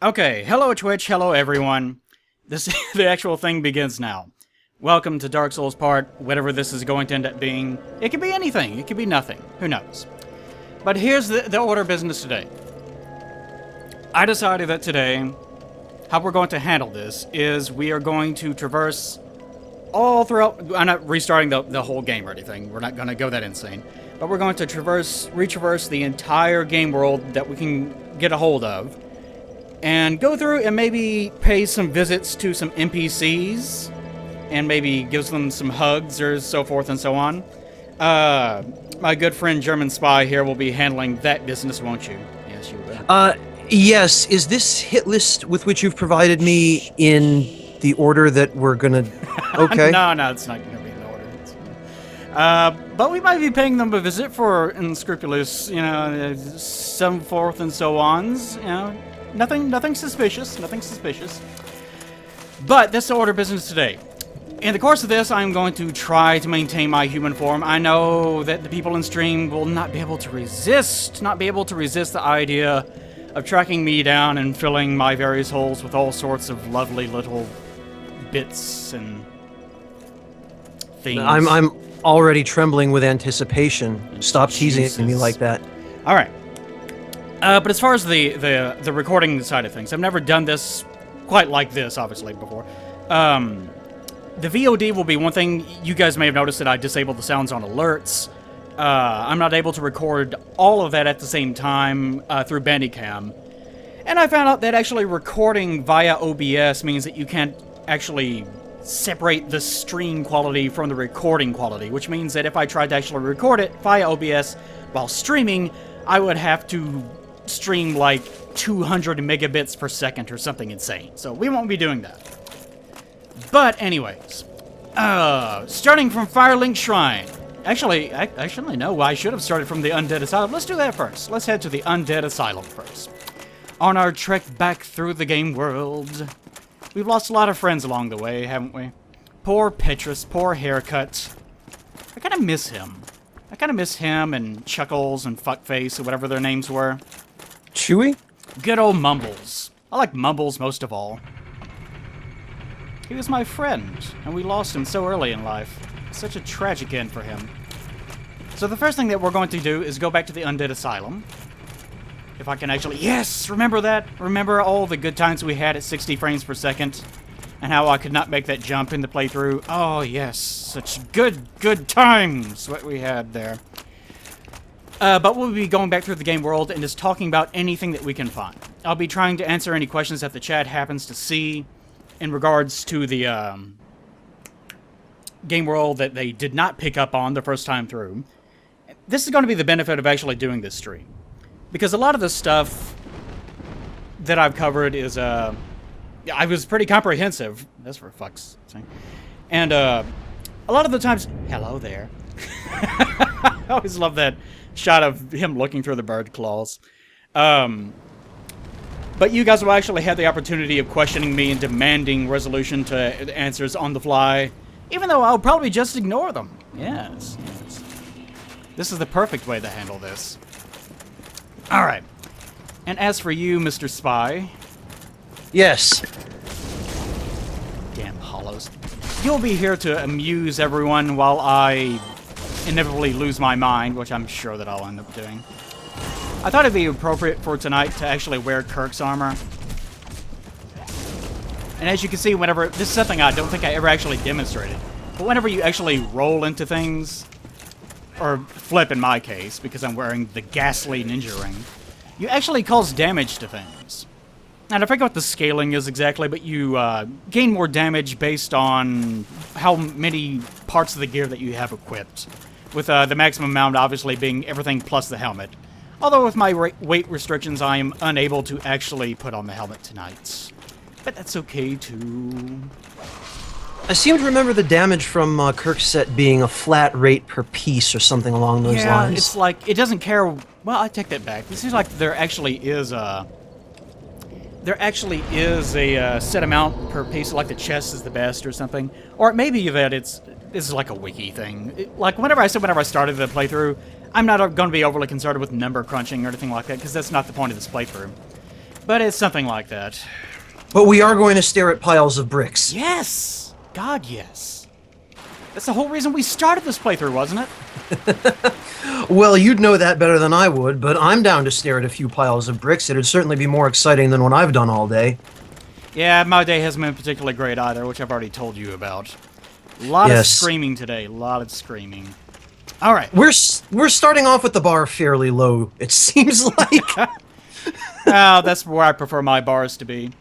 Okay, hello Twitch, hello everyone. The actual thing begins now. Welcome to Dark Souls part, whatever this is going to end up being. It could be anything, it could be nothing, who knows. But here's the order of business today. I decided that today, how we're going to handle this is we are going to traverse all throughout. I'm not restarting the whole game or anything, we're not going to go that insane. But we're going to retraverse the entire game world that we can get a hold of. And go through and maybe pay some visits to some NPCs. And maybe gives them some hugs or so forth and so on. My good friend German Spy here will be handling that business, won't you? Yes, you will. Yes. Is this hit list with which you've provided me in the order that we're gonna... Okay. No, it's not going to be in the order. But we might be paying them a visit for unscrupulous, some forth and so ons, Nothing suspicious, But that's the order of business today. In the course of this, I'm going to try to maintain my human form. I know that the people in stream will not be able to resist the idea of tracking me down and filling my various holes with all sorts of lovely little bits and things. I'm already trembling with anticipation. Stop teasing me like that. All right. But as far as the recording side of things, I've never done this quite like this, obviously, before. The VOD will be one thing. You guys may have noticed that I disabled the sounds on alerts. I'm not able to record all of that at the same time through Bandicam. And I found out that actually recording via OBS means that you can't actually separate the stream quality from the recording quality, which means that if I tried to actually record it via OBS while streaming, I would have to stream like 200 megabits per second or something insane. So we won't be doing that. But anyways, starting from Firelink Shrine. Actually, no, I should have started from the Undead Asylum. Let's do that first. Let's head to the Undead Asylum first. On our trek back through the game world, we've lost a lot of friends along the way, haven't we? Poor Petrus, poor Haircut. I kind of miss him. And Chuckles and Fuckface or whatever their names were. Chewy? Good old Mumbles. I like Mumbles most of all. He was my friend, and we lost him so early in life. Such a tragic end for him. So the first thing that we're going to do is go back to the Undead Asylum. If I can actually... Yes! Remember that? Remember all the good times we had at 60 frames per second? And how I could not make that jump in the playthrough? Oh, yes. Such good times what we had there. But we'll be going back through the game world and just talking about anything that we can find. I'll be trying to answer any questions that the chat happens to see in regards to the game world that they did not pick up on the first time through. This is going to be the benefit of actually doing this stream. Because a lot of the stuff that I've covered is... I was pretty comprehensive. That's for fuck's sake. And a lot of the times... Hello there. I always love that shot of him looking through the bird claws. But you guys will actually have the opportunity of questioning me and demanding resolution to answers on the fly. Even though I'll probably just ignore them. Yes. This is the perfect way to handle this. Alright. And as for you, Mr. Spy... Yes. Damn hollows. You'll be here to amuse everyone while I inevitably lose my mind, which I'm sure that I'll end up doing. I thought it'd be appropriate for tonight to actually wear Kirk's armor. And as you can see, whenever... This is something I don't think I ever actually demonstrated. But whenever you actually roll into things, or flip in my case, because I'm wearing the ghastly ninja ring, you actually cause damage to things. And I forget what the scaling is exactly, but you gain more damage based on how many parts of the gear that you have equipped. With the maximum amount obviously being everything plus the helmet. Although with my weight restrictions, I am unable to actually put on the helmet tonight. But that's okay too. I seem to remember the damage from Kirk's set being a flat rate per piece or something along those lines. Yeah, it's like, it doesn't care... Well, I take that back. It seems like there actually is a set amount per piece, like the chest is the best or something. Or it may be that this is like a wiki thing. Like, whenever I started the playthrough, I'm not going to be overly concerned with number crunching or anything like that, because that's not the point of this playthrough. But it's something like that. But we are going to stare at piles of bricks. Yes! God, yes. That's the whole reason we started this playthrough, wasn't it? Well, you'd know that better than I would, but I'm down to stare at a few piles of bricks. It'd certainly be more exciting than what I've done all day. Yeah, my day hasn't been particularly great either, which I've already told you about. A lot of screaming today, a lot of screaming. All right. We're starting off with the bar fairly low, it seems like. Oh, that's where I prefer my bars to be.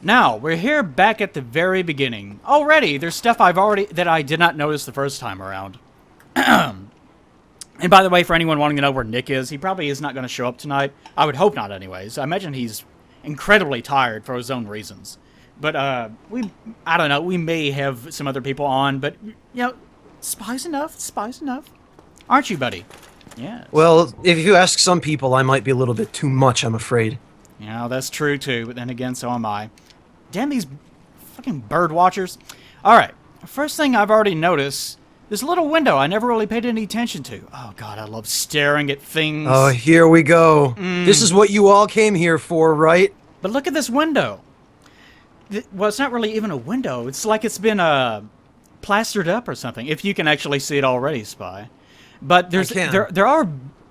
Now, we're here back at the very beginning. Already, there's stuff that I did not notice the first time around. And by the way, for anyone wanting to know where Nick is, he probably is not going to show up tonight. I would hope not anyways. I imagine he's incredibly tired for his own reasons. But, I don't know, we may have some other people on, but, you know, spice enough, spice enough. Aren't you, buddy? Yeah. Well, if you ask some people, I might be a little bit too much, I'm afraid. Yeah, that's true too, but then again, so am I. Damn these fucking bird watchers. Alright, first thing I've already noticed, this little window I never really paid any attention to. Oh god, I love staring at things. Oh, here we go. This is what you all came here for, right? But look at this window. Well, it's not really even a window. It's like it's been, plastered up or something, if you can actually see it already, Spy. But there are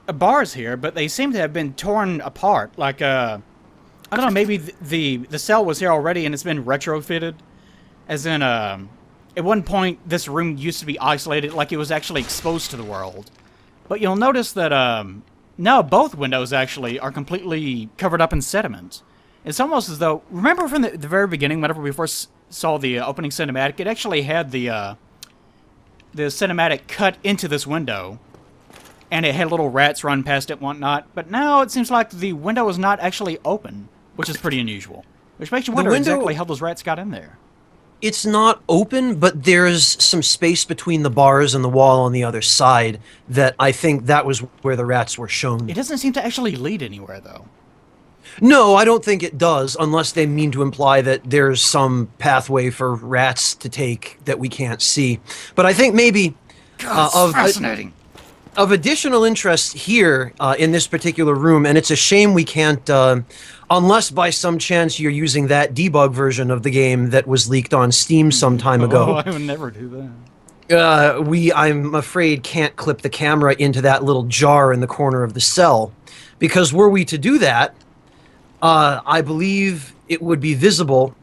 bars here, but they seem to have been torn apart. Like, I don't know, maybe the cell was here already and it's been retrofitted. As in, at one point, this room used to be isolated, like it was actually exposed to the world. But you'll notice that, now both windows actually are completely covered up in sediment. It's almost as though, remember from the very beginning, whenever we first saw the opening cinematic, it actually had the cinematic cut into this window, and it had little rats run past it and whatnot, but now it seems like the window is not actually open, which is pretty unusual. Which makes you wonder exactly how those rats got in there. It's not open, but there's some space between the bars and the wall on the other side that I think that was where the rats were shown. It doesn't seem to actually lead anywhere, though. No, I don't think it does, unless they mean to imply that there's some pathway for rats to take that we can't see. But I think maybe God, fascinating. Of additional interest here in this particular room, and it's a shame we can't, unless by some chance you're using that debug version of the game that was leaked on Steam some time ago. Oh, I would never do that. I'm afraid, can't clip the camera into that little jar in the corner of the cell. Because were we to do that, I believe it would be visible.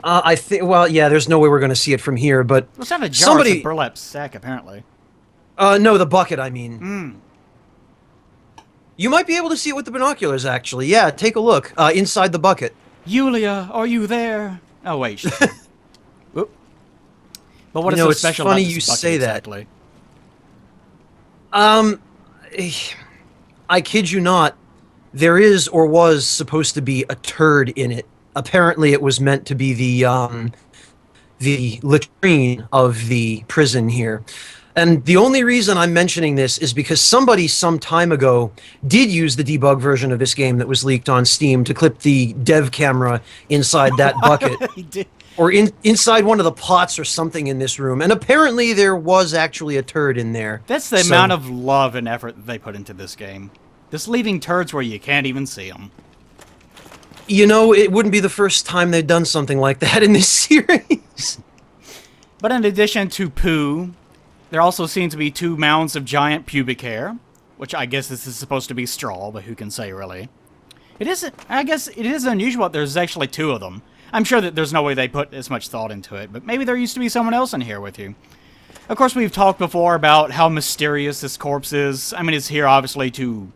I think, well, yeah, there's no way we're going to see it from here, but well, it's not a jar, it's a burlap sack, apparently. No, the bucket, I mean. You might be able to see it with the binoculars, actually. Yeah, take a look. Inside the bucket. Yulia, are you there? Oh, wait. But what is so it's special funny about this you bucket say exactly? that. I kid you not. There is, or was, supposed to be a turd in it. Apparently, it was meant to be the latrine of the prison here. And the only reason I'm mentioning this is because somebody some time ago did use the debug version of this game that was leaked on Steam to clip the dev camera inside that bucket. He did. Or inside one of the pots or something in this room. And apparently there was actually a turd in there. That's the amount of love and effort that they put into this game. Just leaving turds where you can't even see them. You know, it wouldn't be the first time they've done something like that in this series. But in addition to poo, there also seem to be 2 mounds of giant pubic hair, which I guess this is supposed to be straw, but who can say, really? I guess it is unusual that there's actually 2 of them. I'm sure that there's no way they put as much thought into it, but maybe there used to be someone else in here with you. Of course, we've talked before about how mysterious this corpse is. I mean, it's here, obviously, to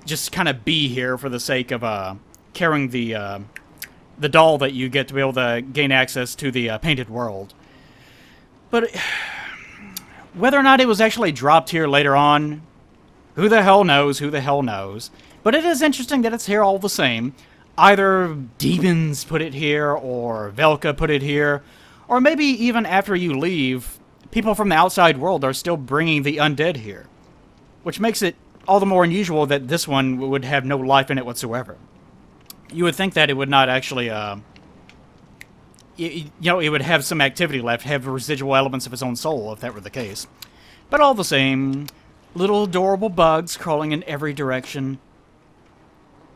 just kind of be here for the sake of, carrying the doll that you get to be able to gain access to the painted world. But whether or not it was actually dropped here later on, who the hell knows, who the hell knows. But it is interesting that it's here all the same. Either demons put it here, or Velka put it here, or maybe even after you leave, people from the outside world are still bringing the undead here. Which makes it all the more unusual that this one would have no life in it whatsoever. You would think that it would not actually, you know, it would have some activity left, have residual elements of its own soul, if that were the case. But all the same, little adorable bugs crawling in every direction.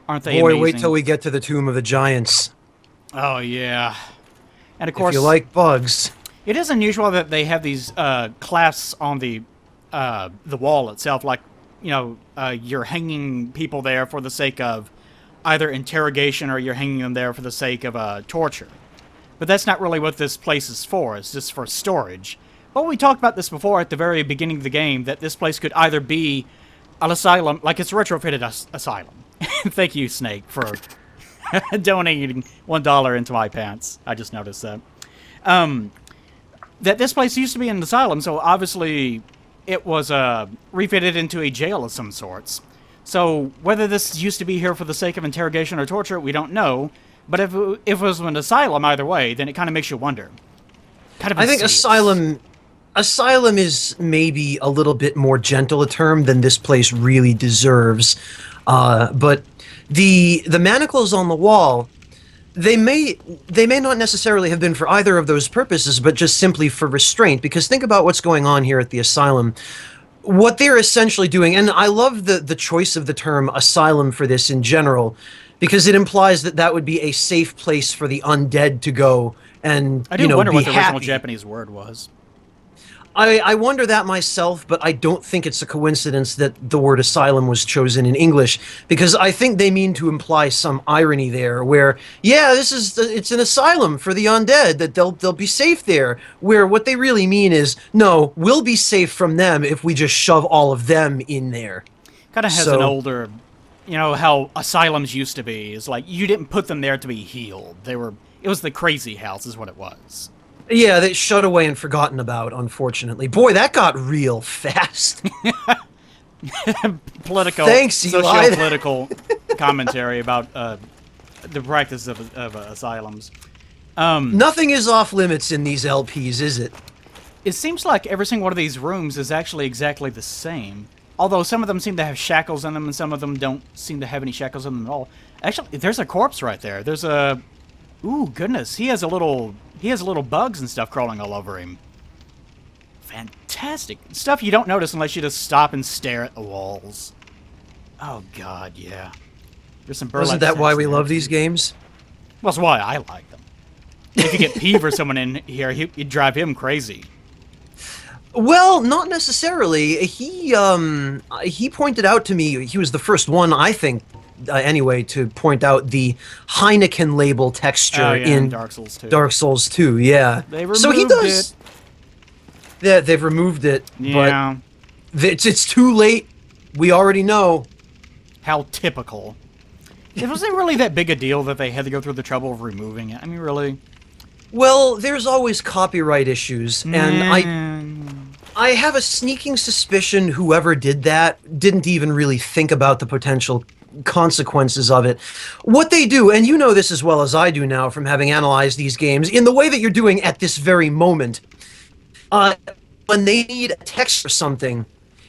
Aren't they Boy, amazing? wait till we get to the Tomb of the Giants. Oh, yeah. And of If course, you like bugs. it is unusual that they have these clasps on the wall itself, like, you know, you're hanging people there for the sake of either interrogation or you're hanging them there for the sake of torture. But that's not really what this place is for. It's just for storage. But we talked about this before at the very beginning of the game, that this place could either be an asylum, like it's a retrofitted asylum. Thank you, Snake, for donating $1 into my pants. I just noticed that. That this place used to be an asylum, so obviously it was refitted into a jail of some sorts. So whether this used to be here for the sake of interrogation or torture, we don't know. But if it was an asylum either way, then it kind of makes you wonder. Kind of I think asylum is maybe a little bit more gentle a term than this place really deserves. But the manacles on the wall, they may not necessarily have been for either of those purposes, but just simply for restraint. Because think about what's going on here at the asylum. What they're essentially doing, and I love the choice of the term asylum for this in general, because it implies that that would be a safe place for the undead to go and, I do wonder be what the original happy. Japanese word was. I wonder that myself, but I don't think it's a coincidence that the word asylum was chosen in English, because I think they mean to imply some irony there, where, yeah, it's an asylum for the undead, that they'll be safe there, where what they really mean is, no, we'll be safe from them if we just shove all of them in there. Kind of has an older, you know, how asylums used to be. It's like, you didn't put them there to be healed. It was the crazy house is what it was. Yeah, they shut away and forgotten about, unfortunately. Boy, that got real fast. Thanks, Eli. Socio-political commentary about the practice of asylums. Nothing is off limits in these LPs, is it? It seems like every single one of these rooms is actually exactly the same. Although some of them seem to have shackles in them and some of them don't seem to have any shackles in them at all. Actually, there's a corpse right there. There's a... Ooh, goodness. He has little bugs and stuff crawling all over him. Fantastic. Stuff you don't notice unless you just stop and stare at the walls. Oh, God, yeah. There's some burlap Isn't that why sacks we there, love too. these games? Well, that's why I like them. If you get Peeve or someone in here, you'd drive him crazy. Well, not necessarily. He pointed out to me, he was the first one, I think, anyway, to point out the Heineken label texture in Dark Souls 2. Dark Souls 2, yeah. They removed so he does. Yeah, they've removed it. Yeah. But it's too late. We already know. How typical. Was it really that big a deal that they had to go through the trouble of removing it? I mean, really? Well, there's always copyright issues, and I have a sneaking suspicion whoever did that didn't even really think about the potential consequences of it. What they do, and you know this as well as I do now from having analyzed these games, in the way that you're doing at this very moment, when they need a text or something,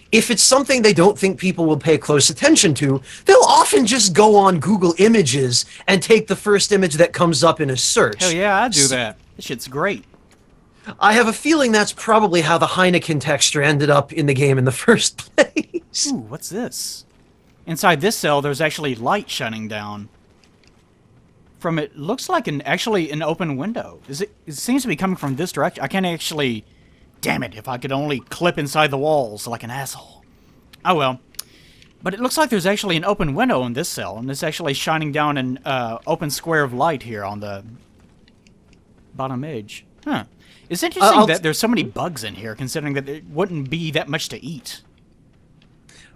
if it's something they don't think people will pay close attention to, they'll often just go on Google Images and take the first image that comes up in a search. Hell yeah, I do that. This shit's great. I have a feeling that's probably how the Heineken texture ended up in the game in the first place. Ooh, what's this? Inside this cell, there's actually light shining down. From it looks like actually an open window. It seems to be coming from this direction. I can't actually... Damn it, if I could only clip inside the walls like an asshole. Oh well. But it looks like there's actually an open window in this cell, and it's actually shining down an open square of light here on the bottom edge. Huh. It's interesting that there's so many bugs in here, considering that there wouldn't be that much to eat.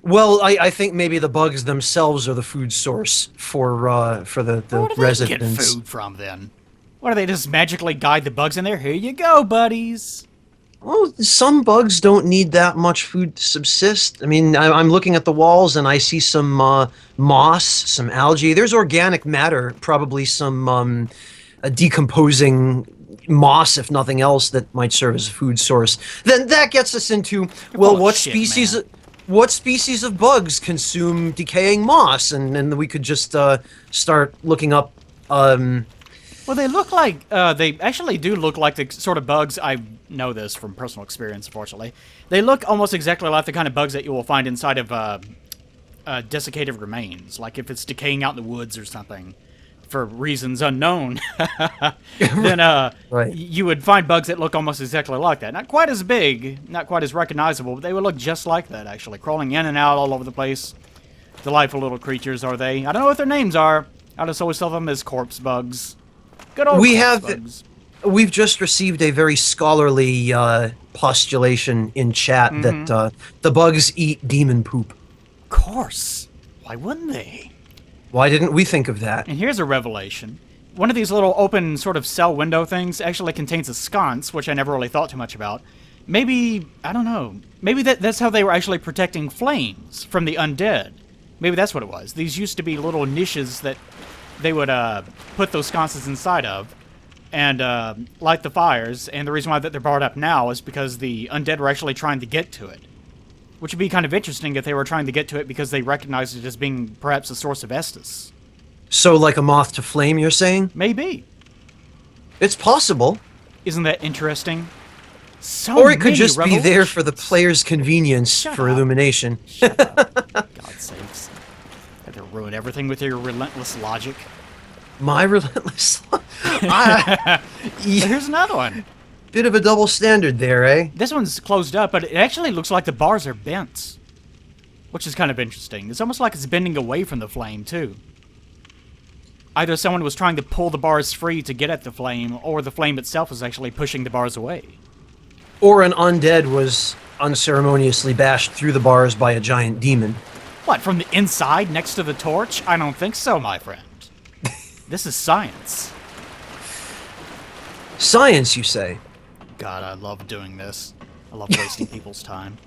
Well, I think maybe the bugs themselves are the food source for the Where do they residents. get food from, then? What, do they just magically guide the bugs in there? Here you go, buddies! Well, some bugs don't need that much food to subsist. I mean, I'm looking at the walls and I see some moss, some algae. There's organic matter, probably some decomposing moss, if nothing else, that might serve as a food source. Then that gets us into, well, what species of bugs consume decaying moss? And we could just start looking up... Well, they look like, they actually do look like the sort of bugs, I know this from personal experience, unfortunately. They look almost exactly like the kind of bugs that you will find inside of desiccated remains, like if it's decaying out in the woods or something, for reasons unknown, then Right. you would find bugs that look almost exactly like that. Not quite as big, not quite as recognizable, but they would look just like that, actually, crawling in and out all over the place. Delightful little creatures are they. I don't know what their names are. I just always tell them as corpse bugs. Good old bugs. We've just received a very scholarly postulation in chat that the bugs eat demon poop. Of course. Why wouldn't they? Why didn't we think of that? And here's a revelation. One of these little open sort of cell window things actually contains a sconce, which I never really thought too much about. Maybe, I don't know, maybe that's how they were actually protecting flames from the undead. Maybe that's what it was. These used to be little niches that they would put those sconces inside of and light the fires, and the reason why that they're barred up now is because the undead were actually trying to get to it. Which would be kind of interesting if they were trying to get to it because they recognized it as being perhaps a source of Estus. So like a moth to flame, you're saying? Maybe. It's possible. Isn't that interesting? So or it could just be revelations. there for the player's convenience Shut for up. illumination. Shut up. God's sakes. Had to ruin everything with your relentless logic. My relentless... Here's another one. Bit of a double standard there, eh? This one's closed up, but it actually looks like the bars are bent. Which is kind of interesting. It's almost like it's bending away from the flame, too. Either someone was trying to pull the bars free to get at the flame, or the flame itself was actually pushing the bars away. Or an undead was unceremoniously bashed through the bars by a giant demon. What, from the inside, next to the torch? I don't think so, my friend. This is science. Science, you say? God, I love doing this. I love wasting people's time.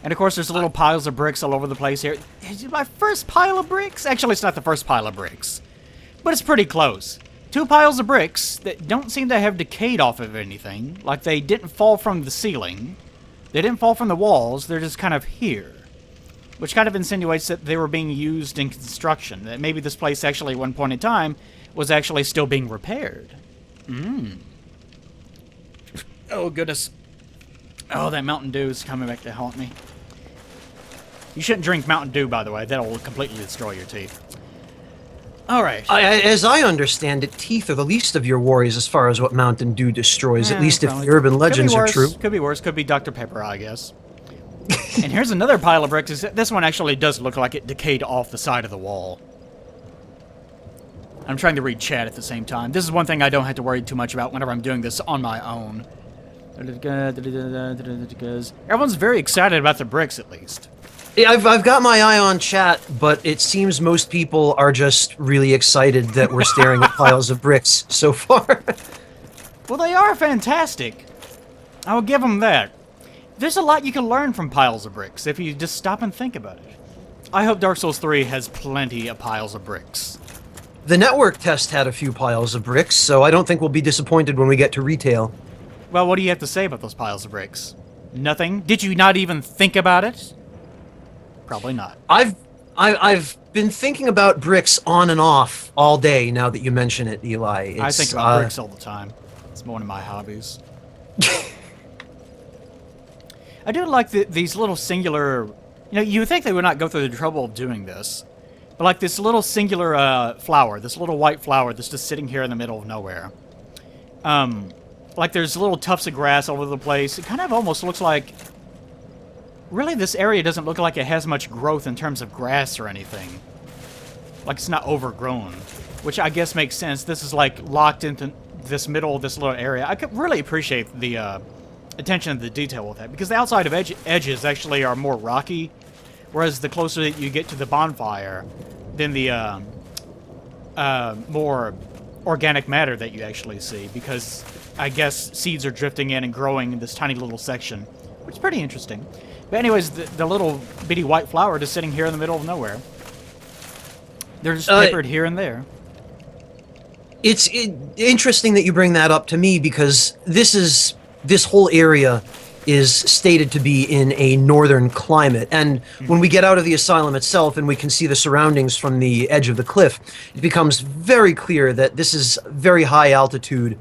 And of course, there's little piles of bricks all over the place here. Is it my first pile of bricks? Actually, it's not the first pile of bricks. But it's pretty close. 2 piles of bricks that don't seem to have decayed off of anything. Like they didn't fall from the ceiling. They didn't fall from the walls. They're just kind of here. Which kind of insinuates that they were being used in construction. That maybe this place actually, at one point in time, was actually still being repaired. Oh, goodness. Oh, that Mountain Dew is coming back to haunt me. You shouldn't drink Mountain Dew, by the way. That'll completely destroy your teeth. All right. As I understand it, teeth are the least of your worries as far as what Mountain Dew destroys, at least if probably. the urban legends Could be are worse. true. Could be worse. Could be Dr. Pepper, I guess. And here's another pile of bricks. This one actually does look like it decayed off the side of the wall. I'm trying to read chat at the same time. This is one thing I don't have to worry too much about whenever I'm doing this on my own. Everyone's very excited about the bricks, at least. Yeah, I've got my eye on chat, but it seems most people are just really excited that we're staring at piles of bricks so far. Well, they are fantastic. I'll give them that. There's a lot you can learn from piles of bricks if you just stop and think about it. I hope Dark Souls 3 has plenty of piles of bricks. The network test had a few piles of bricks, so I don't think we'll be disappointed when we get to retail. Well, what do you have to say about those piles of bricks? Nothing? Did you not even think about it? Probably not. I've been thinking about bricks on and off all day now that you mention it, Eli. I think about bricks all the time. It's one of my hobbies. I do like these little singular... You know, you would think they would not go through the trouble of doing this. But like this little singular flower, this little white flower that's just sitting here in the middle of nowhere. Like there's little tufts of grass all over the place. It kind of almost looks like... Really, this area doesn't look like it has much growth in terms of grass or anything. Like it's not overgrown. Which I guess makes sense. This is like locked into this middle of this little area. I could really appreciate the attention to the detail with that. Because the outside of edges actually are more rocky. Whereas the closer that you get to the bonfire, then the more organic matter that you actually see. Because I guess seeds are drifting in and growing in this tiny little section. Which is pretty interesting. But anyways, the little bitty white flower just sitting here in the middle of nowhere. They're just peppered here and there. It's interesting that you bring that up to me because this whole area is stated to be in a northern climate. And when we get out of the asylum itself and we can see the surroundings from the edge of the cliff, it becomes very clear that this is very high altitude.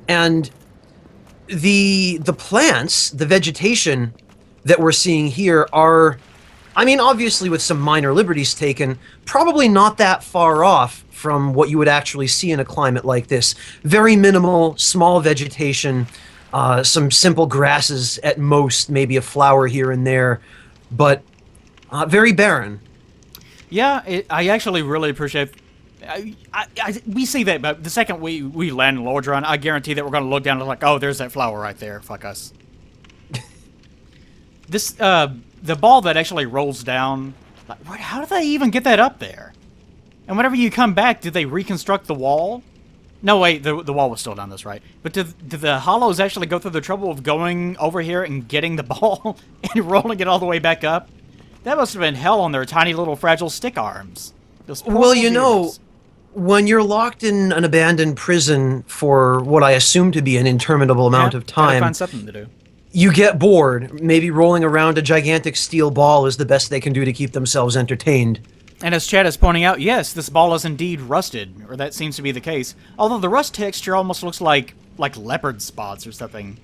And the plants, the vegetation, that we're seeing here are, I mean, obviously with some minor liberties taken, probably not that far off from what you would actually see in a climate like this. Very minimal, small vegetation, some simple grasses at most, maybe a flower here and there, but very barren. Yeah, I actually really appreciate. We see that, but the second we land in Lordran, I guarantee that we're going to look down and like, oh, there's that flower right there. Fuck us. This the ball that actually rolls down. Like, how do they even get that up there? And whenever you come back, did they reconstruct the wall? No, wait, the wall was still down this, right? But did the Hollows actually go through the trouble of going over here and getting the ball and rolling it all the way back up? That must have been hell on their tiny little fragile stick arms. Well, you know, when you're locked in an abandoned prison for what I assume to be an interminable amount of gotta time, find something to do. you get bored. Maybe rolling around a gigantic steel ball is the best they can do to keep themselves entertained. And as Chad is pointing out, yes, this ball is indeed rusted, or that seems to be the case. Although the rust texture almost looks like leopard spots or something.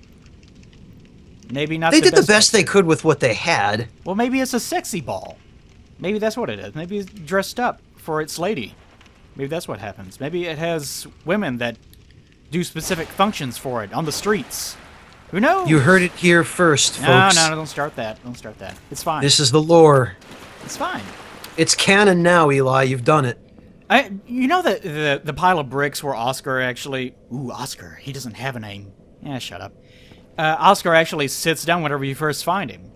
Maybe not. They did the best they could with what they had. Well, maybe it's a sexy ball. Maybe that's what it is. Maybe it's dressed up for its lady. Maybe that's what happens. Maybe it has women that do specific functions for it on the streets. Who knows? You heard it here first, folks. No, don't start that. Don't start that. It's fine. This is the lore. It's fine. It's canon now, Eli. You've done it. You know that the pile of bricks where Oscar actually... Ooh, Oscar. He doesn't have a name. Shut up. Oscar actually sits down whenever you first find him.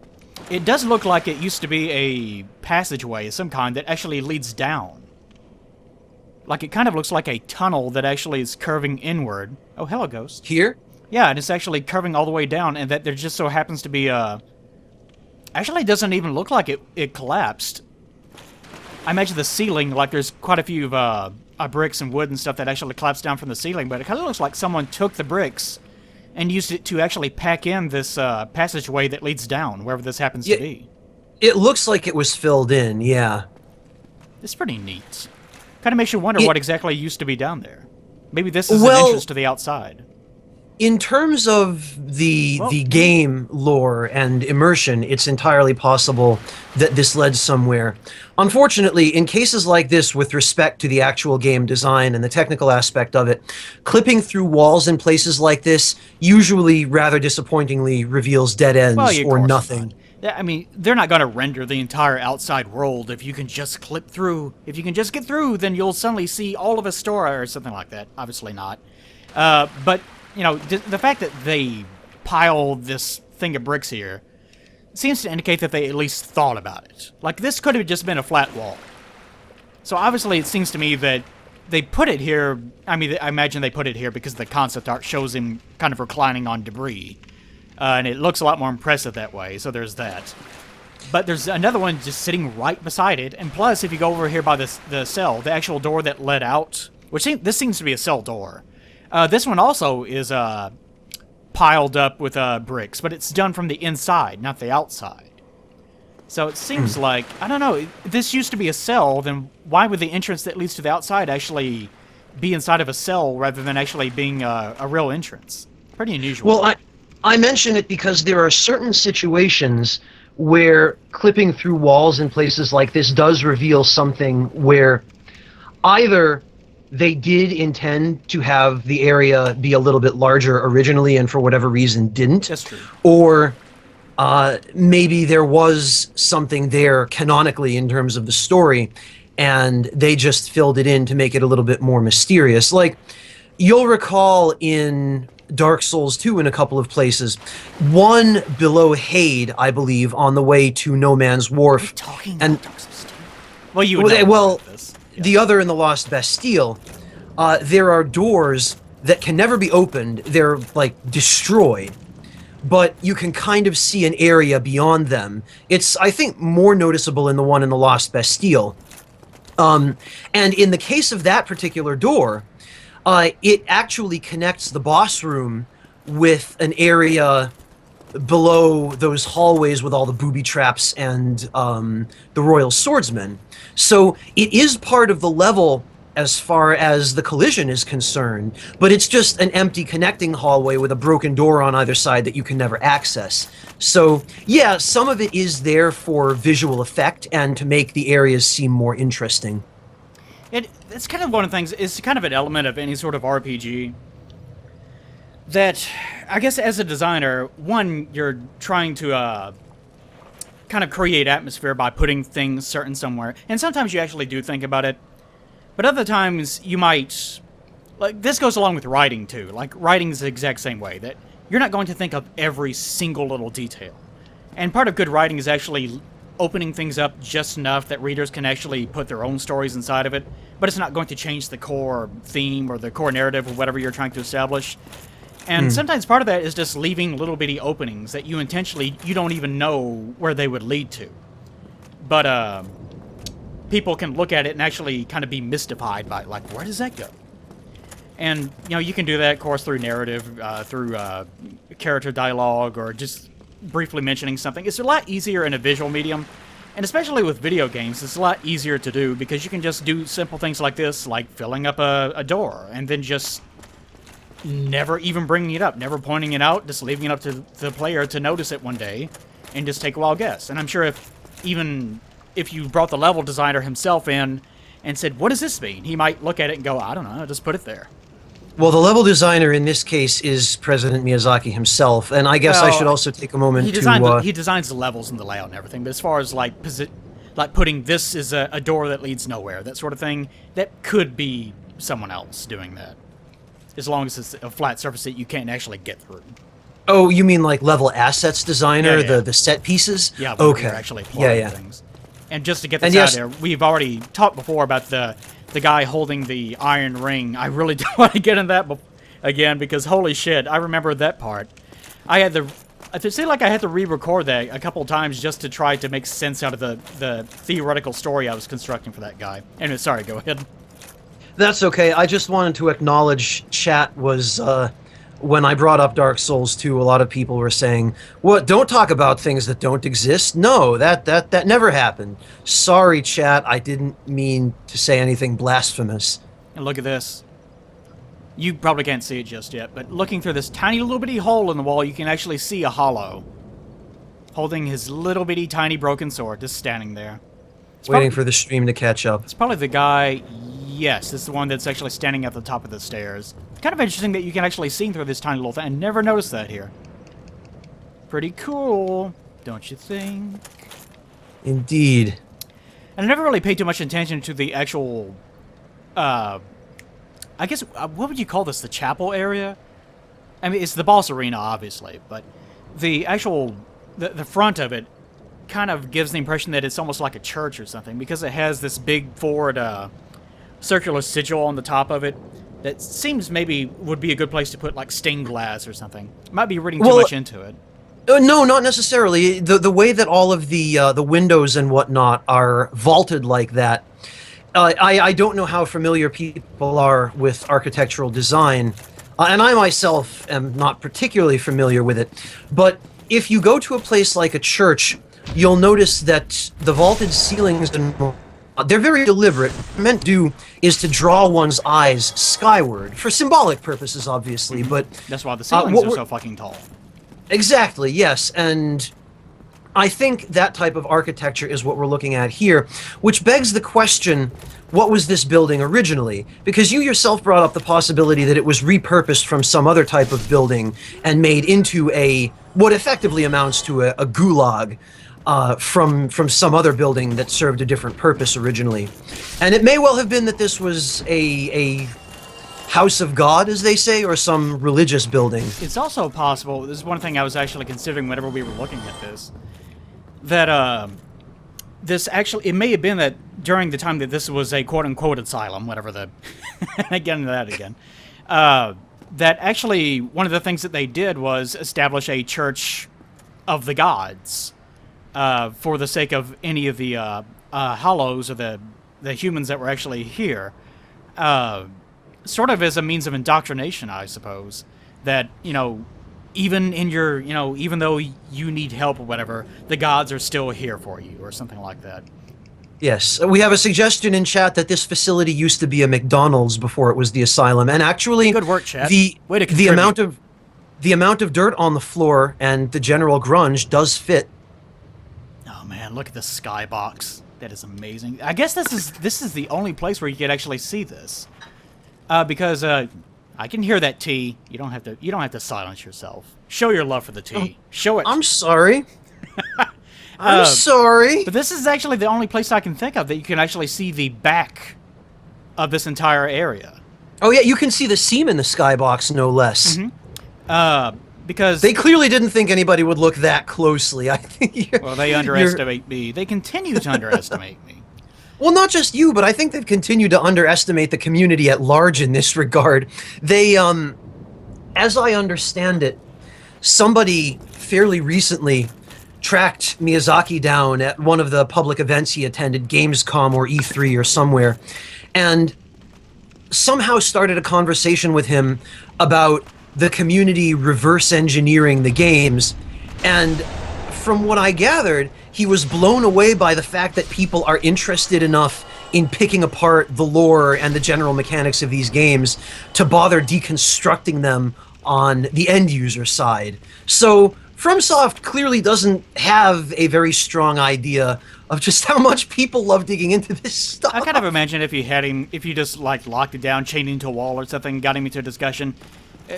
It does look like it used to be a passageway of some kind that actually leads down. Like, it kind of looks like a tunnel that actually is curving inward. Oh, hello, Ghost. Here? Yeah, and it's actually curving all the way down, and that there just so happens to be a... Actually, it doesn't even look like it collapsed. I imagine the ceiling, like there's quite a few bricks and wood and stuff that actually collapsed down from the ceiling, but it kind of looks like someone took the bricks and used it to actually pack in this passageway that leads down, wherever this happens to be. It looks like it was filled in, yeah. It's pretty neat. Kind of makes you wonder what exactly used to be down there. Maybe this is an entrance to the outside. In terms of the game lore and immersion, it's entirely possible that this led somewhere. Unfortunately, in cases like this, with respect to the actual game design and the technical aspect of it, clipping through walls in places like this usually rather disappointingly reveals dead ends or nothing. Yeah, I mean, they're not going to render the entire outside world if you can just clip through. If you can just get through, then you'll suddenly see all of Astoria or something like that. Obviously not. But... You know, the fact that they piled this thing of bricks here seems to indicate that they at least thought about it. Like, this could have just been a flat wall. So obviously it seems to me that they put it here, I mean, I imagine they put it here because the concept art shows him kind of reclining on debris. And it looks a lot more impressive that way, so there's that. But there's another one just sitting right beside it, and plus, if you go over here by the cell, the actual door that led out, which this seems to be a cell door. This one also is piled up with bricks, but it's done from the inside, not the outside. So it seems like, I don't know, if this used to be a cell, then why would the entrance that leads to the outside actually be inside of a cell rather than actually being a real entrance? Pretty unusual. Well, I mention it because there are certain situations where clipping through walls in places like this does reveal something where either they did intend to have the area be a little bit larger originally and for whatever reason didn't. That's true. Or maybe there was something there canonically in terms of the story and they just filled it in to make it a little bit more mysterious. Like, you'll recall in Dark Souls 2 in a couple of places, one below Hade, I believe, on the way to No Man's Wharf. Are you talking about Dark Souls 2? Well, you would know about this. The other in the Lost Bastille, there are doors that can never be opened. They're, like, destroyed. But you can kind of see an area beyond them. It's, I think, more noticeable in the one in the Lost Bastille. And in the case of that particular door, it actually connects the boss room with an area below those hallways with all the booby traps and the Royal Swordsman. So it is part of the level as far as the collision is concerned, but it's just an empty connecting hallway with a broken door on either side that you can never access. So, yeah, some of it is there for visual effect and to make the areas seem more interesting. It's kind of one of the things, it's kind of an element of any sort of RPG that, I guess as a designer, one, you're trying to kind of create atmosphere by putting things certain somewhere, and sometimes you actually do think about it, but other times you might, like, this goes along with writing too, like, writing is the exact same way, that you're not going to think of every single little detail, and part of good writing is actually opening things up just enough that readers can actually put their own stories inside of it, but it's not going to change the core theme or the core narrative or whatever you're trying to establish. And sometimes part of that is just leaving little bitty openings that you intentionally, you don't even know where they would lead to. But people can look at it and actually kind of be mystified by, like, where does that go? And, you know, you can do that, of course, through narrative, through character dialogue, or just briefly mentioning something. It's a lot easier in a visual medium, and especially with video games, it's a lot easier to do because you can just do simple things like this, like filling up a door, and then just never even bringing it up, never pointing it out, just leaving it up to the player to notice it one day, and just take a wild guess. And I'm sure if you brought the level designer himself in and said, what does this mean? He might look at it and go, I don't know, just put it there. Well, the level designer in this case is President Miyazaki himself, and I guess I should also take a moment he designs the levels and the layout and everything, but as far as like putting this is a door that leads nowhere, that sort of thing, that could be someone else doing that, as long as it's a flat surface that you can't actually get through. Oh, you mean like level assets designer, Yeah. the set pieces? Yeah, okay. You're actually plotting things. And just to get this out there, we've already talked before about the guy holding the iron ring. I really don't want to get in that again, because holy shit, I remember that part. I feel like I had to re-record that a couple times just to try to make sense out of the theoretical story I was constructing for that guy. Anyway, sorry, go ahead. That's okay. I just wanted to acknowledge chat was, when I brought up Dark Souls 2, a lot of people were saying, "What? Don't talk about things that don't exist." No, that never happened. Sorry, chat. I didn't mean to say anything blasphemous. And look at this. You probably can't see it just yet, but looking through this tiny little bitty hole in the wall, you can actually see a hollow holding his little bitty tiny broken sword, just standing there. Waiting for the stream to catch up. It's probably the guy. Yes, it's the one that's actually standing at the top of the stairs. Kind of interesting that you can actually see through this tiny little thing. I never noticed that here. Pretty cool, don't you think? Indeed. And I never really paid too much attention to the actual, I guess, what would you call this? The chapel area? I mean, it's the boss arena, obviously, but the actual, the front of it kind of gives the impression that it's almost like a church or something, because it has this big forward, circular sigil on the top of it that seems maybe would be a good place to put like stained glass or something. Might be reading too much into it. No, not necessarily. The way that all of the windows and whatnot are vaulted like that, I don't know how familiar people are with architectural design, and I myself am not particularly familiar with it. But if you go to a place like a church, you'll notice that the vaulted ceilings and they're very deliberate. What they're meant to do is to draw one's eyes skyward, for symbolic purposes, obviously, but... That's why the ceilings are so fucking tall. Exactly, yes, and I think that type of architecture is what we're looking at here, which begs the question, what was this building originally? Because you yourself brought up the possibility that it was repurposed from some other type of building and made into what effectively amounts to a gulag. From some other building that served a different purpose originally. And it may well have been that this was a house of God, as they say, or some religious building. It's also possible, this is one thing I was actually considering whenever we were looking at this, that this actually, it may have been that during the time that this was a quote-unquote asylum, whatever the, I get into that again, that actually one of the things that they did was establish a church of the gods. For the sake of any of the hollows or the humans that were actually here, sort of as a means of indoctrination, I suppose. That, you know, even in your, you know, even though you need help or whatever, the gods are still here for you, or something like that. Yes, we have a suggestion in chat that this facility used to be a McDonald's before it was the asylum, and actually, Good work, chat. the Way to the contribute. amount of dirt on the floor and the general grunge does fit. Oh man, look at the skybox. That is amazing. I guess this is the only place where you could actually see this, because I can hear that tea. You don't have to silence yourself. Show your love for the tea. Show it. I'm sorry. I'm sorry. But this is actually the only place I can think of that you can actually see the back of this entire area. Oh yeah, you can see the seam in the skybox, no less. Because They clearly didn't think anybody would look that closely. I think. well, they underestimate me. They continue to underestimate me. Well, not just you, but I think they've continued to underestimate the community at large in this regard. They, as I understand it, somebody fairly recently tracked Miyazaki down at one of the public events he attended, Gamescom or E3 or somewhere, and somehow started a conversation with him about the community reverse engineering the games. And from what I gathered, he was blown away by the fact that people are interested enough in picking apart the lore and the general mechanics of these games to bother deconstructing them on the end user side. So FromSoft clearly doesn't have a very strong idea of just how much people love digging into this stuff. I kind of imagine if you just like locked it down, chained into a wall or something, got him into a discussion.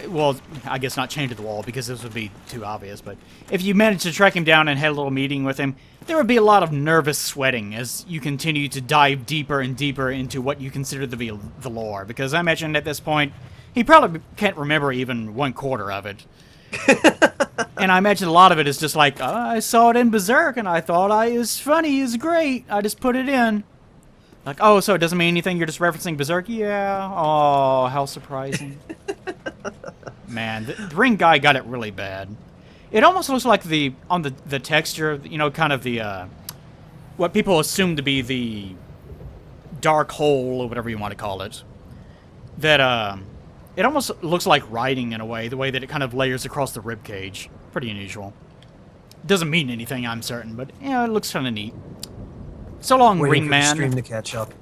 Well, I guess not chained to the wall because this would be too obvious, but if you managed to track him down and had a little meeting with him, there would be a lot of nervous sweating as you continue to dive deeper and deeper into what you consider to be the lore, because I imagine at this point, he probably can't remember even 1/4 of it. And I imagine a lot of it is just like, I saw it in Berserk and I thought it was funny, it's great, I just put it in. Like, oh, so it doesn't mean anything, you're just referencing Berserk? Yeah, oh, how surprising. Man, the Ring guy got it really bad. It almost looks like on the texture, you know, kind of the, what people assume to be the dark hole, or whatever you want to call it. That, it almost looks like writing in a way, the way that it kind of layers across the ribcage. Pretty unusual. Doesn't mean anything, I'm certain, but, yeah, it looks kind of neat. So long, Waiting Ring for the Man. stream to catch up.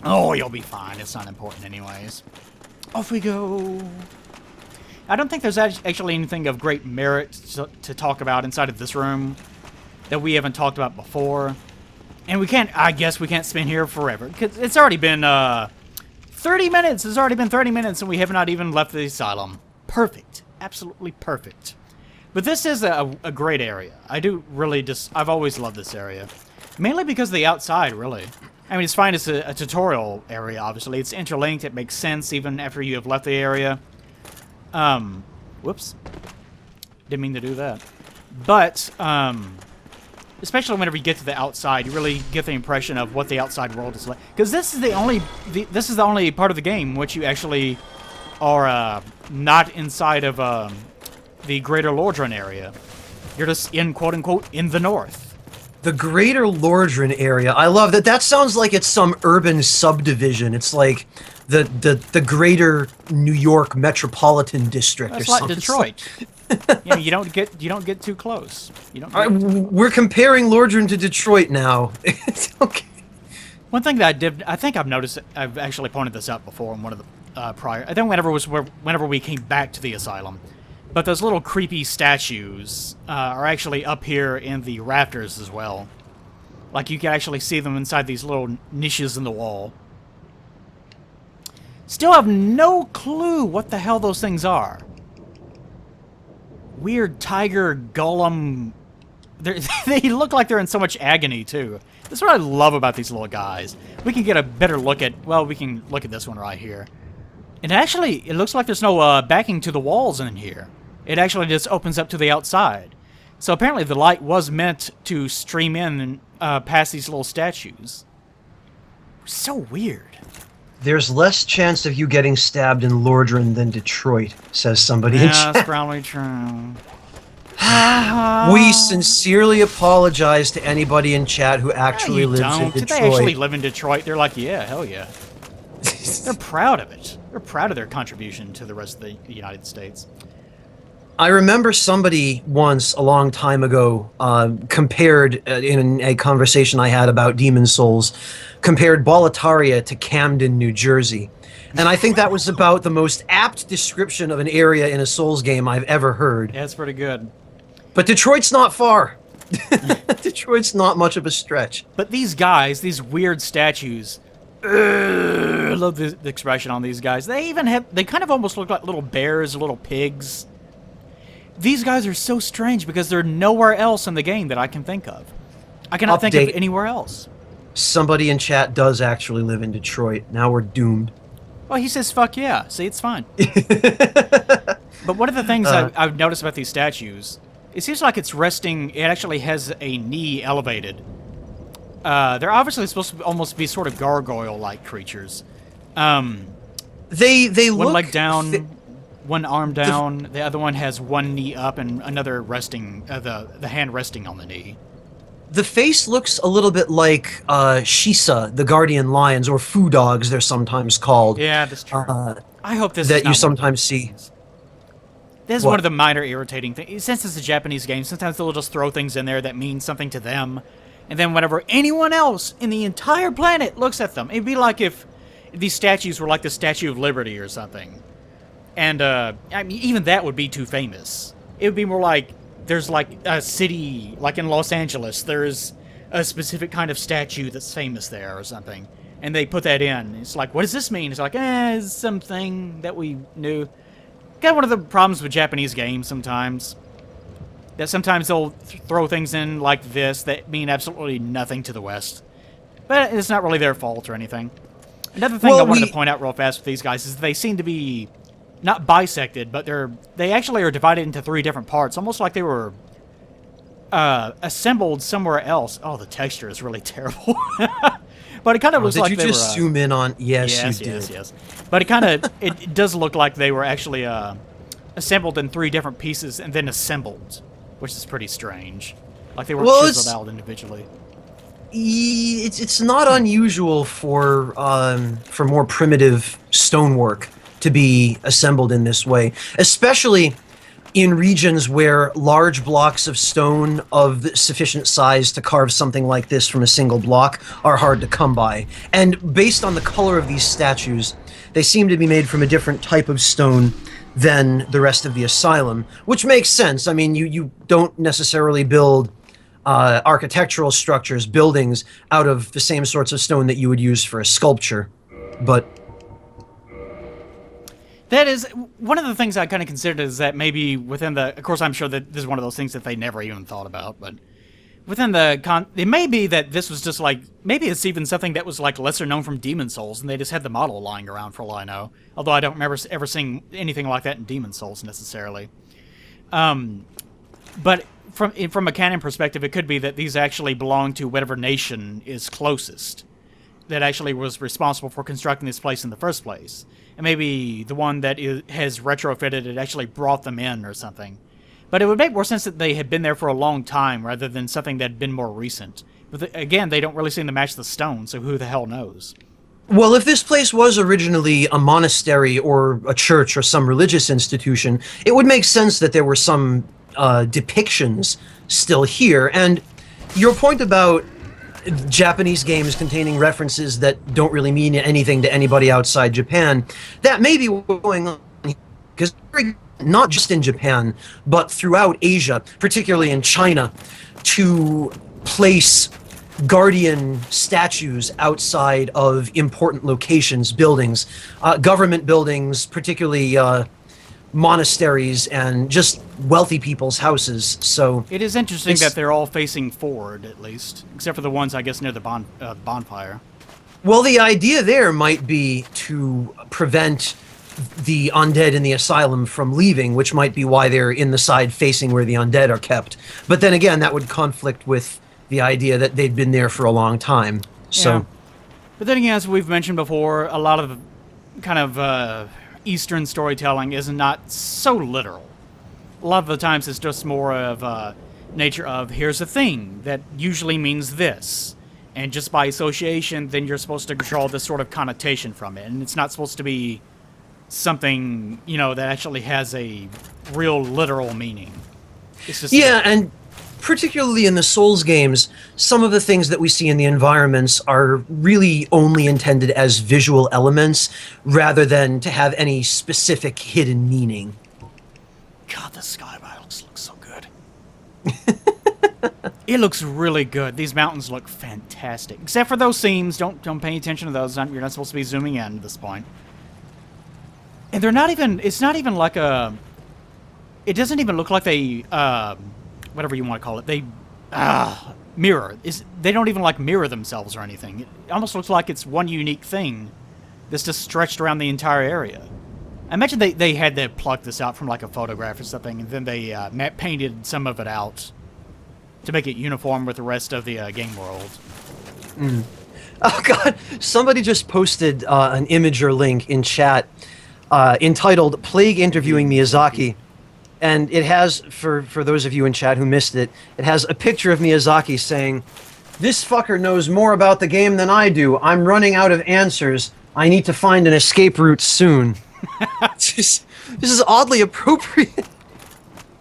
Oh, you'll be fine. It's not important anyways. Off we go. I don't think there's actually anything of great merit to talk about inside of this room that we haven't talked about before. And I guess we can't spend here forever, because it's already been, 30 minutes! It's already been 30 minutes and we have not even left the asylum. Perfect. Absolutely perfect. But this is a great area. I've always loved this area. Mainly because of the outside, really. I mean, it's fine as a tutorial area, obviously. It's interlinked, it makes sense even after you have left the area. Whoops. Didn't mean to do that. But, especially whenever you get to the outside, you really get the impression of what the outside world is like. Because this is the only part of the game which you actually are, not inside of, the Greater Lordran area. You're just in, quote-unquote, in the north. The Greater Lordran area. I love that. That sounds like it's some urban subdivision. It's like the Greater New York Metropolitan District That's or like something. Detroit. Yeah, you don't get too close. You don't. All right, we're comparing Lordran to Detroit now. It's okay. One thing that I think I've noticed, I've actually pointed this out before in one of the prior. I think whenever we came back to the asylum. But those little creepy statues are actually up here in the rafters as well. Like, you can actually see them inside these little niches in the wall. Still have no clue what the hell those things are. Weird tiger golem... They look like they're in so much agony, too. That's what I love about these little guys. We can get a better look at... Well, we can look at this one right here. And actually, it looks like there's no backing to the walls in here. It actually just opens up to the outside. So apparently the light was meant to stream in and past these little statues. So weird. There's less chance of you getting stabbed in Lordran than Detroit, says somebody in Yeah, chat. that's probably true. We sincerely apologize to anybody in chat who actually You lives don't. in Did Detroit. they actually live in Detroit? They're like, yeah, hell yeah. They're proud of it. They're proud of their contribution to the rest of the United States. I remember somebody once, a long time ago, compared in a conversation I had about Demon Souls, compared Boletaria to Camden, New Jersey. And I think that was about the most apt description of an area in a Souls game I've ever heard. Yeah, it's pretty good. But Detroit's not far. Detroit's not much of a stretch. But these guys, these weird statues, I love the expression on these guys. They kind of almost look like little bears, little pigs. These guys are so strange because they're nowhere else in the game that I can think of. I cannot think of anywhere else. Somebody in chat does actually live in Detroit. Now we're doomed. Well, he says, fuck yeah. See, it's fine. But one of the things I've noticed about these statues, it seems like it's resting, it actually has a knee elevated. They're obviously supposed to almost be sort of gargoyle-like creatures. They look... One leg down, one arm down, the other one has one knee up and another resting, the hand resting on the knee. The face looks a little bit like Shisa, the guardian lions, or foo dogs, they're sometimes called. Yeah, that's true. I hope this that is not you sometimes see. This is one of the minor irritating things. Since it's a Japanese game, sometimes they'll just throw things in there that mean something to them. And then whenever anyone else in the entire planet looks at them, it'd be like if these statues were like the Statue of Liberty or something. And, I mean, even that would be too famous. It would be more like, there's like a city, like in Los Angeles, there's a specific kind of statue that's famous there or something. And they put that in. It's like, what does this mean? It's like, it's something that we knew. Got one of the problems with Japanese games sometimes. That sometimes they'll throw things in like this that mean absolutely nothing to the West. But it's not really their fault or anything. Another thing I wanted to point out real fast with these guys is they seem to be not bisected, but they actually are divided into 3 different parts, almost like they were assembled somewhere else. Oh, the texture is really terrible. But it kind of looks like they were... Did you just zoom in on... Yes, you did. Yes. But it does look like they were actually assembled in 3 different pieces and then assembled, which is pretty strange. Like they were chiseled out individually. It's not unusual for more primitive stonework to be assembled in this way, especially in regions where large blocks of stone of sufficient size to carve something like this from a single block are hard to come by. And based on the color of these statues, they seem to be made from a different type of stone than the rest of the Asylum, which makes sense. I mean, you don't necessarily build architectural structures, buildings, out of the same sorts of stone that you would use for a sculpture, but... That is, one of the things I kind of considered is that maybe within the... Of course, I'm sure that this is one of those things that they never even thought about, but within the... It may be that this was just like... Maybe it's even something that was like lesser known from Demon Souls, and they just had the model lying around for all I know. Although I don't remember ever seeing anything like that in Demon Souls, necessarily. But from a canon perspective, it could be that these actually belong to whatever nation is closest, that actually was responsible for constructing this place in the first place. And maybe the one that has retrofitted it actually brought them in or something. But it would make more sense that they had been there for a long time rather than something that had been more recent. But again, they don't really seem to match the stone, so who the hell knows? Well, if this place was originally a monastery or a church or some religious institution, it would make sense that there were some depictions still here. And your point about Japanese games containing references that don't really mean anything to anybody outside Japan, that may be what's going on, because not just in Japan, but throughout Asia, particularly in China, to place guardian statues outside of important locations, buildings, government buildings, particularly monasteries and just wealthy people's houses. So it is interesting that they're all facing forward, at least, except for the ones, I guess, near the bonfire. Well, the idea there might be to prevent the undead in the Asylum from leaving, which might be why they're in the side facing where the undead are kept. But then again, that would conflict with the idea that they'd been there for a long time. So, yeah. But then again, as we've mentioned before, a lot of kind of Eastern storytelling is not so literal. A lot of the times it's just more of nature of, here's a thing that usually means this. And just by association, then you're supposed to draw this sort of connotation from it. And it's not supposed to be something, that actually has a real literal meaning. It's just Yeah, and particularly in the Souls games, some of the things that we see in the environments are really only intended as visual elements rather than to have any specific hidden meaning. God, the sky battles look so good. It looks really good. These mountains look fantastic. Except for those seams. Don't pay attention to those. You're not supposed to be zooming in at this point. And they're not even... It's not even like a... It doesn't even look like they... whatever you want to call it. They... mirror. They don't even, mirror themselves or anything. It almost looks like it's one unique thing that's just stretched around the entire area. I imagine they had to pluck this out from, a photograph or something, and then they matte painted some of it out to make it uniform with the rest of the game world. Oh god, somebody just posted an image or link in chat entitled Plague Interviewing Miyazaki. And it has, for those of you in chat who missed it, it has a picture of Miyazaki saying, "This fucker knows more about the game than I do. I'm running out of answers. I need to find an escape route soon." This is oddly appropriate.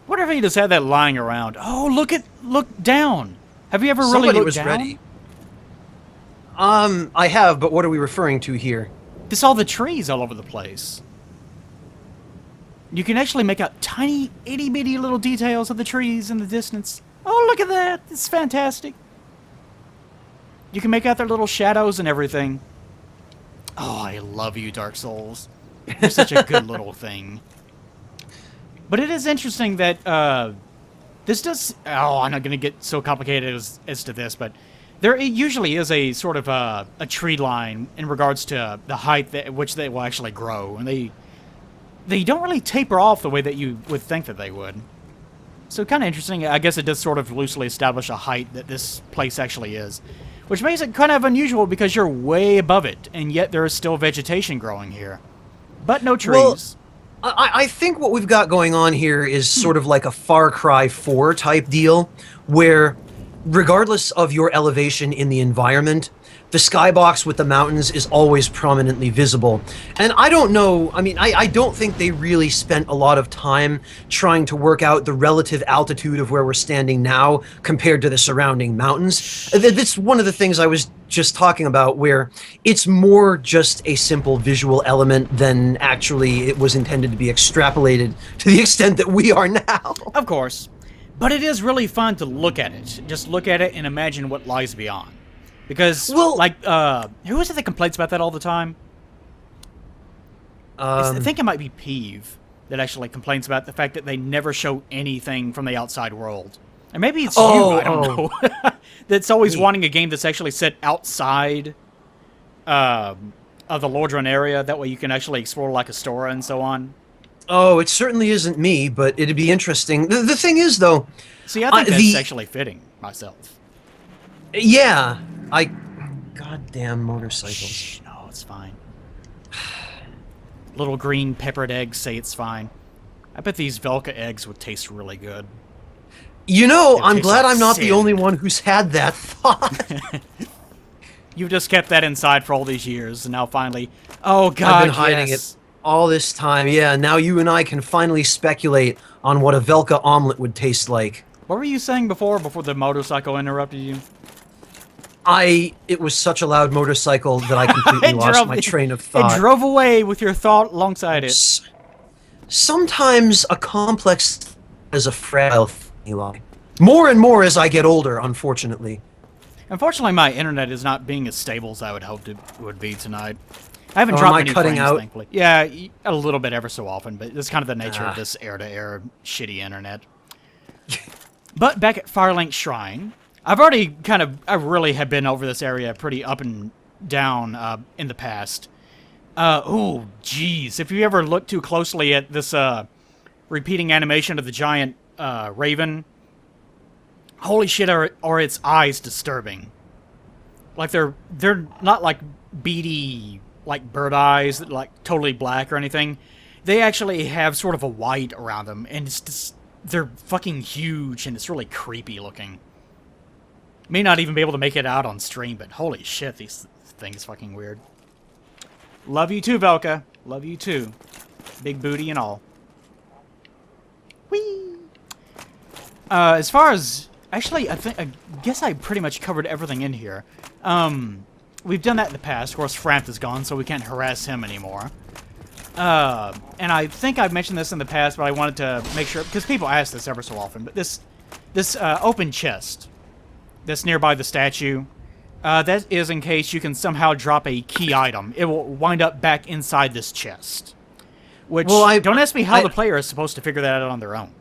What if he just had that lying around? Oh, look down. Have you ever really looked down? Ready. I have, but what are we referring to here? There's all the trees all over the place. You can actually make out tiny, itty-bitty little details of the trees in the distance. Oh, look at that. It's fantastic. You can make out their little shadows and everything. Oh, I love you, Dark Souls. You're such a good little thing. But it is interesting that this does... Oh, I'm not going to get so complicated as to this, but there usually is a sort of a tree line in regards to the height at which they will actually grow. And they don't really taper off the way that you would think that they would. So kind of interesting. I guess it does sort of loosely establish a height that this place actually is. Which makes it kind of unusual because you're way above it, and yet there is still vegetation growing here. But no trees. Well, I think what we've got going on here is sort of like a Far Cry 4 type deal, where regardless of your elevation in the environment, the skybox with the mountains is always prominently visible. And I don't know, I don't think they really spent a lot of time trying to work out the relative altitude of where we're standing now compared to the surrounding mountains. That's one of the things I was just talking about, where it's more just a simple visual element than actually it was intended to be extrapolated to the extent that we are now. Of course. But it is really fun to look at it. Just look at it and imagine what lies beyond. Because, who is it that complains about that all the time? I think it might be Peeve that actually complains about the fact that they never show anything from the outside world. And maybe it's you, I don't know. That's always wanting a game that's actually set outside of the Lordran area. That way you can actually explore like Astora and so on. Oh, it certainly isn't me, but it'd be interesting. The thing is, though... See, I think that's actually fitting, myself. Yeah. Goddamn motorcycles. Shh, no, it's fine. Little green peppered eggs say it's fine. I bet these Velka eggs would taste really good. You know, I'm glad I'm not the only one who's had that thought. You've just kept that inside for all these years, and now finally... Oh, God, I've been hiding it all this time. Yeah, now you and I can finally speculate on what a Velka omelet would taste like. What were you saying before the motorcycle interrupted you? It was such a loud motorcycle that I completely lost my train of thought. It drove away with your thought alongside it. Sometimes a complex is a frail thing, Eli. More and more as I get older, unfortunately. Unfortunately, my internet is not being as stable as I would hope it would be tonight. I haven't dropped any frames, thankfully. Yeah, a little bit ever so often, but it's kind of the nature of this air-to-air shitty internet. But back at Firelink Shrine... I really have been over this area pretty up and down in the past. Oh, jeez. If you ever look too closely at this repeating animation of the giant raven, holy shit, are its eyes disturbing. Like, they're not like beady, like bird eyes, that like totally black or anything. They actually have sort of a white around them, and it's just, they're fucking huge, and it's really creepy looking. May not even be able to make it out on stream, but holy shit, these things fucking weird. Love you too, Velka. Love you too. Big booty and all. Whee! As far as... Actually, I guess I pretty much covered everything in here. We've done that in the past. Of course, Frampt is gone, so we can't harass him anymore. And I think I've mentioned this in the past, but I wanted to make sure... Because people ask this ever so often, but this open chest that's nearby the statue... that is in case you can somehow drop a key item. It will wind up back inside this chest. Which, well, don't ask me how the player is supposed to figure that out on their own.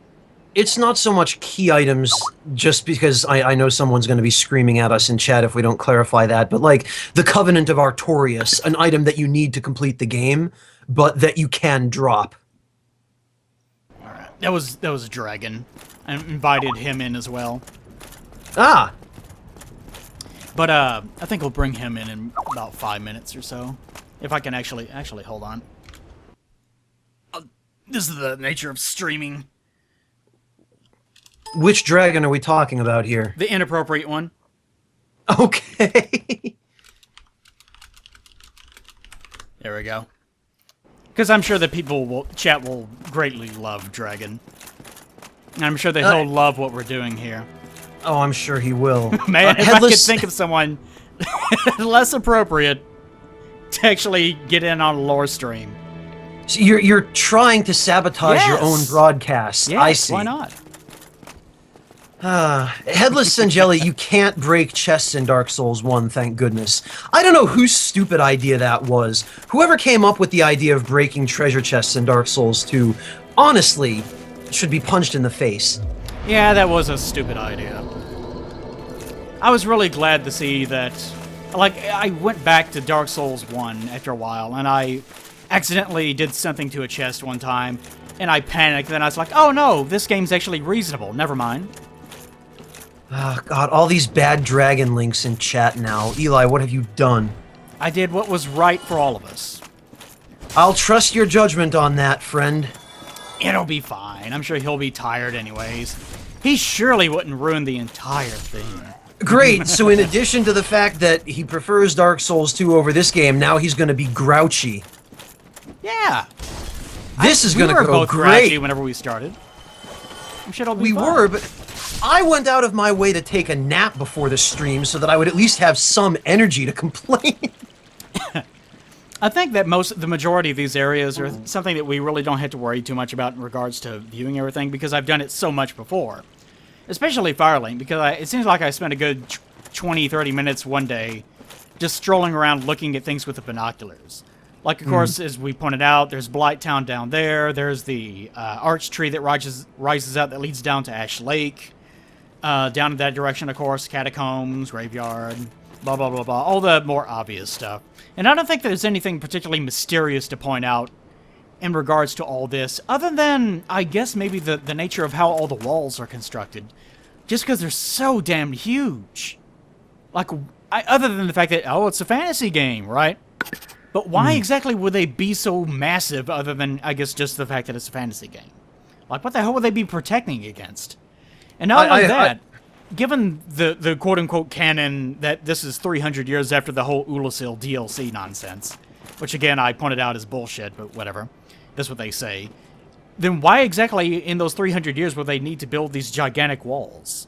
It's not so much key items, just because I know someone's going to be screaming at us in chat if we don't clarify that, but like the Covenant of Artorias, an item that you need to complete the game, but that you can drop. Alright, that was a dragon. I invited him in as well. Ah! But, I think we'll bring him in about 5 minutes or so. If I can actually hold on. This is the nature of streaming. Which dragon are we talking about here? The inappropriate one. Okay. There we go. Because I'm sure that chat will greatly love Dragon. And I'm sure that he'll love what we're doing here. Oh, I'm sure he will. Man, if I could think of someone less appropriate to actually get in on a lore stream. So you're trying to sabotage your own broadcast. Yes, I see. Why not? Headless Sangeli, you can't break chests in Dark Souls 1, thank goodness. I don't know whose stupid idea that was. Whoever came up with the idea of breaking treasure chests in Dark Souls 2, honestly, should be punched in the face. Yeah, that was a stupid idea. I was really glad to see that... Like, I went back to Dark Souls 1 after a while, and I accidentally did something to a chest one time, and I panicked, and then I was like, oh no, this game's actually reasonable, never mind. Oh, God, all these bad dragon links in chat now. Eli, what have you done? I did what was right for all of us. I'll trust your judgment on that, friend. It'll be fine. I'm sure he'll be tired anyways. He surely wouldn't ruin the entire thing. Great, so in addition to the fact that he prefers Dark Souls 2 over this game, now he's gonna be grouchy. Yeah. This is gonna go great. We were both grouchy whenever we started. I'm sure it'll be fun. We were, but... I went out of my way to take a nap before the stream so that I would at least have some energy to complain. I think that the majority of these areas are something that we really don't have to worry too much about in regards to viewing everything, because I've done it so much before. Especially Firelink, because it seems like I spent a good 20, 30 minutes one day just strolling around looking at things with the binoculars. Like, of course, as we pointed out, there's Blighttown down there, there's the arch tree that rises out that leads down to Ash Lake. Down in that direction, of course, catacombs, graveyard, blah, blah, blah, blah. All the more obvious stuff. And I don't think there's anything particularly mysterious to point out in regards to all this, other than, I guess, maybe the nature of how all the walls are constructed. Just because they're so damn huge. Like, other than the fact that, oh, it's a fantasy game, right? But why exactly would they be so massive, other than, I guess, just the fact that it's a fantasy game? Like, what the hell would they be protecting against? And not only that, given the quote-unquote canon that this is 300 years after the whole Ulasil DLC nonsense, which again I pointed out is bullshit, but whatever, that's what they say, then why exactly in those 300 years would they need to build these gigantic walls?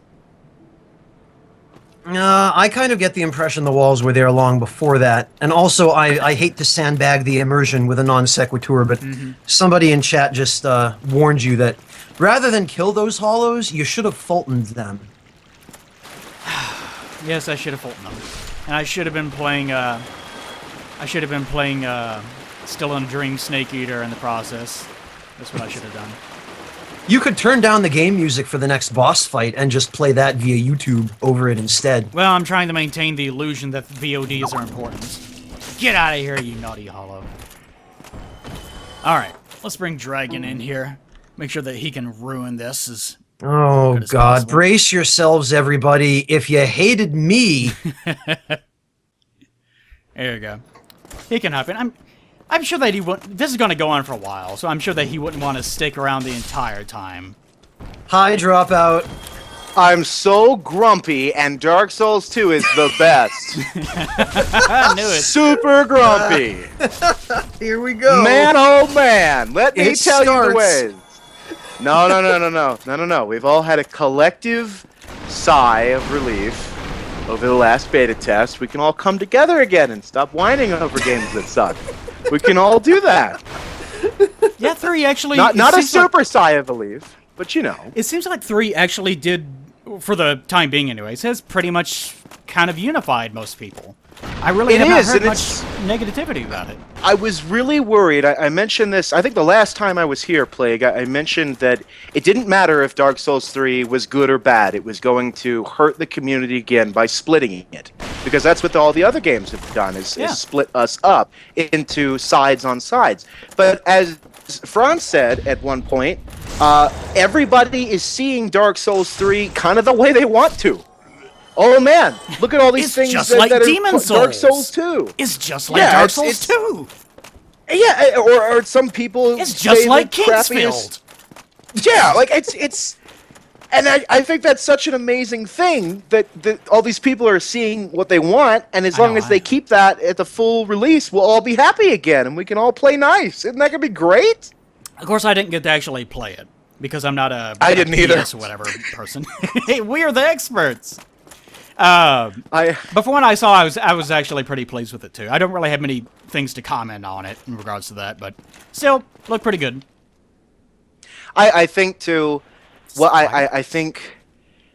I kind of get the impression the walls were there long before that. And also, I hate to sandbag the immersion with a non sequitur, but somebody in chat just warned you that rather than kill those hollows, you should have Fultoned them. Yes, I should have Fultoned them. And I should have been playing, Still in a Dream Snake Eater in the process. That's what I should have done. You could turn down the game music for the next boss fight and just play that via YouTube over it instead. Well, I'm trying to maintain the illusion that VODs are important. Get out of here, you naughty hollow. Alright, let's bring Dragon in here. Make sure that he can ruin this as Oh, good as God. possible. Brace yourselves, everybody. If you hated me... There you go. He can happen. I'm sure that he wouldn't... This is going to go on for a while, so I'm sure that he wouldn't want to stick around the entire time. Hi, Dropout. I'm so grumpy, and Dark Souls 2 is the best. I knew it. Super grumpy. Here we go. Man, oh man. Let me It tell you the starts. ways. No. We've all had a collective sigh of relief over the last beta test. We can all come together again and stop whining over games that suck. We can all do that. Yeah, 3 actually... Not a seems super sigh of relief, but you know. It seems like 3 actually did, for the time being anyways, has pretty much kind of unified most people. I really have not heard much negativity about it. I was really worried. I mentioned this, I think the last time I was here, Plague, I mentioned that it didn't matter if Dark Souls 3 was good or bad. It was going to hurt the community again by splitting it. Because that's what all the other games have done, is split us up into sides on sides. But as Franz said at one point, everybody is seeing Dark Souls 3 kind of the way they want to. Oh man, look at all these things just that, like that Demon are Souls. Dark Souls 2. It's just like Dark Souls 2. Yeah, or some people It's just say like the crappiest- Kingsfield. Yeah, like it's and I think that's such an amazing thing that all these people are seeing what they want, and as long as they keep that at the full release, we'll all be happy again, and we can all play nice. Isn't that gonna be great? Of course, I didn't get to actually play it because I'm not a I didn't either. PS or whatever person. Hey, we are the experts. But from what I saw, I was actually pretty pleased with it too. I don't really have many things to comment on it in regards to that, but still looked pretty good. I think too. Well, I think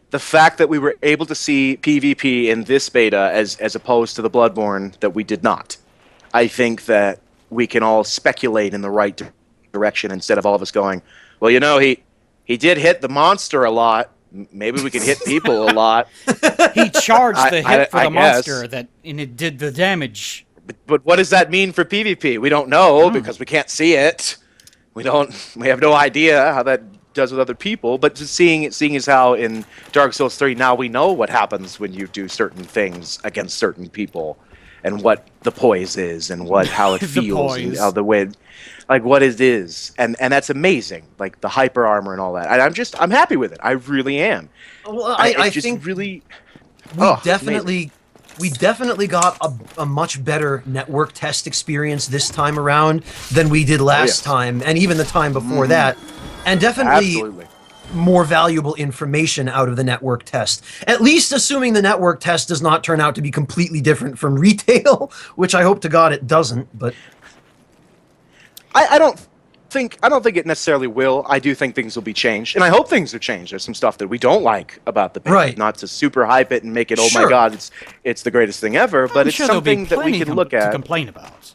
the fact that we were able to see PvP in this beta as opposed to the Bloodborne that we did not, I think that we can all speculate in the right direction instead of all of us going, well, you know, he did hit the monster a lot. Maybe we could hit people a lot. He charged the hit for the guess. monster and it did the damage. But what does that mean for PvP? We don't know because we can't see it. We have no idea how that does with other people. But just seeing as how in Dark Souls 3 now we know what happens when you do certain things against certain people, and what the poise is, and how it feels, and how the way, like what it is, and that's amazing. Like the hyper armor and all that. And I'm happy with it. I really am. Well, I just think really. We definitely got a much better network test experience this time around than we did last time, and even the time before that. And definitely more valuable information out of the network test. At least assuming the network test does not turn out to be completely different from retail, which I hope to God it doesn't, but... I don't think it necessarily will. I do think things will be changed, and I hope things are changed. There's some stuff that we don't like about the beta. Right. Not to super hype it and make it, oh my god, it's the greatest thing ever, but it's something that we can look at. To complain about.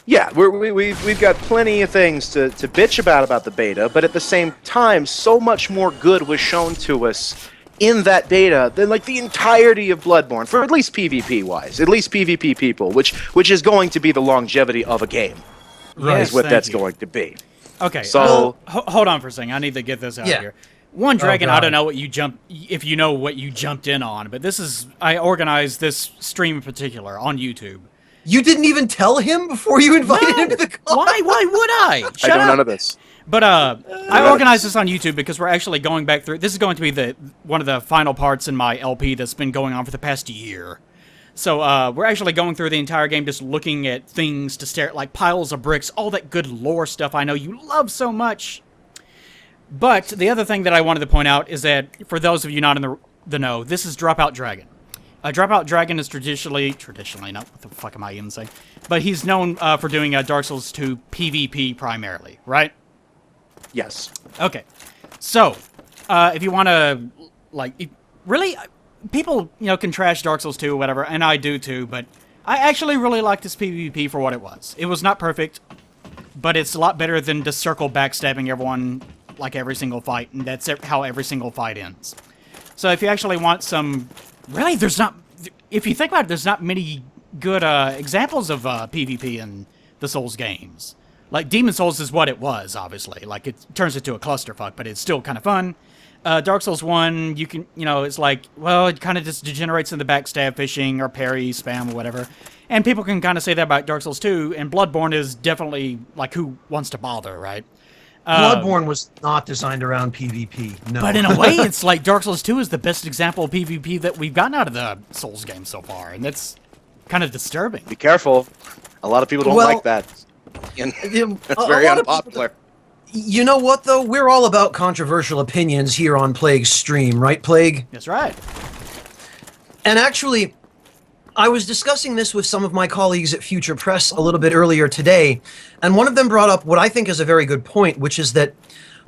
Yeah, we've got plenty of things to bitch about the beta, but at the same time, so much more good was shown to us in that beta than like the entirety of Bloodborne, for at least PvP-wise, at least PvP people, which is going to be the longevity of a game. Right. Is what that's going to be. Okay, so hold on for a second. I need to get this out here. One Dragon, I don't know if you know what you jumped in on, but I organized this stream in particular on YouTube. You didn't even tell him before you invited him to the call? Why would I? Shut I know up. none of this. But I organized this on YouTube because we're actually going back through. This is going to be one of the final parts in my LP that's been going on for the past year. So we're actually going through the entire game, just looking at things to stare at, like piles of bricks, all that good lore stuff I know you love so much. But the other thing that I wanted to point out is that, for those of you not in the know, this is Dropout Dragon. Dropout Dragon is traditionally, not what the fuck am I even saying, but he's known for doing Dark Souls 2 PvP primarily, right? Yes. Okay. So, if you want to, really, people, can trash Dark Souls 2 or whatever, and I do too, but I actually really liked this PvP for what it was. It was not perfect, but it's a lot better than just circle backstabbing everyone like every single fight, and that's how every single fight ends. So if you actually want some... Really, if you think about it, there's not many good examples of PvP in the Souls games. Like, Demon Souls is what it was, obviously. Like, it turns into a clusterfuck, but it's still kind of fun. Dark Souls 1, you can, it's like, well, it kind of just degenerates into backstab fishing or parry, spam, or whatever. And people can kind of say that about Dark Souls 2, and Bloodborne is definitely, like, who wants to bother, right? Bloodborne was not designed around PvP. No. But in a way, it's like Dark Souls 2 is the best example of PvP that we've gotten out of the Souls games so far, and that's kind of disturbing. Be careful. A lot of people don't like that. And that's very unpopular. You know what, though? We're all about controversial opinions here on Plague's stream, right, Plague? That's right. And actually, I was discussing this with some of my colleagues at Future Press a little bit earlier today, and one of them brought up what I think is a very good point, which is that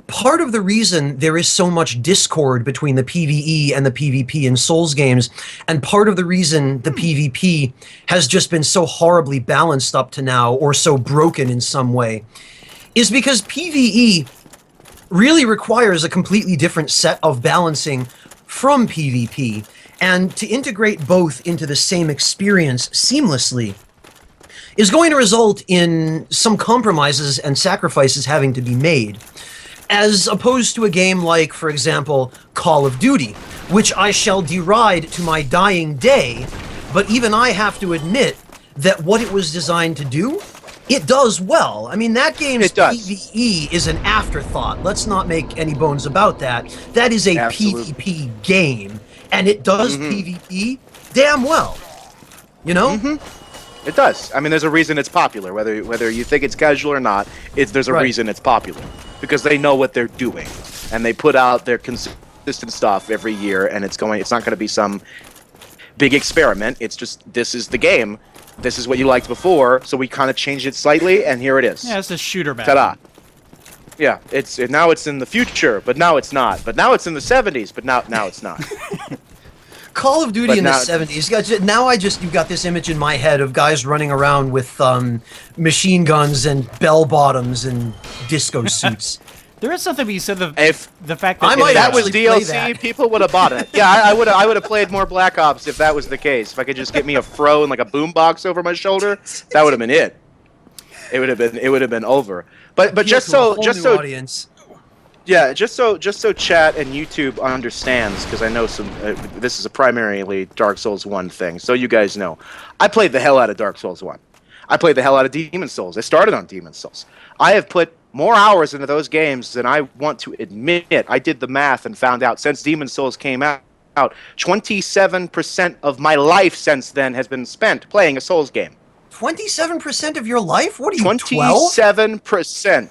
part of the reason there is so much discord between the PvE and the PvP in Souls games, and part of the reason the PvP has just been so horribly balanced up to now, or so broken in some way, is because PvE really requires a completely different set of balancing from PvP. And to integrate both into the same experience seamlessly is going to result in some compromises and sacrifices having to be made. As opposed to a game like, for example, Call of Duty, which I shall deride to my dying day, but even I have to admit that what it was designed to do, it does well. I mean, that game's PvE is an afterthought. Let's not make any bones about that. That is a PvP game. And it does PvP damn well, you know? It does. I mean, there's a reason it's popular. Whether you think it's casual or not, there's a reason it's popular. Because they know what they're doing. And they put out their consistent stuff every year, and it's not going to be some big experiment. It's just, this is the game. This is what you liked before, so we kind of changed it slightly, and here it is. Yeah, it's a shooter battle. Ta-da. Yeah, now it's in the future, but now it's not. But now it's in the 70s, but now it's not. Call of Duty in the 70s. Now you've got this image in my head of guys running around with machine guns and bell bottoms and disco suits. There is something you said the fact that I might that was actually DLC, play that. people would have bought it. Yeah, I would have played more Black Ops if that was the case. If I could just get me a fro and like a boombox over my shoulder, that would have been it. It would have been over. But just so audience. Yeah, just so chat and YouTube understands, because I know this is a primarily Dark Souls 1 thing, so you guys know. I played the hell out of Dark Souls 1. I played the hell out of Demon Souls. I started on Demon Souls. I have put more hours into those games than I want to admit. I did the math and found out since Demon Souls came out, 27% of my life since then has been spent playing a Souls game. 27% of your life? What are you, 27%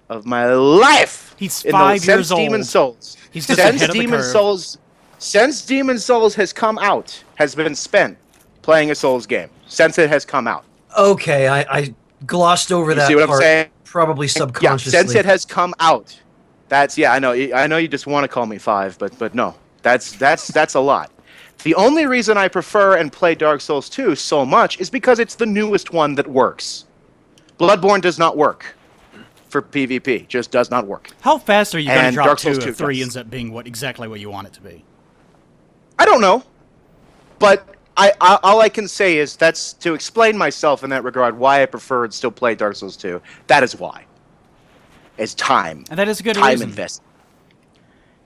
of my life. He's 5 years old. Demon Souls. He's just ahead of the curve. Since Demon Souls has come out, has been spent playing a Souls game. Since it has come out. Okay, I glossed over that see what part, I'm saying? probably subconsciously. Yeah, since it has come out. I know you just want to call me 5, but no. That's a lot. The only reason I prefer and play Dark Souls 2 so much is because it's the newest one that works. Bloodborne does not work for PvP. Just does not work. How fast are you going to drop Dark 2 Souls if 2 3 does. ends up being exactly what you want it to be? I don't know. But all I can say is that's to explain myself in that regard why I prefer and still play Dark Souls 2. That is why. It's time. And that is a good time reason. invested.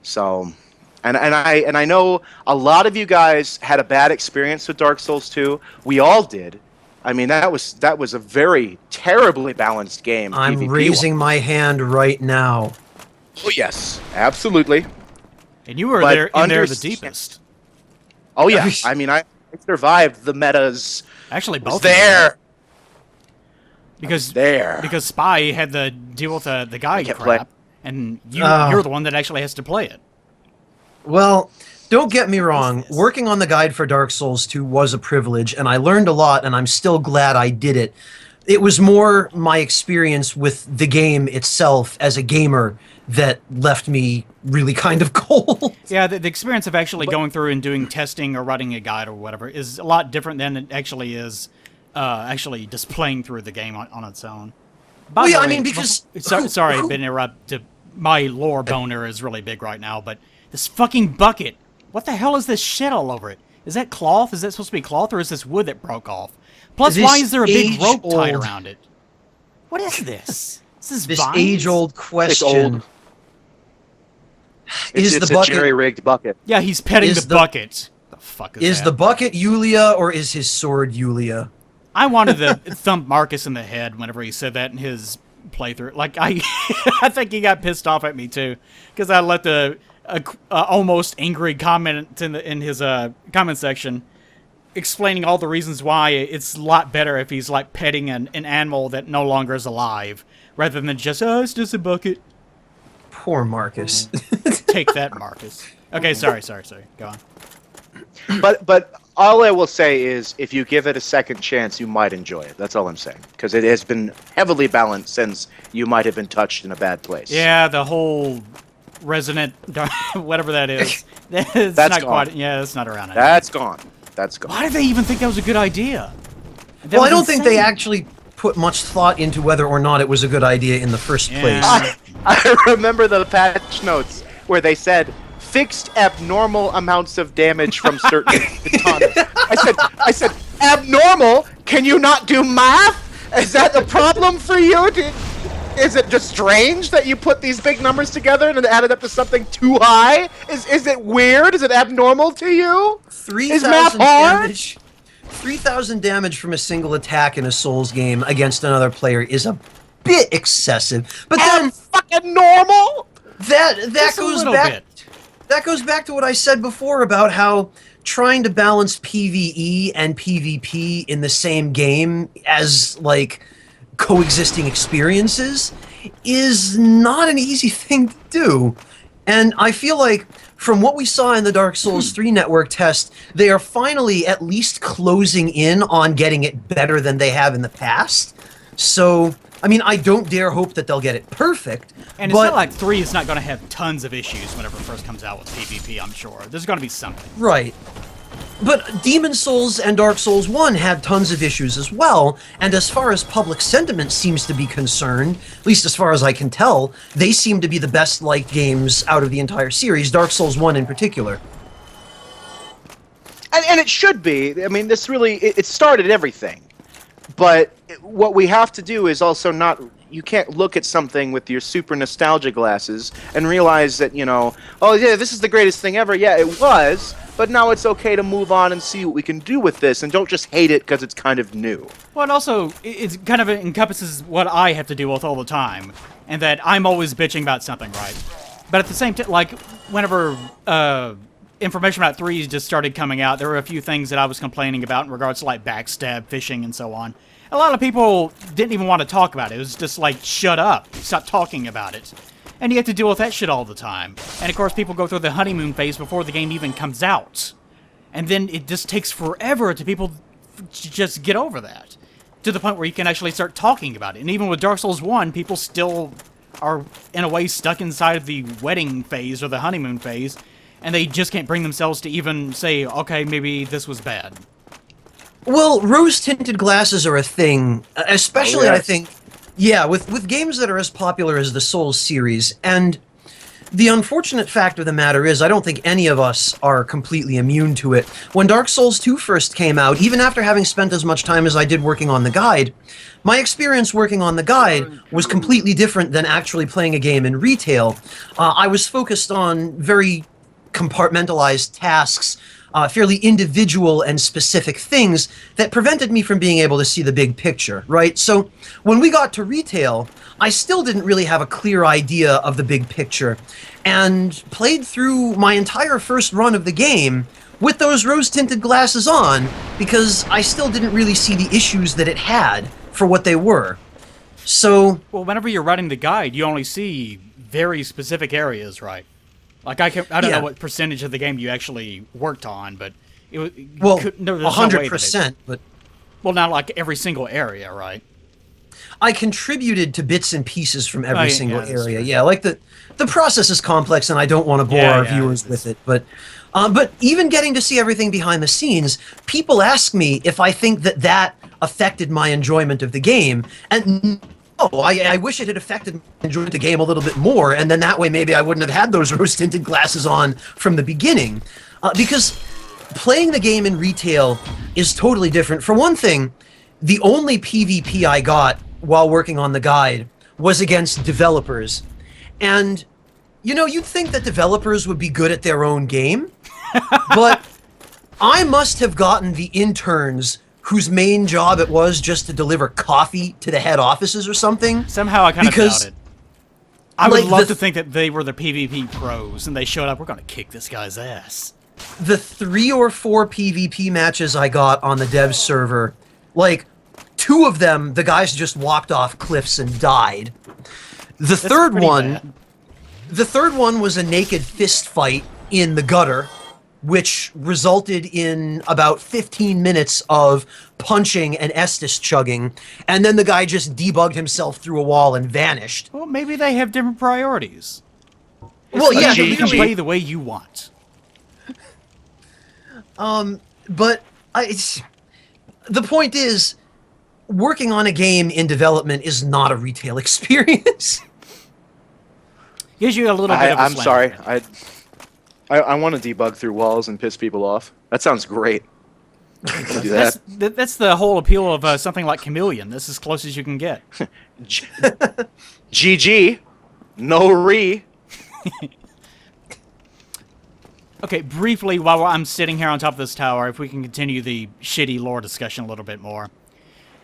So, and I know a lot of you guys had a bad experience with Dark Souls 2. We all did. I mean, that was a very terribly balanced game. I'm PvP raising my hand right now. Oh yes, absolutely. And you were But in there the deepest. Oh yeah, I mean, I survived the metas. Actually, both there. of them. Because There. Because Spy had to deal with the guide kept crap, and you're the one that actually has to play it. Well, don't get me wrong. Working on the guide for Dark Souls 2 was a privilege, and I learned a lot, and I'm still glad I did it. It was more my experience with the game itself as a gamer that left me really kind of cold. Yeah, the experience of actually going through and doing testing or writing a guide or whatever is a lot different than it actually is actually just playing through the game on its own. By Well, the yeah, I way, mean, because... sorry, I've been interrupted. My lore boner is really big right now, but this fucking bucket. What the hell is this shit all over it? Is that cloth? Is that supposed to be cloth, or is this wood that broke off? Plus, This why is there a big rope tied age-old- around it? What is this? This This vines? age-old question. old. Is It's the a bucket... jerry-rigged bucket. Yeah, he's petting Is the the- bucket. The fuck is Is that? the bucket Yulia, or is his sword Yulia? I wanted to thump Marcus in the head whenever he said that in his playthrough. Like, I I think he got pissed off at me, too, because I let the almost angry comment in his comment section explaining all the reasons why it's a lot better if he's, like, petting an animal that no longer is alive, rather than just, oh, it's just a bucket. Poor Marcus. Take that, Marcus. Okay, sorry. Go on. But all I will say is, if you give it a second chance, you might enjoy it. That's all I'm saying, because it has been heavily balanced since you might have been touched in a bad place. Yeah, the whole Resident, whatever that is. That's not gone. quite. Yeah, that's not around anymore. That's gone. That's gone. Why did they even think that was a good idea? Well, I don't think they actually put much thought into whether or not it was a good idea in the first place. I remember the patch notes where they said fixed abnormal amounts of damage from certain katanas. I said, abnormal? Can you not do math? Is that the problem for you? Is it just strange that you put these big numbers together and add it up to something too high? Is it weird? Is it abnormal to you? 3,000 damage. 3,000 damage from a single attack in a Souls game against another player is a bit excessive. But then fucking normal. That goes back. That goes back to what I said before about how trying to balance PvE and PvP in the same game as, like, coexisting experiences is not an easy thing to do. And I feel like from what we saw in the Dark Souls 3 network test, they are finally at least closing in on getting it better than they have in the past. So, I mean, I don't dare hope that they'll get it perfect. And it's not like 3 is not going to have tons of issues whenever it first comes out with PvP, I'm sure. There's going to be something. Right. But Demon Souls and Dark Souls 1 had tons of issues as well, and as far as public sentiment seems to be concerned, at least as far as I can tell, they seem to be the best liked games out of the entire series, Dark Souls 1 in particular. And it should be. I mean, this really, it started everything. But what we have to do is also not, you can't look at something with your super nostalgia glasses and realize that, you know, oh yeah, this is the greatest thing ever. Yeah, it was, but now it's okay to move on and see what we can do with this, and don't just hate it because it's kind of new. Well, and also, it kind of encompasses what I have to deal with all the time, and that I'm always bitching about something, right? But at the same time, like, whenever information about 3 just started coming out, there were a few things that I was complaining about in regards to, like, backstab, phishing, and so on. A lot of people didn't even want to talk about it. It was just like, shut up, stop talking about it. And you have to deal with that shit all the time. And of course, people go through the honeymoon phase before the game even comes out. And then it just takes forever to people to just get over that. To the point where you can actually start talking about it. And even with Dark Souls 1, people still are, in a way, stuck inside of the wedding phase or the honeymoon phase. And they just can't bring themselves to even say, okay, maybe this was bad. Well, rose-tinted glasses are a thing, especially, I think, yeah, with games that are as popular as the Souls series. And the unfortunate fact of the matter is, I don't think any of us are completely immune to it. When Dark Souls 2 first came out, even after having spent as much time as I did working on the guide, my experience working on the guide was completely different than actually playing a game in retail. I was focused on very compartmentalized tasks, fairly individual and specific things that prevented me from being able to see the big picture, right? So when we got to retail, I still didn't really have a clear idea of the big picture, and played through my entire first run of the game with those rose-tinted glasses on, because I still didn't really see the issues that it had for what they were. So... Well, whenever you're writing the guide, you only see very specific areas, right? Like, I don't know what percentage of the game you actually worked on, but it was... Well, 100%, but... Well, not like every single area, right? I contributed to bits and pieces from every single area. Yeah, like the process is complex, and I don't want to bore our viewers with it. But even getting to see everything behind the scenes, people ask me if I think that affected my enjoyment of the game, and no, I wish it had affected my enjoyment of the game a little bit more, and then that way maybe I wouldn't have had those rose-tinted glasses on from the beginning, because playing the game in retail is totally different. For one thing, the only PvP I got while working on the guide was against developers. And, you know, you'd think that developers would be good at their own game, but I must have gotten the interns whose main job it was just to deliver coffee to the head offices or something. Somehow I kind of Because, doubt it. I would like, love to think that they were the PvP pros and they showed up. We're gonna kick this guy's ass. The 3 or 4 PvP matches I got on the dev server, like 2 of them, the guys just walked off cliffs and died. The That's third pretty one, bad. the third one was a naked fist fight in the gutter, which resulted in about 15 minutes of punching and Estus chugging, and then the guy just debugged himself through a wall and vanished. Well, maybe they have different priorities. Well, yeah, G- You can G- play the way you want. but the point is, working on a game in development is not a retail experience. Gives you a little bit of a I'm slant. sorry. I want to debug through walls and piss people off. That sounds great. I'm gonna do that. That's the whole appeal of something like Chameleon. This is as close as you can get. GG. No re. Okay, briefly, while I'm sitting here on top of this tower, if we can continue the shitty lore discussion a little bit more.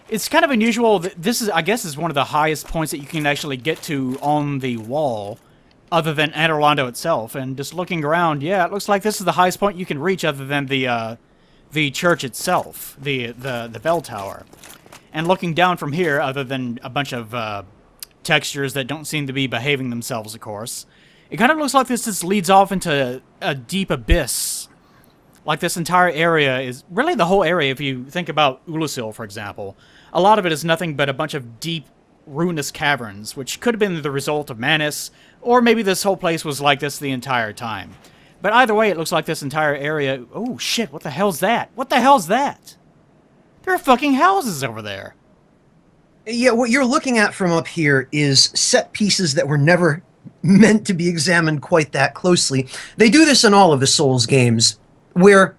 It's kind of unusual that this is, I guess, is one of the highest points that you can actually get to on the wall, other than Anorlando itself. And just looking around, yeah, it looks like this is the highest point you can reach other than the church itself, the bell tower. And looking down from here, other than a bunch of textures that don't seem to be behaving themselves, of course, it kind of looks like this just leads off into a deep abyss. Like this entire area is, really the whole area, if you think about Ulasil, for example, a lot of it is nothing but a bunch of deep, ruinous caverns, which could have been the result of Manus, or maybe this whole place was like this the entire time. But either way, it looks like this entire area... Oh, shit, what the hell's that? What the hell's that? There are fucking houses over there. Yeah, what you're looking at from up here is set pieces that were never meant to be examined quite that closely. They do this in all of the Souls games, where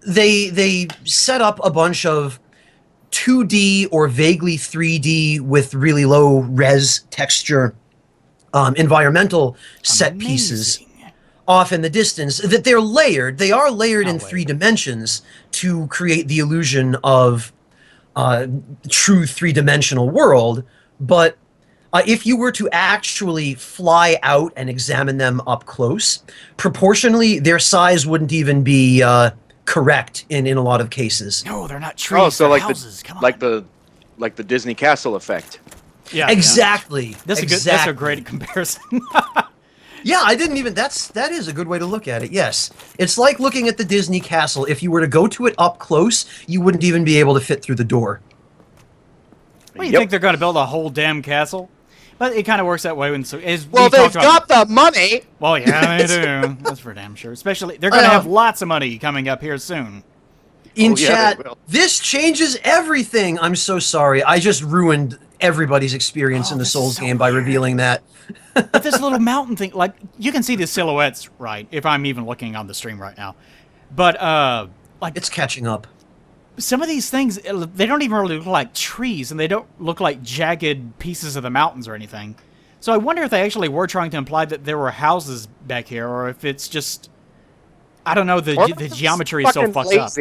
they set up a bunch of 2D or vaguely 3D with really low res texture environmental set pieces Amazing. off in the distance. That they're layered. They are layered in Not 3 dimensions to create the illusion of true 3-dimensional world, but if you were to actually fly out and examine them up close, proportionally, their size wouldn't even be correct in a lot of cases. No, they're not trees, Oh, so they're like houses. Come on. like the Disney Castle effect. Yeah, Exactly. Yeah. That's exactly. a great comparison. Yeah, I didn't even. That is a good way to look at it. Yes, it's like looking at the Disney Castle. If you were to go to it up close, you wouldn't even be able to fit through the door. What, do you Yep. think they're going to build a whole damn castle? But it kind of works that way when... So, as Well, we they've talked about, got the money. Well, yeah, they do. That's for damn sure. Especially, they're going to have lots of money coming up here soon. In Oh, yeah, chat, they will. this changes everything. I'm so sorry. I just ruined everybody's experience in the this is Souls so game by revealing that. But this little mountain thing, like, you can see the silhouettes, right, if I'm even looking on the stream right now. But, like, It's catching up. some of these things, they don't even really look like trees, and they don't look like jagged pieces of the mountains or anything. So I wonder if they actually were trying to imply that there were houses back here, or if it's just... I don't know, the geometry is so fucked up.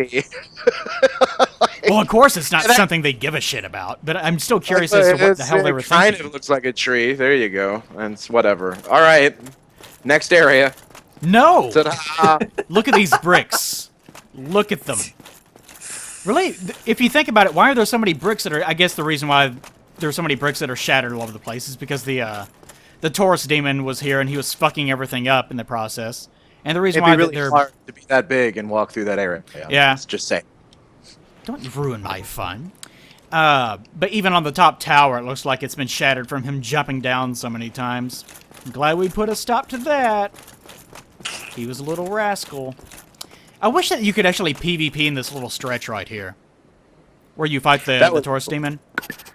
Well, of course it's not something they give a shit about, but I'm still curious as to what the hell they were Kind thinking. of looks like a tree. There you go. And it's whatever. All right. Next area. No! Ta-da. Look at these bricks. Look at them. Really, if you think about it, why are there so many bricks that are... I guess the reason why there's so many bricks that are shattered all over the place is because the Taurus demon was here and he was fucking everything up in the process. And the reason It'd why be really they're... hard to be that big and walk through that area. Yeah. Let's just say. Don't ruin my fun. But even on the top tower, it looks like it's been shattered from him jumping down so many times. I'm glad we put a stop to that. He was a little rascal. I wish that you could actually PvP in this little stretch right here. Where you fight the Taurus demon.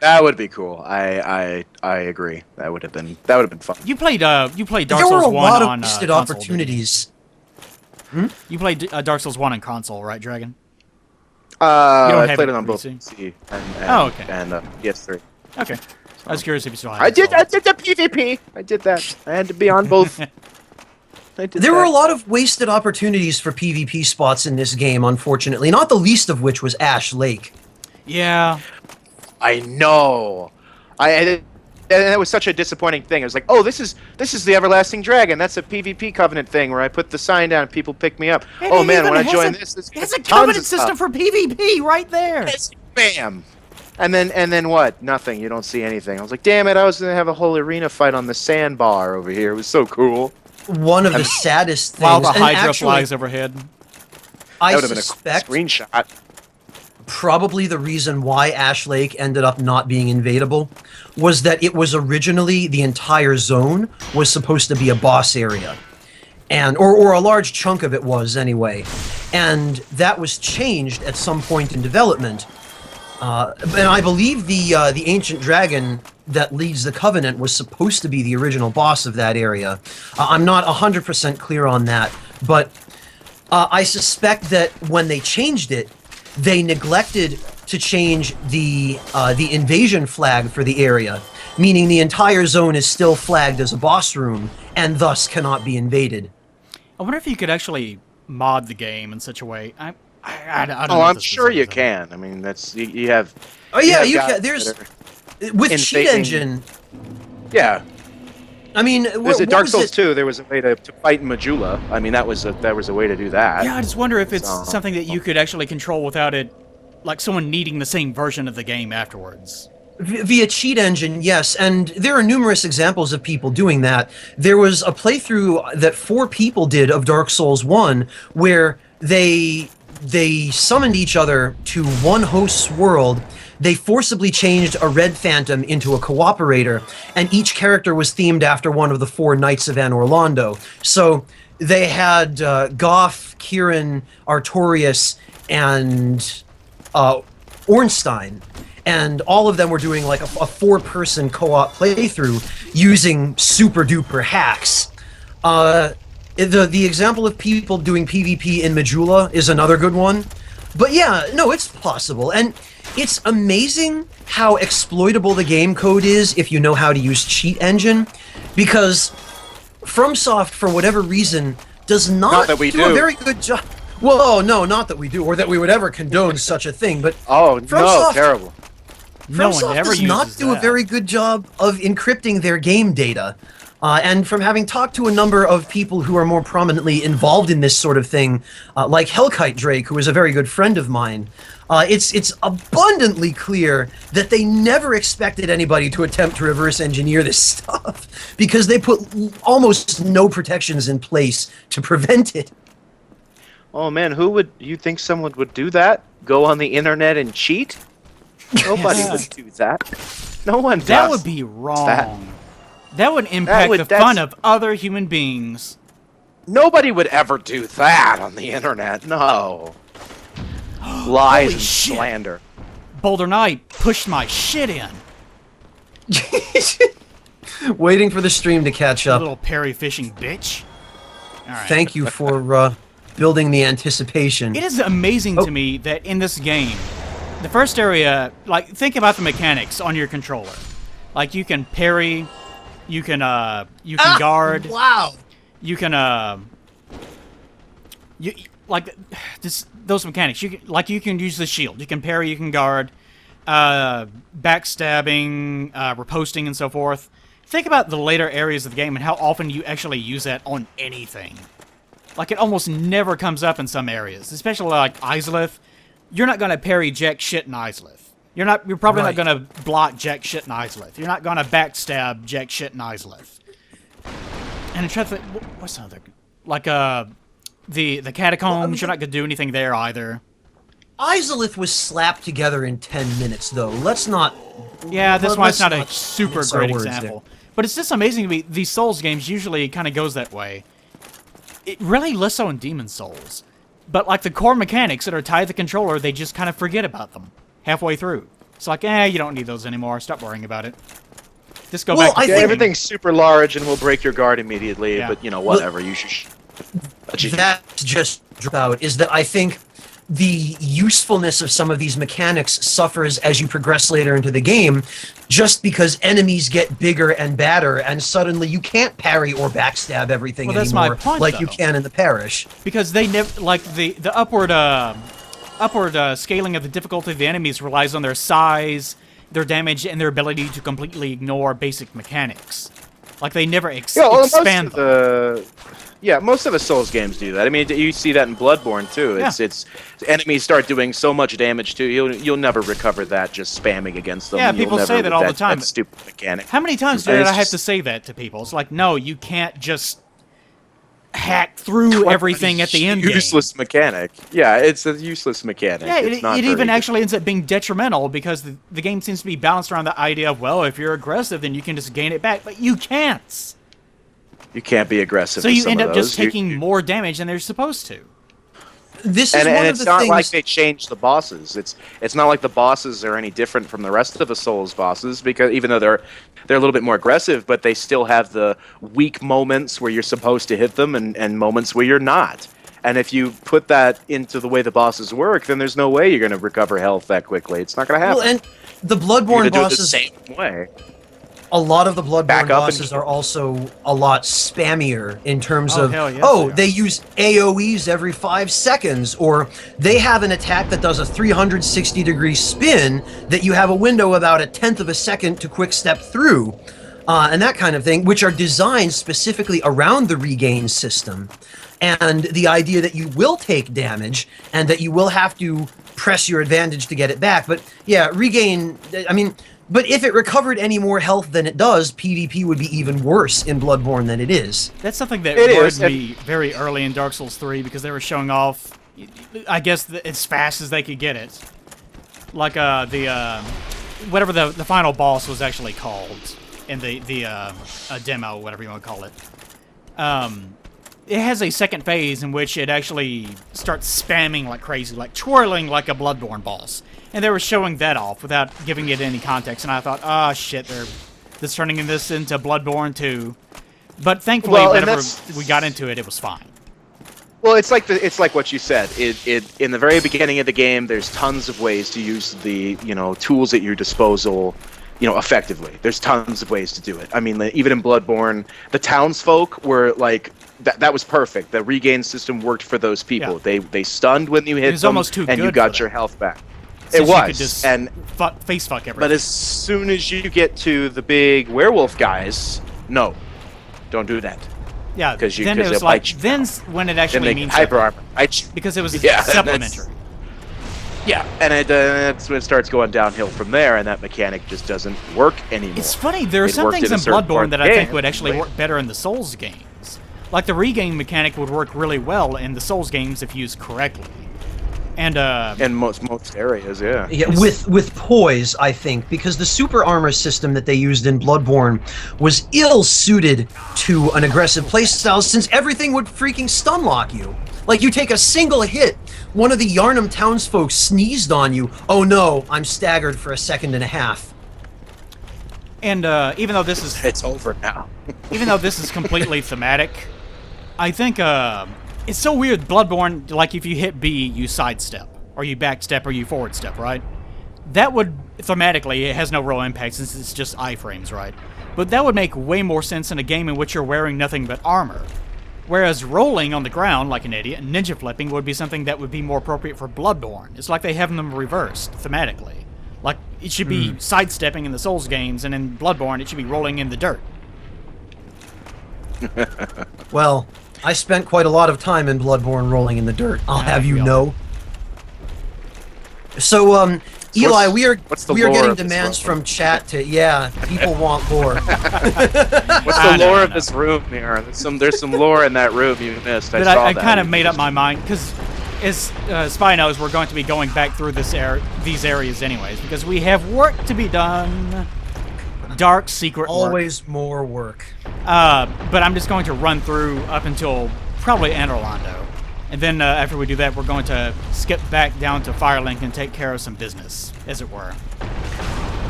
That would be cool. I agree. That would have been fun. You played Dark There Souls were 1 a lot of on wasted console, opportunities. didn't you? You played Dark Souls 1 on console, right, Dragon? I have played it it on both PC? PC Oh, okay. and PS3. Okay. I was curious if you still had I it did installed. the PvP. I did that. I had to be on both. There were a lot of wasted opportunities for PvP spots in this game, unfortunately. Not the least of which was Ash Lake. Yeah. I know. And it was such a disappointing thing. It was like, oh, this is the Everlasting Dragon. That's a PvP Covenant thing where I put the sign down and people pick me up. And oh it man, even when I has join a- this It's a tons covenant of system stuff. for PvP right there. Yes, bam. And then what? Nothing. You don't see anything. I was like, damn it! I was gonna have a whole arena fight on the sandbar over here. It was so cool. One of the saddest things. While the and Hydra actually, flies overhead. I That would have been a suspect cool screenshot. probably the reason why Ash Lake ended up not being invadable was that it was originally the entire zone was supposed to be a boss area. And or a large chunk of it was anyway. And that was changed at some point in development. And I believe the ancient dragon that leads the Covenant was supposed to be the original boss of that area. I'm not 100% clear on that, but I suspect that when they changed it, they neglected to change the invasion flag for the area, meaning the entire zone is still flagged as a boss room and thus cannot be invaded. I wonder if you could actually mod the game in such a way. I don't know. Oh, if I'm this sure is you anything. can. I mean, that's you have. Oh yeah, have you guys can. There's that are- with Cheat invading- Engine. Yeah. I mean, There's what a Dark was Souls it? 2. There was a way to fight in Majula. I mean, that was a way to do that. Yeah, I just wonder if it's So- something that you could actually control without it, like someone needing the same version of the game afterwards. Via Cheat Engine, yes, and there are numerous examples of people doing that. There was a playthrough that 4 people did of Dark Souls 1 where they summoned each other to one host's world. They forcibly changed a red phantom into a cooperator, and each character was themed after one of the 4 Knights of Anne Orlando. So they had Goff, Kieran, Artorias, and Ornstein. And all of them were doing like a 4-person co-op playthrough using super duper hacks. The example of people doing PvP in Majula is another good one. But yeah, no, it's possible. And it's amazing how exploitable the game code is if you know how to use Cheat Engine. Because FromSoft, for whatever reason, does not that we do a do. very good job. Well, no, not that we do, or that we would ever condone such a thing. But Oh no, FromSoft- terrible. No one FromSoft ever does not uses do a that. very good job of encrypting their game data. And from having talked to a number of people who are more prominently involved in this sort of thing, like Hellkite Drake, who is a very good friend of mine, it's abundantly clear that they never expected anybody to attempt to reverse engineer this stuff because they put almost no protections in place to prevent it. Oh man, who would you think someone would do that? Go on the internet and cheat? Nobody Yeah. would do that. No one does. That would be wrong. that? That would impact the that's- fun of other human beings. Nobody would ever do that on the internet. No. Lies Holy and shit. slander. Boulder Knight pushed my shit in. Waiting for the stream to catch You up. little Perry fishing bitch. All right. Thank you for building the anticipation. It is amazing Oh. to me that in this game, the first area, like, think about the mechanics on your controller. Like, you can parry, you can guard, Wow. you can, like, those mechanics. You can use the shield, you can parry, you can guard, backstabbing, riposting, and so forth. Think about the later areas of the game and how often you actually use that on anything. Like, it almost never comes up in some areas, especially like Izalith. You're not gonna parry jack shit in Izalith. You're probably Right. not gonna block jack shit in Izalith. You're not gonna backstab jack shit in Izalith. And I'm trying to think, what's another? Like the catacombs. You're not gonna do anything there either. Izalith was slapped together in 10 minutes, though. Let's not. Yeah, that's why it's let's not a not super mince our great words example. But it's just amazing to me. These Souls games usually kind of goes that way. It really less so in Demon Souls. But like the core mechanics that are tied to the controller, they just kind of forget about them halfway through. It's like, you don't need those anymore. Stop worrying about it. Just go Well, back to I Yeah, think- farming. everything's super large and will break your guard immediately, Yeah. but you know, whatever. You should. That just dropped out is that I think the usefulness of some of these mechanics suffers as you progress later into the game, just because enemies get bigger and badder, and suddenly you can't parry or backstab everything Well, that's my anymore point, like you though. can in the parish. Because they never like the upward scaling of the difficulty of the enemies relies on their size, their damage, and their ability to completely ignore basic mechanics. Like they never expand them. Most of the Souls games do that. I mean, you see that in Bloodborne too. It's enemies start doing so much damage to you, you'll never recover that just spamming against them. Yeah, You'll people never- say that all the time. That stupid mechanic. How many times And did it's I have just- to say that to people? It's like, no, you can't just hack through everything at the end game. Useless mechanic. Yeah, it's a useless mechanic. Yeah, It's not it very even good. actually ends up being detrimental because the game seems to be balanced around the idea of, well, if you're aggressive, then you can just gain it back, but you can't. You can't be aggressive. So with you some end of up those. just taking more damage than they're supposed to. This is And one of it's the not things. like they changed the bosses. It's not like the bosses are any different from the rest of the Souls bosses, because even though they're a little bit more aggressive, but they still have the weak moments where you're supposed to hit them and moments where you're not. And if you put that into the way the bosses work, then there's no way you're going to recover health that quickly. It's not going to happen. Well, and the You're Bloodborne going to do it the bosses, same way. a lot of the Bloodborne Back up and- bosses are also a lot spammier in terms Oh, of, hell yes, they use AoEs every 5 seconds, or they have an attack that does a 360-degree spin that you have a window about 1/10 of a second to quick step through, and that kind of thing, which are designed specifically around the regain system. And the idea that you will take damage and that you will have to press your advantage to get it back. But yeah, regain, I mean, but if it recovered any more health than it does, PvP would be even worse in Bloodborne than it is. That's something that It worried is, me very early in Dark Souls 3 because they were showing off, I guess, as fast as they could get it. Like whatever the final boss was actually called in the demo, whatever you want to call it. It has a second phase in which it actually starts spamming like crazy, like twirling like a Bloodborne boss. And they were showing that off without giving it any context, and I thought, oh shit, they're turning this into Bloodborne too. But thankfully, Well, and whenever that's- we got into it, it was fine. Well, it's like what you said. In the very beginning of the game, there's tons of ways to use the tools at your disposal, effectively. There's tons of ways to do it. I mean, even in Bloodborne, the townsfolk were like that was perfect. The regain system worked for those people. Yeah. They stunned when you hit was them, almost too and you good got for your that. health back. Since It you was, could just and face fuck everything. but as soon as you get to the big werewolf guys, no, don't do that. yeah, 'cause then it they'll was like, bite you. then's when it Then actually they means get hyper something, armor. Bite you. because it was Yeah, that's- supplementary. Yeah, and that's when it starts going downhill from there, and that mechanic just doesn't work anymore. It's funny, there are It some worked things in a in certain part Bloodborne of that the I think game. would actually work better in the Souls games. Like the regain mechanic would work really well in the Souls games if used correctly. And In most areas, yeah. Yeah, with poise, I think, because the super armor system that they used in Bloodborne was ill-suited to an aggressive playstyle, since everything would freaking stun lock you. Like, you take a single hit, one of the Yharnam townsfolk sneezed on you, oh no, I'm staggered for a second and a half. And even though this is It's over now. completely thematic, I think it's so weird. Bloodborne, like if you hit B, you sidestep, or you backstep, or you forward step, right? That would thematically, it has no real impact since it's just iframes, right? But that would make way more sense in a game in which you're wearing nothing but armor. Whereas rolling on the ground like an idiot and ninja flipping would be something that would be more appropriate for Bloodborne. It's like they have them reversed thematically. Like it should be sidestepping in the Souls games, and in Bloodborne it should be rolling in the dirt. Well, I spent quite a lot of time in Bloodborne rolling in the dirt, I'll have you we all know. So, Eli, what's the we are lore getting of this demands level? from chat to, yeah, people want lore. What's I the know, lore I of know. this room here? There's some lore in that room you missed. I But saw I that. kind of made up my mind, because as Spy knows, we're going to be going back through these areas anyways, because we have work to be done. Dark secret work. Always more work. But I'm just going to run through up until probably Anorlando. And then after we do that, we're going to skip back down to Firelink and take care of some business, as it were.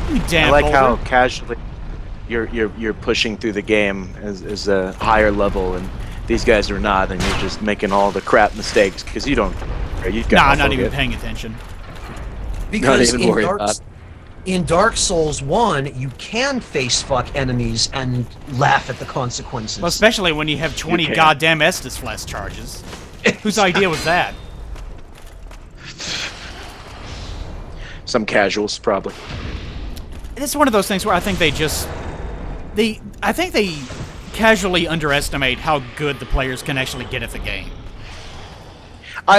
You damn I like how boulder. casually you're pushing through the game as a higher level, and these guys are not, and you're just making all the crap mistakes because you don't You Nah, got I'm not even it. paying attention. Because even worried about it. in Dark Souls 1, you can face fuck enemies and laugh at the consequences. Well, especially when you have 20 can. goddamn Estus Flask charges. Whose idea was that? Some casuals, probably. It's one of those things where I think I think they casually underestimate how good the players can actually get at the game.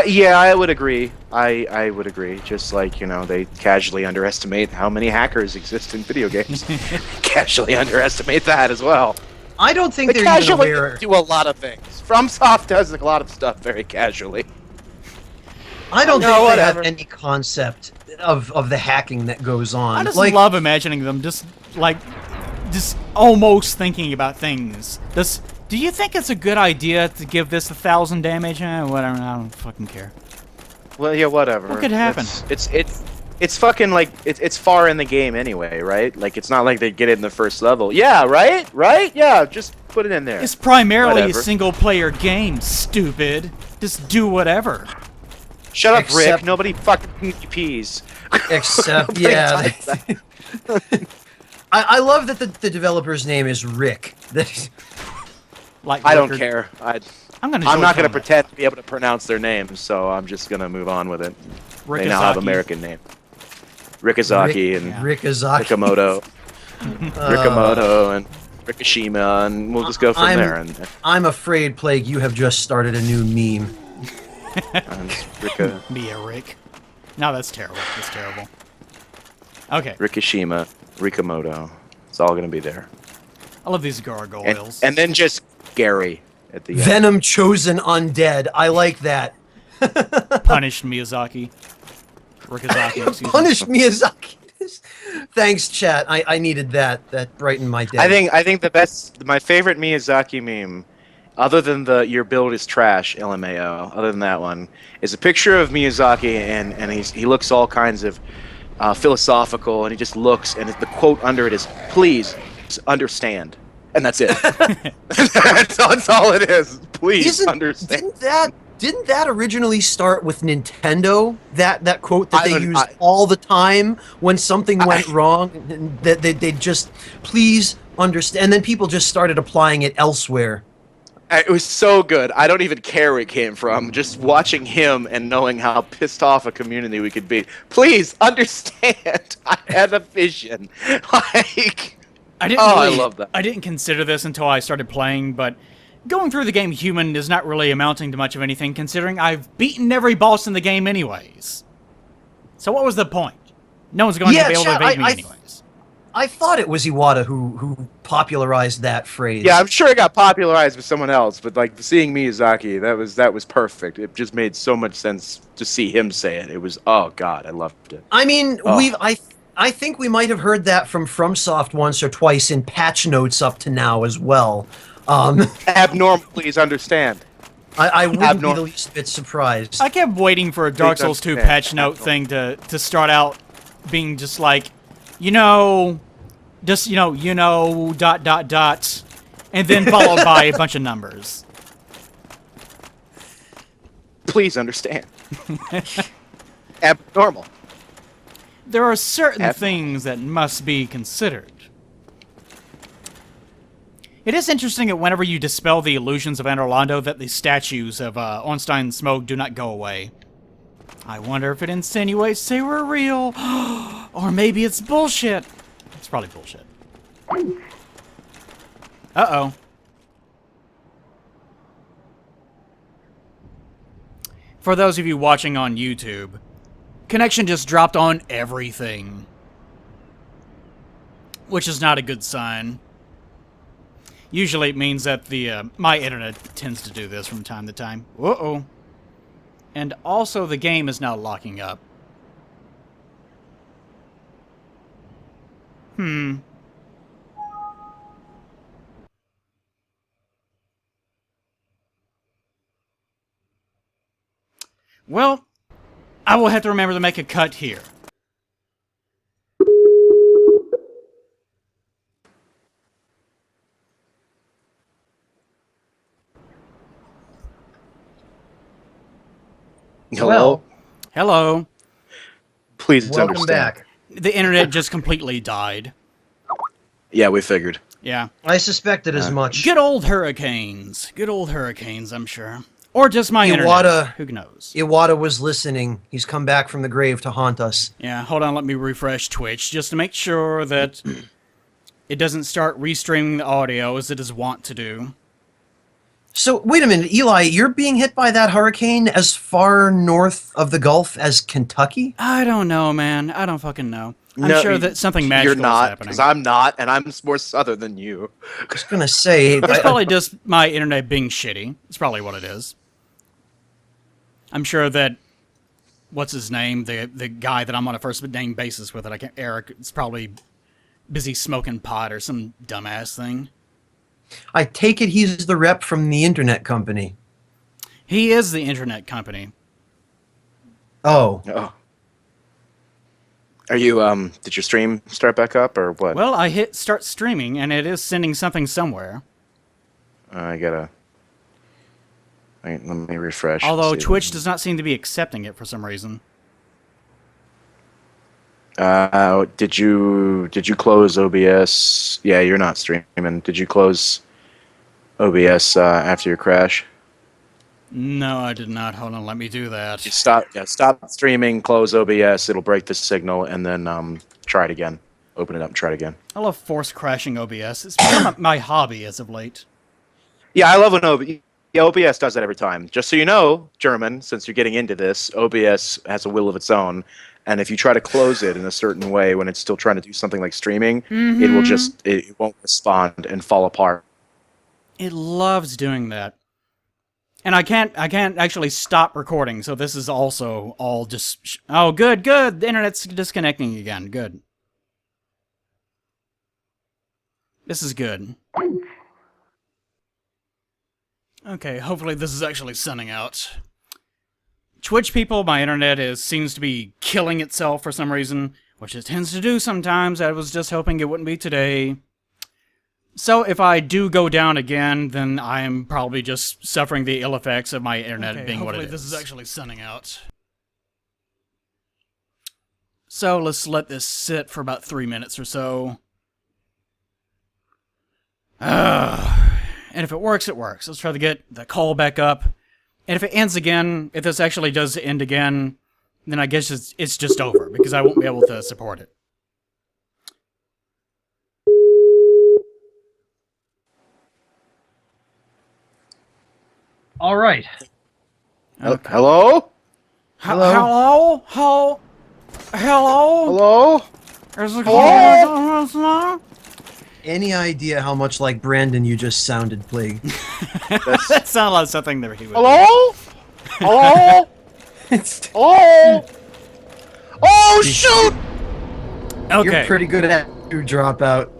Yeah, I would agree. I would agree. Just like, they casually underestimate how many hackers exist in video games. Casually underestimate that as well. I don't think They they're even casually aware. do a lot of things. FromSoft does a lot of stuff very casually. I don't No, think they whatever. have any concept of the hacking that goes on. I just love imagining them just almost thinking about things. Do you think it's a good idea to give this 1,000 damage? Whatever, I don't fucking care. Well, yeah, whatever. What could happen? It's fucking like it's far in the game anyway, right? Like it's not like they get it in the first level. Yeah, right? Right? Yeah, just put it in there. It's primarily Whatever. a single-player game, stupid. Just do whatever. Shut up, Except- Rick. Nobody fucking pees. Except, Nobody yeah. types that. I love that the developer's name is Rick. Like I don't Rickard. care. I'm I'm not gonna gonna pretend to be able to pronounce their names, so I'm just gonna move on with it. They now have American name. Rikazaki and Rikazaki. Rikamoto. Rikamoto and Rikishima, and we'll just go from there. And I'm afraid, Plague, you have just started a new meme. Rika, Be a Rick. No, that's terrible. That's terrible. Okay. Rikishima, Rikamoto. It's all gonna be there. I love these And, gargoyles. and then just Gary at the end. Venom chosen undead. I like that. Punished Miyazaki. Rikazaki, excuse me. Punish Miyazaki. Thanks, chat. I needed that. That brightened my day. I think my favorite Miyazaki meme, other than the "your build is trash" LMAO, other than that one, is a picture of Miyazaki and he looks all kinds of philosophical, and he just looks, and the quote under it is "Please understand," and that's it. that's all it is. Please understand. Didn't that originally start with Nintendo? That quote that they used I- all the time when something went wrong, and that they just please understand, and then people just started applying it elsewhere. It was so good. I don't even care where it came from. Just watching him and knowing how pissed off a community we could be. Please understand. I had a vision. Like, I love that. I didn't consider this until I started playing, but going through the game human is not really amounting to much of anything, considering I've beaten every boss in the game anyways. So what was the point? No one's going to be able to evade me anyways. I thought it was Iwata who popularized that phrase. Yeah, I'm sure it got popularized with someone else, but like seeing Miyazaki, that was perfect. It just made so much sense to see him say it. It was, oh god, I loved it. I mean, Oh. I think we might have heard that from FromSoft once or twice in patch notes up to now as well. Abnormal, please understand. I wouldn't be the Abnormal. least bit surprised. I kept waiting for a Dark Please Souls 2 understand. patch note thing to start out being just like, dot, dot, dot, and then followed by a bunch of numbers. Please understand. Abnormal. There are certain Ab- things that must be considered. It is interesting that whenever you dispel the illusions of Anor Londo, that the statues of Ornstein and Smoke do not go away. I wonder if it insinuates they were real, or maybe it's bullshit. It's probably bullshit. Uh-oh. For those of you watching on YouTube, connection just dropped on everything, which is not a good sign. Usually it means that my internet tends to do this from time to time. Uh-oh. And also the game is now locking up. Well, I will have to remember to make a cut here. Hello? Well, Hello. Please welcome understand. back. The internet just completely died. Yeah, we figured. Yeah. I suspected as much. Good old hurricanes. Good old hurricanes, I'm sure. Or just my Iwata- internet. Who knows? Iwata was listening. He's come back from the grave to haunt us. Yeah, hold on, let me refresh Twitch just to make sure that it doesn't start restreaming the audio as it is wont to do. So, wait a minute, Eli, you're being hit by that hurricane as far north of the Gulf as Kentucky? I don't know, man. I don't fucking know. I'm No, sure that something magical You're not, is happening. because I'm not, and I'm more southern than you. I was gonna say... It's probably just my internet being shitty. It's probably what it is. I'm sure that... What's his name? The guy that I'm on a first name basis with, Eric, is probably busy smoking pot or some dumbass thing. I take it he's the rep from the internet company. He is the internet company. Oh. Oh. Are you, did your stream start back up, or what? Well, I hit start streaming, and it is sending something somewhere. Let me refresh. Although See. Twitch does not seem to be accepting it for some reason. Did you close OBS? Yeah, you're not streaming. Did you close OBS after your crash? No, I did not. Hold on, let me do that. You stop streaming, close OBS, it'll break the signal, and then try it again. Open it up and try it again. I love force crashing OBS. It's become my hobby as of late. Yeah, I love when OBS does that every time. Just so you know, German, since you're getting into this, OBS has a will of its own. And if you try to close it in a certain way when it's still trying to do something like streaming, it will it won't respond and fall apart. It loves doing that. And I can't actually stop recording, so this is also all just... Oh, good. The internet's disconnecting again. Good. This is good. Okay, hopefully this is actually sunning out. Twitch people, my internet seems to be killing itself for some reason, which it tends to do sometimes. I was just hoping it wouldn't be today. So if I do go down again, then I am probably just suffering the ill effects of my internet being what it is. This is actually sunning out. So let's let this sit for about 3 minutes or so. And if it works, it works. Let's try to get the call back up. And if it ends again, if this actually does end again, then I guess it's just over, because I won't be able to support it. All right. Okay. Hello? Hello? Hello? Hello? Is it Hello? Any idea how much like Brandon you just sounded, Plague? That sounded like something that he would. Hello? Hello? Hello? Oh, shoot! Okay. You're pretty good at to drop out.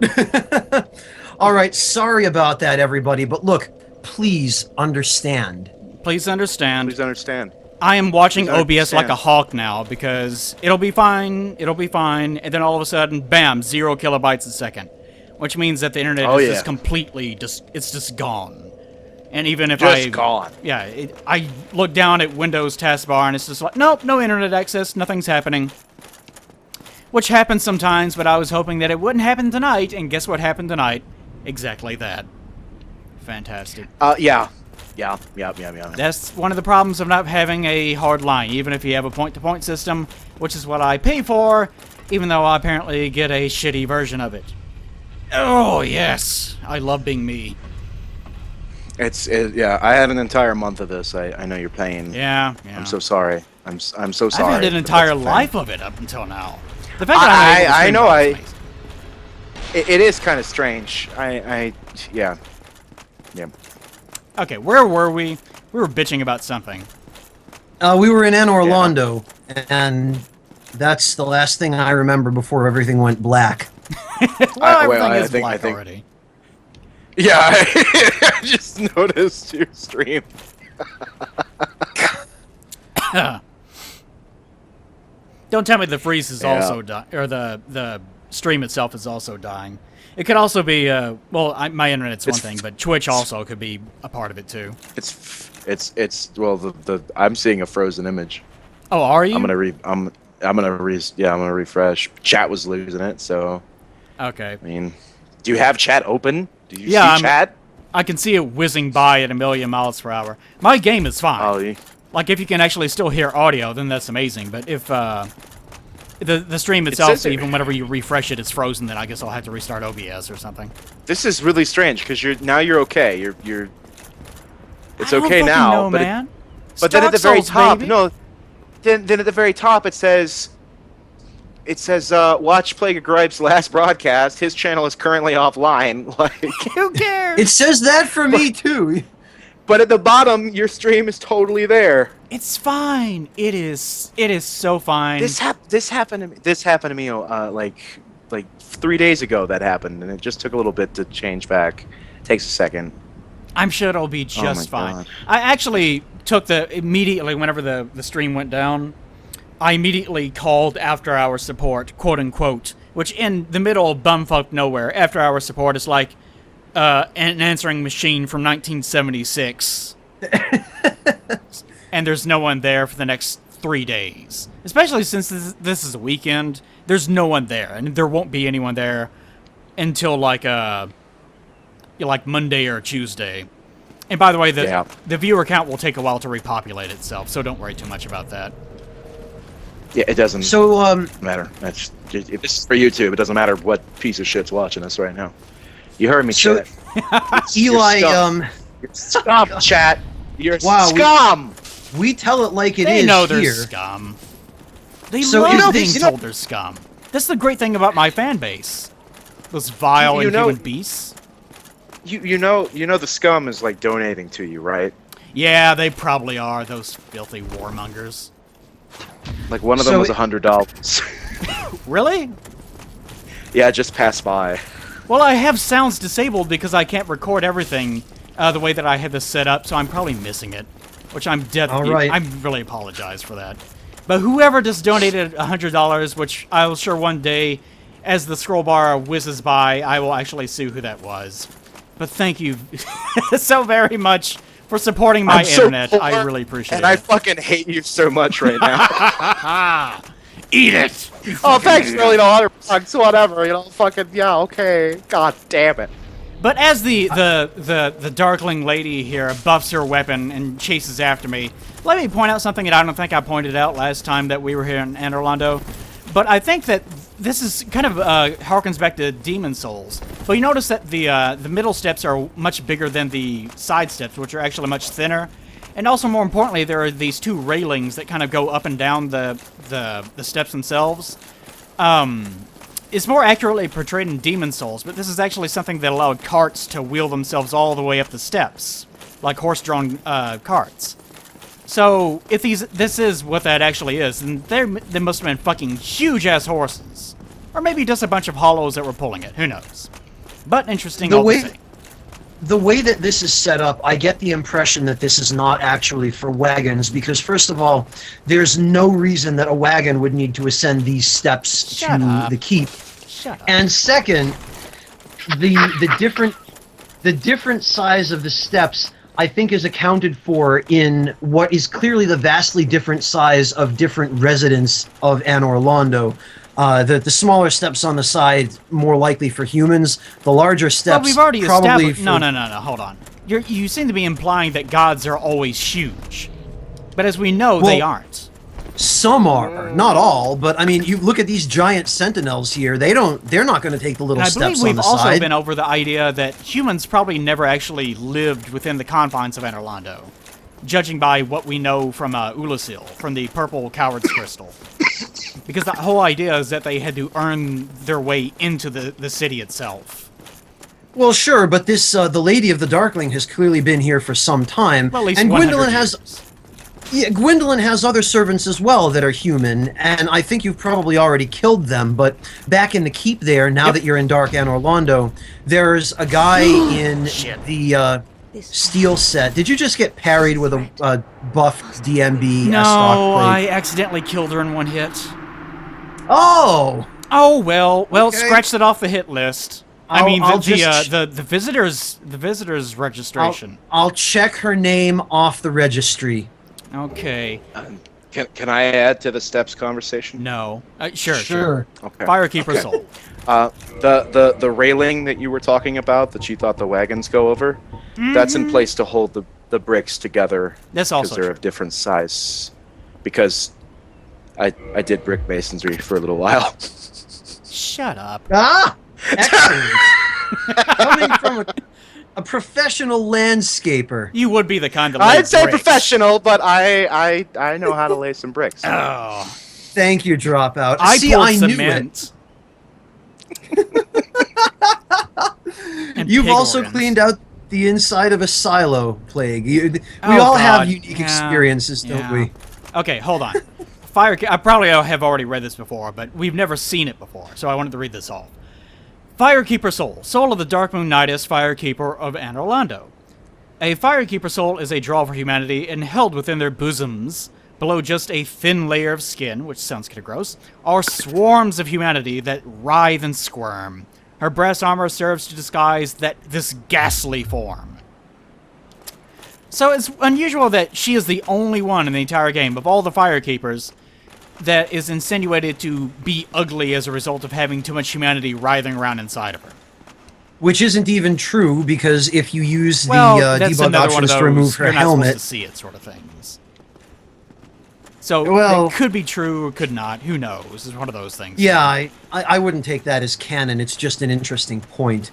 All right, sorry about that, everybody. But look, please understand. Please understand. Please understand. I am watching Please OBS like understand. a hawk now, because it'll be fine, and then all of a sudden, bam, 0 kilobytes a second. Which means that the internet is just completely, it's just gone. And even if Just gone. Yeah, I look down at Windows taskbar and it's just like, nope, no internet access, nothing's happening. Which happens sometimes, but I was hoping that it wouldn't happen tonight, and guess what happened tonight? Exactly that. Fantastic. Yeah. That's one of the problems of not having a hard line, even if you have a point-to-point system, which is what I pay for, even though I apparently get a shitty version of it. Oh, yes. I love being me. Yeah, I had an entire month of this. I know you're paying. Yeah. I'm so sorry. I'm so sorry. I've had an but entire that's the thing. life of it up until now. The fact that I know. is amazing. It is kind of strange. Yeah. Okay, where were we? We were bitching about something. We were in Anne Orlando, and that's the last thing I remember before everything went black. Everything is I think black already. Yeah, I just noticed your stream. Don't tell me the freeze is also dying, or the stream itself is also dying. It could also be, my internet's one thing, but Twitch also could be a part of it too. It's well the I'm seeing a frozen image. Oh, are you? I'm gonna refresh. Chat was losing it, so Okay. I mean, do you have chat open? Do you Yeah, see chat? I can see it whizzing by at 1,000,000 miles per hour. My game is fine. Oh, Like, if you can actually still hear audio, then that's amazing. But if the stream says itself, it. even whenever you refresh it, it's frozen, then I guess I'll have to restart OBS or something. this is really strange because you're okay. You're. It's I don't okay fucking now, know, but man. but then at the Dark very Souls, top, baby. no. Then at the very top it says. Watch Plague Gripe's last broadcast. His channel is currently offline. Like, Who cares? It says that for me too. but at the bottom, your stream is totally there. It's fine. It is so fine. This happened to me. This happened to me. Like 3 days ago. That happened, and it just took a little bit to change back. Takes a second. I'm sure it'll be just my fine. God. I actually took immediately whenever the stream went down, I immediately called after hour support, quote unquote, which in the middle of bumfuck nowhere, after hour support is like an answering machine from 1976. And there's no one there for the next 3 days. Especially since this is a weekend, there's no one there, and there won't be anyone there until like Monday or Tuesday. And by the way, the viewer count will take a while to repopulate itself, so don't worry too much about that. Yeah, it doesn't So matter. That's if this is for YouTube. It doesn't matter what piece of shit's watching us right now. You heard me, So- chat. Eli, You're scum, chat. You're Wow, scum. we tell it like it They is know they're here. scum. They So love is being this- told they're scum. That's the great thing about my fan base. Those vile You and know- human beasts. You know the scum is like donating to you, right? Yeah, they probably are, those filthy warmongers. Like one of them So was it- $100. Really? Yeah, just pass by. Well, I have sounds disabled because I can't record everything the way that I had this set up, so I'm probably missing it. Which I'm All right. I really apologize for that. But whoever just donated $100, which I will sure one day, as the scroll bar whizzes by, I will actually see who that was. But thank you so very much for supporting my I'm so internet. I poor, really appreciate and it. I fucking hate you so much right now. Eat it! Oh, thanks, really, the $100, whatever. You know, fucking yeah, okay. God damn it. But as the Darkling lady here buffs her weapon and chases after me, let me point out something that I don't think I pointed out last time that we were here in Orlando. But I think that this is kind of harkens back to Demon Souls. But you notice that the middle steps are much bigger than the side steps, which are actually much thinner. And also, more importantly, there are these two railings that kind of go up and down the steps themselves. It's more accurately portrayed in Demon Souls, but this is actually something that allowed carts to wheel themselves all the way up the steps, like horse-drawn carts. So, if this is what that actually is, then there must have been fucking huge-ass horses. Or maybe just a bunch of hollows that were pulling it, who knows. But interesting all the same. The way that this is set up, I get the impression that this is not actually for wagons, because first of all, there's no reason that a wagon would need to ascend these steps Shut to up. the keep. Shut up. And second, the different size of the steps, I think, is accounted for in what is clearly the vastly different size of different residents of Anne Orlando. The smaller steps on the side, more likely for humans. The larger steps, Well, we've already probably established... No, hold on. You seem to be implying that gods are always huge. But as we know, they aren't. Some are, not all, but I mean, you look at these giant sentinels here. They're not going to take the little And I steps believe on we've the also side. been over the idea that humans probably never actually lived within the confines of Anne Orlando, judging by what we know from Ulasil, from the purple coward's crystal. Because the whole idea is that they had to earn their way into the city itself. Well, sure, but this the Lady of the Darkling has clearly been here for some time, Well, at least and 100 Gwendolyn years. Gwendolyn has other servants as well that are human, and I think you've probably already killed them. But back in the keep there, now Yep. that you're in Dark Anne Orlando, there's a guy in Shit. the steel set. Did you just get parried with a buffed DMB No, stock plate? I accidentally killed her in one hit. Oh! Oh, well, Okay. scratch that off the hit list. I mean, I'll the visitors registration. I'll check her name off the registry. Okay. Can I add to the steps conversation? No. Sure. Okay. Firekeeper Okay. Soul. The railing that you were talking about that you thought the wagons go over, that's in place to hold the bricks together. That's also because they're true. of different size. Because I did brick masonry for a little while. Shut up. Ah! Excellent. Coming from a professional landscaper. You would be the kind that I'd lays say bricks. professional, but I know how to lay some bricks. Oh. Thank you, Dropout. I See, poured I knew it. cement. And You've pig also organs. cleaned out the inside of a silo, Plague. We Oh, all have God. unique Yeah. experiences, don't Yeah. we? Okay, hold on. I probably have already read this before, but we've never seen it before, so I wanted to read this off. Firekeeper Soul. Soul of the Dark Moon Nidus, Firekeeper of Anor Londo. A Firekeeper soul is a draw for humanity and held within their bosoms, below just a thin layer of skin, which sounds kind of gross, are swarms of humanity that writhe and squirm. Her brass armor serves to disguise this ghastly form. So it's unusual that she is the only one in the entire game of all the Firekeepers that is insinuated to be ugly as a result of having too much humanity writhing around inside of her. Which isn't even true, because if you use Well, the that's debug another one of options those to remove her you're not helmet, supposed to see it sort of things. So Well- it could be true or could not. Who knows? It's one of those things. yeah, I wouldn't take that as canon. It's just an interesting point.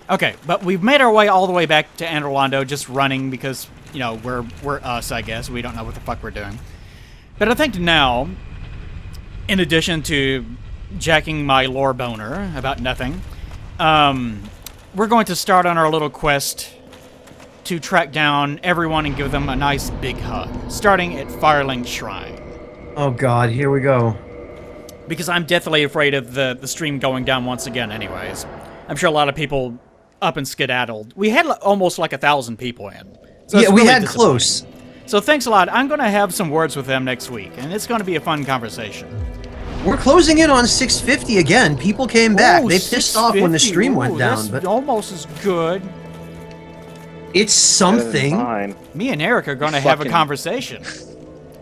Okay, but we've made our way all the way back to Anor Londo, just running because, you know, we're us, I guess. We don't know what the fuck we're doing. But I think now, in addition to jacking my lore boner about nothing, we're going to start on our little quest to track down everyone and give them a nice big hug, starting at Firelink Shrine. Oh god, here we go. Because I'm deathly afraid of the stream going down once again anyways. I'm sure a lot of people up and skedaddled. We had almost like 1,000 people in. So Yeah, it's we really had disappointing. close. So thanks a lot. I'm going to have some words with them next week, and it's going to be a fun conversation. We're closing in on 650 again. People came back. Ooh, They pissed off when the 650. stream Ooh, went down, that's but almost as good. it's something. Fine. Me and Eric are going to have a Fucking- conversation,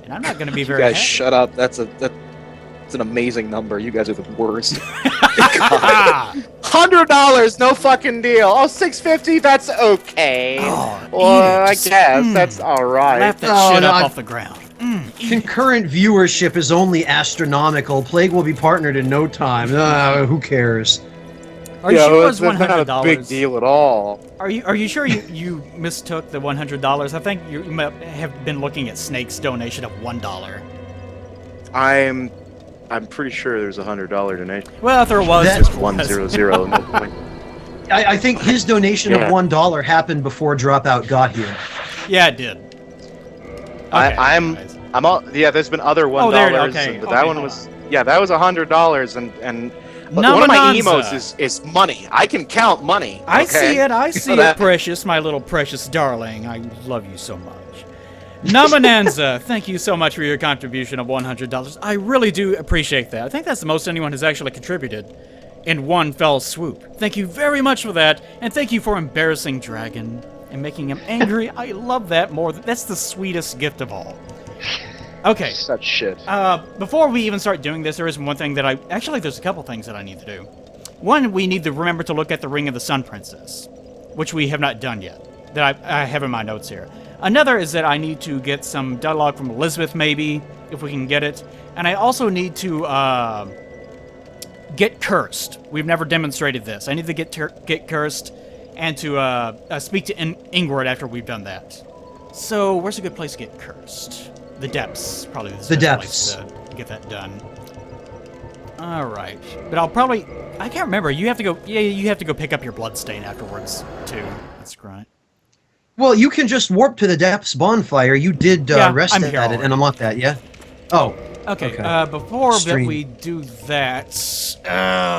and I'm not going to be You very guys happy. shut up. That's an amazing number. You guys are the worst. Ah! $100, no fucking deal. Oh, $650, that's okay. Oh, Well, eat I it. guess that's all right. Laugh that Oh, shit no, up I- off the ground. Eat it. Concurrent viewership is only astronomical. Plague will be partnered in no time. Who cares? Are you Yeah, sure it well, was that's not a $100? big deal at all. Are you sure you mistook the $100? I think you might have been looking at Snake's donation of $1. I'm pretty sure there's $100 donation. Well, if there was, That- it Just was. 100, no point. I think his donation Yeah. of $1 happened before Dropout got here. Yeah, it did. I'm all, yeah. There's been other $1, Oh, there, okay, but okay, that one hold was that was $100, and one of my Namananza. emos is money. I can count money. I okay? see it. I see it, that- Precious, my little precious darling. I love you so much. Namananza, thank you so much for your contribution of $100. I really do appreciate that. I think that's the most anyone has actually contributed in one fell swoop. Thank you very much for that, and thank you for embarrassing Dragon and making him angry. I love that more. That's the sweetest gift of all. Okay. Such shit. Before we even start doing this, there is one thing that there's a couple things that I need to do. One, we need to remember to look at the Ring of the Sun Princess, which we have not done yet, that I have in my notes here. Another is that I need to get some dialogue from Elizabeth, maybe, if we can get it. And I also need to get cursed. We've never demonstrated this. I need to get cursed and to speak to Ingrid after we've done that. So, where's a good place to get cursed? The depths, probably the best depths. place to get that done. All right, but I can't remember. You have to go. Yeah, you have to go pick up your bloodstain afterwards too. That's right. Well, you can just warp to the Depths bonfire. You did Yeah, rest I'm at here it already. and unlock that, yeah? Oh. Okay. Okay. Before that Stream. we do that,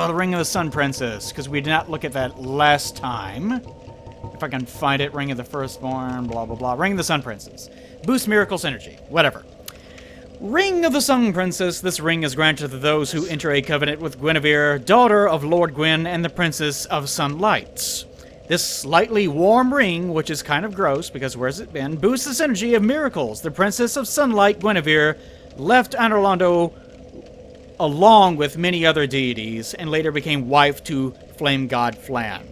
the Ring of the Sun Princess, because we did not look at that last time. If I can find it, Ring of the Firstborn, blah blah blah. Ring of the Sun Princess. Boost Miracle's energy. Whatever. Ring of the Sun Princess. This ring is granted to those who enter a covenant with Guinevere, daughter of Lord Gwyn and the Princess of Sunlight. This slightly warm ring, which is kind of gross because where's it been, boosts this energy of miracles. The Princess of Sunlight, Guinevere, left Anorlando along with many other deities and later became wife to flame god Flan.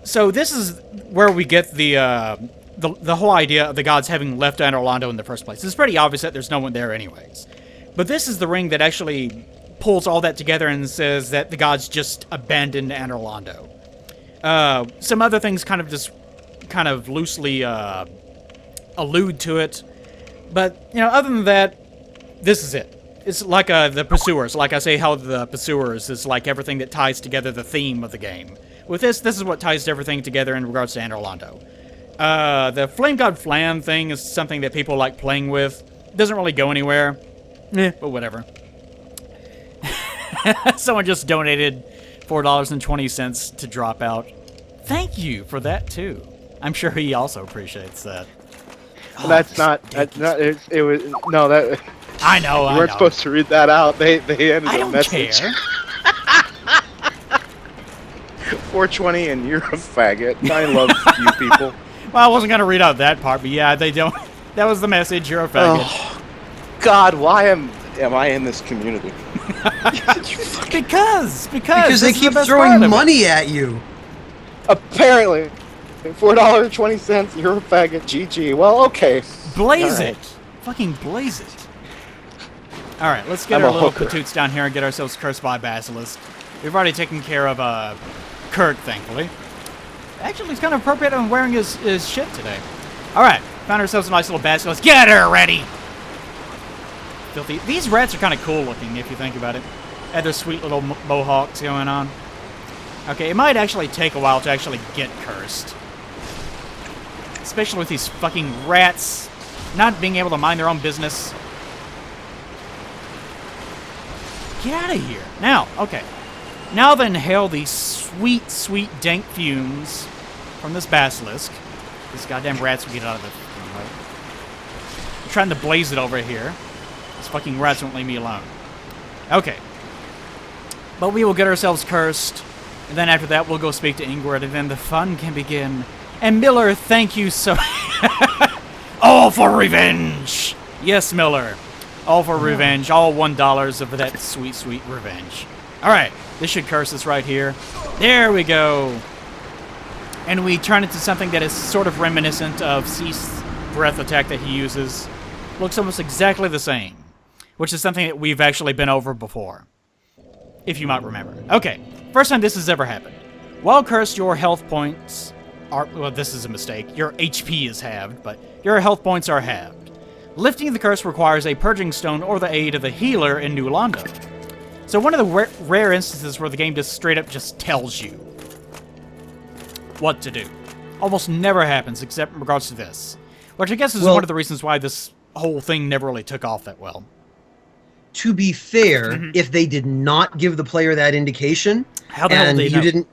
So this is where we get the whole idea of the gods having left Anorlando in the first place. It's pretty obvious that there's no one there anyways. But this is the ring that actually pulls all that together and says that the gods just abandoned Anorlando. Some other things kind of loosely allude to it. But, you know, other than that, this is it. It's like the Pursuers. Like I say, how the Pursuers is like everything that ties together the theme of the game. With this is what ties everything together in regards to Anorlando. The Flame God Flan thing is something that people like playing with. Doesn't really go anywhere. But whatever. Someone just donated $4.20 to drop out. Thank you for that, too. I'm sure he also appreciates that. Oh, that's not. It was no. That. I know. You weren't supposed to read that out. They ended a message. Care. 420 and you're a faggot. I love you people. Well, I wasn't gonna read out that part, but yeah, they don't. That was the message. You're a faggot. Oh, God, why am I in this community? Because they keep throwing money at you. Apparently, $4.20. You're a faggot. GG. Well, okay. Blaze right. it, fucking blaze it. All right, let's get our little patoots down here and get ourselves cursed by Basilisk. We've already taken care of Kirk, thankfully. Actually, it's kind of appropriate on wearing his shit today. All right, found ourselves a nice little Basilisk. Get her ready. Filthy. These rats are kind of cool looking if you think about it. Had their sweet little mohawks going on. Okay, it might actually take a while to actually get cursed. Especially with these fucking rats not being able to mind their own business. Get out of here. Now, okay. Now then, inhale these sweet, sweet dank fumes from this basilisk. These goddamn rats will get out of the way. I'm trying to blaze it over here. These fucking rats won't leave me alone. Okay. But we will get ourselves cursed. And then after that, we'll go speak to Ingrid, and then the fun can begin. And Miller, thank you so... All for revenge! Yes, Miller. All for revenge. All $1 of that sweet, sweet revenge. Alright, this should curse us right here. There we go. And we turn it to something that is sort of reminiscent of Cease's breath attack that he uses. Looks almost exactly the same. Which is something that we've actually been over before. If you might remember. Okay, first time this has ever happened. While cursed, your health points are... Well, this is a mistake. Your HP is halved, but your health points are halved. Lifting the curse requires a purging stone or the aid of the healer in New Londo. So one of the rare instances where the game just straight up just tells you what to do. Almost never happens except in regards to this. Which I guess is one of the reasons why this whole thing never really took off that well. To be fair, if they did not give the player that indication, how the hell did they know? Didn't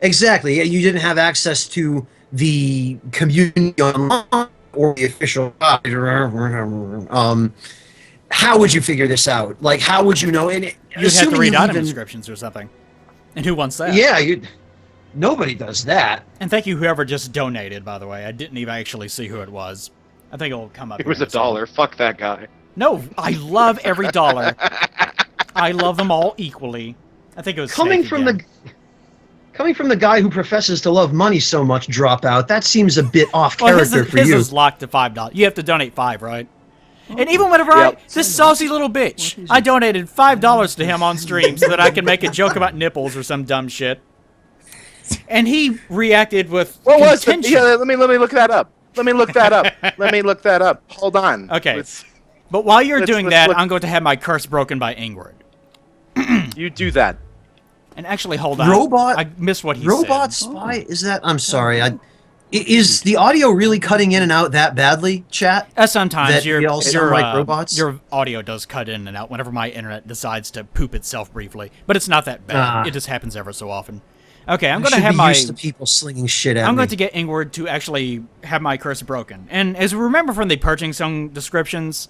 exactly, you didn't have access to the community online or the official guide, how would you figure this out? Like, how would you know? And you'd have to read item descriptions or something. And who wants that? Yeah, nobody does that. And thank you whoever just donated, by the way. I didn't even actually see who it was. I think it'll come up. It was $1. Fuck that guy. No, I love every dollar. I love them all equally. I think it was coming from the guy who professes to love money so much. Dropout. That seems a bit off character for you. His is locked to $5. You have to donate $5, right? And even whenever this saucy little bitch, I donated $5 to him on stream so that I could make a joke about nipples or some dumb shit. And he reacted with contention. Yeah, let me look that up. Let me look that up. Hold on. Okay. But while you're doing that, I'm going to have my curse broken by Ingrid. You do that. And actually, hold on. I missed what he said. Robot spy? Is that... I'm sorry. Is the audio really cutting in and out that badly, chat? Sometimes your robots? Your audio does cut in and out whenever my internet decides to poop itself briefly. But it's not that bad. It just happens ever so often. Okay, I'm going to have used to people slinging shit at me. I'm going to get Ingrid to actually have my curse broken. And as we remember from the Purging Stone descriptions,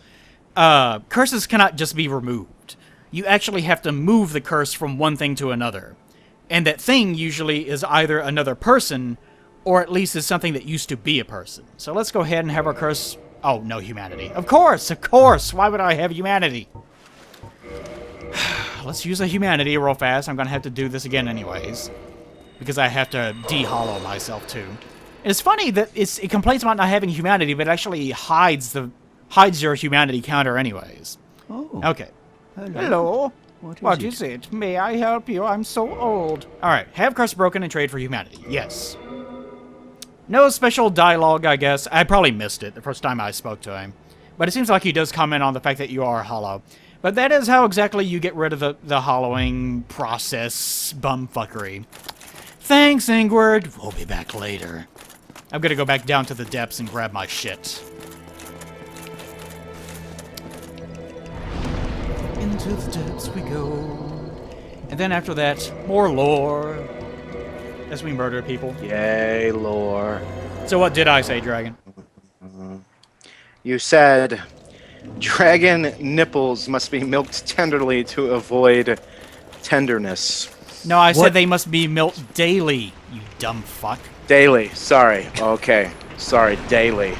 curses cannot just be removed. You actually have to move the curse from one thing to another. And that thing usually is either another person, or at least is something that used to be a person. So let's go ahead and have our curse... Oh, no humanity. Of course! Why would I have humanity? Let's use a humanity real fast. I'm going to have to do this again anyways. Because I have to de-hollow myself too. And it's funny that it complains about not having humanity, but it actually hides your humanity counter anyways. Oh. Okay. Hello. What is it? May I help you? I'm so old. Alright, have curse broken and trade for humanity. Yes. No special dialogue, I guess. I probably missed it the first time I spoke to him. But it seems like he does comment on the fact that you are hollow. But that is how exactly you get rid of the hollowing process bumfuckery. Thanks, Ingward. We'll be back later. I'm gonna go back down to the depths and grab my shit. Into the depths we go. And then after that, more lore. As we murder people. Yay, lore. So what did I say, Dragon? You said dragon nipples must be milked tenderly to avoid tenderness. No, I What? said they must be milked daily, you dumb fuck. Daily. Sorry. Okay. Sorry. Daily.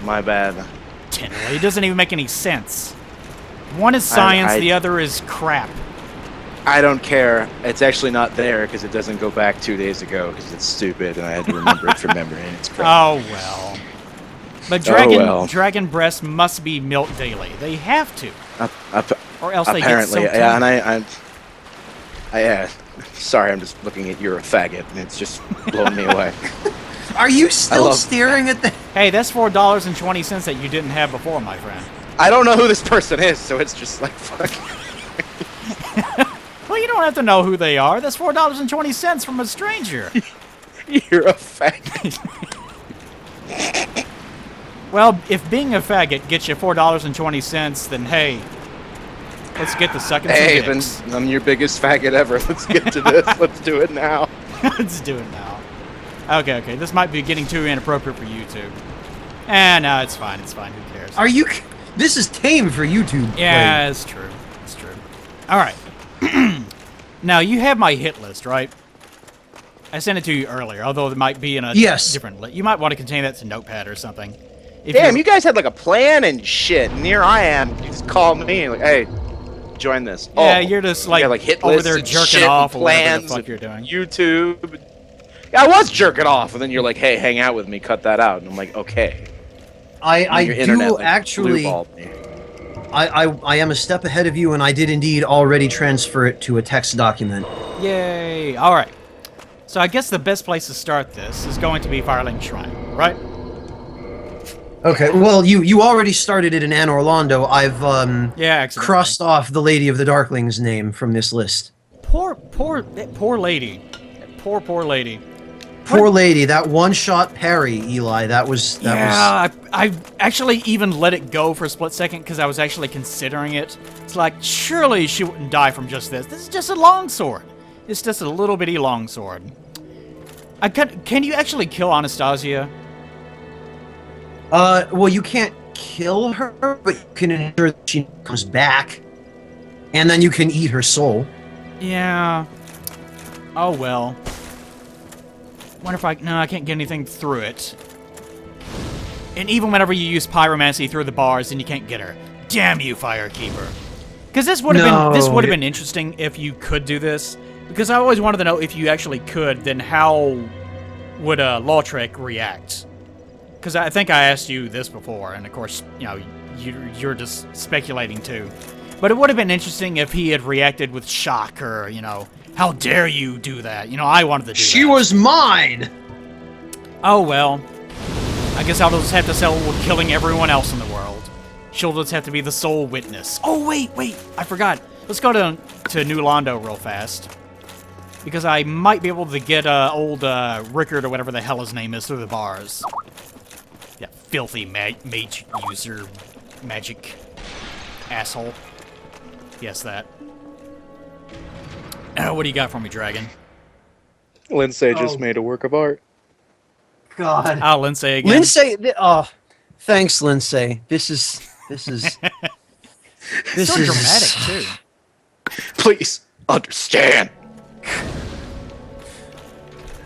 My bad. Tenderly. It doesn't even make any sense. One is science, the other is crap. I don't care. It's actually not there because it doesn't go back 2 days ago because it's stupid and I had to remember it from memory and it's crap. Oh, well. But dragon breasts must be milked daily. They have to. Or else they get so Apparently, yeah, and yeah. Sorry, I'm just looking at you're a faggot and it's just blowing me away. Are you still love- staring at the... Hey, that's $4.20 that you didn't have before, my friend. I don't know who this person is, so it's just like fuck. Well, you don't have to know who they are. That's $4.20 from a stranger. You're a faggot. Well, if being a faggot gets you $4.20, then hey, let's get to sucking Hey, some dicks. I'm your biggest faggot ever. Let's get to this. Let's do it now. Let's do it now. Okay. This might be getting too inappropriate for YouTube. No, it's fine. Who cares? Are you... This is tame for YouTube. Yeah, it's true. All right. Now, you have my hit list, right? I sent it to you earlier, although it might be in a different list. You might want to contain that to Notepad or something. Damn, you guys had like a plan and shit. And here I am. You just call me like, hey, join this. Yeah, you're just like, hit over lists there and jerking shit off and or whatever the plans fuck you're doing. YouTube. Yeah, I was jerking off, and then you're like, hey, hang out with me, cut that out. And I'm like, okay. I Your internet, do like, actually... blue-balled me. I am a step ahead of you, and I did indeed already transfer it to a text document. Yay! All right. So I guess the best place to start this is going to be Firelink Shrine, right? Okay, well, you already started it in Anne Orlando. I've Accidentally. crossed off the Lady of the Darkling's name from this list. Poor lady. Poor lady. Poor lady, that one-shot parry, Eli. That was. I actually even let it go for a split second because I was actually considering it. It's like, surely she wouldn't die from just this. This is just a longsword. It's just a little bitty longsword. Can you actually kill Anastasia? Well, you can't kill her, but you can ensure that she comes back, and then you can eat her soul. Yeah. Oh well. Wonder if no, I can't get anything through it. And even whenever you use pyromancy through the bars, then you can't get her. Damn you, Firekeeper. Because this would have been interesting if you could do this. Because I always wanted to know if you actually could, then how would Lautrec react? Because I think I asked you this before, and of course, you know, you're just speculating too. But it would have been interesting if he had reacted with shock or, you know, how dare you do that? You know, I wanted to do that. She was mine! Oh, well. I guess I'll just have to settle with killing everyone else in the world. She'll just have to be the sole witness. Oh, wait, I forgot. Let's go to New Londo real fast. Because I might be able to get old Rickard or whatever the hell his name is through the bars. Yeah, filthy mage user magic asshole. Yes, that. What do you got for me, Dragon? Lindsay just made a work of art. God. Lindsay again. Lindsay, thanks, Lindsay. This is This So is dramatic, too. Please understand.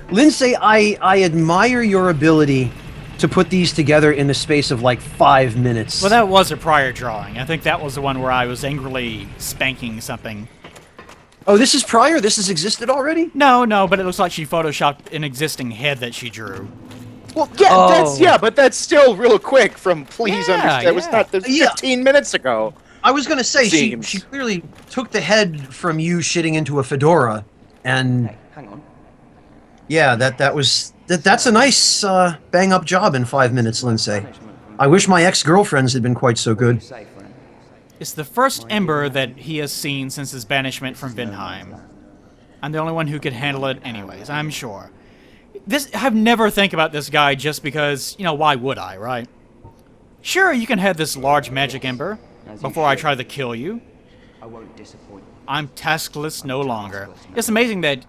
Lindsay, I admire your ability to put these together in the space of like 5 minutes. Well, that was a prior drawing. I think that was the one where I was angrily spanking something. Oh, this is prior? This has existed already? No, but it looks like she photoshopped an existing head that she drew. Well, yeah, Oh. but that's still real quick from please Yeah, understand. It was yeah. not that was Yeah. 15 minutes ago. I was going to say, she Seems. clearly took the head from you shitting into a fedora, and Hang on. yeah, that's a nice bang-up job in 5 minutes, Lindsay. I wish my ex-girlfriends had been quite so good. Say, friend. It's the first ember that he has seen since his banishment from Vinheim. I'm the only one who could handle it anyways, I'm sure. I've never think about this guy just because, why would I, right? Sure, you can have this large magic ember before I try to kill you. I won't disappoint. I'm taskless no longer. It's amazing that,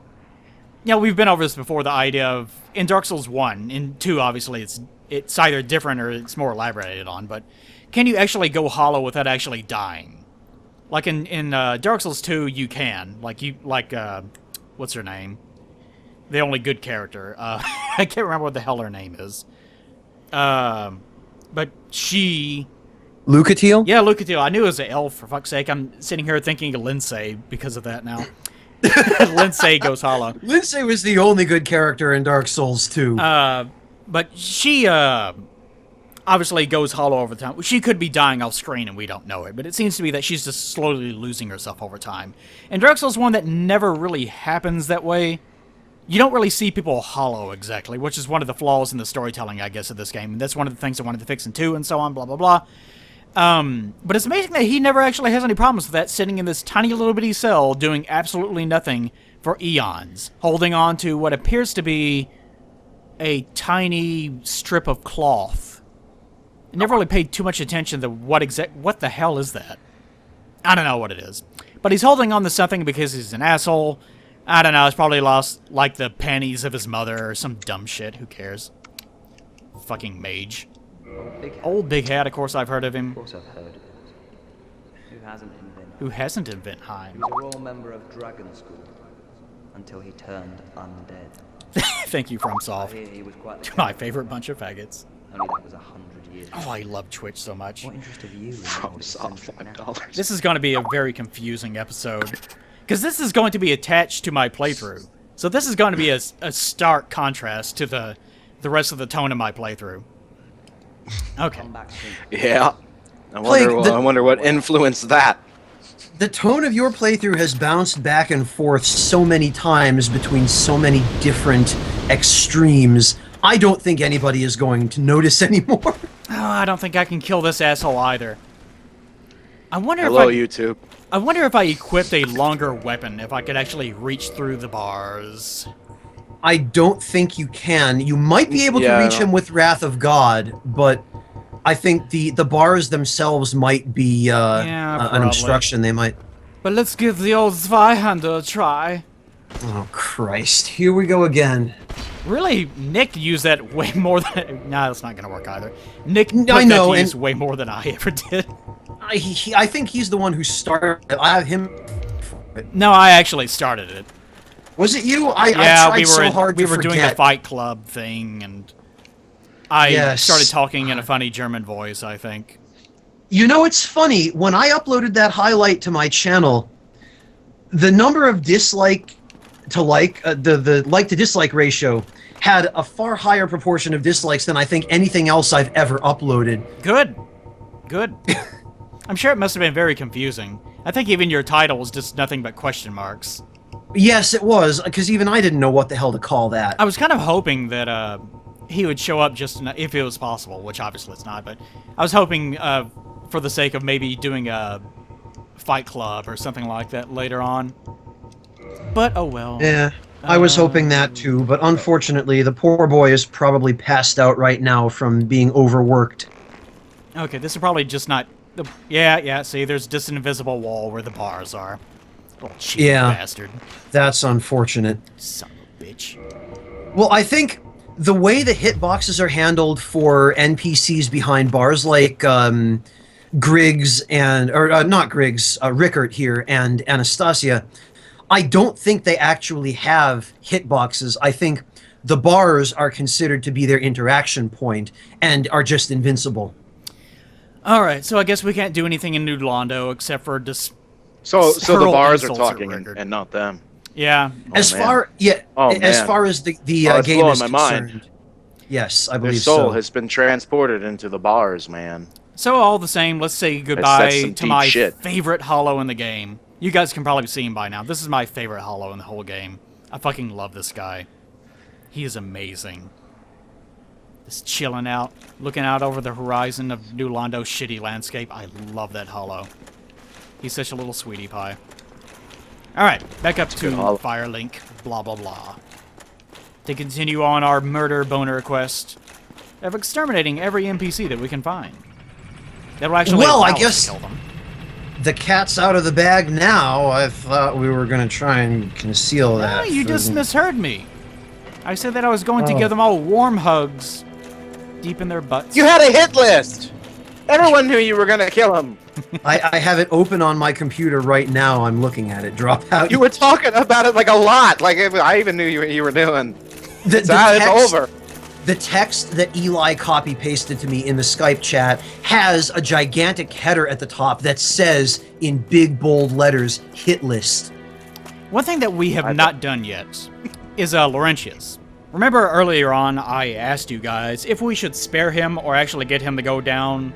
we've been over this before, the idea of, in Dark Souls 1, in 2 obviously it's either different or it's more elaborated on, but can you actually go hollow without actually dying? Like in Dark Souls 2, you can. What's her name? The only good character. I can't remember what the hell her name is. But she... Lucatiel? Yeah, Lucatiel. I knew it was an elf, for fuck's sake. I'm sitting here thinking of Lindsay because of that now. Lindsay goes hollow. Lindsay was the only good character in Dark Souls 2. But she obviously goes hollow over time. She could be dying off screen and we don't know it, but it seems to be that she's just slowly losing herself over time. In Dark Souls 1, that never really happens that way. You don't really see people hollow exactly, which is one of the flaws in the storytelling, I guess, of this game. And that's one of the things I wanted to fix in 2 and so on, blah, blah, blah. But it's amazing that he never actually has any problems with that, sitting in this tiny little bitty cell doing absolutely nothing for eons, holding on to what appears to be a tiny strip of cloth. I never really paid too much attention to what the hell is that? I don't know what it is. But he's holding on to something because he's an asshole. I don't know, he's probably lost, like, the panties of his mother or some dumb shit. Who cares? Fucking mage. Old Big Hat, of course I've heard of him. Of course I've heard of it. Who hasn't in Vinheim? Who hasn't in He Vinheim? was a royal member of Dragon School until he turned undead. Thank you, I FromSoft. hear he was quite the My favorite bunch of faggots. Only that was 100 years. Oh, I love Twitch so much. What interest have you in From this soft century now? $5. This is going to be a very confusing episode. Because this is going to be attached to my playthrough. So this is going to be a stark contrast to the rest of the tone of my playthrough. Okay. Come back soon. Yeah. I Plague, wonder what influenced that. The tone of your playthrough has bounced back and forth so many times between so many different extremes. I don't think anybody is going to notice anymore. Oh, I don't think I can kill this asshole either. I wonder Hello, if YouTube. I wonder if I equipped a longer weapon, if I could actually reach through the bars. I don't think you can. You might be able to Yeah, I reach don't- him with Wrath of God, but I think the bars themselves might be an probably. obstruction. They might... But let's give the old Zweihander a try. Oh, Christ. Here we go again. Really, Nick used that way more than... Nah, that's not going to work either. Nick put I know, that to use and- way more than I ever did. I think he's the one who started. I have him... No, I actually started it. Was it you? I Yeah, tried we were so hard we to were doing a forget. Fight Club thing, and I Yes. started talking in a funny German voice, I think. You know, it's funny. When I uploaded that highlight to my channel, the number of dislike to like, the like to dislike ratio had a far higher proportion of dislikes than I think anything else I've ever uploaded. Good. Good. I'm sure it must have been very confusing. I think even your title was just nothing but question marks. Yes, it was, because even I didn't know what the hell to call that. I was kind of hoping that he would show up just if it was possible, which obviously it's not, but I was hoping for the sake of maybe doing a Fight Club or something like that later on. But oh well. Yeah, I was hoping that too, but unfortunately, the poor boy is probably passed out right now from being overworked. Okay, this is probably just not... Yeah, see, there's just an invisible wall where the bars are. Little cheap bastard. That's unfortunate. Son of a bitch. Well, I think the way the hitboxes are handled for NPCs behind bars, like Griggs and, or not Griggs, Rickert here and Anastasia, I don't think they actually have hitboxes. I think the bars are considered to be their interaction point and are just invincible. All right, so I guess we can't do anything in New Londo except for just So the hurl bars are insults at talking Rickard. and not them. Yeah. As man. far as man. far as the it's game blowing is my mind. concerned, yes, I Their believe soul so. has been transported into the bars, man. So all the same, let's say goodbye some to deep my shit. favorite holo in the game. You guys can probably see him by now. This is my favorite holo in the whole game. I fucking love this guy. He is amazing. Just chilling out, looking out over the horizon of New Londo's shitty landscape. I love that holo. He's such a little sweetie pie. Alright, back up to good holo. Firelink, blah blah blah. To continue on our murder boner quest of exterminating every NPC that we can find. That'll actually Well, I allow us guess- to kill them. The cat's out of the bag now. I thought we were going to try and conceal No, that. you just misheard me. I said that I was going to Oh. give them all warm hugs deep in their butts. You had a hit list! Everyone knew you were gonna kill him. I have it open on my computer right now. I'm looking at it. Drop out. You were talking about it like a lot. Like I even knew you were doing. the, It's over. The text that Eli copy pasted to me in the Skype chat has a gigantic header at the top that says in big bold letters "hit list." One thing that we have not done yet is Laurentius. Remember earlier on I asked you guys if we should spare him or actually get him to go down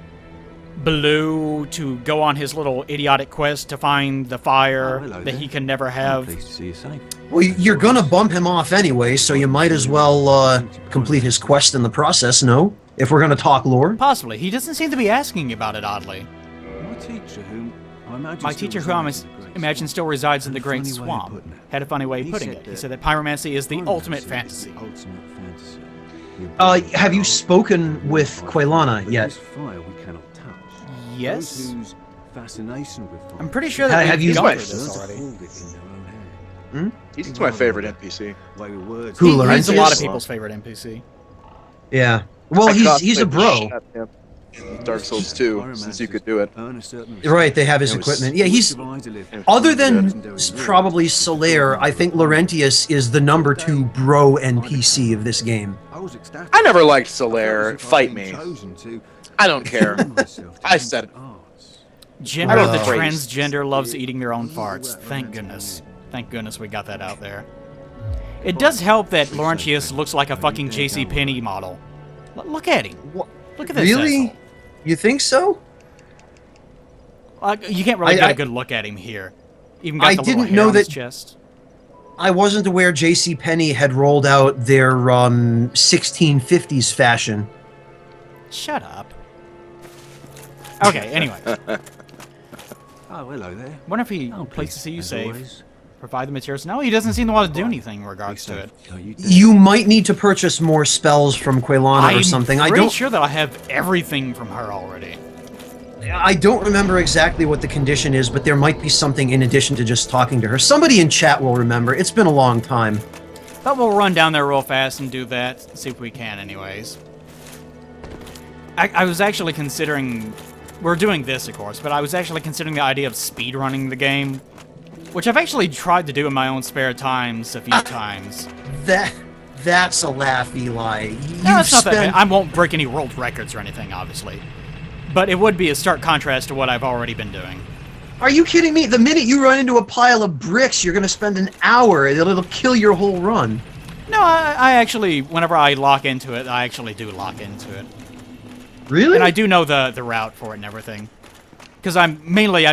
below to go on his little idiotic quest to find the fire that he can never have. Pleased to see you safe. Well, you're gonna bump him off anyway, so you might as well complete his quest in the process. No, if we're gonna talk lore. Possibly. He doesn't seem to be asking about it, oddly. My teacher, whom I imagine My still teacher, who I resides in the Great imagine Swamp, still resides in the had a Great funny way of Swamp, putting it. had a funny way of He putting said it. He that said that pyromancy is the Pyromancy ultimate is fantasy. the ultimate fantasy. Have you spoken with Quelana But yet? this fire we cannot touch. Yes? Those whose fascination with fire I'm pretty sure that Have we've you- gone He's through my- this learn to already. hold it in their own hand. He's my favorite NPC. Way with words. Who, He's a lot Laurentius? of people's favorite NPC. Yeah. Well, he's a bro. Dark Souls 2, since you could do it. Earn a certain Right, they have his It was- equipment. Yeah, he's survive to live. other than probably Solaire. I think Laurentius is the number 2 bro NPC of this game. I was ecstatic. I never liked I felt as Solaire. if I'd Fight been me. chosen to I don't care. turn myself to I said it. arts. Gender I of the don't praise. transgender loves eating their own farts. Thank goodness. Thank goodness we got that out there. It does help that Laurentius looks like a fucking JCPenney model. Look at him. Look at this Really? asshole. You think so? You can't really get I- a good look at him here. Even got I the little didn't hair know on his that- chest. I wasn't aware JCPenney had rolled out their 1650s fashion. Shut up. Okay, anyway. Oh, hello there. Wonder if he Oh, plays to see you as safe. always. Provide the materials. No, he doesn't seem to want to do anything in regards Be to it. safe. Oh, you do. You might need to purchase more spells from Quelana I'm or something. I pretty don't sure that I have everything from her already. I don't remember exactly what the condition is, but there might be something in addition to just talking to her. Somebody in chat will remember. It's been a long time. But we'll run down there real fast and do that. See if we can, anyways. I was actually considering... We're doing this, of course, but I was actually considering the idea of speedrunning the game. Which I've actually tried to do in my own spare times a few times. That's a laugh, Eli. No, it's not that bad. I won't break any world records or anything, obviously. But it would be a stark contrast to what I've already been doing. Are you kidding me? The minute you run into a pile of bricks, you're going to spend an hour. It'll kill your whole run. No, I actually, whenever I lock into it, I actually do lock into it. Really? And I do know the route for it and everything. Because I'm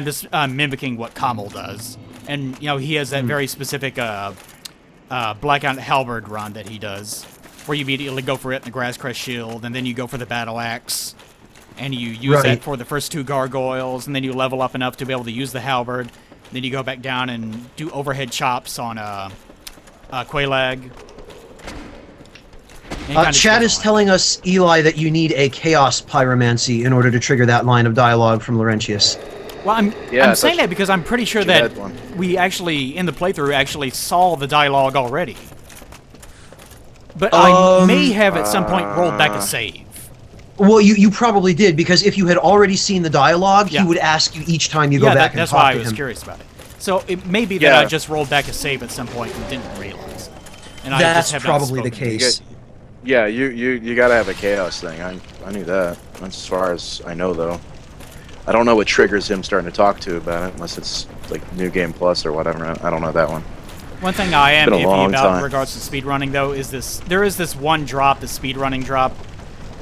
just mimicking what Kamal does. And, you know, he has that very specific Blackout Halberd run that he does. Where you immediately go for it in the Grass Crest Shield, and then you go for the Battle Axe. And you use Right. that for the first 2 gargoyles, and then you level up enough to be able to use the halberd. Then you go back down and do overhead chops on Quelaag. And it kinda Chat goes is on. telling us, Eli, that you need a Chaos Pyromancy in order to trigger that line of dialogue from Laurentius. Well, I'm Yeah, saying that's- that because I'm pretty sure you that had one. we actually, in the playthrough, actually saw the dialogue already. But I may have at some point rolled back a save. Well, you probably did, because if you had already seen the dialogue, Yeah. he would ask you each time you go Yeah, back and that's talk why I to was him. curious about it. So it may be that Yeah. I just rolled back a save at some point and didn't realize it. And I That's just have probably not the spoken. case. Yeah, you gotta have a chaos thing. I knew that. That's as far as I know, though. I don't know what triggers him starting to talk to about it, unless it's like New Game Plus or whatever. I don't know that one. One thing I am Been a iffy long about in time. regards to speedrunning, though, is there is this one drop, the speedrunning drop,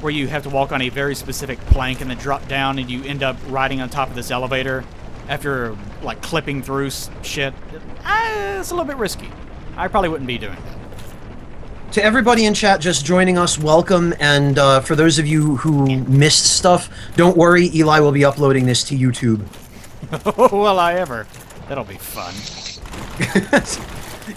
where you have to walk on a very specific plank and then drop down, and you end up riding on top of this elevator after, like, clipping through shit. It's a little bit risky. I probably wouldn't be doing that. To everybody in chat just joining us, welcome, and for those of you who missed stuff, don't worry, Eli will be uploading this to YouTube. Will I ever? That'll be fun.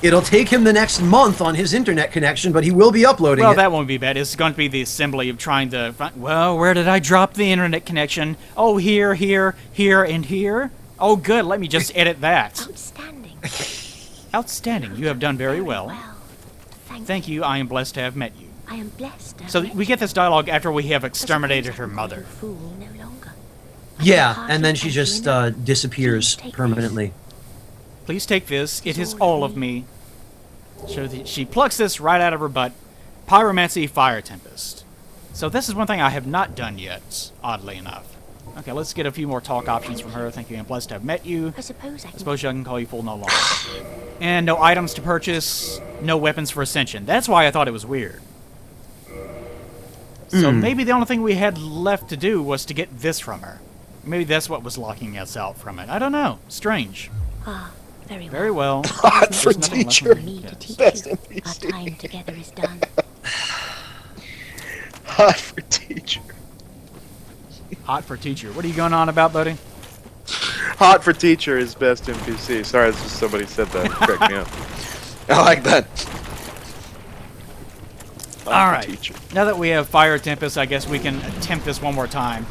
It'll take him the next month on his internet connection, but he will be uploading Well, it. that won't be bad. It's going to be the assembly of trying to find, well, where did I drop the internet connection? Oh, here, here, here, and here. Oh, good. Let me just edit that. Outstanding. Outstanding. You have done very well. Thank you. I am blessed to have met you. I am blessed. to have So met we you. get this dialogue after we have I suppose exterminated I her can mother. call you a fool no longer. I Yeah, can and then hardly she thank just you enough. disappears Please take permanently. Please take this. It is all all of of me. So she plucks this right out of her butt. Pyromancy Fire Tempest. So this is one thing I have not done yet, oddly enough. Okay, let's get a few more talk options from her. Thank you. I'm blessed to have met you. I suppose I I can. suppose I can call you fool no longer. And no items to purchase, no weapons for ascension. That's why I thought it was weird. So maybe the only thing we had left to do was to get this from her. Maybe that's what was locking us out from it. I don't know. Strange. Ah, very well. Very well. Hot for There's nothing left teacher. for Me to yes. teach Best you. Our NPC. time together is done. Hot for teacher. Hot for teacher. What are you going on about, buddy? Hot for teacher is best NPC. Sorry, it's just somebody said that. It cracked me up. I like that. All right. Teacher. Now that we have Fire Tempest, I guess we can attempt this one more time.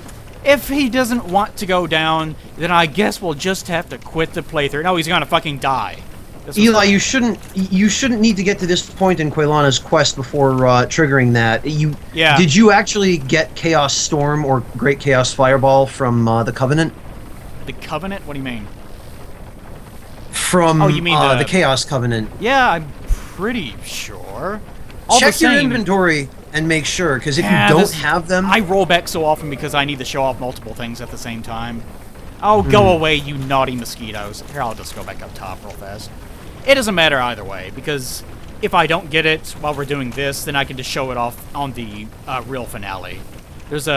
If he doesn't want to go down, then I guess we'll just have to quit the playthrough. No, he's gonna fucking die. This was- Eli, you shouldn't need to get to this point in Quelana's quest before triggering that. Yeah. Did you actually get Chaos Storm or Great Chaos Fireball from the Covenant? The Covenant? What do you mean? From Oh, you mean the the- Chaos Covenant. Yeah, I'm pretty sure. All the Check your same, inventory and make sure, because if Yeah, you don't this- have them, I roll back so often because I need to show off multiple things at the same time. Oh, go away, you naughty mosquitoes. Here, I'll just go back up top real fast. It doesn't matter either way, because if I don't get it while we're doing this, then I can just show it off on the real finale. There's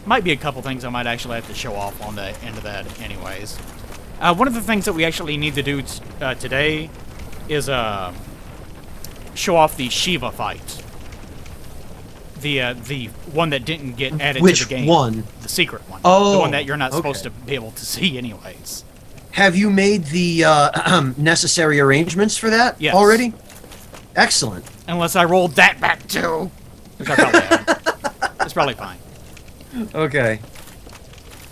might be a couple things I might actually have to show off on the end of that anyways. One of the things that we actually need to do today is show off the Shiva fight. The one that didn't get added which to the game. one? The secret one. Oh, the one that you're not supposed to okay. be able to see anyways. Have you made the necessary arrangements for that Yes. already? Excellent. Unless I rolled that back too. Which I probably have. It's probably fine. Okay.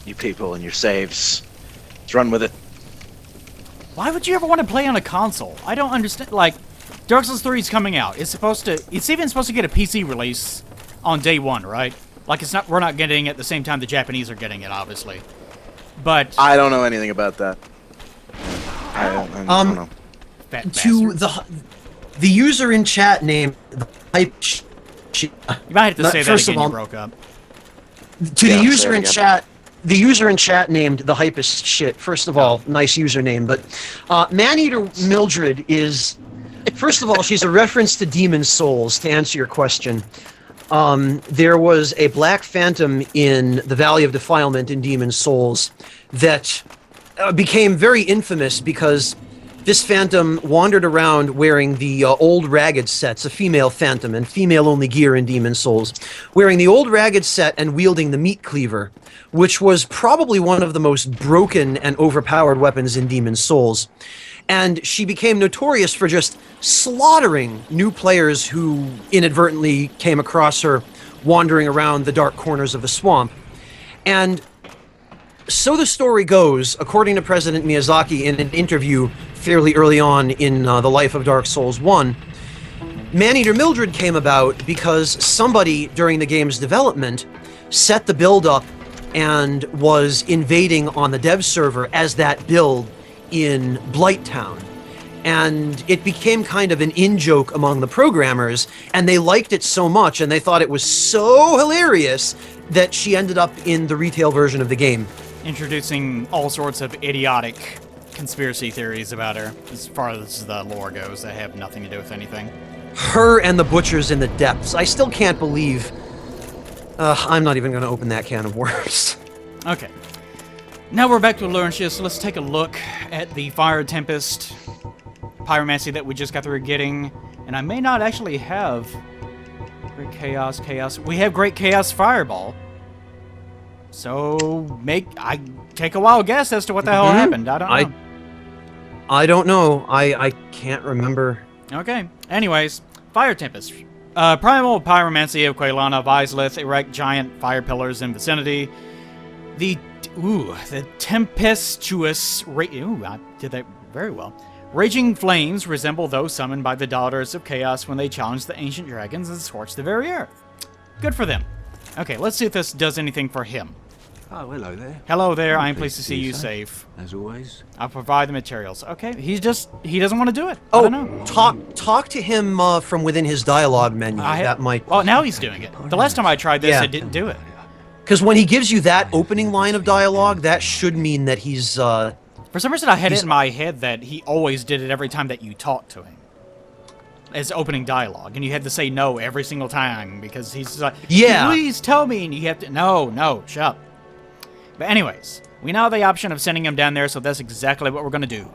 You people and your saves. Let's run with it. Why would you ever want to play on a console? I don't understand. Like, Dark Souls 3 is coming out. It's even supposed to get a PC release on day one, right? Like, we're not getting it at the same time the Japanese are getting it, obviously. But I don't know anything about that. I don't know. fat To bastards. the user in chat named the hype. You might have to say that first of again. You all- broke up. To Yeah, the say user it in again. chat, the user in chat named the hypest shit. First of all, nice username, but Maneater Mildred is. First of all, she's a reference to Demon Souls. To answer your question, there was a black phantom in the Valley of Defilement in Demon Souls that became very infamous because this phantom wandered around wearing the old ragged sets, a female phantom, and female-only gear in Demon Souls, wearing the old ragged set and wielding the meat cleaver, which was probably one of the most broken and overpowered weapons in Demon Souls. And she became notorious for just slaughtering new players who inadvertently came across her wandering around the dark corners of the swamp. And so the story goes, according to President Miyazaki in an interview fairly early on in the life of Dark Souls 1, Maneater Mildred came about because somebody during the game's development set the build up and was invading on the dev server as that build in Blighttown. And it became kind of an in-joke among the programmers, and they liked it so much, and they thought it was so hilarious that she ended up in the retail version of the game. Introducing all sorts of idiotic conspiracy theories about her, as far as the lore goes, that have nothing to do with anything. Her and the butchers in the depths. I still can't believe... I'm not even going to open that can of worms. Okay. Now we're back to Laurentius. Let's take a look at the Fire Tempest pyromancy that we just got through getting. And I may not actually have Great Chaos. We have Great Chaos Fireball. So I take a wild guess as to what the hell happened. I don't know. I don't know. I can't remember. Okay. Anyways, Fire Tempest. Primal Pyromancy of Quelana of Islith erect giant fire pillars in vicinity. The tempestuous... I did that very well. Raging flames resemble those summoned by the Daughters of Chaos when they challenge the ancient dragons and scorch the very earth. Good for them. Okay, let's see if this does anything for him. Oh, hello there. Hello there, I am pleased to see you safe. As always. I'll provide the materials. Okay, he doesn't want to do it. I don't know. Talk to him from within his dialogue menu. That might... Oh, now he's doing it. The last time I tried this, it didn't do it. Because when he gives you that opening line of dialogue, that should mean that he's... For some reason, I had it in my head that he always did it every time that you talked to him. As opening dialogue. And you had to say no every single time, because he's like, yeah, please tell me, and you have to... No, shut up. But anyways, we now have the option of sending him down there, so that's exactly what we're going to do.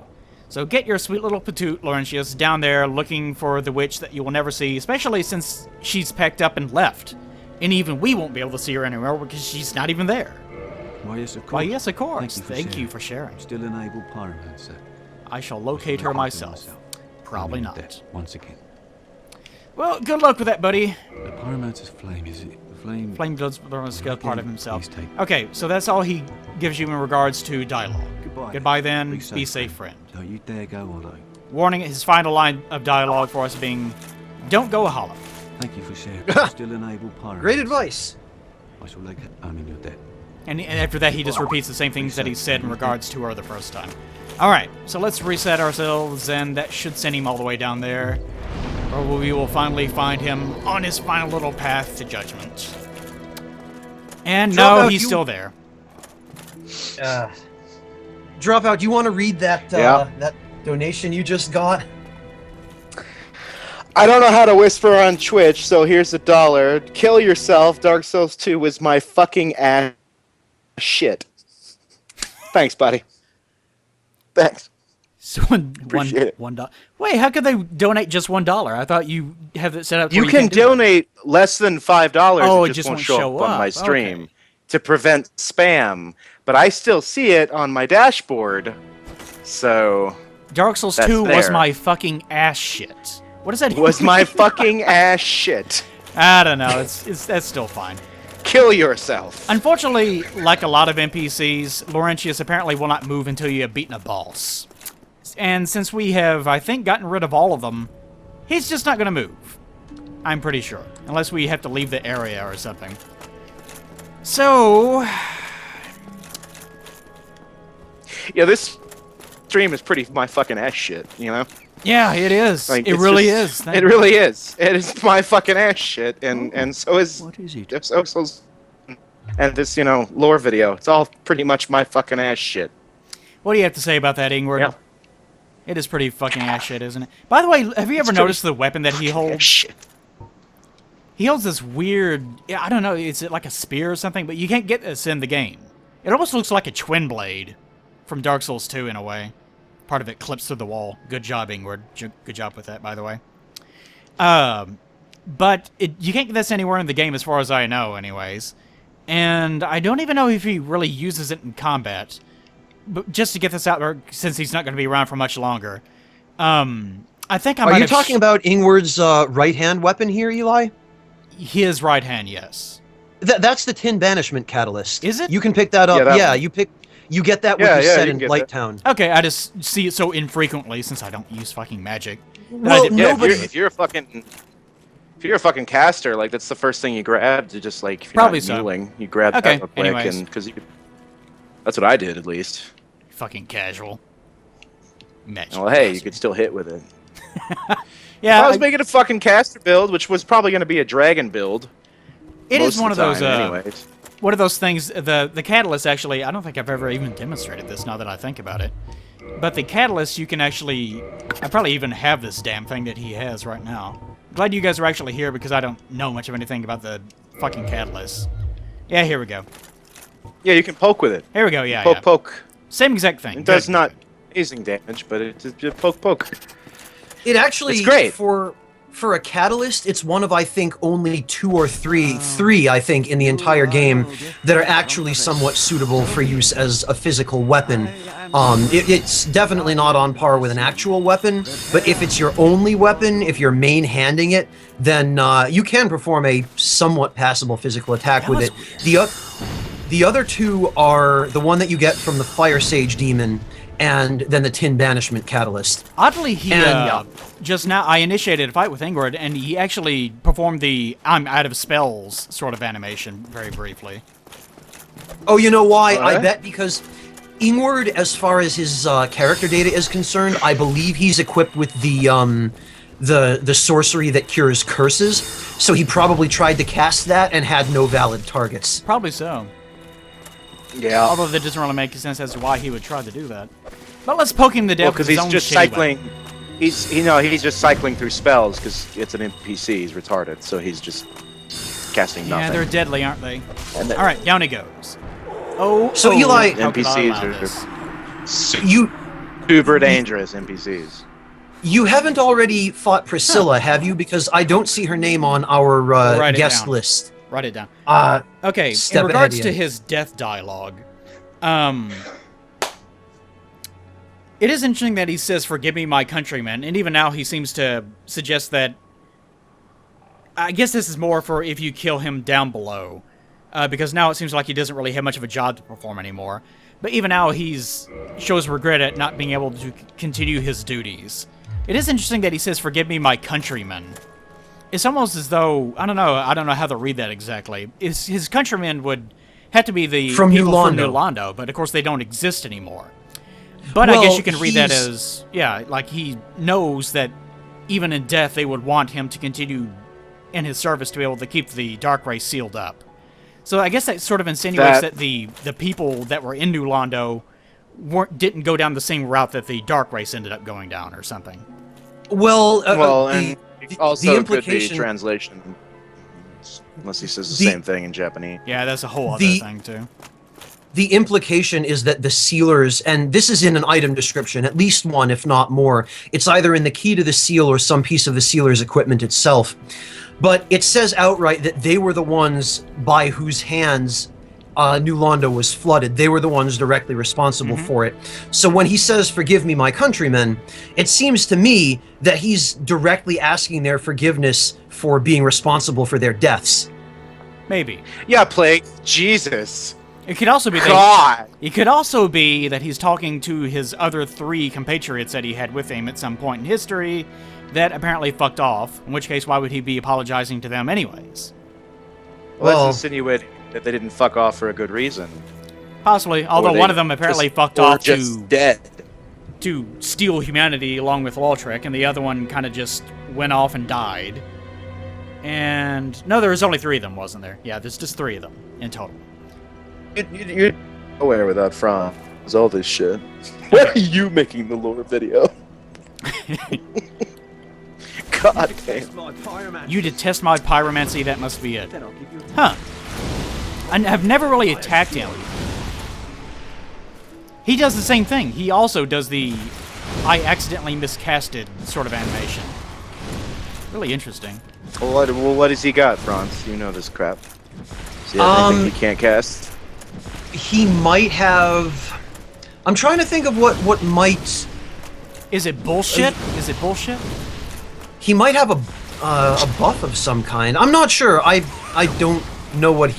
So get your sweet little patoot, Laurentius, down there looking for the witch that you will never see, especially since she's packed up and left. And even we won't be able to see her anymore because she's not even there. Why, yes, of course. Why, yes, of course. Thank you for sharing. Still an able pyromancer. I shall locate her myself. Probably not. Once again. Well, good luck with that, buddy. The pyromancer's flame, is it? The flame... Flame does part of himself. Okay, so that's all he gives you in regards to dialogue. Goodbye then. Be safe, friend. Don't you dare go alone. Warning, his final line of dialogue for us being, don't go hollow. Thank you for sharing. Still an able pyromancer. Great advice. I shall like it. I mean, you're dead. And after that, he just repeats the same things that he said in regards to her the first time. Alright, so let's reset ourselves, and that should send him all the way down there. Or we will finally find him on his final little path to judgment. And no, he's still there. Dropout, do you want to read that that donation you just got? I don't know how to whisper on Twitch, so here's $1. Kill yourself. Dark Souls 2 was my fucking ass shit. Thanks, buddy. Thanks. So $1. Wait, how could they donate just $1? I thought you have it set up. You can donate less than $5. Oh, it just won't show up on my stream to prevent spam. But I still see it on my dashboard. So Dark Souls 2 was my fucking ass shit. What does that mean? Was my fucking ass shit. I don't know. That's still fine. Kill yourself. Unfortunately, like a lot of NPCs, Laurentius apparently will not move until you have beaten a boss. And since we have, I think, gotten rid of all of them, he's just not going to move. I'm pretty sure. Unless we have to leave the area or something. So... yeah, this stream is pretty my fucking ass shit, you know? Yeah, it is. Like, it really is. It really is. It is my fucking ass shit, and so is... What is it? And this, lore video. It's all pretty much my fucking ass shit. What do you have to say about that, Ingrid? Yeah. It is pretty fucking ass shit, isn't it? By the way, have you ever noticed the weapon that he holds? Shit. He holds this weird... I don't know, is it like a spear or something? But you can't get this in the game. It almost looks like a twin blade from Dark Souls 2 in a way. Part of it clips through the wall. Good job, Ingrid. Good job with that, by the way. But you can't get this anywhere in the game as far as I know, anyways. And I don't even know if he really uses it in combat. But just to get this out, since he's not going to be around for much longer. I think I might have... Are you talking about Ingward's right-hand weapon here, Eli? His right hand, yes. That's the Tin Banishment Catalyst. Is it? You can pick that up. Yeah, you get that when you set in Blighttown. Okay, I just see it so infrequently since I don't use fucking magic. Well, if you're a fucking... If you're a fucking caster, like that's the first thing you grab to just like if you're Probably not so. kneeling, you grab Okay, that real quick, anyways. and because that's what I did at least. Fucking casual. Magic Well, hey, you bastard. could still hit with it. Yeah, I was making a fucking caster build, which was probably going to be a dragon build. it is most one of of the those. time, anyways. One of those things. The catalyst actually. I don't think I've ever even demonstrated this. Now that I think about it, but the catalyst you can actually. I probably even have this damn thing that he has right now. Glad you guys are actually here because I don't know much of anything about the fucking catalyst. Yeah, here we go. Yeah, you can poke with it. Here we go. Yeah, Poke, yeah. poke. Same exact thing. It does Good. not amazing damage, but it's just poke, poke. It actually, It's great. for a catalyst, it's one of I think only 2 or 3 I think in the entire game that are actually somewhat suitable for use as a physical weapon. It's definitely not on par with an actual weapon, but if it's your only weapon, if you're main handing it, then you can perform a somewhat passable physical attack with it. The other 2 are the one that you get from the Fire Sage Demon, and then the Tin Banishment Catalyst. Oddly, he And, just now I initiated a fight with Ingrid, and he actually performed the "I'm out of spells" sort of animation very briefly. Oh, you know why? I Alright. bet because Ingward, as far as his character data is concerned, I believe he's equipped with the sorcery that cures curses. So he probably tried to cast that and had no valid targets. Probably so. Yeah. Although that doesn't really make sense as to why he would try to do that. But let's poke him to death Well, because with his he's own just shitty cycling. weapon. He's just cycling through spells because it's an NPC. He's retarded, so he's just casting Yeah, nothing. they're deadly, aren't they? And All right, down he goes. Oh, So, oh, Eli- how could I NPCs allow are- this? super dangerous NPCs. You haven't already fought Priscilla, have you? Because I don't see her name on our Write it guest down. list. Write it down. Uh, Okay, Step in regards ahead, to Ian. his death dialogue, it is interesting that he says, "Forgive me, my countrymen," and even now he seems to suggest that. I guess this is more for if you kill him down below, because now it seems like he doesn't really have much of a job to perform anymore. But even now, shows regret at not being able to continue his duties. It is interesting that he says, "Forgive me, my countrymen." It's almost as though I don't know how to read that exactly. His countrymen would have to be the From people New from New Londo. Londo, but of course they don't exist anymore. But I guess Well, you can read that he's- as like he knows that even in death they would want him to continue in his service to be able to keep the dark race sealed up. So I guess that sort of insinuates that the people that were in New Londo didn't go down the same route that the dark race ended up going down or something. well, And the also could be implication. translation, unless he says The- the same thing in Japanese. Yeah, that's a whole other The- thing too. The implication is that the sealers, and this is in an item description, at least one, if not more. It's either in the key to the seal or some piece of the sealer's equipment itself. But it says outright that they were the ones by whose hands New Londo was flooded. They were the ones directly responsible for it. So when he says, "Forgive me, my countrymen," it seems to me that he's directly asking their forgiveness for being responsible for their deaths. Maybe. Yeah, Plague. Jesus. It could also be that God. it could also be that he's talking to his other 3 compatriots that he had with him at some point in history that apparently fucked off, in which case why would he be apologizing to them anyways? Well, Well- that's insinuating that they didn't fuck off for a good reason. Possibly, although Or they one of them apparently just- fucked or off just dead. to steal humanity along with Lautrec, and the other one kind of just went off and died. And no, there was only 3 of them, wasn't there? Yeah, there's just 3 of them in total. You're aware without Franz all this shit. Why are you making the lore video? God damn. You detest my pyromancy, that must be it. Huh. I have never really attacked him. He does the same thing. He also does the I accidentally miscasted sort of animation. Really interesting. Well, what has he got, Franz? You know this crap. Does he have anything he can't cast? He might have. I'm trying to think of what might. Is it bullshit? Is it bullshit? He might have a buff of some kind. I'm not sure. I don't know what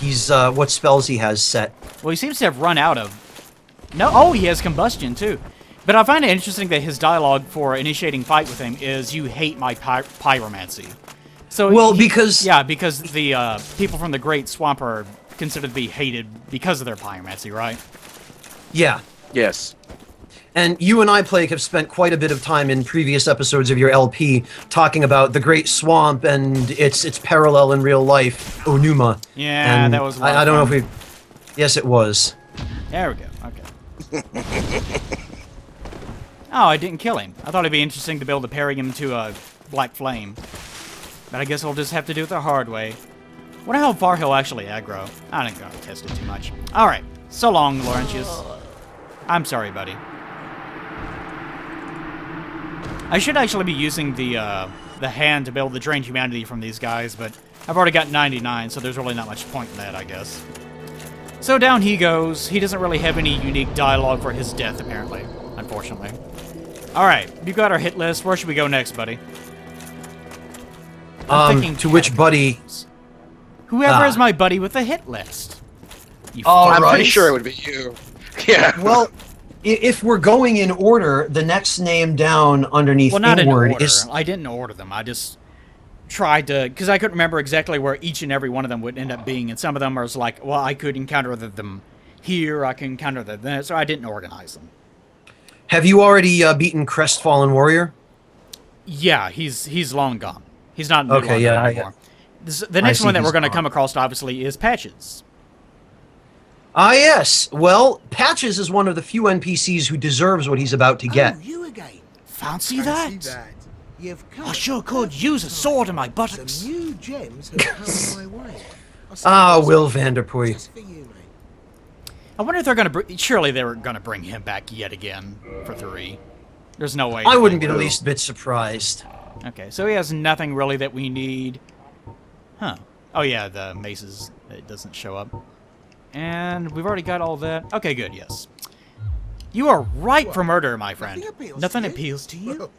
what spells he has set. Well, he seems to have run out of... No, oh, he has combustion, too. But I find it interesting that his dialogue for initiating fight with him is, "You hate my pyromancy." So Well, because yeah, because the people from the Great Swamp are considered to be hated because of their pyromancy, right? yeah, Yes. and you and I, Plague, have spent quite a bit of time in previous episodes of your LP talking about the Great Swamp and its parallel in real life, Onuma. Yeah, And that was a lot I of don't know fun. if we. Yes, it was. There we go. Okay. Oh, I didn't kill him. I thought it'd be interesting to be able to parry him to a black flame. But I guess I'll just have to do it the hard way. Wonder how far he'll actually aggro. I didn't go test it too much. Alright. So long, Laurentius. I'm sorry, buddy. I should actually be using the hand to be able to drain humanity from these guys, but I've already got 99, so there's really not much point in that, I guess. So down he goes. He doesn't really have any unique dialogue for his death, apparently. Unfortunately. Alright, you got our hit list. Where should we go next, buddy? I'm thinking To which buddy? Whoever is my buddy with the hit list. You All fuck I'm pretty right. sure it would be you. Yeah. Well, if we're going in order, the next name down underneath Well, not in inward order. is. I didn't order them. I just tried to, because I couldn't remember exactly where each and every one of them would end up being, and some of them are like, well, I could encounter them here, I can encounter them there, so I didn't organize them. Have you already beaten Crestfallen Warrior? Yeah, he's long gone. He's not in the Okay, yeah, anymore. The next see one that he's we're going to gone. come across, obviously, is Patches. Ah, yes. Well, Patches is one of the few NPCs who deserves what he's about to get. Oh, you again. Fancy Fancy that? that. You've come. I sure could use a sword in my Some buttocks. new gems have come my way. I Ah, suppose Will Vanderpoy. just for you, mate. I wonder if they're going to... Surely they were going to bring him back yet again for 3. There's no way. I that wouldn't they be the will. least bit surprised. Okay, so he has nothing really that we need. Huh. Oh yeah, the maces. It doesn't show up. And we've already got all that. Okay, good, yes. You are ripe for murder, my friend. Nothing appeals to you? Well,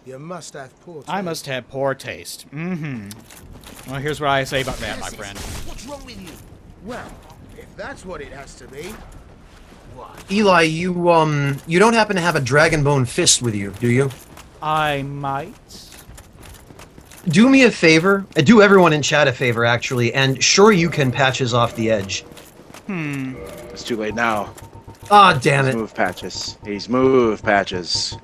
you must have poor taste. I must have poor taste. Mm-hmm. Well, here's what I say about that, my friend. What's wrong with you? Well, if that's what it has to be, why? Eli, you don't happen to have a Dragonbone fist with you, do you? I might. Do me a favor. Do everyone in chat a favor, actually, and sure you can Patches off the edge. It's too late now. Ah, damn He's it. moved Patches. He's moved Patches.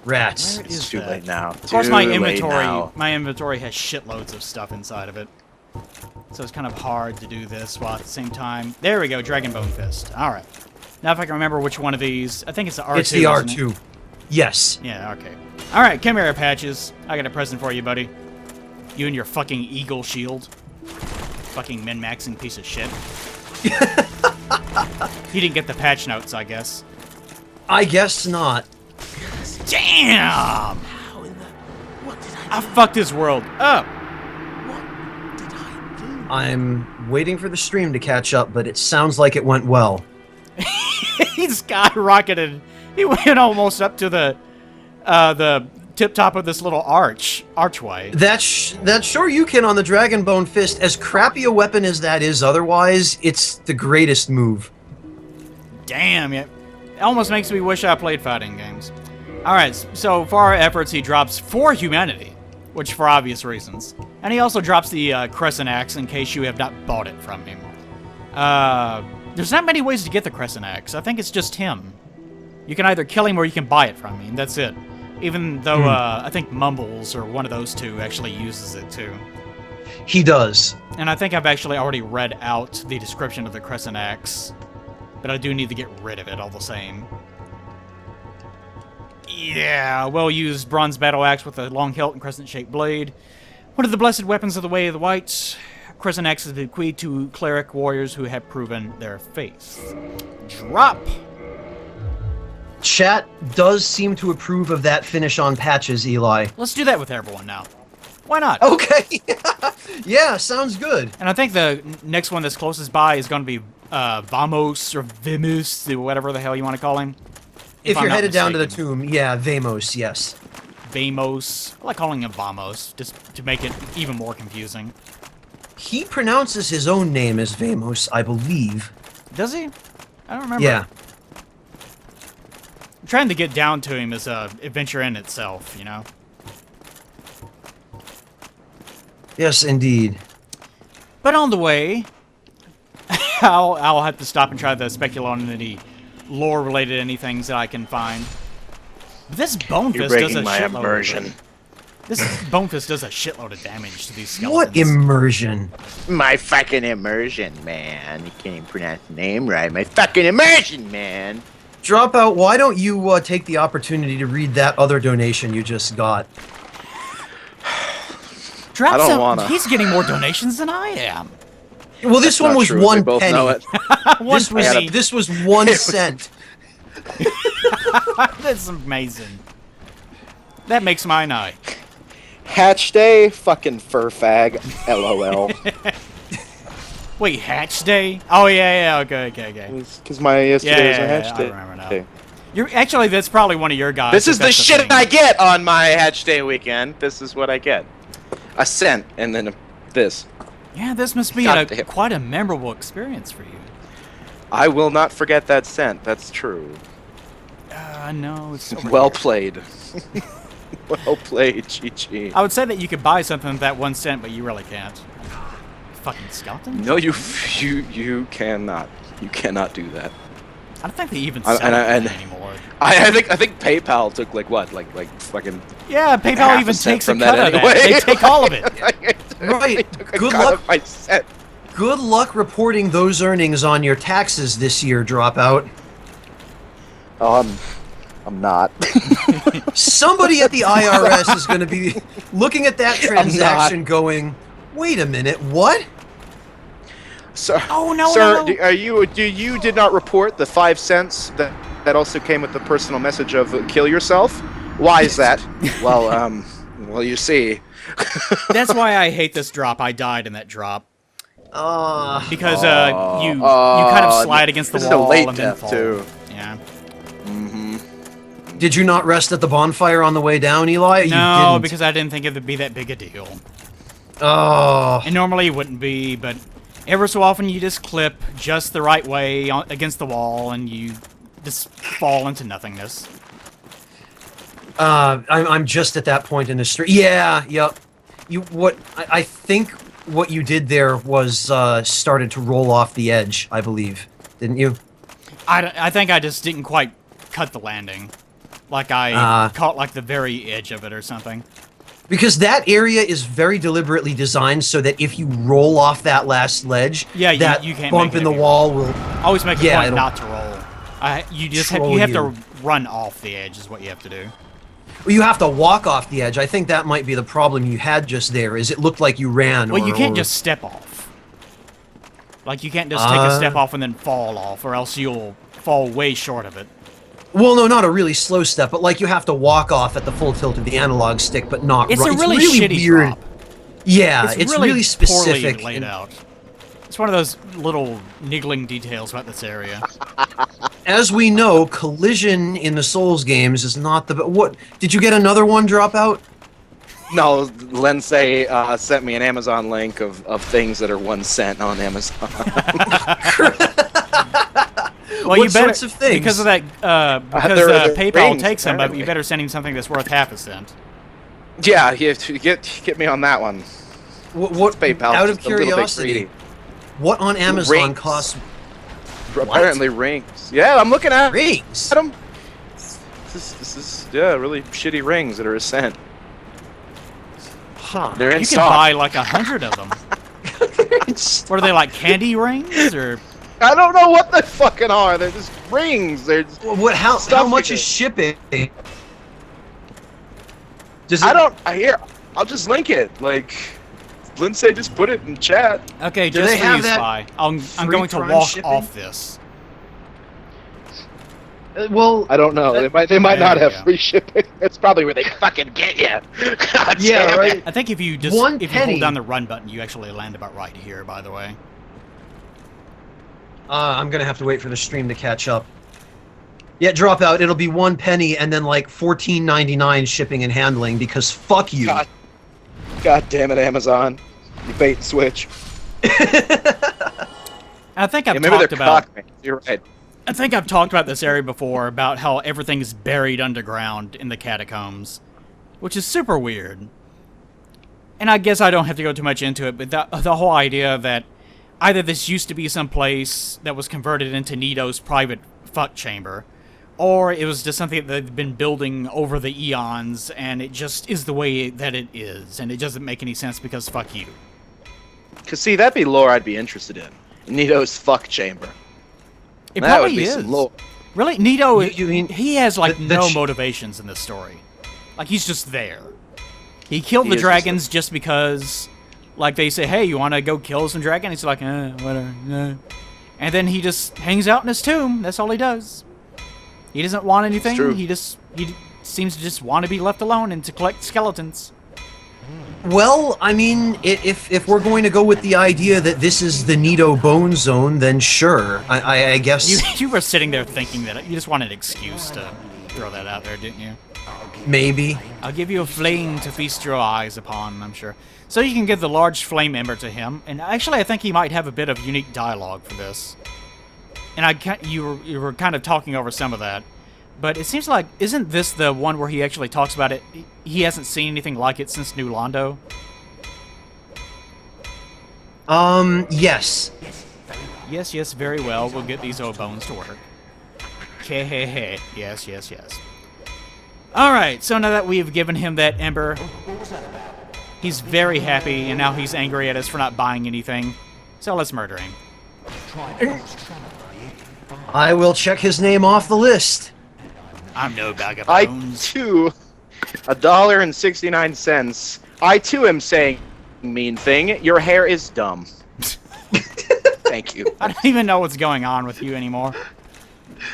Rats. Where It's is too that? late now. Of course, my Too late inventory, now. has shitloads of stuff inside of it. So it's kind of hard to do this while at the same time. There we go, Dragonbone Fist. All right. Now if I can remember which one of these, I think it's the R2. It's the isn't it? R2. Yes. Yeah, okay. All right, come here, Patches. I got a present for you, buddy. You and your fucking eagle shield. Fucking min-maxing piece of shit. He didn't get the patch notes, I guess. I guess not. Damn! How in the... What did I I fucked his world up. What did I do? I'm waiting for the stream to catch up, but it sounds like it went well. He skyrocketed. He went almost up to the tip top of this little archway. That's sure you can on the Dragonbone Fist. As crappy a weapon as that is otherwise, it's the greatest move. Damn, it almost makes me wish I played fighting games. Alright, so for our efforts, he drops 4 humanity, which for obvious reasons. And he also drops the Crescent Axe in case you have not bought it from him. There's not many ways to get the Crescent Axe. I think it's just him. You can either kill him or you can buy it from me, and that's it. Even though I think Mumbles or one of those two actually uses it too. He does. And I think I've actually already read out the description of the Crescent Axe. But I do need to get rid of it all the same. Yeah, well-used bronze battle axe with a long hilt and crescent-shaped blade. One of the blessed weapons of the Way of the Whites. Crescent axe is bequeathed to cleric warriors who have proven their faith. Drop! Chat does seem to approve of that finish on Patches, Eli. Let's do that with everyone now. Why not? Okay. Yeah, sounds good. And I think the next one that's closest by is going to be Vamos or Vimus, or whatever the hell you want to call him. If I'm you're not headed down to the mistaken. tomb, yeah, Vamos, yes. Vamos. I like calling him Vamos, just to make it even more confusing. He pronounces his own name as Vamos, I believe. Does he? I don't remember. Yeah. Trying to get down to him is a adventure in itself, you know? Yes, indeed. But on the way, I'll have to stop and try to speculate on any lore-related anything that I can find. But this Bonefist does a shitload. This Bonefist does a shitload of damage to these skeletons. What immersion? My fucking immersion, man. You can't even pronounce the name right. My fucking immersion, man. Dropout, why don't you take the opportunity to read that other donation you just got? Drop I don't some- wanna. He's getting more donations than I am. Well, this one Not was true. one We both penny. know it. One This was penny. this was 1 cent. That's amazing. That makes my night. Hatch day, fucking fur fag, LOL. Wait, Hatch Day? Oh yeah, okay. Because my yesterday was a Yeah, hatch I day. remember now. You're actually that's probably one of your guys. This if is the that's a shit thing. I get on my Hatch Day weekend. This is what I get. A cent, and then this. Yeah, this must be God damn. quite a memorable experience for you. I will not forget that cent. That's true. No, it's over Well here. played. Well played, GG. I would say that you could buy something with that 1 cent, but you really can't. Fucking skeleton? No, you cannot. You cannot do that. I don't think they even I- sell and- it anymore. I think PayPal took like what, like fucking. Yeah, half PayPal a even cent takes a from cut that of anyway. that. They take all of it. Right. Took a Good cut luck. of my cent. Good luck reporting those earnings on your taxes this year, Dropout. Oh, I'm not. Somebody at the IRS is going to be looking at that transaction going, wait a minute, what? Sir, Oh, no, sir, no. you did not report the 5 cents that also came with the personal message of kill yourself? Why is that? Well, you see. That's why I hate this drop. I died in that drop. Because you kind of slide against the this is a wall late and then death, fall. too. Yeah. Did you not rest at the bonfire on the way down, Eli? You No, didn't. because I didn't think it would be that big a deal. Oh. And normally it wouldn't be, but ever so often you just clip just the right way against the wall and you just fall into nothingness. I'm just at that point in the stream. Yeah, yep. I think what you did there was started to roll off the edge, I believe. Didn't you? I think I just didn't quite cut the landing. Like I caught like the very edge of it or something. Because that area is very deliberately designed so that if you roll off that last ledge, Yeah, that you can't bump make it in the if you wall will. Always make a Yeah, point it'll not to roll. You troll have you. to run off the edge is what you have to do. Well, you have to walk off the edge. I think that might be the problem you had just there. Is it looked like you ran? Well, you can't or- just step off. Like you can't just take a step off and then fall off, or else you'll fall way short of it. Well, no, not a really slow step, but like you have to walk off at the full tilt of the analog stick, but not. It's right. a really shitty weird. drop. Yeah, it's really specific. poorly laid and out. It's one of those little niggling details about this area. As we know, collision in the Souls games is not the. What did you get another one drop out? No, Lensei sent me an Amazon link of things that are 1 cent on Amazon. Well, What you better sorts of things? because of that. Because They're PayPal rings, takes them, but apparently. you better send him something that's worth half a cent. Yeah, you have to get me on that one. What PayPal. out of just a little bit curiosity, greedy. what on Amazon Rings. costs Apparently rings. Yeah, I'm looking at rings? them. This is really shitty rings that are a cent. Huh. They're in You can stock. buy like 100 of them. What are they, like candy rings or? I don't know what they fucking are. They're just rings. They're just, What? How Stuff much you is get. shipping? Does I don't. I'll just link it. Like, Lindsay just put it in chat. Okay, Do just they for have you, that Spy. I'm free going to Prime walk shipping? off this. Well, I don't know. They might There not you have go. free shipping. That's probably where they fucking get you. God yeah, damn it. right. I think if you just One if you penny. hold down the run button, you actually land about right here. By the way. I'm gonna have to wait for the stream to catch up. Yeah, drop out. It'll be 1 penny and then like $14.99 shipping and handling because fuck you. God damn it, Amazon. You bait and switch. I think I've Yeah, maybe they're talked about. cock, man. You're right. I think I've talked about this area before about how everything's buried underground in the catacombs, which is super weird. and I guess I don't have to go too much into it, but the whole idea that either this used to be some place that was converted into Nito's private fuck chamber, or it was just something that they've been building over the eons, and it just is the way that it is, and it doesn't make any sense because fuck you. Cause see, that'd be lore I'd be interested in. Nito's fuck chamber. It That would probably be is. some lore. Really, Nito, You mean he has like the no motivations in this story. Like, he's just there. He killed He the is dragons just because, like, they say, hey, you want to go kill some dragon? He's like, whatever, And then he just hangs out in his tomb. That's all he does. He doesn't want anything. true. He seems to just want to be left alone and to collect skeletons. Well, I mean, if we're going to go with the idea that this is the Nito Bone Zone, then sure. I guess You were sitting there thinking that you just wanted an excuse to throw that out there, didn't you? maybe. I'll give you a flame to feast your eyes upon, I'm sure. So you can give the large flame ember to him, and actually I think he might have a bit of unique dialogue for this. And you were kind of talking over some of that, but it seems like, isn't this the one where he actually talks about it? He hasn't seen anything like it since New Londo. Yes. Yes, very well. We'll get these old bones to work. Hey. Yes. Alright, so now that we've given him that ember, he's very happy, and now he's angry at us for not buying anything. So let's murder him. I will check his name off the list. I'm no bag of I bones. too, $1.69. I too am saying mean thing. Your hair is dumb. Thank you. I don't even know what's going on with you anymore.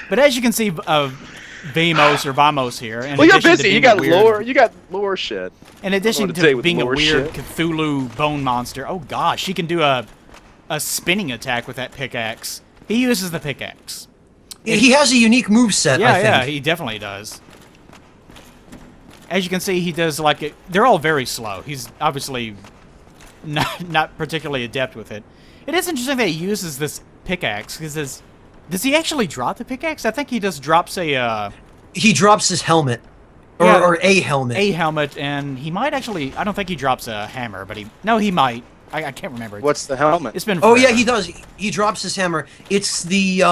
But as you can see, Vamos or Vamos here. In Well, you're addition to busy. being You a got weird- lore. You got lore shit. In addition to tell you to with being a lore weird shit. Cthulhu bone monster, oh gosh, he can do a spinning attack with that pickaxe. He uses the pickaxe. He has a unique moveset, I think. Yeah, he definitely does. As you can see, he does like it. They're all very slow. He's obviously not particularly adept with it. It is interesting that he uses this pickaxe because does he actually drop the pickaxe? I think he just drops a. He drops his helmet. Or, Yeah. or a helmet. A helmet, and he might actually. I don't think he drops a hammer, but he might. I can't remember. What's the helmet? It's been. Oh yeah, forever. he does. He drops his hammer. It's the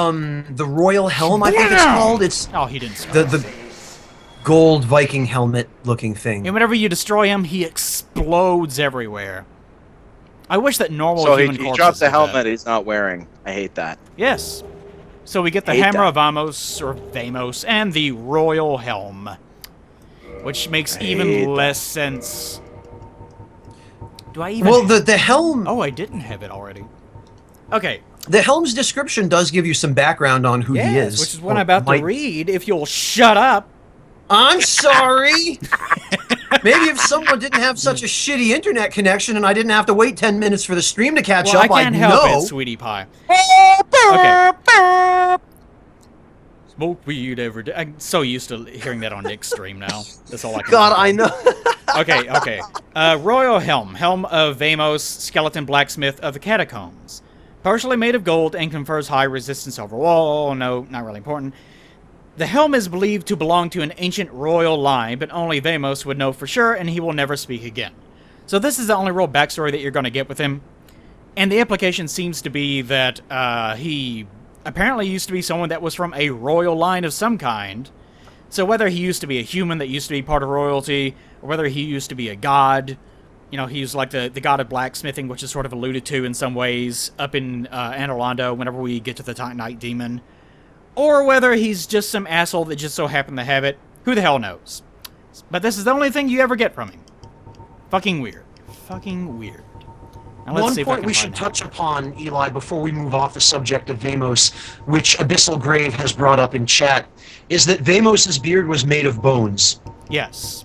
royal helm, I think it's called. It's Oh, he didn't. Start. the gold Viking helmet looking thing. And whenever you destroy him, he explodes everywhere. I wish that normal So human he corpses drops the did that. helmet he's not wearing. I hate that. Yes. So we get the Hate Hammer that. of Vamos, or Vamos, and the Royal Helm. Which makes hate even that. less sense. Do I even... Well, the helm. Oh, I didn't have it already. Okay. The helm's description does give you some background on who he Yes, is. which is what Or I'm about might- to read, if you'll shut up. I'm sorry. Maybe if someone didn't have such a shitty internet connection and I didn't have to wait 10 minutes for the stream to catch Well, I up, can't I'd help know. it, sweetie pie. Okay. Smoke weed every day. I'm so used to hearing that on Nick's stream now. That's all I can God, think I of. know. Okay. Royal Helm. Helm of Vamos, skeleton blacksmith of the catacombs. Partially made of gold and confers high resistance over wall. No, not really important. The helm is believed to belong to an ancient royal line, but only Vamos would know for sure, and he will never speak again. So this is the only real backstory that you're going to get with him. And the implication seems to be that he apparently used to be someone that was from a royal line of some kind. So whether he used to be a human that used to be part of royalty, or whether he used to be a god, you know, he was like the god of blacksmithing, which is sort of alluded to in some ways up in Anor Londo whenever we get to the Titanite Demon. Or whether he's just some asshole that just so happened to have it. Who the hell knows? But this is the only thing you ever get from him. Fucking weird. Fucking weird. Now let's see One if I point can we find should him. touch upon, Eli, before we move off the subject of Vamos, which Abyssal Grave has brought up in chat, is that Vamos's beard was made of bones. Yes.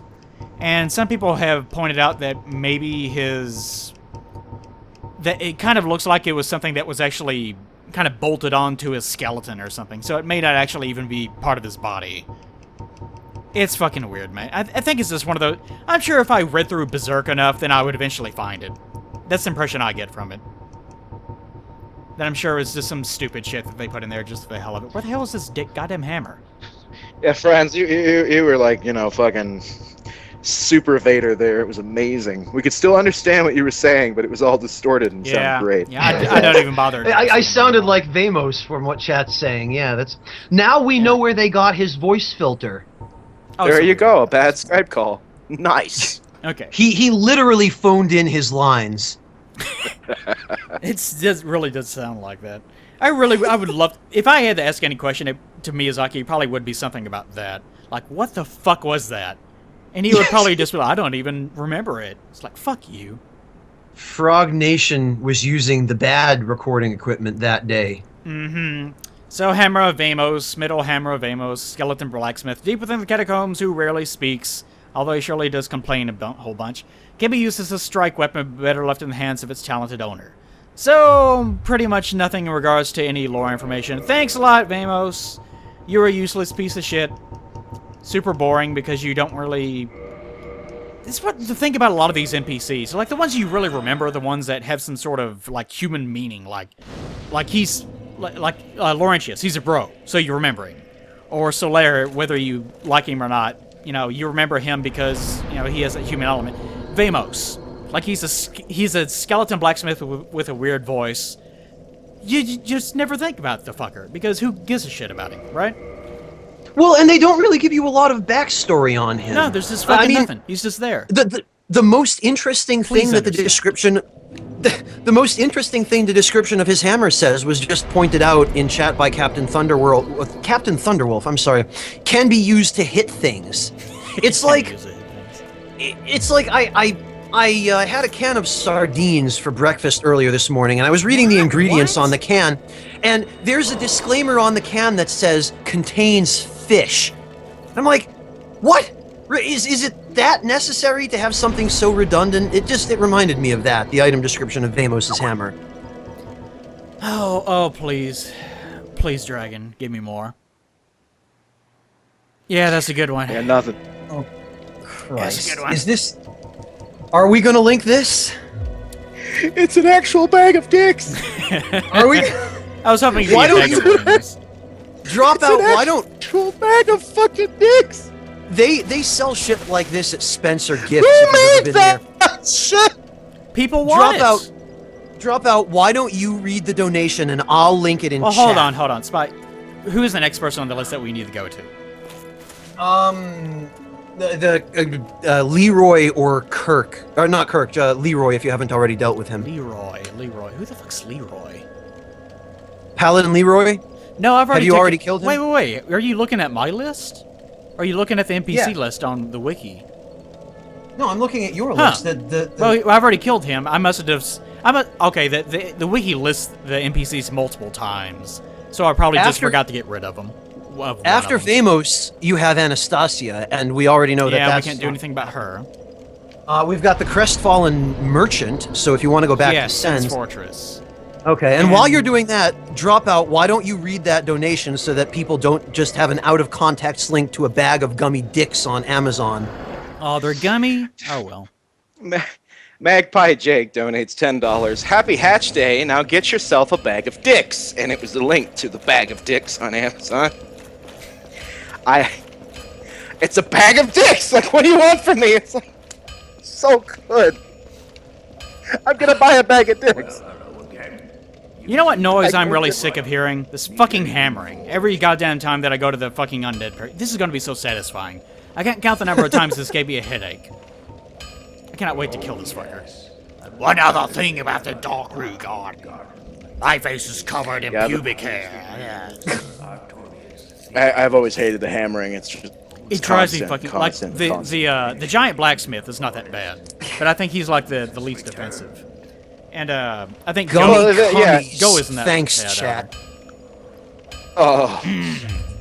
And some people have pointed out that maybe that it kind of looks like it was something that was actually kind of bolted onto his skeleton or something. So it may not actually even be part of his body. It's fucking weird, man. I think it's just one of those... I'm sure if I read through Berserk enough, then I would eventually find it. That's the impression I get from it. That I'm sure it's just some stupid shit that they put in there just for the hell of it. Where the hell is this goddamn hammer? Yeah, friends, you were like, you know, fucking super Vader there. It was amazing. We could still understand what you were saying, but it was all distorted and sounded great. Yeah, I don't even bother. I sounded like Vamos from what chat's saying. Yeah, that's. Now we know where they got his voice filter. Oh, There so you weird. go, a bad Skype call. Nice. Okay. He literally phoned in his lines. It really does sound like that. I would love, if I had to ask any question to Miyazaki, it probably would be something about that. Like, what the fuck was that? And he would probably just be like, I don't even remember it. It's like, fuck you. Frog Nation was using the bad recording equipment that day. Mm-hmm. So, Hammer of Amos, Middle Hammer of Amos, Skeleton Blacksmith, deep within the catacombs, who rarely speaks, although he surely does complain a whole bunch, can be used as a strike weapon, but better left in the hands of its talented owner. So, pretty much nothing in regards to any lore information. Thanks a lot, Vamos. You're a useless piece of shit. Super boring because you don't really... It's what the thing about a lot of these NPCs. Like, the ones you really remember are the ones that have some sort of, like, human meaning. Like he's... Like Laurentius, he's a bro, so you remember him. Or Solaire, whether you like him or not, you know, you remember him because, you know, he has a human element. Vamos, like he's a skeleton blacksmith with a weird voice. You just never think about the fucker, because who gives a shit about him, right? Well, and they don't really give you a lot of backstory on him. No, there's just fucking nothing. He's just there. The most interesting thing that the description... The most interesting thing the description of his hammer says was just pointed out in chat by Captain Thunderwolf, I'm sorry, can be used to hit things. It's like... It's like I had a can of sardines for breakfast earlier this morning, and I was reading the ingredients on the can, and there's a disclaimer on the can that says, contains fish. I'm like, what? Is it that necessary to have something so redundant? It reminded me of that, the item description of Vamos's hammer. Oh, please. Please, Dragon, give me more. Yeah, that's a good one. Yeah, nothing. Oh, Christ. That's a good one. Is this... Are we gonna link this? It's an actual bag of dicks. Are we... I was hoping you Why could don't get you- things. Drop out, why don't... Actual bag of fucking dicks. They sell shit like this at Spencer Gifts. Who if you've made ever been there. that shit? People want it. Drop out, why don't you read the donation and I'll link it in Well, chat. hold on, Spy. Who is the next person on the list that we need to go to? Leroy or Kirk. Or not Kirk, Leroy if you haven't already dealt with him. Leroy. Who the fuck's Leroy? Paladin Leroy? No, I've already Have you already killed him? Wait. Are you looking at my list? Or are you looking at the NPC Yeah. list on the wiki? No, I'm looking at your Huh. list. Well, I've already killed him. I must have... okay, the wiki lists the NPCs multiple times. So I probably just forgot to get rid of them. After Vamos, you have Anastasia, and we already know that yeah, that's... we can't do anything about her. We've got the Crestfallen Merchant, so if you want to go back Yes, to Sen's Sen's... Fortress. Okay, and while you're doing that, drop out, why don't you read that donation so that people don't just have an out-of-context link to a bag of gummy dicks on Amazon? Oh, they're gummy? Oh, well. Magpie Jake donates $10. Happy Hatch Day. Now get yourself a bag of dicks. And it was the link to the bag of dicks on Amazon. It's a bag of dicks. Like, what do you want from me? It's like, so good. I'm gonna buy a bag of dicks. You know what noise I'm really sick of hearing? This fucking hammering. Every goddamn time that I go to the fucking Undead Burg. This is gonna be so satisfying. I can't count the number of times this gave me a headache. I cannot wait to kill this fucker. One other thing about the Dark Rue God. My face is covered in pubic hair. I've always hated the hammering. It's just... It drives me fucking... Like, the giant blacksmith is not that bad. But I think he's like the least offensive. And I think Go isn't that Thanks, bad chat. Oh.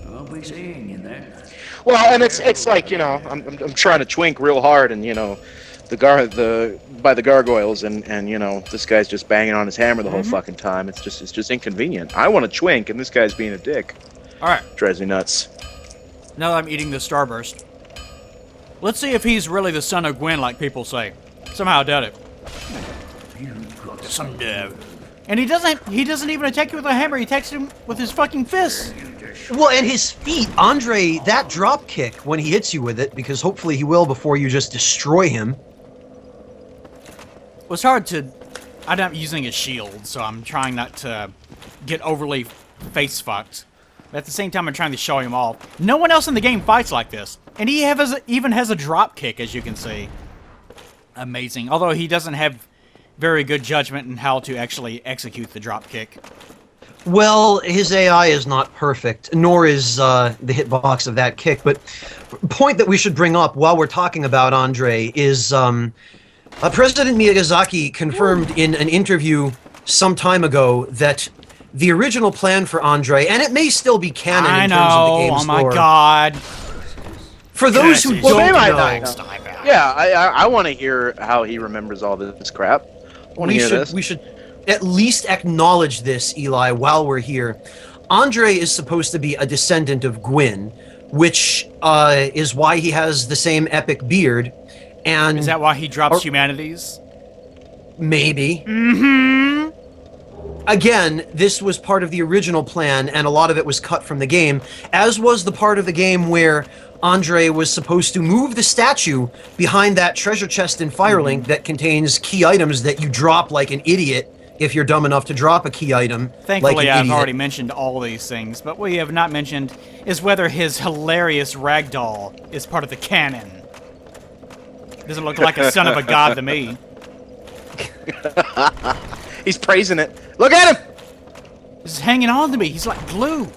I'll be seeing you there. Well, and it's like, you know, I'm trying to twink real hard, and you know, by the gargoyles, and you know, this guy's just banging on his hammer the whole fucking time. It's just inconvenient. I want to twink, and this guy's being a dick. All right. Drives me nuts. Now that I'm eating the Starburst, let's see if he's really the son of Gwen, like people say. Somehow I doubt it. Someday. And he doesn't even attack you with a hammer. He attacks him with his fucking fists. Well, and his feet, Andre, that drop kick when he hits you with it, because hopefully he will before you just destroy him. Well, it's hard to... I'm not using a shield, so I'm trying not to get overly face-fucked. But at the same time, I'm trying to show him off. No one else in the game fights like this. And he even has a drop kick, as you can see. Amazing. Although he doesn't have very good judgment in how to actually execute the drop kick. Well, his AI is not perfect, nor is the hitbox of that kick. But point that we should bring up while we're talking about Andre is President Miyazaki confirmed in an interview some time ago that the original plan for Andre, and it may still be canon in terms of the game's oh my lore. God. For those who Well, they don't might know, not. Yeah, I want to hear how he remembers all this crap. we should at least acknowledge this, Eli, while we're here. Andre is supposed to be a descendant of Gwyn, which is why he has the same epic beard. And Is that why he drops humanities? maybe. Mm-hmm. Again, this was part of the original plan, and a lot of it was cut from the game, as was the part of the game where Andre was supposed to move the statue behind that treasure chest in Firelink that contains key items that you drop like an idiot if you're dumb enough to drop a key item. Thankfully, like an I've idiot. already mentioned all these things, but what we have not mentioned is whether his hilarious ragdoll is part of the canon. Doesn't look like a son of a god to me. He's praising it. Look at him! He's hanging on to me. He's like glue.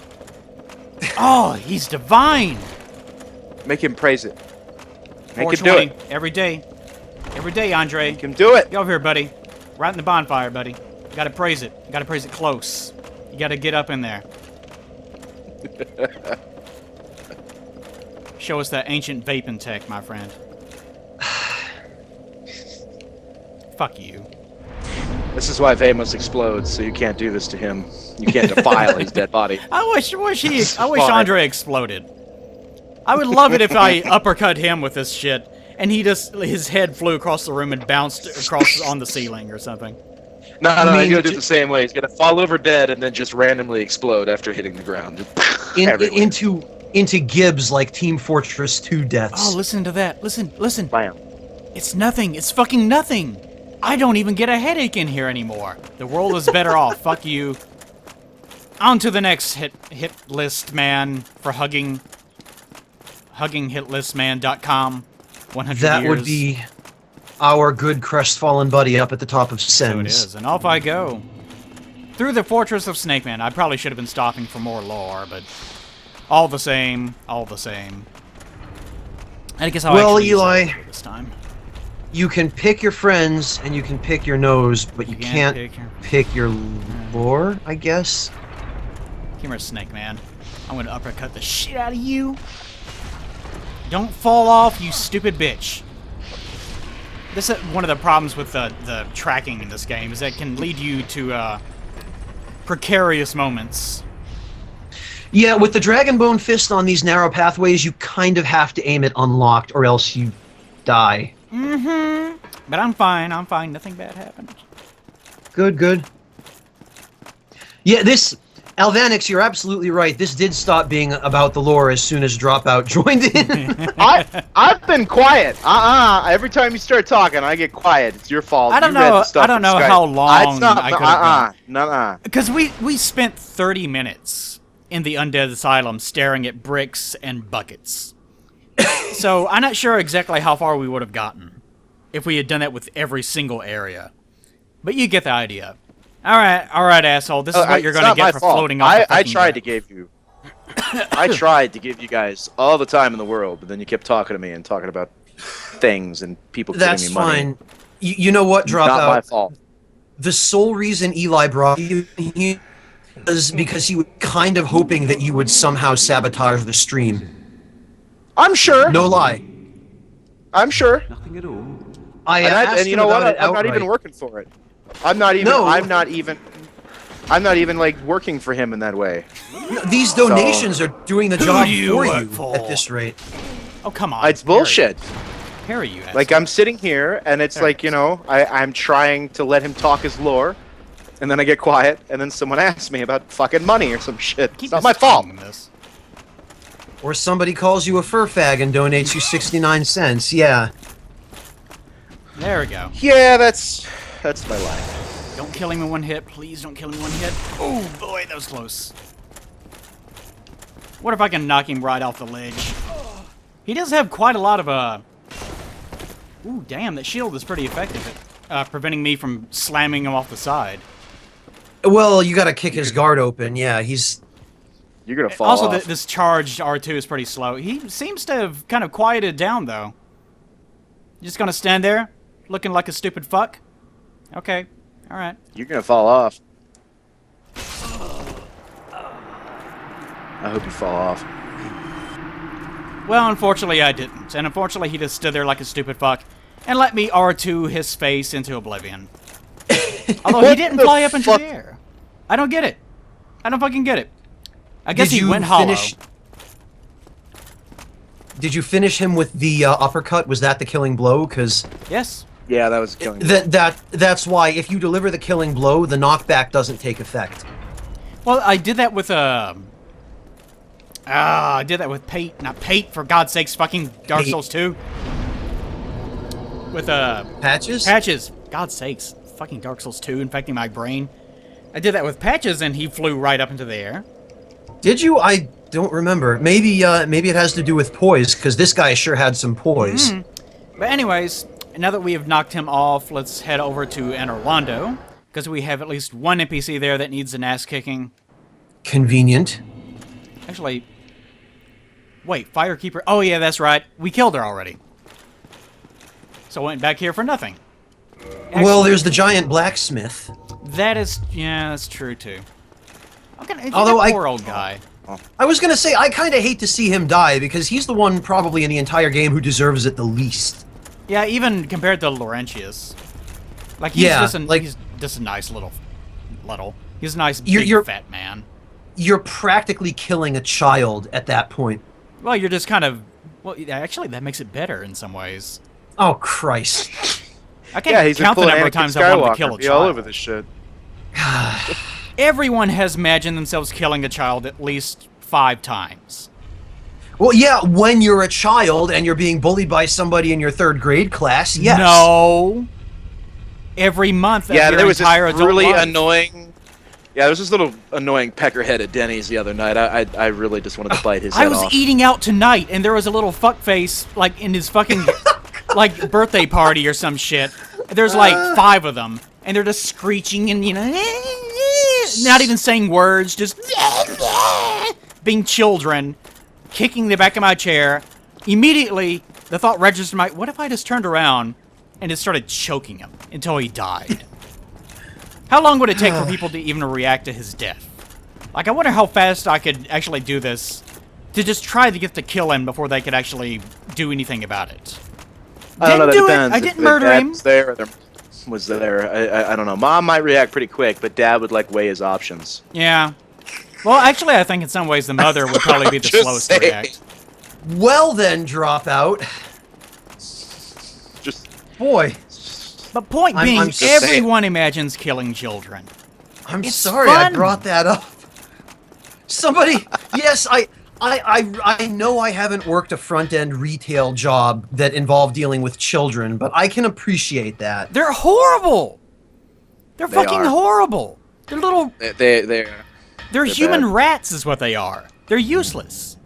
Oh, he's divine. Make him praise it. Make him do 420 it. every day. Every day, Andre. Make him do it. Get over here, buddy. Right in the bonfire, buddy. You gotta praise it. You gotta praise it close. You gotta get up in there. Show us that ancient vaping tech, my friend. Fuck you. This is why Vamos explodes, so you can't do this to him. You can't defile his dead body. I wish Andre exploded. I would love it if I uppercut him with this shit, and his head flew across the room and bounced across on the ceiling or something. No, I mean, he's gonna do it the same way. He's gonna fall over dead and then just randomly explode after hitting the ground. into Gibbs like Team Fortress 2 deaths. Oh, listen to that. Listen. Bam. It's nothing. It's fucking nothing. I don't even get a headache in here anymore. The world is better off. Fuck you. On to the next hit list man for hugging hitlistman.com. 100 That years. would be our good crestfallen buddy up at the top of Sens. So it is, and off I go. Through the Fortress of Snake Man. I probably should have been stopping for more lore, but all the same. And I guess I'll Well, actually use Eli, that this time. you can pick your friends and you can pick your nose, but you can't pick your lore, I guess. Come here, Snake Man. I'm gonna uppercut the shit out of you. Don't fall off, you stupid bitch. This is one of the problems with the tracking in this game, is that it can lead you to precarious moments. Yeah, with the Dragon Bone Fist on these narrow pathways, you kind of have to aim it unlocked, or else you die. Mm-hmm. But I'm fine. Nothing bad happened. Good. Yeah, this... Alvanix, you're absolutely right. This did stop being about the lore as soon as Dropout joined in. I've been quiet. Every time you start talking, I get quiet. It's your fault. I don't You read know. the stuff I don't in know Skype. how long It's not, I could have been. Nuh-uh. Because we spent 30 minutes in the Undead Asylum staring at bricks and buckets. So I'm not sure exactly how far we would have gotten if we had done that with every single area. But you get the idea. All right, asshole. This is what you're gonna get for floating off. I tried to give you. I tried to give you guys all the time in the world, but then you kept talking to me and talking about things and people giving That's me money. fine. You know what, Dropout? Not my fault. The sole reason Eli brought you here is because he was kind of hoping that you would somehow sabotage the stream. I'm sure. No lie. I'm sure. Nothing at all. And you know what? I'm not even working for it. I'm not even. No. I'm not even like working for him in that way. These donations are doing the job do you for work you for? at this rate. Oh, come on. It's bullshit. Harry, you asshole. Like I'm sitting here and it's like, you know, I'm trying to let him talk his lore, and then I get quiet, and then someone asks me about fucking money or some shit. Keep It's not my fault. this. Or somebody calls you a fur fag and donates you 69 cents. Yeah. There we go. Yeah, that's my life. Don't kill him in one hit. Please don't kill him in one hit. Oh, boy, that was close. What if I can knock him right off the ledge? He does have quite a lot of, Ooh, damn, that shield is pretty effective at preventing me from slamming him off the side. Well, you gotta kick his guard open. Yeah, he's... You're gonna fall Also, off. this charged R2 is pretty slow. He seems to have kind of quieted down, though. Just gonna stand there, looking like a stupid fuck? Okay, alright. You're gonna fall off. I hope you fall off. Well, unfortunately, I didn't. And unfortunately, he just stood there like a stupid fuck and let me R2 his face into oblivion. Although he didn't fly up into the air. I don't get it. I don't fucking get it. I guess he went hollow. Did you finish him with the uppercut? Was that the killing blow? Because Yes. Yeah, that was killing. that's why if you deliver the killing blow, the knockback doesn't take effect. Well, I did that with, I did that with Pate. Not Pate, for God's sakes, fucking Dark Pate. Souls 2. With, Patches? Patches. God's sakes. Fucking Dark Souls 2 infecting my brain. I did that with Patches, and he flew right up into the air. Did you? I don't remember. Maybe it has to do with poise, because this guy sure had some poise. But anyways, now that we have knocked him off, let's head over to Anorlando, because we have at least one NPC there that needs an ass kicking. Convenient. Actually, wait, Firekeeper. Oh yeah, that's right. We killed her already. So I went back here for nothing. Actually, Well, there's the giant blacksmith. that is, yeah, that's true too. Okay, Although poor old guy. I was gonna say, I kind of hate to see him die, because he's the one probably in the entire game who deserves it the least. Yeah, even compared to Laurentius. Like he's Yeah, just like- he's just a nice little. He's a nice You're- big you're- fat man. You're practically killing a child at that point. Well, you're just kind of. Well, yeah, actually, that makes it better in some ways. Oh, Christ. I can't Yeah, he's been count the pulling number of Anakin times I wanted to Skywalker. kill a Be all child. over this shit. Everyone has imagined themselves killing a child at least 5 times. Well, yeah, when you're a child and you're being bullied by somebody in your 3rd grade class, yes. No. Every month of Yeah, your there was this entire adult really life. annoying. Yeah, there was this little annoying peckerhead at Denny's the other night. I really just wanted to bite his I head was off. eating out tonight, and there was a little fuckface, like, in his fucking, like, birthday party or some shit. There's, like, 5 of them, and they're just screeching and, you know, not even saying words, just being children, kicking the back of my chair. Immediately, the thought registered my, what if I just turned around and just started choking him until he died? How long would it take for people to even react to his death? Like, I wonder how fast I could actually do this to just try to get to kill him before they could actually do anything about it. I don't know. That Didn't do it. depends. I If didn't the murder dad him. Was there? Or was there? I don't know. Mom might react pretty quick, but Dad would like weigh his options. Yeah. Well, actually, I think in some ways the mother would probably be the Just slowest to saying. react. Well then, Dropout. Just Boy, But point I'm being, just saying. everyone imagines killing children. I'm It's sorry I fun. brought that up. Somebody, yes, I know I haven't worked a front-end retail job that involved dealing with children, but I can appreciate that. They're horrible. They're They fucking are. horrible. They're little. they're They're human bad. rats, is what they are. They're useless.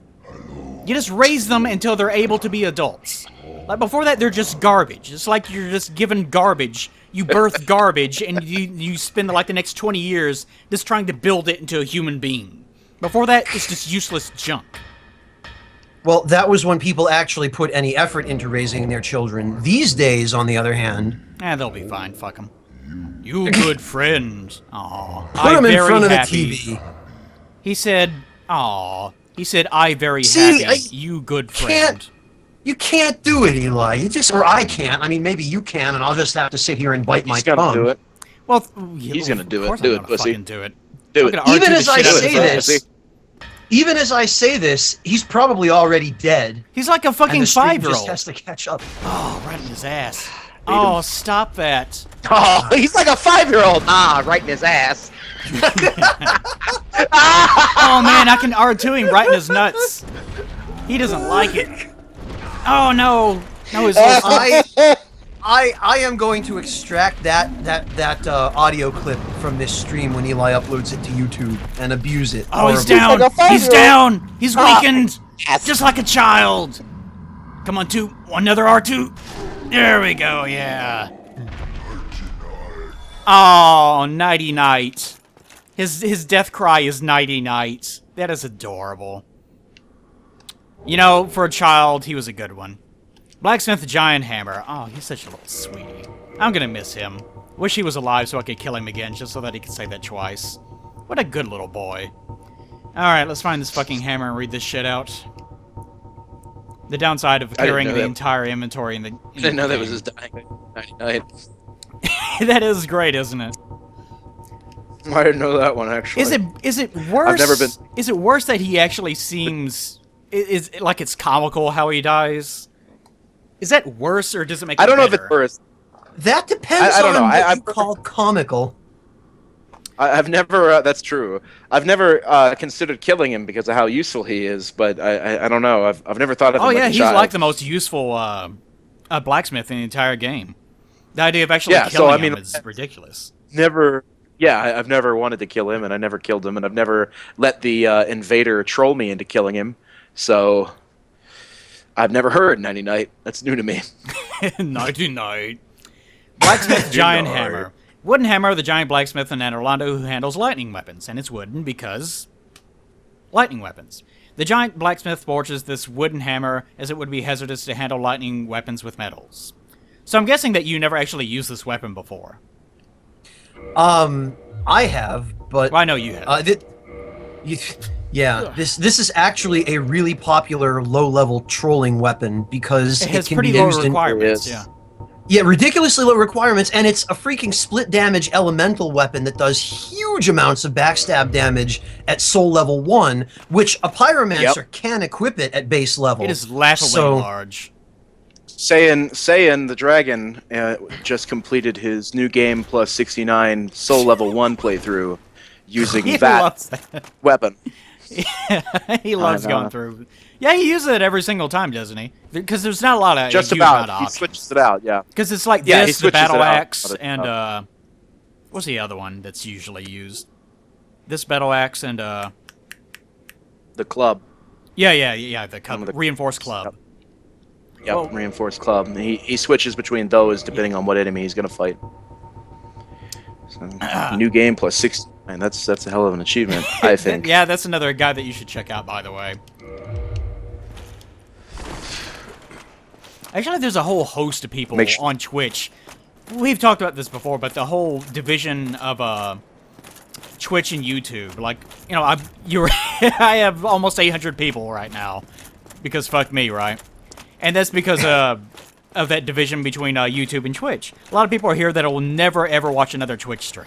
You just raise them until they're able to be adults. Like before that, they're just garbage. It's like you're just given garbage. You birth garbage, and you spend like the next 20 years just trying to build it into a human being. Before that, it's just useless junk. Well, that was when people actually put any effort into raising their children. These days, on the other hand, They'll be fine. Fuck them. You good friend. Aw. put them in front of the TV. He said, aw. He said, I very See, happy. You good friend. Can't, you can't do it, Eli. You just, or I can't. I mean, maybe you can, and I'll just have to sit here and bite my He's gonna tongue. do it. Well, He's gonna do of it. course Do I'm it, gonna pussy. fucking do it. Do I'm it. gonna Even R2 the as I shit out of say his this, ass. even as I say this, he's probably already dead. He's like a And fucking the stream just 5-year-old. has to catch up. Oh, right in his ass. Oh, stop that. Oh, he's like a 5-year-old. Ah, right in his ass. Oh man, I can R2 him right in his nuts. He doesn't like it. Oh no! No, his I am going to extract that audio clip from this stream when Eli uploads it to YouTube and abuse it. Oh, he's horribly. down! He's down! He's weakened! Just like a child! Come on, 2. Another R2. There we go, yeah. Oh, Nighty Night. His death cry is Nighty Night. That is adorable. You know, for a child, he was a good one. Blacksmith Giant Hammer. Oh, he's such a little sweetie. I'm gonna miss him. Wish he was alive so I could kill him again, just so that he could say that twice. What a good little boy. Alright, let's find this fucking hammer and read this shit out. The downside of carrying the entire inventory in the I didn't know that was his dying night. That is great, isn't it? I didn't know that one, actually. Is it worse? I've never been... Is it worse that he actually seems... Is like it's comical how he dies? Is that worse, or does it make it I don't know better? if it's worse. That depends I don't on know. what you call comical. I've never, that's true. I've never considered killing him because of how useful he is, but I don't know. I've never thought of him Oh like yeah, a he's child. like the most useful blacksmith in the entire game. The idea of actually killing him is ridiculous. I've never wanted to kill him, and I never killed him, and I've never let the invader troll me into killing him. So I've never heard Nighty Night. That's new to me. Nighty Night. Blacksmith Giant Hammer. Wooden hammer, the giant blacksmith in Anne Orlando who handles lightning weapons, and it's wooden because lightning weapons. The giant blacksmith forges this wooden hammer as it would be hazardous to handle lightning weapons with metals. So I'm guessing that you never actually used this weapon before. I have, but Well, I know you have. This is actually a really popular low-level trolling weapon because It has can pretty be low used requirements, It is. yeah. Yeah, ridiculously low requirements, and it's a freaking split damage elemental weapon that does huge amounts of backstab damage at soul level 1, which a pyromancer can equip it at base level. It is laughably So- large. Saiyan the Dragon just completed his new game plus 69 Soul Level 1 playthrough using He that loves that. weapon. He loves going through. Yeah, he uses it every single time, doesn't he? Because there's not a lot of Just huge about. amount of He options. switches it out, yeah. Because it's like Yeah, he this, the switches battle it out. axe, and what's the other one that's usually used? This battle axe and The club. the Some of the- reinforced club. Yep, Well- reinforced club. He switches between those depending on what enemy he's gonna fight. So, new game plus 6. Man, that's a hell of an achievement, I think. Yeah, that's another guy that you should check out, by the way. Actually, there's a whole host of people on Twitch. We've talked about this before, but the whole division of Twitch and YouTube, like, you know, I have almost 800 people right now because fuck me, right? And that's because of that division between YouTube and Twitch. A lot of people are here that will never ever watch another Twitch stream,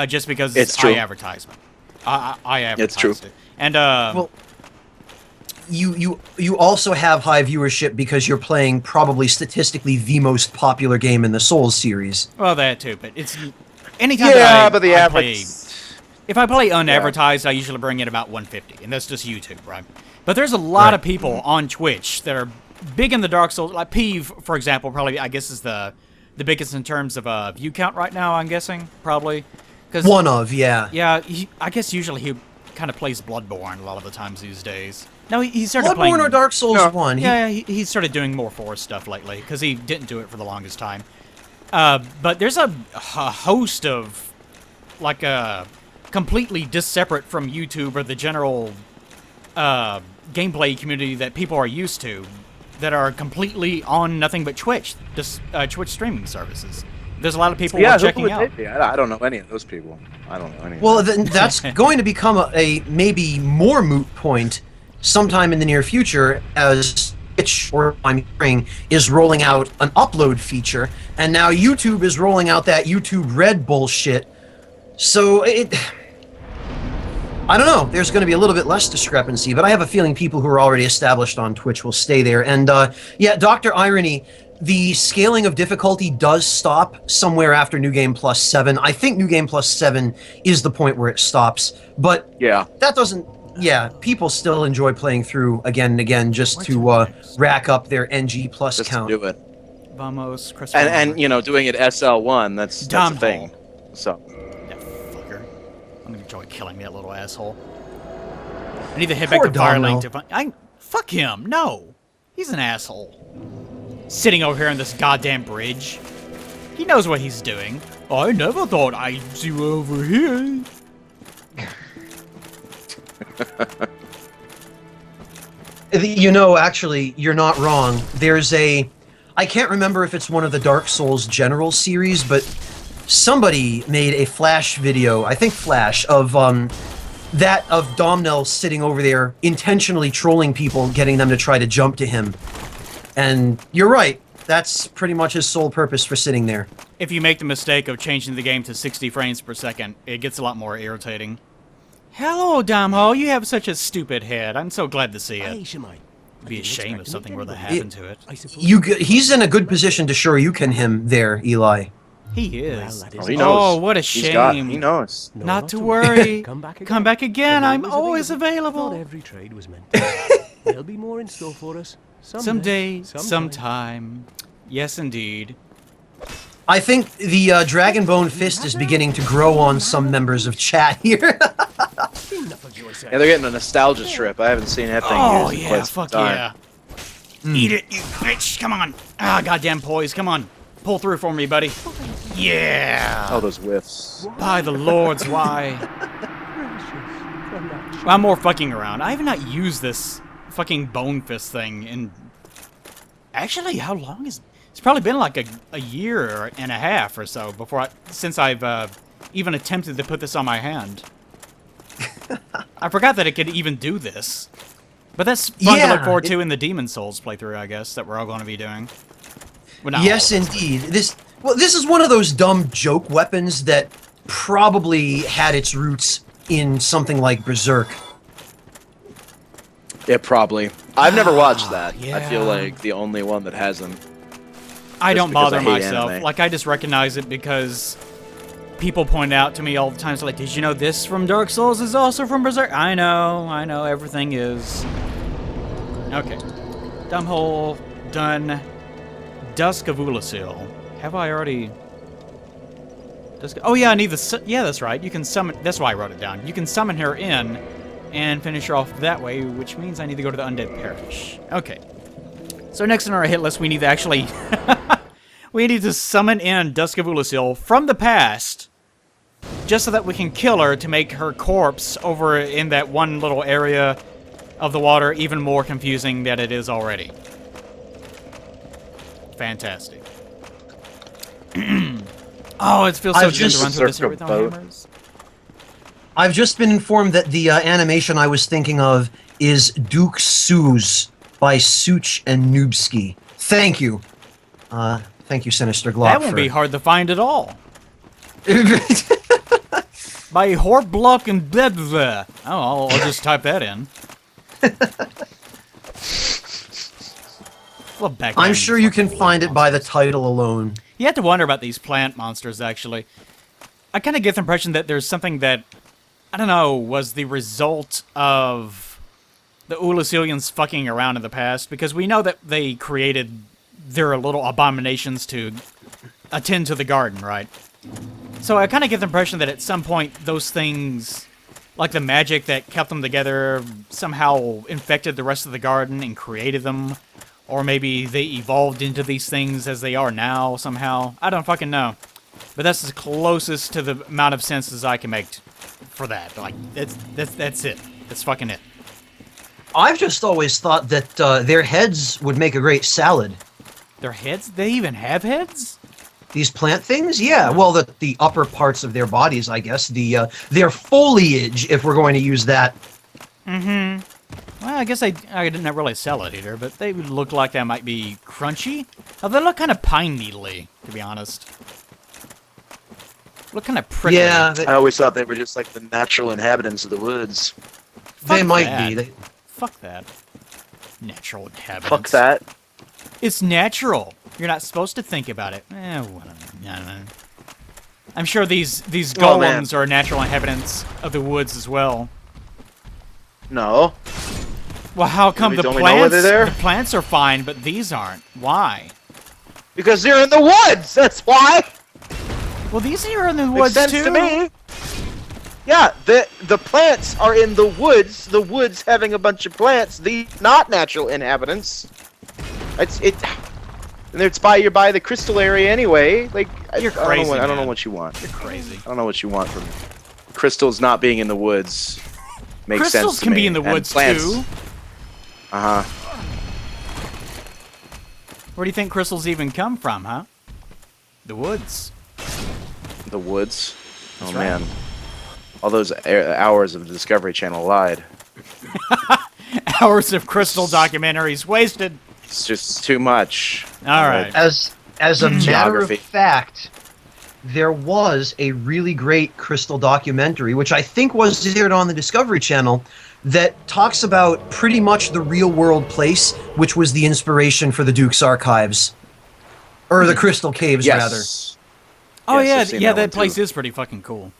just because It's true. I advertisement. I advertise It's true. it. And Well, you also have high viewership because you're playing probably statistically the most popular game in the Souls series. well, that too. But it's anytime Yeah, that I, but the I average. if I play unadvertised, I usually bring in about 150, and that's just YouTube, right? But there's a lot of people on Twitch that are big in the Dark Souls. Like Peeve, for example, probably I guess is the biggest in terms of view count right now. I'm guessing probably because yeah, I guess usually he kind of plays Bloodborne a lot of the times these days. No, he started playing Bloodborne or Dark Souls 1? He started doing more Forest stuff lately because he didn't do it for the longest time. But there's a host of like completely disseparate from YouTube or the general gameplay community that people are used to that are completely on nothing but Twitch, just Twitch streaming services. There's a lot of people Yeah, checking who out. would they be? I don't know any of those people. I don't know any of Well, them. then that's going to become a maybe more moot point sometime in the near future as Twitch, or I'm hearing, is rolling out an upload feature, and now YouTube is rolling out that YouTube Red bullshit. So I don't know. There's going to be a little bit less discrepancy, but I have a feeling people who are already established on Twitch will stay there. And yeah, Dr. Irony, the scaling of difficulty does stop somewhere after New Game Plus 7. I think New Game Plus 7 is the point where it stops, but Yeah. that doesn't yeah, people still enjoy playing through again and again just to rack up their NG plus Just count. to do it. Vamos, Chris. And you know, doing it SL1, that's Dumb a thing. hole. So That fucker. I'm gonna enjoy killing that little asshole. I need to head Poor back to Firelink Domino. to find. Fuck him. No, he's an asshole. Sitting over here on this goddamn bridge. He knows what he's doing. I never thought I'd see you over here. You know, actually, you're not wrong. There's I can't remember if it's one of the Dark Souls General series, but somebody made a Flash video, I think Flash, of that of Domhnall sitting over there intentionally trolling people, getting them to try to jump to him. And you're right, that's pretty much his sole purpose for sitting there. If you make the mistake of changing the game to 60 frames per second, it gets a lot more irritating. Hello, Domhnall. You have such a stupid head. I'm so glad to see it. It'd be a shame if something were to happen to it. He's in a good position to shoryuken him there, Eli. He is. Oh, he knows. Oh, what a shame. He knows. Not to worry. Come back again. I'm always available. Every trade was meant to. There'll be more in store for us. Someday, sometime. Yes, indeed. I think the Dragonbone Fist is beginning to grow on some members of chat here. Yeah, they're getting a nostalgia trip. I haven't seen that thing Oh, used in yeah. quite some Fuck time. yeah. Eat it, you bitch. Come on. Ah, goddamn poise. Come on. Pull through for me, buddy. Yeah. Oh, those whiffs. By the lords, why? I'm more fucking around. I have not used this fucking bone fist thing in... Actually, how long is... It's probably been like a year and a half or so since I've even attempted to put this on my hand. I forgot that it could even do this. But that's fun to look forward to in the Demon Souls playthrough, I guess, that we're all going to be doing. Well, not Yes, all of us. indeed. This is one of those dumb joke weapons that probably had its roots in something like Berserk. Yeah, probably. I've never watched that. I feel yeah. like the only one that hasn't. I don't because bother I hate myself. anime. Like, I just recognize it because people point out to me all the time, it's like, did you know this from Dark Souls is also from Berserk? I know, everything is. Okay. Dumbhole, done. Dusk of Ulasil. Have I already... Oh yeah, I need the... Yeah, that's right. You can summon... That's why I wrote it down. You can summon her in and finish her off that way, which means I need to go to the Undead Parish. Okay. So next on our hit list, we need to actually... we need to summon in Dusk of Ulasil from the past, just so that we can kill her to make her corpse over in that one little area of the water even more confusing than it is already. Fantastic. Oh, it feels so I've good to just- run through this here with no Both. hammers. I've just been informed that the animation I was thinking of is Duke Suze by Such and Noobski. Thank you. Thank you, Sinister Glock. That won't be hard to find at all. By Hortblock and blah blah blah. Oh, I'll just type that in. Well, back I'm then, sure you can find it by the title alone. You have to wonder about these plant monsters, actually. I kind of get the impression that there's something that, I don't know, was the result of the Ulasilians fucking around in the past, because we know that they created their little abominations to attend to the garden, right? So I kind of get the impression that at some point those things, like the magic that kept them together, somehow infected the rest of the garden and created them. Or maybe they evolved into these things as they are now, somehow. I don't fucking know. But that's as closest to the amount of sense as I can make for that. Like, that's it. That's fucking it. I've just always thought that their heads would make a great salad. Their heads? They even have heads? These plant things? Yeah, well, the upper parts of their bodies, I guess. Their foliage, if we're going to use that. Mm-hmm. Well, I guess I didn't really sell it either, but they would look like they might be crunchy. Oh, they look kind of pine needly, to be honest. Look kind of prickly. Yeah, I always thought they were just like the natural inhabitants of the woods. they might that. be. Fuck that. Natural inhabitants. Fuck that. It's natural. You're not supposed to think about it. Whatever. I don't know. I'm sure these Oh, man. golems are natural inhabitants of the woods as well. No. Well, how come the Don't we know whether plants? they're there? The plants are fine, but these aren't. Why? Because they're in the woods. That's why. Well, these are in the Makes woods sense too. to me. Yeah, the plants are in the woods. The woods having a bunch of plants. These not natural inhabitants. And you're by the crystal area anyway. Like You're crazy. I don't know man. what you want. You're crazy. I don't know what you want from me. Crystals not being in the woods makes sense Crystals to can me. be in the And woods plants, too. Uh huh. Where do you think crystals even come from, huh? The woods. The woods. That's Oh right. man. All those hours of the Discovery Channel lied. Hours of crystal documentaries wasted. It's just too much. All right. As a matter of Geography. fact, there was a really great crystal documentary, which I think was aired on the Discovery Channel, that talks about pretty much the real world place, which was the inspiration for the Duke's Archives. Or the Crystal Caves, rather. Yes. Oh Yes, I've yeah, seen yeah. that one, That place too. is pretty fucking cool.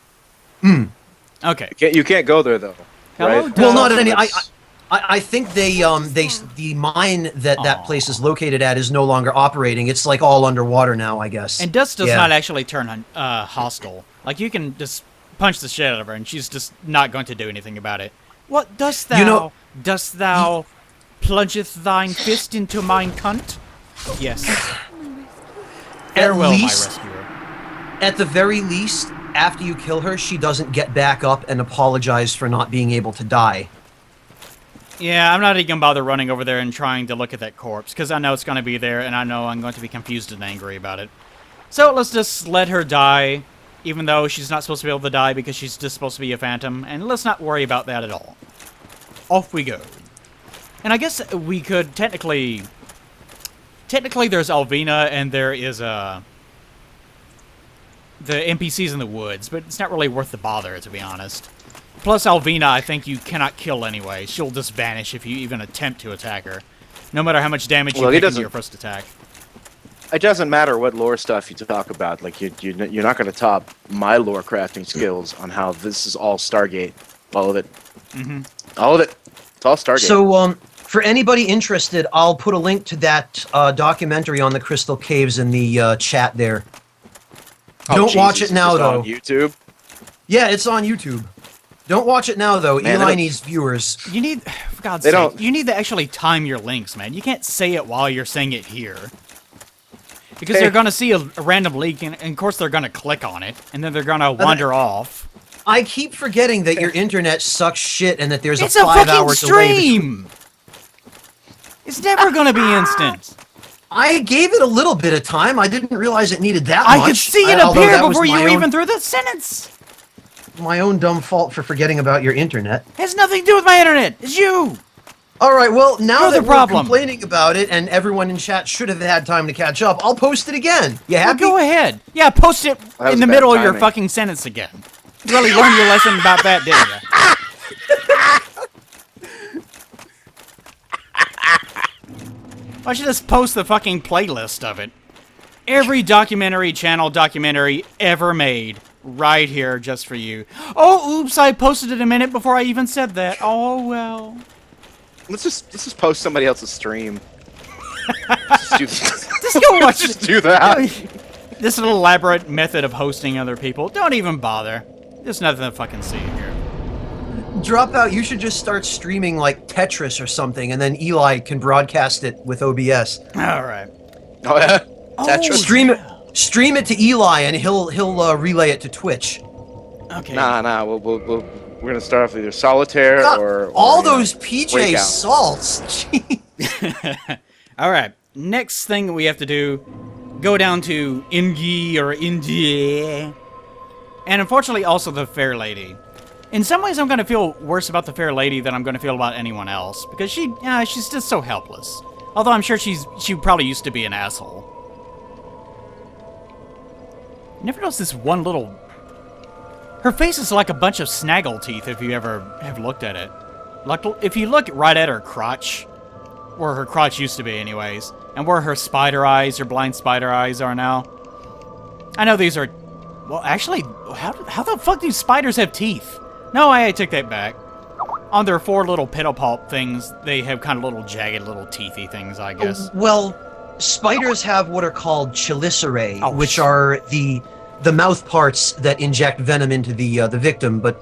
Okay. You can't go there though. Hello, Right? Well, not at any. That's- I think the mine that place is located at is no longer operating. It's like all underwater now, I guess. And Dust does Yeah. not actually turn hostile. Like you can just punch the shit out of her, and she's just not going to do anything about it. What dost thou? You know- Dost thou plungeth thine fist into mine cunt? Yes. Farewell, my rescuer. At the very least, after you kill her, she doesn't get back up and apologize for not being able to die. Yeah, I'm not even gonna bother running over there and trying to look at that corpse, because I know it's gonna be there, and I know I'm going to be confused and angry about it. So let's just let her die, even though she's not supposed to be able to die because she's just supposed to be a phantom, and let's not worry about that at all. Off we go. And I guess we could technically there's Alvina and there is the NPCs in the woods, but it's not really worth the bother, to be honest. Plus, Alvina, I think you cannot kill anyway. She'll just vanish if you even attempt to attack her, no matter how much damage you take into your first attack. It doesn't matter what lore stuff you talk about. Like you're not going to top my lore crafting skills on how this is all Stargate. All of it. All of it. It's all Stargate. So, for anybody interested, I'll put a link to that documentary on the Crystal Caves in the chat there. Oh, Don't watch Jesus, it now, it's just though. on YouTube. Yeah, it's on YouTube. Don't watch it now, though. Man, they Eli don't- needs viewers. You need, for God's They sake, don't- you need to actually time your links, man. You can't say it while you're saying it here. Because Hey. they're going to see a random link, and of course they're going to click on it, and then they're going to wander off. I keep forgetting that your internet sucks shit and that there's It's a a 5-hour fucking delay. stream! It's never going to be instant. I gave it a little bit of time. I didn't realize it needed that much. I could see it although appear that was before you my were own- even through the sentence. My own dumb fault for forgetting about your internet. It has nothing to do with my internet. It's you. All right, well, now You're that the we're problem. complaining about it and everyone in chat should have had time to catch up, I'll post it again. You Well, happy? go ahead. Yeah, post it Well, that in was the bad middle of your timing. fucking sentence again. You really learned your lesson about that, didn't you? Why should I just post the fucking playlist of it? Every documentary channel documentary ever made. Right here, just for you. Oh, oops, I posted it a minute before I even said that. Oh, well. Let's just post somebody else's stream. Just do, Just go watch just do that. This little elaborate method of hosting other people. Don't even bother. There's nothing to fucking see here. Drop out. You should just start streaming like Tetris or something, and then Eli can broadcast it with OBS. All right. Oh yeah. Tetris. Stream it to Eli, and he'll relay it to Twitch. Okay. Nah. We're gonna start off with either solitaire God, or all you know, those PJ breakout. salts. Jeez. All right. Next thing we have to do, go down to Ingi or Indie, and unfortunately also the Fair Lady. In some ways, I'm going to feel worse about the Fair Lady than I'm going to feel about anyone else because she's just so helpless. Although I'm sure she probably used to be an asshole. You never noticed this one little... Her face is like a bunch of snaggle teeth if you ever have looked at it. Like, if you look right at her crotch, where her crotch used to be anyways, and where her spider eyes, her blind spider eyes are now. I know these are... Well, actually, how the fuck do spiders have teeth? No, I take that back. on their 4 little pedipalp things, they have kind of little jagged, little teethy things, I guess. Well, spiders have what are called chelicerae, Oh, which are the mouth parts that inject venom into the victim. But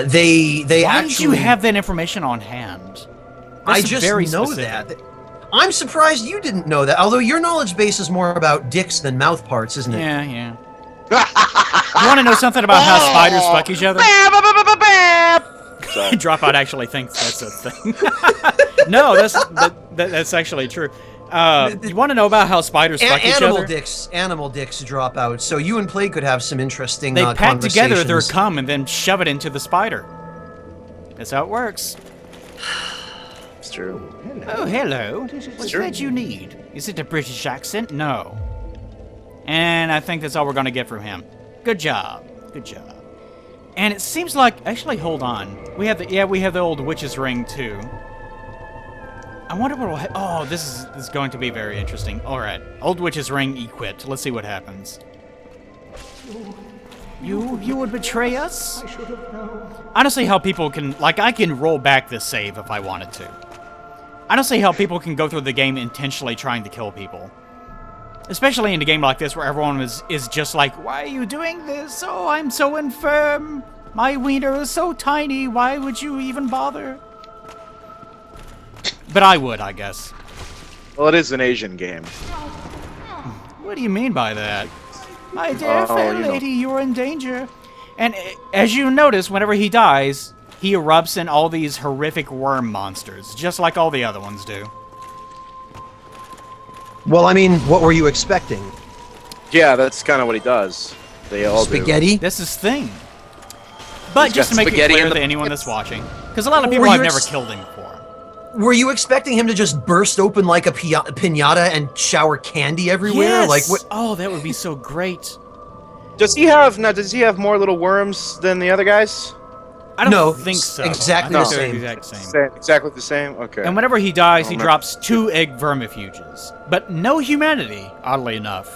they Why actually. did you have that information on hand? I That's just very know specific. that. I'm surprised you didn't know that. Although your knowledge base is more about dicks than mouth parts, isn't it? Yeah, yeah. You want to know something about how spiders fuck each other? Dropout actually thinks that's a thing. No, that's actually true. You want to know about how spiders fuck each other? Animal dicks drop out. So you and Plague could have some interesting They pack together their conversations. cum and then shove it into the spider. That's how it works. It's true. Oh, hello. What's that you need? Is it a British accent? No. And I think that's all we're going to get from him. Good job. Good job. And it seems like... Actually, hold on. We have the old witch's ring, too. I wonder what will... Oh, this is going to be very interesting. Alright. Old witch's ring equipped. Let's see what happens. You would betray us? I don't see how people can... Like, I can roll back this save if I wanted to. I don't see how people can go through the game intentionally trying to kill people. Especially in a game like this where everyone is just like, why are you doing this? Oh, I'm so infirm. My wiener is so tiny. Why would you even bother? But I would, I guess. Well, it is an Asian game. What do you mean by that? My dear fair lady, you're in danger. And as you notice, whenever he dies, he erupts in all these horrific worm monsters, just like all the other ones do. Well, I mean, what were you expecting? Yeah, that's kind of what he does. They all do. Spaghetti? That's his thing. But He's just to got make it spaghetti clear in to the anyone pockets. that's watching, because a lot of people Were have you never ex- killed him before. Were you expecting him to just burst open like a piñata and shower candy everywhere? Yes! Like what? Oh, that would be so great. Does he have more little worms than the other guys? I don't No, think so. exactly I the think they're same. the exact same. Exactly the same? Okay. And whenever he dies, he Oh, no. drops 2 egg vermifuges. But no humanity, oddly enough.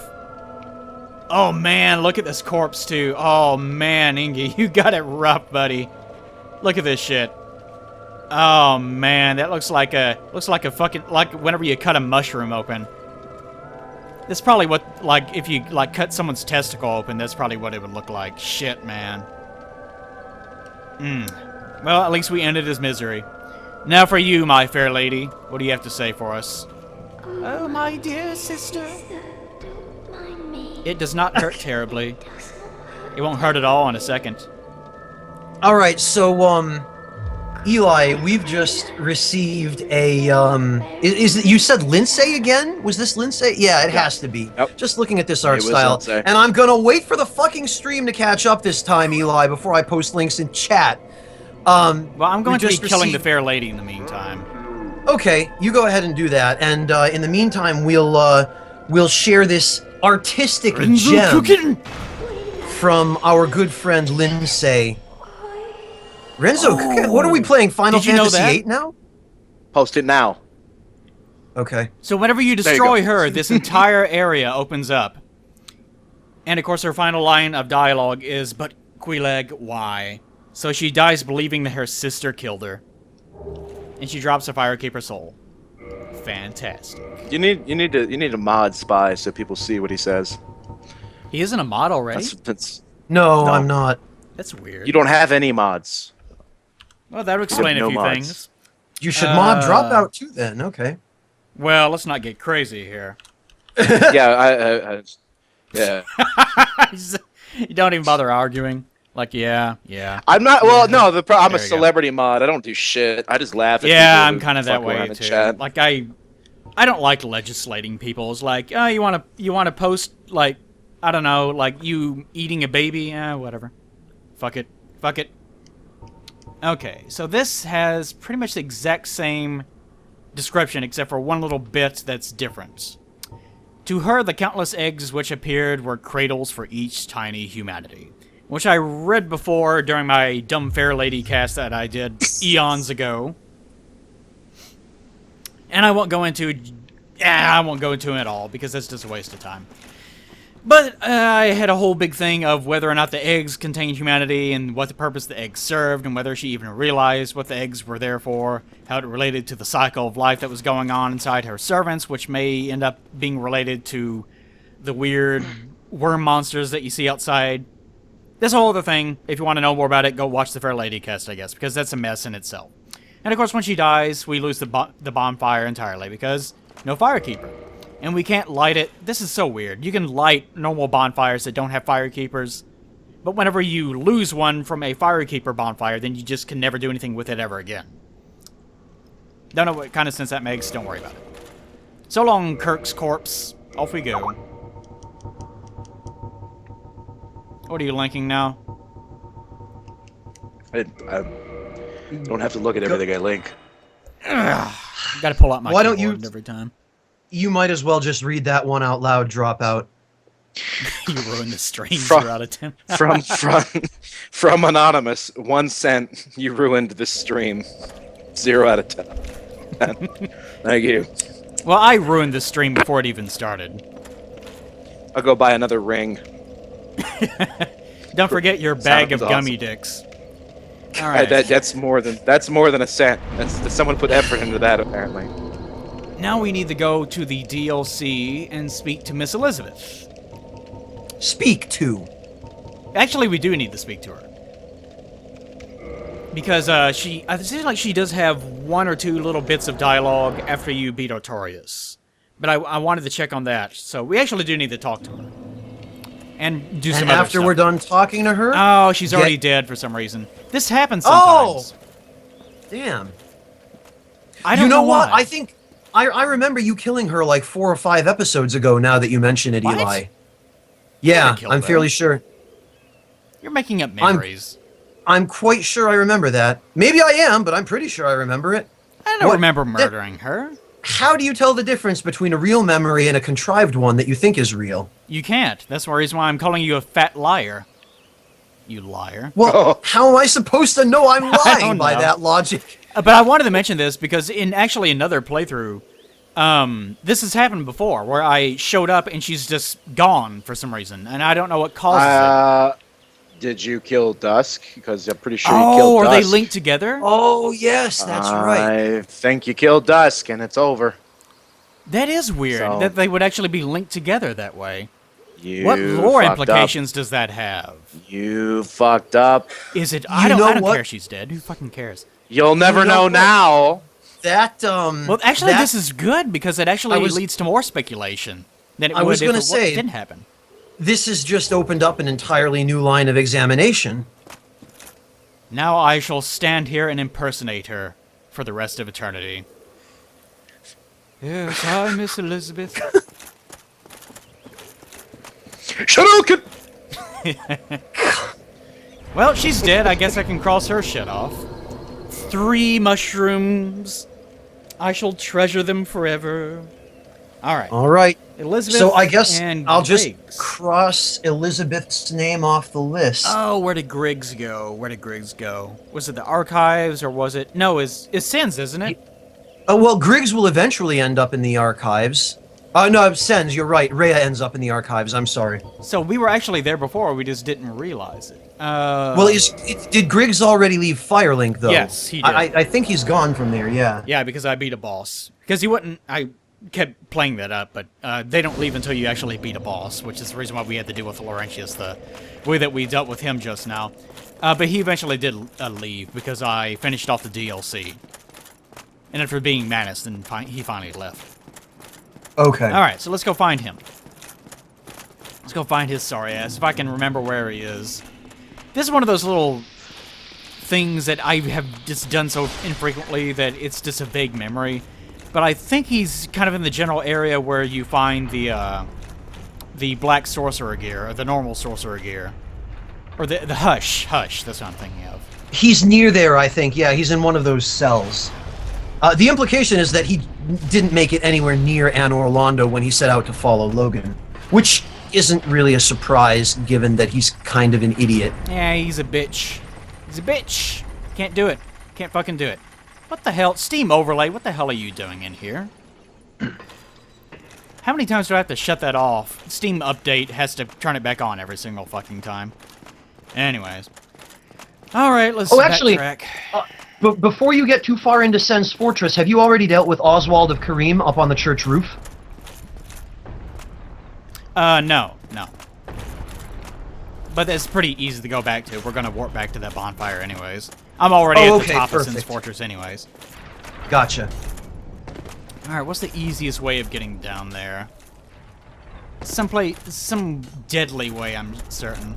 Oh man, look at this corpse too. Oh man, Ingy, you got it rough, buddy. Look at this shit. Oh man, that looks like a fucking, like whenever you cut a mushroom open. That's probably what, like, if you like cut someone's testicle open, that's probably what it would look like. Shit, man. Well, at least we ended his misery. Now for you, my fair lady. What do you have to say for us? Oh, my dear sister. Don't mind me. It does not hurt terribly. It won't hurt at all in a second. All right, so Eli, we've just received a is it, you said Lindsay again? Was this Lindsay? Yeah, it has to be. Yep. Just looking at this art It was style, Lindsay. and I'm gonna wait for the fucking stream to catch up this time, Eli, before I post links in chat. Well, I'm going to be just killing the received- fair lady in the meantime. Okay, you go ahead and do that, and in the meantime, we'll share this artistic gem from our good friend Lindsay. Renzo, what are we playing? Final Did you know Fantasy that? VIII now? Post it now. Okay. So whenever you you destroy go. her, this entire area opens up. And of course her final line of dialogue is, "But Quileg, why?" So she dies believing that her sister killed her. And she drops a Firekeeper soul. Fantastic. You need a mod spy so people see what he says. He isn't a mod already? That's No, No. I'm not. That's weird. you don't have any mods. Well, that would explain no a few mods. things. You should mod Dropout too then, okay. Well, let's not get crazy here. Yeah, yeah. You don't even bother arguing. Like, yeah. I'm not. Well, no. I'm There a you go. celebrity mod. I don't do shit. I just laugh at Yeah, people I'm who kind of that fuck around way in too. chat. Like I don't like legislating people. It's like, oh, you want to post like, I don't know, like you eating a baby, whatever. Fuck it. Okay, so this has pretty much the exact same description except for one little bit that's different. To her, the countless eggs which appeared were cradles for each tiny humanity. Which I read before during my Dumb Fair Lady cast that I did eons ago. And I won't go into it at all because that's just a waste of time. But I had a whole big thing of whether or not the eggs contained humanity and what the purpose the eggs served and whether she even realized what the eggs were there for, how it related to the cycle of life that was going on inside her servants, which may end up being related to the weird worm monsters that you see outside. This whole other thing, if you want to know more about it, go watch the Fair Lady cast, I guess, because that's a mess in itself. And of course, when she dies, we lose the bonfire entirely because no firekeeper. And we can't light it. This is so weird. You can light normal bonfires that don't have firekeepers, but whenever you lose one from a firekeeper bonfire, then you just can never do anything with it ever again. Don't know what kind of sense that makes. Don't worry about it. So long, Kirk's corpse. Off we go. What are you linking now? I don't have to look at everything I link. Gotta pull out my Why don't keyboard you- every time. You might as well just read that one out loud, Dropout. You ruined the stream. From- 0 out of 10. From Anonymous, 1 cent. You ruined this stream. 0 out of 10. Thank you. Well, I ruined the stream before it even started. I'll go buy another ring. Don't forget your bag of Sounds gummy awesome. dicks. All right. That's more than a cent. Someone put effort into that apparently. Now we need to go to the DLC and speak to Miss Elizabeth. Speak to. Actually, we do need to speak to her. Because I seems like she does have 1 or 2 little bits of dialogue after you beat Artorias. But I wanted to check on that. So we actually do need to talk to her. And do some And other after stuff. we're done talking to her? Oh, she's already Get- dead for some reason. This happens Oh! sometimes. Damn. I don't You know what? why. I think I remember you killing her like 4 or 5 episodes ago. Now that you mention it, What? Eli. Yeah, killed I'm her. fairly sure. You're making up memories. I'm quite sure I remember that. Maybe I am, but I'm pretty sure I remember it. I don't What? remember murdering her. How do you tell the difference between a real memory and a contrived one that you think is real? You can't. That's the reason why I'm calling you a fat liar. You liar. Well, Oh. how am I supposed to know I'm lying don't by know. that logic? But I wanted to mention this because in actually another playthrough, this has happened before where I showed up and she's just gone for some reason, and I don't know what causes it. Did you kill Dusk? Because I'm pretty sure you Oh, killed are Dusk. they linked together? Oh, yes, that's right. I think you killed Dusk, and it's over. That is weird So- that they would actually be linked together that way. You What lore fucked implications does that have? Up. You fucked up. Is it? You I know don't what? care. She's dead. Who fucking cares? You'll never You know know what? now. That, Well, actually, that- this is good because it actually I was- leads to more speculation than it I would was if gonna it say- didn't happen. this has just opened up an entirely new line of examination. Now I shall stand here and impersonate her for the rest of eternity. Yes, hi, Miss Elizabeth. Shadowkin! Well, she's dead. I guess I can cross her shit off. 3 mushrooms. I shall treasure them forever. All right. All right. Elizabeth So I guess and I'll just Griggs. cross Elizabeth's name off the list. Oh, where did Griggs go? Where did Griggs go? Was it the archives or was it... No, it's Sins, isn't it? Oh, well, Griggs will eventually end up in the archives. No, Sens, you're right. Rhea ends up in the archives. I'm sorry. So we were actually there before, we just didn't realize it. Well, did Griggs already leave Firelink, though? Yes, he did. I think he's gone from there, yeah. Yeah, because I beat a boss. Because he wouldn't... I kept playing that up, but they don't leave until you actually beat a boss, which is the reason why we had to deal with Laurentius, the way that we dealt with him just now. But he eventually did leave, because I finished off the DLC. And after being Manus, then he finally left. Okay. Alright, so let's go find him. Let's go find his sorry ass, if I can remember where he is. This is one of those little things that I have just done so infrequently that it's just a vague memory. But I think he's kind of in the general area where you find the black sorcerer gear, or the normal sorcerer gear. Or the hush, that's what I'm thinking of. He's near there, I think. Yeah, he's in one of those cells. The implication is that he didn't make it anywhere near Anne Orlando when he set out to follow Logan, which isn't really a surprise given that he's kind of an idiot. Yeah, he's a bitch. He's a bitch. Can't do it. Can't fucking do it. What the hell? Steam Overlay, what the hell are you doing in here? How many times do I have to shut that off? Steam update has to turn it back on every single fucking time. Anyways. Alright, let's actually, backtrack. But before you get too far into Sen's Fortress, have you already dealt with Oswald of Kareem up on the church roof? No. But it's pretty easy to go back to. We're gonna warp back to that bonfire anyways. I'm already at the top of Sen's Fortress anyways. Gotcha. Alright, what's the easiest way of getting down there? Some deadly way, I'm certain.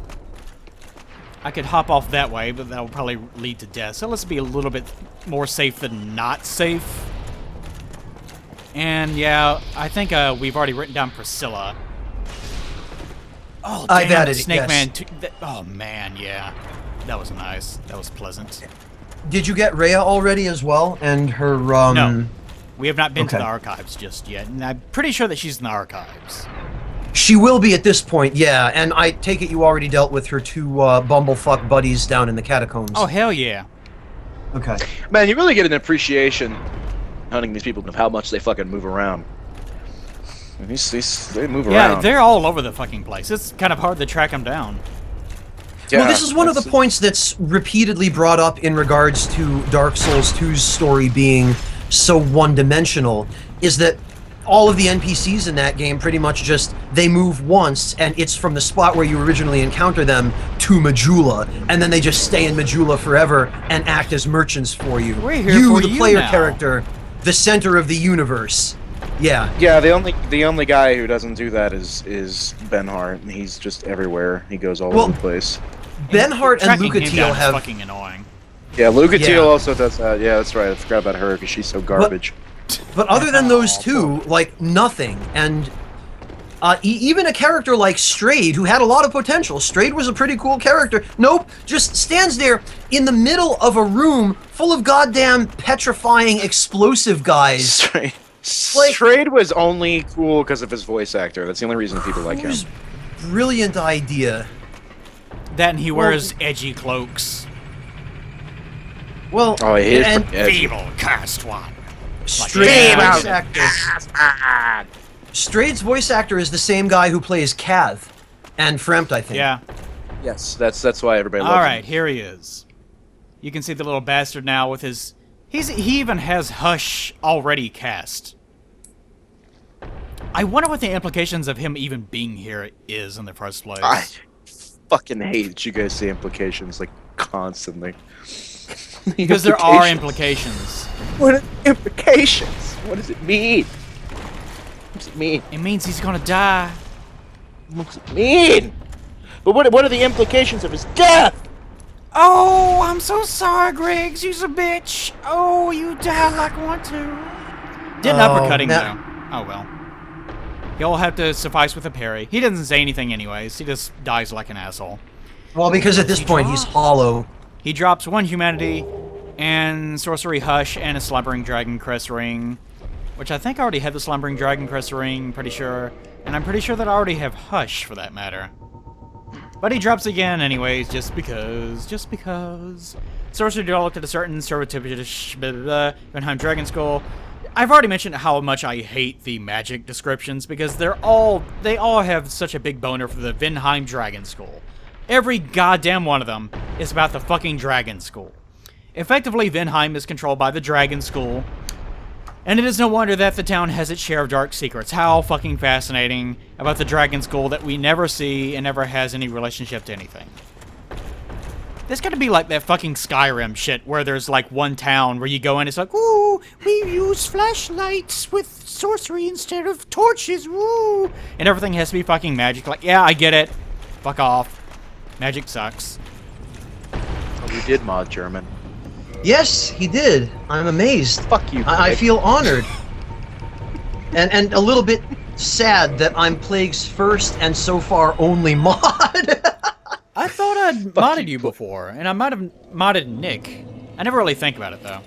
I could hop off that way, but that'll probably lead to death. So let's be a little bit more safe than not safe. And yeah, I think we've already written down Priscilla. Oh, damn, I've added it, Snake yes. Man. Oh, man, yeah. That was nice. That was pleasant. Did you get Rhea already as well? And her, No. We have not been to okay. the archives just yet, and I'm pretty sure that she's in the archives. She will be at this point, yeah. And I take it you already dealt with her two bumblefuck buddies down in the catacombs. Oh, hell yeah. Okay. Man, you really get an appreciation hunting these people of how much they fucking move around. And they move around. Yeah, they're all over the fucking place. It's kind of hard to track them down. Well, this is one of the points that's repeatedly brought up in regards to Dark Souls 2's story being so one-dimensional, is that all of the NPCs in that game pretty much just, they move once, and it's from the spot where you originally encounter them to Majula, and then they just stay in Majula forever and act as merchants for you. We're here you, for the you player now. character, the center of the universe. Yeah. Yeah, the only guy who doesn't do that is Ben Hart, and he's just everywhere. He goes all over the place. Ben Hart and Tracking Luca him Teal down is have... fucking annoying. Yeah, Luca Yeah. Teal also does that. Yeah, that's right. I forgot about her because she's so garbage. But other than those two, like, nothing. And even a character like Strayed, who had a lot of potential. Strayed was a pretty cool character. Nope, just stands there in the middle of a room full of goddamn petrifying explosive guys. Strayed was only cool because of his voice actor. That's the only reason people like him. Whose brilliant idea. That and he wears edgy cloaks. Well, Oh, he is and pretty edgy. Feeble cursed one. Strayd's Yeah. voice actor. Strayd's voice actor is the same guy who plays Cath and Frempt, I think. Yeah. Yes, that's why everybody loves All him. right, here he is. You can see the little bastard now with his... He even has Hush already cast. I wonder what the implications of him even being here is in the first place. I fucking hate that you guys say implications like constantly. Because there are implications. What are the implications? What does it mean? What does it mean? It means he's gonna die. What does it mean? But what are the implications of his death? Oh, I'm so sorry, Griggs. You's a bitch. Oh, you died like one too. Didn't uppercut him, though. Oh, well. He'll have to suffice with a parry. He doesn't say anything anyways. He just dies like an asshole. Well, because at this point he's hollow. He drops one humanity and sorcery hush and a slumbering dragon crest ring, which I think I already had the slumbering dragon crest ring, pretty sure. And I'm pretty sure that I already have hush for that matter. But he drops again anyways, just because. Sorcery developed at a certain servitude, blah, blah, blah, Vinheim Dragon Skull. I've already mentioned how much I hate the magic descriptions because they all have such a big boner for the Vinheim Dragon Skull. Every goddamn one of them is about the fucking Dragon Skull. Effectively, Vinheim is controlled by the Dragon Skull, and it is no wonder that the town has its share of dark secrets. How fucking fascinating about the Dragon Skull that we never see and never has any relationship to anything. There's gotta be like that fucking Skyrim shit where there's like one town where you go in, it's like, ooh, we use flashlights with sorcery instead of torches, woo! And everything has to be fucking magic. Like, yeah, I get it. Fuck off. Magic sucks. Oh, you did mod German. Yes, he did. I'm amazed. Fuck you. I Greg. feel honored. And a little bit sad that I'm Plague's first and so far only mod. I thought I'd modded you before, and I might have modded Nick. I never really think about it, though.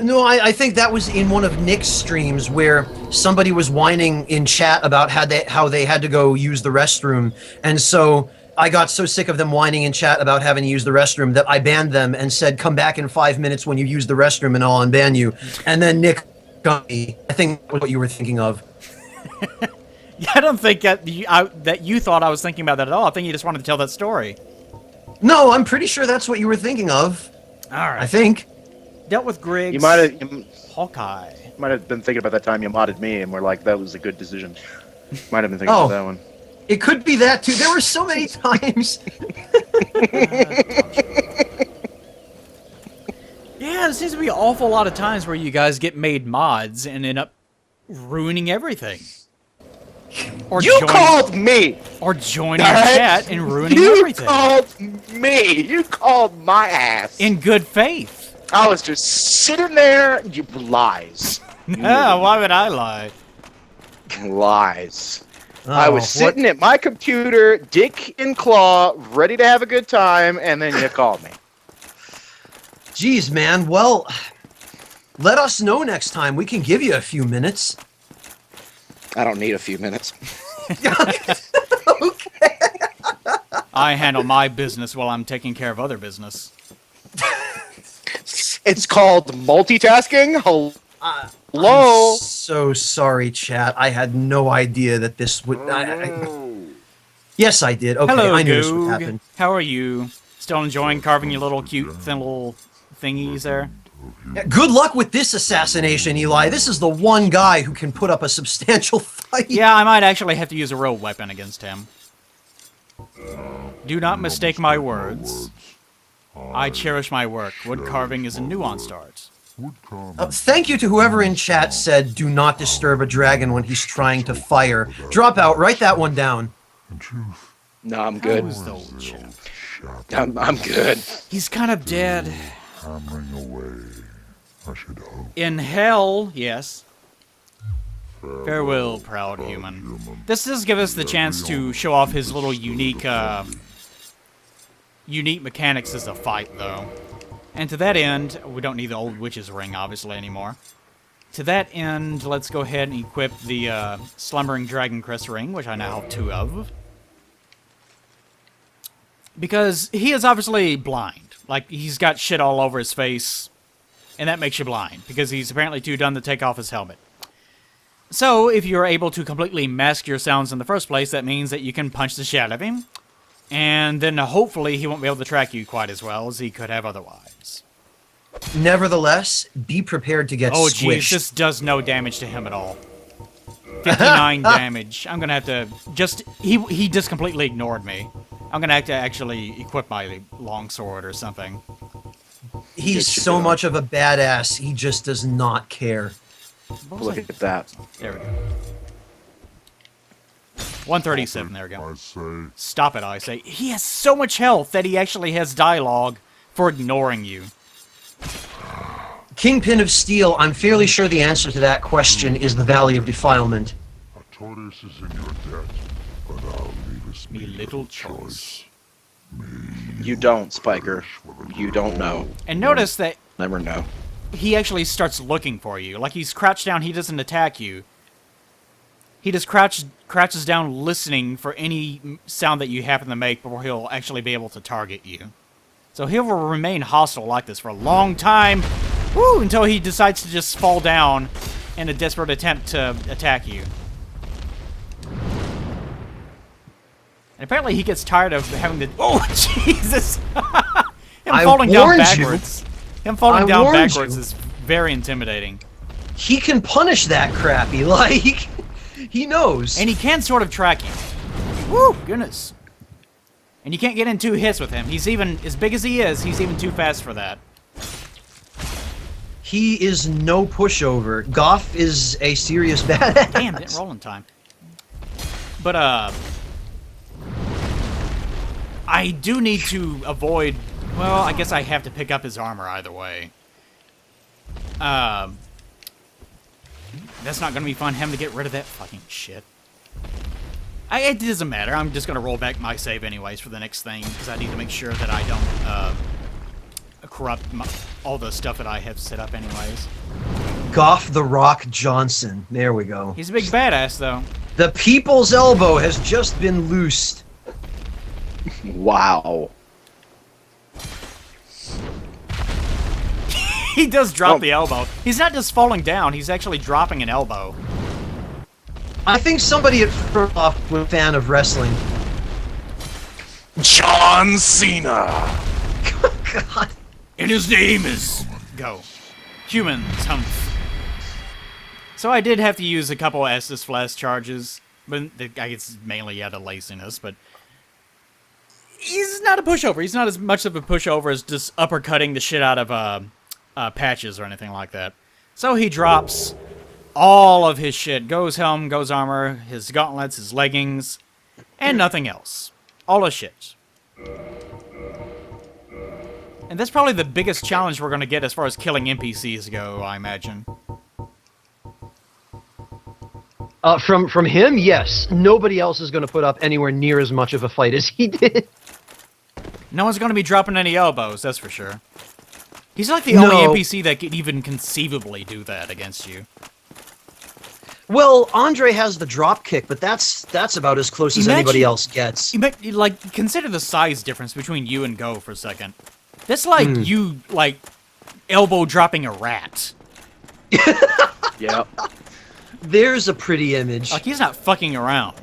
No, I think that was in one of Nick's streams where somebody was whining in chat about how they had to go use the restroom, and so I got so sick of them whining in chat about having to use the restroom that I banned them and said, come back in 5 minutes when you use the restroom and I'll unban you. And then Nick got me. I think that's what you were thinking of. I don't think that you thought I was thinking about that at all. I think you just wanted to tell that story. No, I'm pretty sure that's what you were thinking of. All right. I think. Dealt with Griggs. You might Hawkeye. have been thinking about that time you modded me, and we're like, that was a good decision. Might have been thinking about that one. It could be that too. There were so many times. Yeah, there seems to be an awful lot of times where you guys get made mods and end up ruining everything. Or You called me! Or joining All a right? chat and ruining You everything. called me! You called my ass! In good faith. I was just sitting there. You lies. Ah, why would I lie? Lies. Oh, I was sitting at my computer, dick and claw, ready to have a good time, and then you called me. Geez, man. Well, let us know next time. We can give you a few minutes. I don't need a few minutes. Okay. I handle my business while I'm taking care of other business. It's called multitasking. Hello. I'm so sorry, chat. I had no idea that this would. Yes, I did. Okay, Hello, I knew this would Goog. happen. How are you? Still enjoying carving your little cute, thin little thingies there? Yeah, good luck with this assassination, Eli. This is the one guy who can put up a substantial fight. Yeah, I might actually have to use a real weapon against him. Do not mistake my words. I cherish my work. Wood carving is a nuanced art. Thank you to whoever in chat said, "Do not disturb a dragon when he's trying to fire." Drop out. Write that one down. No, I'm good. Who's the old chap? I'm good. He's kind of dead. In hell, yes. Farewell, proud human. This does give us the chance to show off his little unique mechanics as a fight, though. And to that end, we don't need the old witch's ring, obviously, anymore. To that end, let's go ahead and equip the Slumbering Dragon Crest ring, which I now have 2 of. Because he is obviously blind. Like, he's got shit all over his face, and that makes you blind, because he's apparently too dumb to take off his helmet. So, if you're able to completely mask your sounds in the first place, that means that you can punch the shit out of him, and then hopefully he won't be able to track you quite as well as he could have otherwise. Nevertheless, be prepared to get Oh, squished. jeez, this does no damage to him at all. 59 damage. I'm gonna have to just... He just completely ignored me. I'm gonna have to actually equip my longsword or something. He's so much of a badass, he just does not care. Look at that. There we go. 137, there we go. Stop it, I say. He has so much health that he actually has dialogue for ignoring you. Kingpin of Steel, I'm fairly sure the answer to that question is the Valley of Defilement. Me little choice. You don't, Spiker. You don't know. And notice that Never know. he actually starts looking for you. Like, he's crouched down, he doesn't attack you. He just crouches down listening for any sound that you happen to make before he'll actually be able to target you. So he will remain hostile like this for a long time, until he decides to just fall down in a desperate attempt to attack you. And apparently he gets tired of having to... Oh, Jesus! Him falling down backwards. Him falling down backwards is very intimidating. He can punish that crap, Eli. He knows. And he can sort of track you. Woo! Goodness. And you can't get in 2 hits with him. He's even, as big as he is, he's even too fast for that. He is no pushover. Goff is a serious badass. Damn, didn't roll in time. But, I do need to avoid... Well, I guess I have to pick up his armor either way. That's not gonna be fun, having to get rid of that fucking shit. It doesn't matter. I'm just gonna roll back my save anyways for the next thing, because I need to make sure that I don't, corrupt all the stuff that I have set up anyways. Goff the Rock Johnson. There we go. He's a big badass, though. The people's elbow has just been loosed. Wow. He does drop the elbow. He's not just falling down, he's actually dropping an elbow. I think somebody at Furloff was a fan of wrestling. John Cena. God. And his name is... Go. Humans, humph. So I did have to use a couple Estus Flash charges, but I guess mainly out of laziness, but... He's not a pushover. He's not as much of a pushover as just uppercutting the shit out of patches or anything like that. So he drops all of his shit. Goes helm, goes armor, his gauntlets, his leggings, and nothing else. All his shit. And that's probably the biggest challenge we're going to get as far as killing NPCs go, I imagine. From him, yes. Nobody else is going to put up anywhere near as much of a fight as he did. No one's going to be dropping any elbows, that's for sure. He's like the only NPC that could even conceivably do that against you. Well, Andre has the drop kick, but that's about as close as anybody else gets. Like, consider the size difference between you and Go for a second. That's like you, like, elbow dropping a rat. Yep. There's a pretty image. Like, he's not fucking around.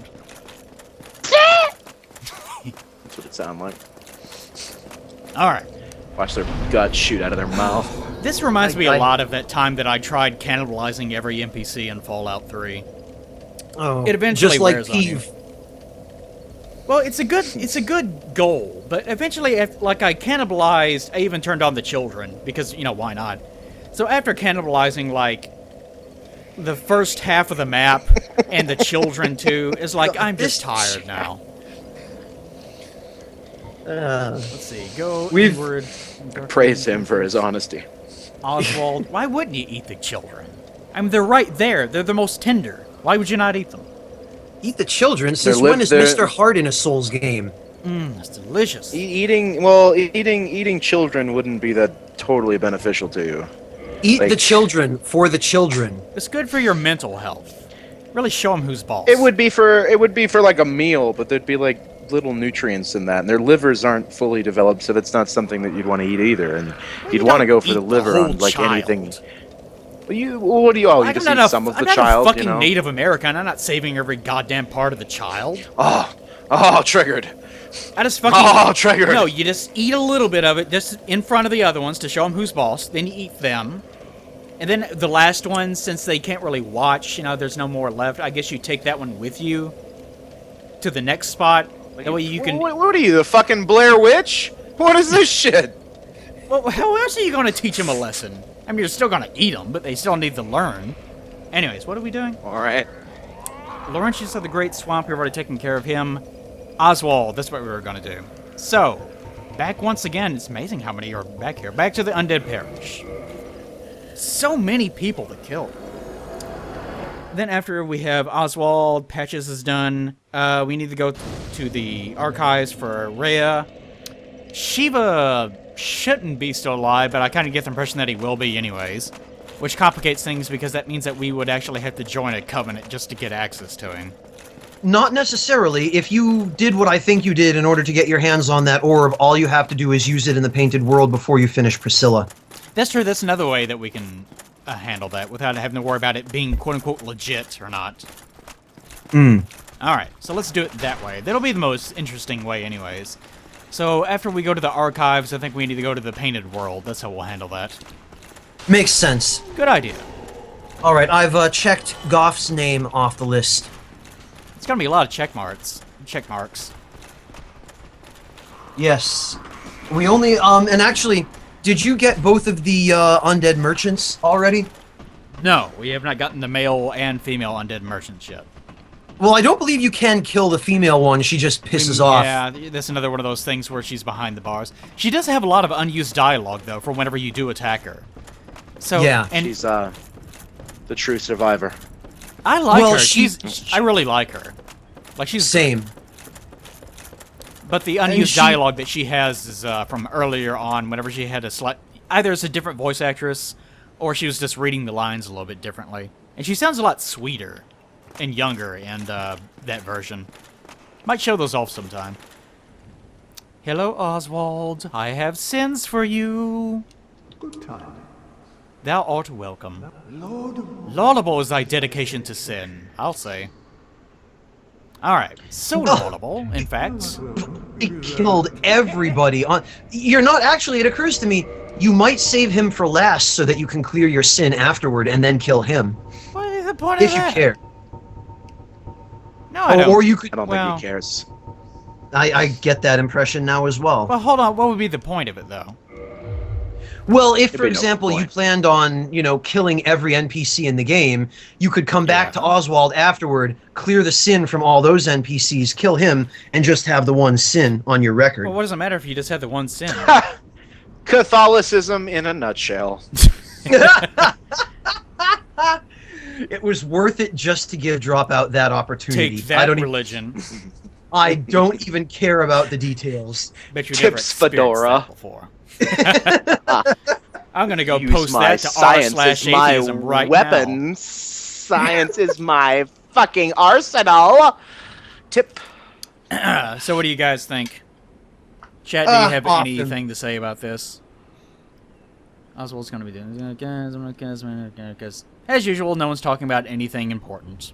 That's what it sounded like. Alright. Watch their guts shoot out of their mouth. This reminds me a lot of that time that I tried cannibalizing every NPC in Fallout 3. Oh, It eventually just like wears on you. Well, it's a good goal, but eventually, like I cannibalized, I even turned on the children, because, you know, why not? So after cannibalizing, like, the first half of the map, and the children too, is like, I'm just tired now. Let's see, go inward. Praise him for his honesty. Oswald, why wouldn't you eat the children? I mean, they're right there. They're the most tender. Why would you not eat them? Eat the children? Since when is Mr. Hart in a Souls game? That's delicious. Eating children wouldn't be that totally beneficial to you. Eat the children for the children. It's good for your mental health. Really show them who's boss. It would be for like a meal, but there'd be like little nutrients in that, and their livers aren't fully developed, so that's not something that you'd want to eat either. And you'd want to go for the liver on like anything. Well, what do you? Oh, you just eat some of the child. I'm not a fucking you know? Native American. I'm not saving every goddamn part of the child. Oh, triggered. I just fucking. Oh, triggered. No, you just eat a little bit of it, just in front of the other ones to show them who's boss. Then you eat them, and then the last one, since they can't really watch, you know, there's no more left. I guess you take that one with you to the next spot. That way you can. What are you, the fucking Blair Witch? What is this shit? Well, how else are you going to teach them a lesson? I mean, you're still going to eat them, but they still need to learn. Anyways, what are we doing? All right. Laurentius of the Great Swamp, we've already taken care of him. Oswald, that's what we were going to do. So, back once again. It's amazing how many are back here. Back to the Undead Parish. So many people to kill. Then after we have Oswald, Patches is done, we need to go to the archives for Rhea. Shiva shouldn't be still alive, but I kind of get the impression that he will be anyways. Which complicates things because that means that we would actually have to join a covenant just to get access to him. Not necessarily. If you did what I think you did in order to get your hands on that orb, all you have to do is use it in the Painted World before you finish Priscilla. That's true. That's another way that we can handle that without having to worry about it being quote-unquote legit or not. Alright, so let's do it that way. That'll be the most interesting way anyways. So after we go to the archives, I think we need to go to the Painted World. That's how we'll handle that. Makes sense. Good idea. Alright, I've checked Goff's name off the list. It's gonna be a lot of check marks. Yes. We only, and actually, did you get both of the undead merchants already? No, we have not gotten the male and female undead merchants yet. Well, I don't believe you can kill the female one. She just pisses off. Yeah, that's another one of those things where she's behind the bars. She does have a lot of unused dialogue, though, for whenever you do attack her. So, yeah. And She's the true survivor. I like Well, her. I really like her. Like, she's Same. great. But the unused dialogue that she has is from earlier on, whenever she had either it's a different voice actress, or she was just reading the lines a little bit differently. And she sounds a lot sweeter and younger in that version. Might show those off sometime. Hello, Oswald. I have sins for you. Good time. Thou art welcome. Laudable is thy dedication to sin, I'll say. All right. So notable, in fact. He killed everybody. You're not actually. It occurs to me you might save him for last so that you can clear your sin afterward and then kill him. What is the point of If you that? care. No, I don't. Or you could. I don't think he cares. I get that impression now as well. Well, hold on. What would be the point of it, though? Well, if, for There'd be no example, you point. planned on, killing every NPC in the game, you could come back to Oswald afterward, clear the sin from all those NPCs, kill him, and just have the one sin on your record. Well, what does it matter if you just had the one sin? Catholicism in a nutshell. It was worth it just to give Dropout that opportunity. Take that, religion. I don't even care about the details. Bet you Tips never experienced Fedora. that before. I'm gonna go Use post my that to science r/atheism is my right weapon. now. Science is my fucking arsenal. Tip. So what do you guys think? Chat, do you have Awesome. anything to say about this? Oswald's gonna be doing this. As usual, no one's talking about anything important.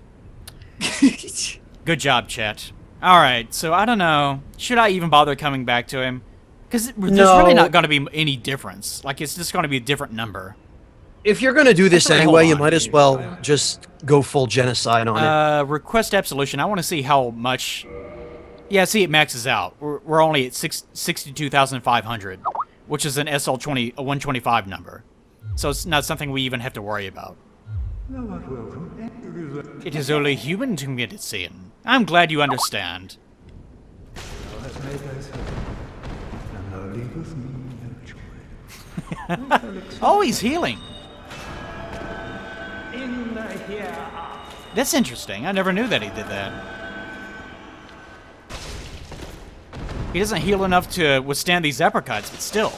Good job, chat. Alright, so I don't know. Should I even bother coming back to him? Because there's really not going to be any difference. Like, it's just going to be a different number. If you're going to do this Hold anyway, you on. might as well just go full genocide on it. Request absolution. I want to see how much... Yeah, see, it maxes out. We're only at 62,500, which is an SL20, a 125 number. So it's not something we even have to worry about. It is only human to commit sin. I'm glad you understand. Oh, he's healing. That's interesting. I never knew that he did that. He doesn't heal enough to withstand these apricots, but still.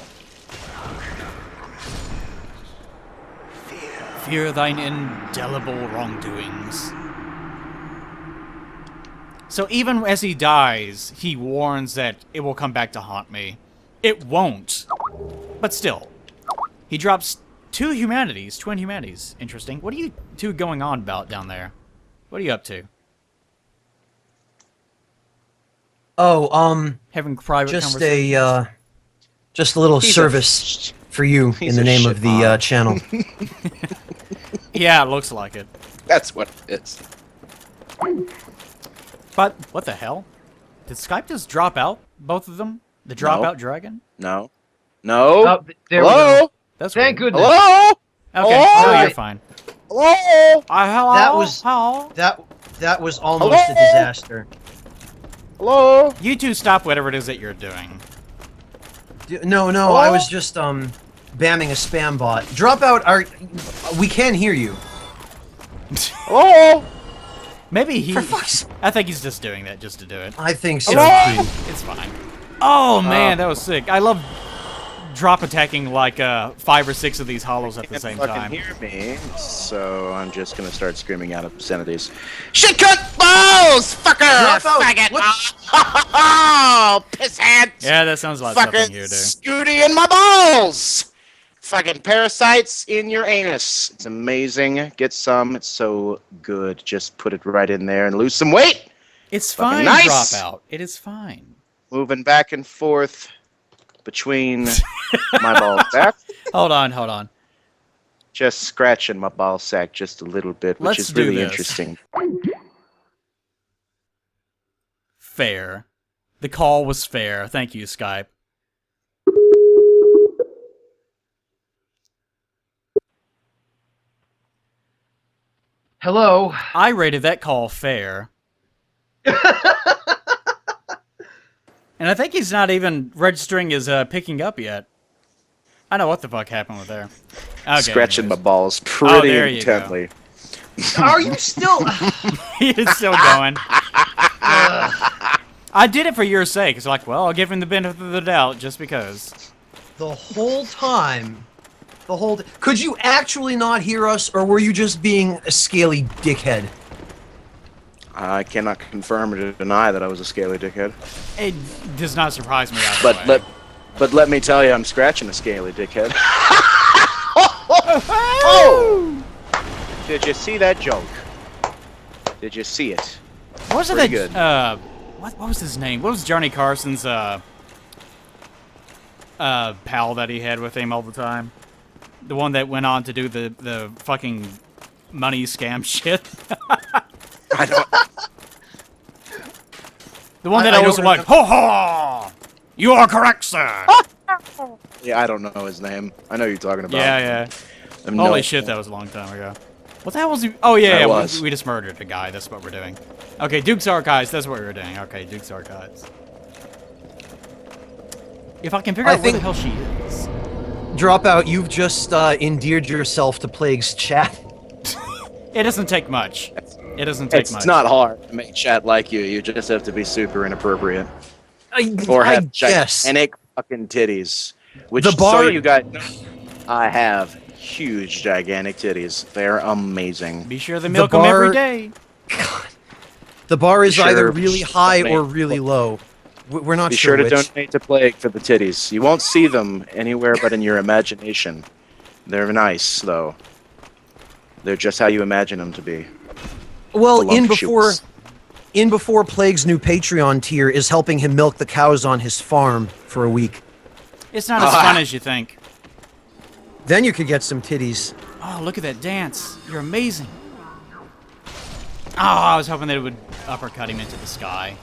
Fear thine indelible wrongdoings. So even as he dies, he warns that it will come back to haunt me. It won't. But still. He drops twin humanities. Interesting. What are you two going on about down there? What are you up to? Oh, Having private just conversations? just a little He's service for you in he's the a name of shit the mob. channel. Yeah, it looks like it. That's what it is. But, what the hell? Did Skype just drop out? Both of them? The dropout dragon? No. No. Oh, there we Hello. go. That's Thank weird. goodness. Hello. Okay, Oh! no, you're Alright. fine. Hello. Hello? That was- Hello? That was almost Hello? a disaster. Hello. You two stop whatever it is that you're doing. No, Hello? I was just bamming a spam bot. Dropout. We can hear you. Hello. Maybe he... For fuck's- I think he's just doing that just to do it. I think so Hello? too. It's fine. Oh, man, that was sick. I love drop attacking like 5 or 6 of these hollows at the Can't same fucking time. hear me, so I'm just gonna start screaming out obscenities. Shit cut balls, fucker, Drop out. faggot, What? oh, pissant, Yeah, that sounds like something fucking you do. scooty in my balls, fucking parasites in your anus. It's amazing. Get some. It's so good. Just put it right in there and lose some weight. It's Fucking fine, nice. dropout. It is fine. Moving back and forth between my ball sack. Hold on. Just scratching my ball sack just a little bit, which Let's is do really this. interesting. Fair. The call was fair. Thank you, Skype. Hello. I rated that call fair. And I think he's not even registering as picking up yet. I know what the fuck happened with there. Okay, Scratching my anyways. balls pretty there you go. intently. Are you still? He's still going. I did it for your sake. It's like, well, I'll give him the benefit of the doubt just because. The whole time. Could you actually not hear us, or were you just being a scaly dickhead? I cannot confirm or deny that I was a scaly dickhead. It does not surprise me either way. But let me tell you, I'm scratching a scaly dickhead. Oh! Did you see that joke? Did you see it? What was it Pretty that, good. what was his name? What was Johnny Carson's, pal that he had with him all the time? The one that went on to do the fucking money scam shit? I don't. The one that I I was don't like, ho ho! You are correct, sir! Yeah, I don't know his name. I know who you're talking about. Yeah. I have no Holy shit, that was a long time ago. What the hell was he? Oh, yeah, I was. we just murdered a guy. That's what we're doing. Okay, Duke's Archives. That's what we were doing. Okay, Duke's Archives. If I can figure I out where the think- hell she is. Dropout, you've just endeared yourself to Plague's chat. It doesn't take much. It doesn't take much. It's not hard to make chat like you. You just have to be super inappropriate. Or I have guess. gigantic fucking titties. Which, The bar- so you guys know, I have huge, gigantic titties. They're amazing. Be sure to milk them bar- every day. The bar is Be sure either to really high donate. or really low. We're not Be sure sure to which. donate to Plague for the titties. You won't see them anywhere but in your imagination. They're nice, though. They're just how you imagine them to be. Well, Voluptuous. in before Plague's new Patreon tier is helping him milk the cows on his farm for a week. It's not as fun as you think. Then you could get some titties. Oh, look at that dance. You're amazing. Oh, I was hoping that it would uppercut him into the sky.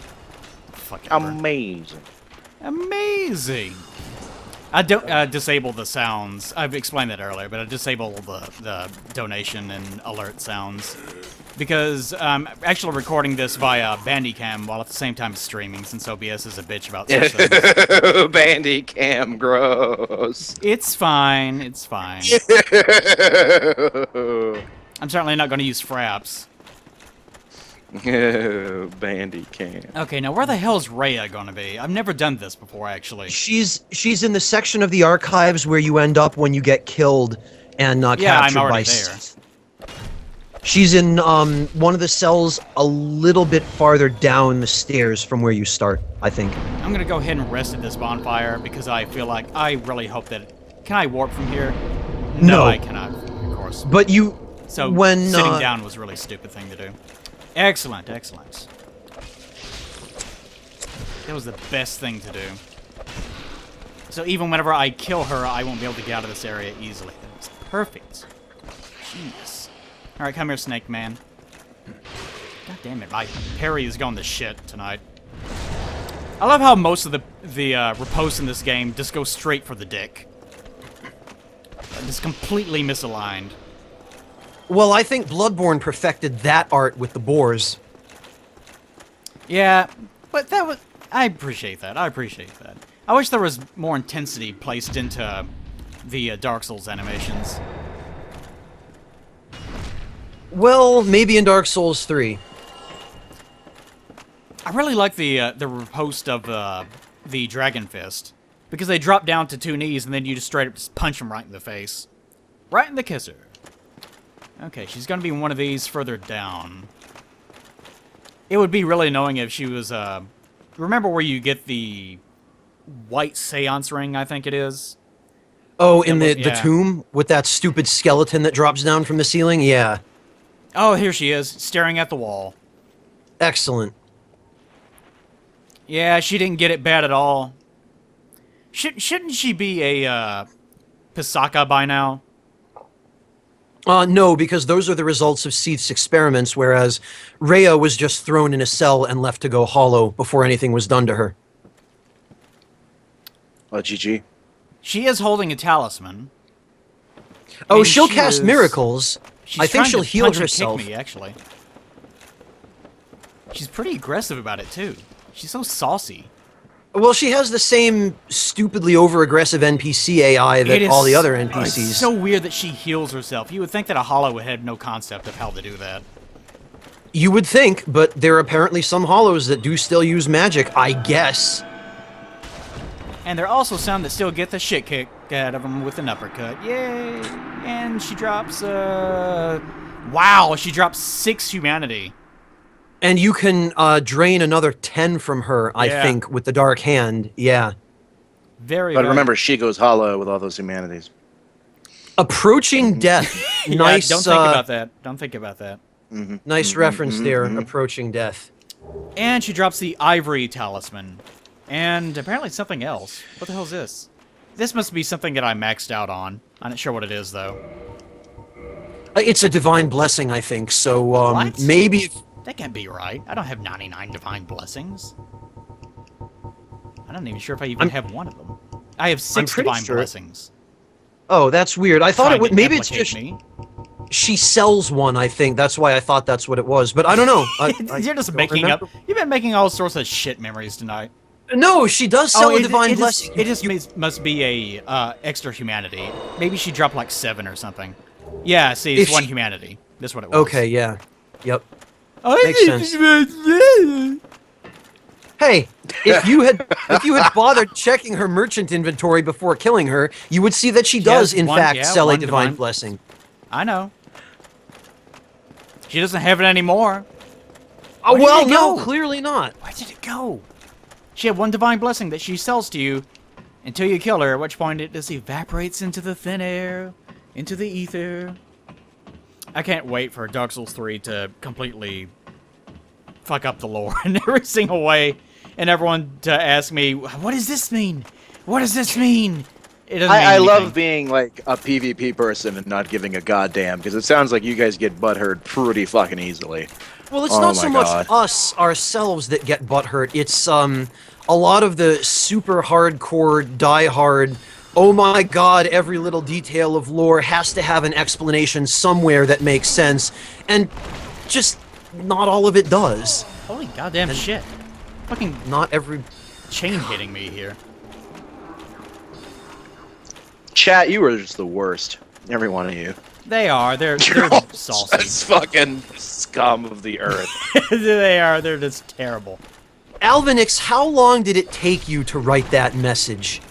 Fuck ever. Amazing. Amazing. I don't disable the sounds. I've explained that earlier, but I disable the donation and alert sounds because I'm actually recording this via Bandicam while at the same time streaming, since OBS is a bitch about such things. Bandicam, gross. It's fine. It's fine. I'm certainly not going to use fraps. Bandicam. Okay, now where the hell is Rhea going to be? I've never done this before, actually. She's in the section of the archives where you end up when you get killed and Yeah, I'm captured by. already there. She's in one of the cells a little bit farther down the stairs from where you start, I think. I'm going to go ahead and rest at this bonfire because I feel like I really hope that... Can I warp from here? No. I cannot, of course. But you, So when sitting down was a really stupid thing to do. Excellent, excellent. That was the best thing to do. So even whenever I kill her, I won't be able to get out of this area easily. That was perfect. Jeez. Alright, come here, Snake Man. God damn it, my parry is going to shit tonight. I love how most of the riposte in this game just go straight for the dick. Just completely misaligned. Well, I think Bloodborne perfected that art with the boars. Yeah, but that was... I appreciate that. I appreciate that. I wish there was more intensity placed into the Dark Souls animations. Well, maybe in Dark Souls 3. I really like the riposte of the Dragon Fist, because they drop down to 2 knees and then you just straight up just punch them right in the face. Right in the kisser. Okay, she's gonna be one of these further down. It would be really annoying if she was, remember where you get the white seance ring, I think it is? Oh, in the yeah. tomb with that stupid skeleton that drops down from the ceiling? Yeah. Oh, here she is, staring at the wall. Excellent. Yeah, she didn't get it bad at all. Shouldn't she be a, Pisaka by now? No, because those are the results of Seath's experiments, whereas Rhea was just thrown in a cell and left to go hollow before anything was done to her. Oh, GG. She is holding a talisman. Oh, And she'll she cast is- miracles. She's I think trying she'll to heal punch and herself. kick me, actually. She's pretty aggressive about it, too. She's so saucy. Well, she has the same stupidly over-aggressive NPC AI that It is- all the other It's NPCs. so weird that she heals herself. You would think that a Hollow would have no concept of how to do that. You would think, but there are apparently some hollows that do still use magic, I guess. And there are also some that still get the shit kicked out of them with an uppercut. Yay! And she drops, wow, she drops 6 humanity. And you can drain another 10 from her, I Yeah. think, with the Dark Hand. Yeah. Very, But very- remember, she goes hollow with all those humanities. Approaching death. Yeah, Nice, don't think about that. Don't think about that. nice reference there, approaching death. And she drops the ivory talisman. And apparently something else. What the hell is this? This must be something that I maxed out on. I'm not sure what it is, though. It's a divine blessing, I think. So What? maybe. That can't be right. I don't have 99 divine blessings. I'm not even sure if I even have one of them. I have 6 pretty divine sure. blessings. Oh, that's weird. I thought Trying it would. to Maybe it's implicate just me. she sells one. I think that's why I thought that's what it was. But I don't know. You're just don't making remember. up. You've been making all sorts of shit memories tonight. No, she does sell a divine blessing. It just must be a extra humanity. Maybe she dropped like 7 or something. Yeah, see, it's If 1 she- humanity. That's what it was. Okay, yeah, yep. Oh, Makes sense. Hey, if you had bothered checking her merchant inventory before killing her, you would see that she does, has in one- fact, yeah, sell a one divine divine- blessing. I know. She doesn't have it anymore. Oh, Where did well, it no, go? clearly not. Where did it go? She had 1 divine blessing that she sells to you until you kill her, at which point it just evaporates into the thin air, into the ether. I can't wait for Dark Souls 3 to completely fuck up the lore in every single way, and everyone to ask me, what does this mean? What does this mean? It doesn't mean I love anything. being like a PvP person and not giving a goddamn, because it sounds like you guys get butthurt pretty fucking easily. Well, it's Oh not my so much God. us, ourselves, that get butthurt. It's a lot of the super hardcore, die-hard, oh my god, every little detail of lore has to have an explanation somewhere that makes sense, and just not all of it does. Holy goddamn shit. Fucking Not every... chain hitting me here. Chat, you are just the worst. Every one of you. They are. They're all saucy. That's fucking scum of the earth. They are. They're just terrible. Alvinix, how long did it take you to write that message?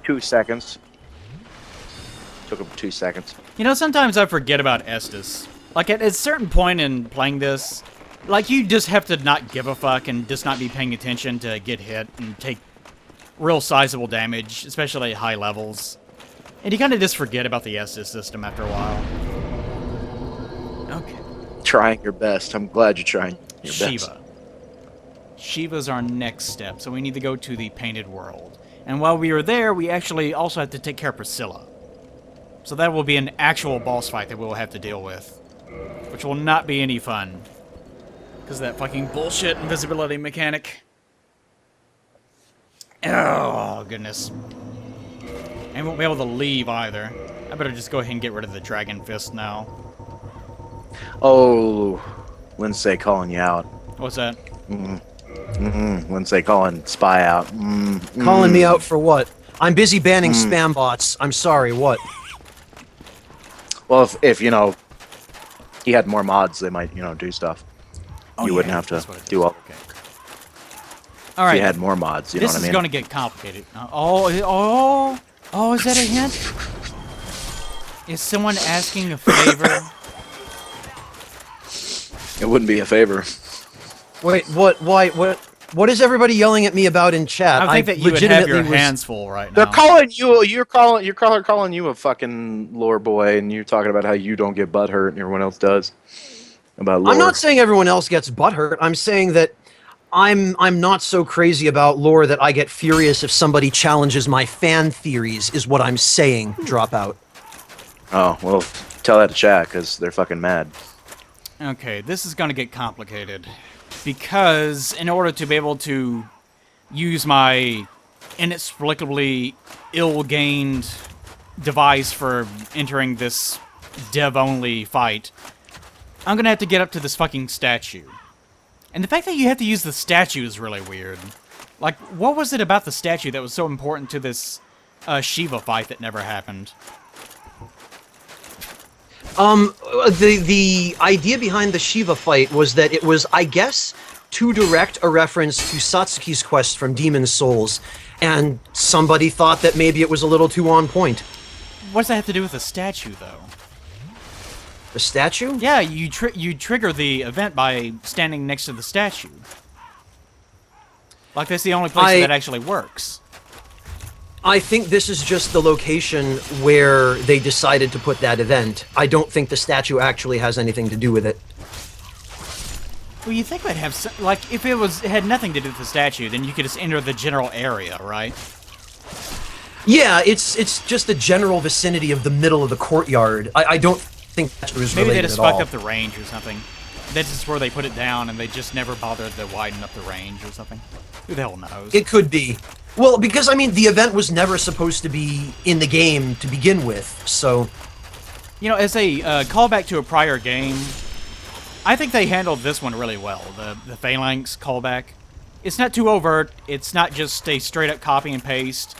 2 seconds. Took him 2 seconds. You know, sometimes I forget about Estus. Like, at a certain point in playing this, like, you just have to not give a fuck and just not be paying attention to get hit and take real sizable damage, especially at high levels. And you kind of just forget about the Estus system after a while. Okay. Trying your best. I'm glad you're trying your best. Shiva. Shiva's our next step, so we need to go to the Painted World. And while we are there, we actually also have to take care of Priscilla. So that will be an actual boss fight that we'll have to deal with. Which will not be any fun. Because of that fucking bullshit invisibility mechanic. Oh, goodness. And we won't be able to leave either. I better just go ahead and get rid of the Dragon Fist now. Oh, Lindsay calling you out. What's that? Lindsay calling Spy out. Calling me out for what? I'm busy banning spam bots. I'm sorry, what? Well, if you know, he had more mods, they might, do stuff. Oh, You wouldn't yeah, have to that's what it do is. all. Okay. If Alright. you had more mods, you know This what I is mean? going to get complicated. Oh, is that a hint? Is someone asking a favor? It wouldn't be a favor. Wait, what? Why? What is everybody yelling at me about in chat? I think that you would have your legitimately hands full right now. They're calling you. You're calling you a fucking lore boy, and you're talking about how you don't get butthurt and everyone else does. About lore. I'm not saying everyone else gets butthurt. I'm saying that I'm not so crazy about lore that I get furious if somebody challenges my fan theories. Is what I'm saying. Drop out. Oh well, tell that to chat because they're fucking mad. Okay, this is going to get complicated. Because in order to be able to use my inexplicably ill-gained device for entering this dev-only fight, I'm going to have to get up to this fucking statue. And the fact that you have to use the statue is really weird. Like, what was it about the statue that was so important to this Shiva fight that never happened? The idea behind the Shiva fight was that it was, I guess, too direct a reference to Satsuki's quest from Demon Souls, and somebody thought that maybe it was a little too on point. What does that have to do with the statue, though? The statue? Yeah, you trigger the event by standing next to the statue. Like, that's the only place that actually works. I think this is just the location where they decided to put that event. I don't think the statue actually has anything to do with it. Well, you think they'd have some, like, if it had nothing to do with the statue, then you could just enter the general area, right? Yeah, it's just the general vicinity of the middle of the courtyard. I don't think that was Maybe they related just at all. fucked up the range or something. That's just where they put it down, and they just never bothered to widen up the range or something. Who the hell knows? It could be. Well, because, I mean, the event was never supposed to be in the game to begin with, so... You know, as a callback to a prior game, I think they handled this one really well, the Phalanx callback. It's not too overt, it's not just a straight-up copy and paste.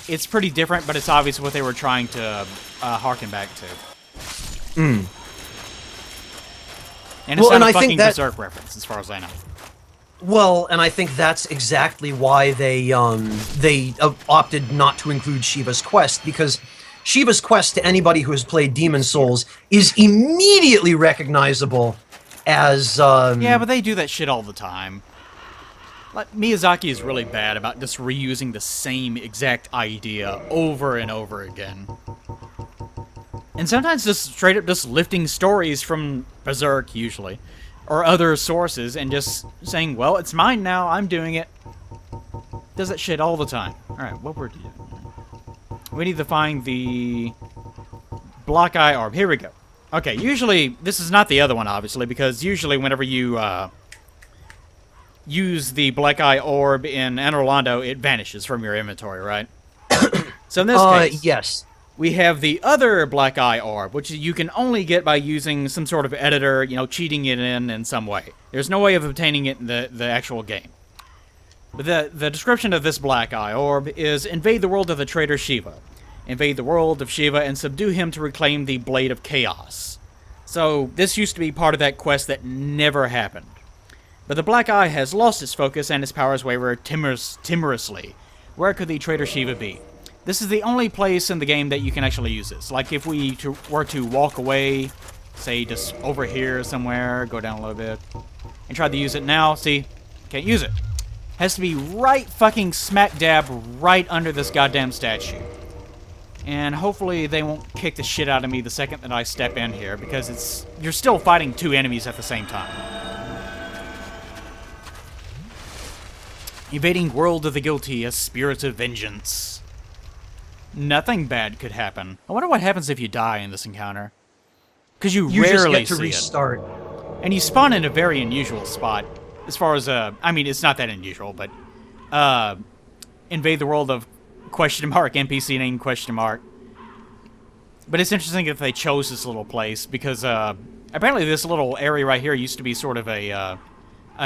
It's pretty different, but it's obvious what they were trying to harken back to. Mm. And it's Well, and not a I fucking think that- Berserk reference, as far as I know. Well, and I think that's exactly why they opted not to include Shiva's quest, because Shiva's quest to anybody who has played Demon Souls is immediately recognizable as Yeah, but they do that shit all the time. Like, Miyazaki is really bad about just reusing the same exact idea over and over again. And sometimes just straight up just lifting stories from Berserk, usually, or other sources, and just saying, well, it's mine now, I'm doing it. Does that shit all the time. Alright, what we're doing? We need to find the Black Eye Orb. Here we go. Okay, usually, this is not the other one, obviously, because usually whenever you use the Black Eye Orb in Anor Londo, it vanishes from your inventory, right? So in this case, yes. we have the other Black Eye Orb, which you can only get by using some sort of editor, you know, cheating it in some way. There's no way of obtaining it in the actual game. But the description of this Black Eye Orb is: invade the world of the traitor Shiva. Invade the world of Shiva and subdue him to reclaim the Blade of Chaos. So, this used to be part of that quest that never happened. But the Black Eye has lost its focus and its powers waver timorously. Where could the traitor Shiva be? This is the only place in the game that you can actually use this. Like, if we were to walk away, say just over here somewhere, go down a little bit, and try to use it now, see, can't use it. Has to be right fucking smack dab right under this goddamn statue. And hopefully they won't kick the shit out of me the second that I step in here, because you're still fighting two enemies at the same time. Invading world of the guilty, a spirit of vengeance. Nothing bad could happen. I wonder what happens if you die in this encounter. Because you rarely just get to restart. And you spawn in a very unusual spot. As far as, I mean, it's not that unusual, but, invade the world of question mark, NPC name question mark. But it's interesting if they chose this little place, because, apparently this little area right here used to be sort of a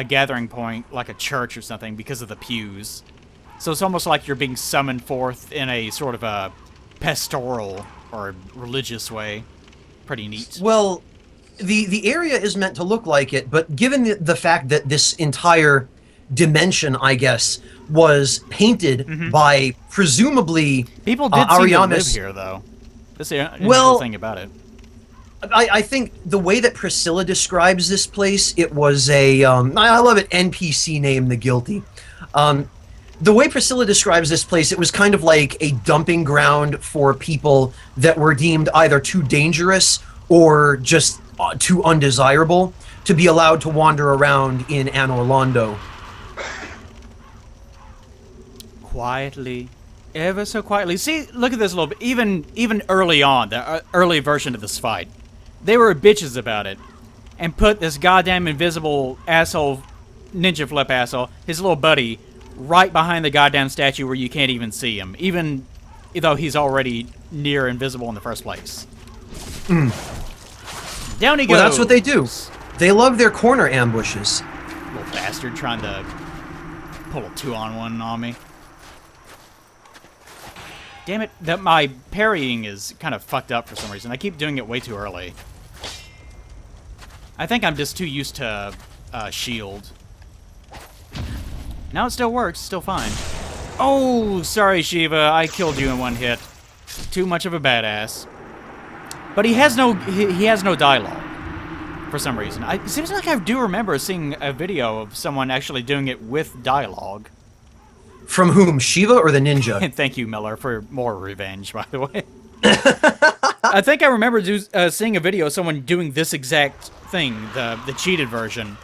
gathering point, like a church or something, because of the pews. So it's almost like you're being summoned forth in a sort of a pastoral or religious way. Pretty neat. Well, the area is meant to look like it, but given the fact that this entire dimension, I guess, was painted by presumably people did seem to live Ariamis here, though. That's the interesting thing about it. I think the way that Priscilla describes this place, it was a I love it, NPC name, the guilty. The way Priscilla describes this place, it was kind of like a dumping ground for people that were deemed either too dangerous or just too undesirable to be allowed to wander around in Anor Londo. Quietly, ever so quietly. See, look at this a little bit. Even early on, the early version of this fight, they were bitches about it, and put this goddamn invisible asshole, ninja flip asshole, his little buddy, right behind the goddamn statue where you can't even see him, even though he's already near invisible in the first place. Down he goes. Well, that's what they do. They love their corner ambushes. Little bastard trying to pull a 2-on-1 on me. Damn it, that my parrying is kind of fucked up for some reason. I keep doing it way too early. I think I'm just too used to shield. Now it still works, still fine. Oh, sorry Shiva, I killed you in one hit. Too much of a badass. But he has no dialogue for some reason. It seems like I do remember seeing a video of someone actually doing it with dialogue. From whom, Shiva or the ninja? And thank you, Miller, for more revenge, by the way. I think I remember seeing a video of someone doing this exact thing, the cheated version,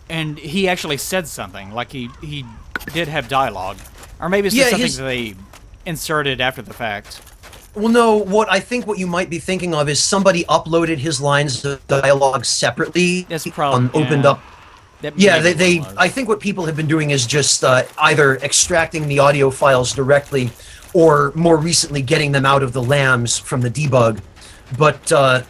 And he actually said something, like he did have dialogue. Or maybe it's Yeah, just something that they inserted after the fact. Well, no, what you might be thinking of is somebody uploaded his lines of dialogue separately. That's probably opened up. That Yeah, may be they what it was. I think what people have been doing is just either extracting the audio files directly, or more recently getting them out of the LAMs from the debug. But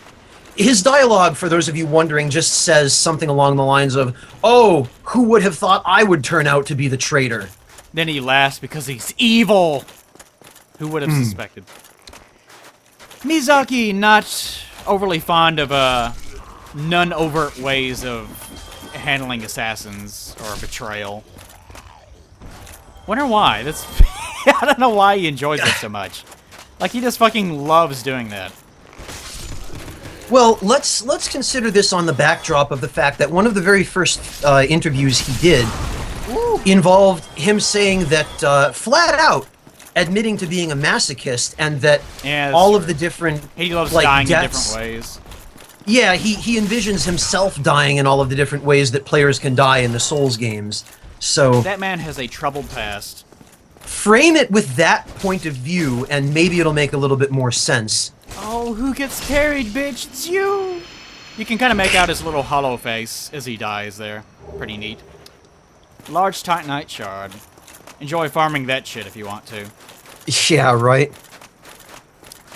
his dialogue, for those of you wondering, just says something along the lines of, "Oh, who would have thought I would turn out to be the traitor?" Then he laughs because he's evil. Who would have suspected? Mizaki, not overly fond of non-overt ways of handling assassins or betrayal. Wonder why? That's I don't know why he enjoys it so much. Like, he just fucking loves doing that. Well, let's consider this on the backdrop of the fact that one of the very first interviews he did involved him saying that flat out admitting to being a masochist, and that Yeah, that's all true. of the different He loves like dying in deaths. different ways. Yeah, he envisions himself dying in all of the different ways that players can die in the Souls games. So That man has a troubled past. frame it with that point of view, and maybe it'll make a little bit more sense. Oh, who gets carried, bitch? It's you! You can kind of make out his little hollow face as he dies there. Pretty neat. Large Titanite shard. Enjoy farming that shit if you want to. Yeah, right.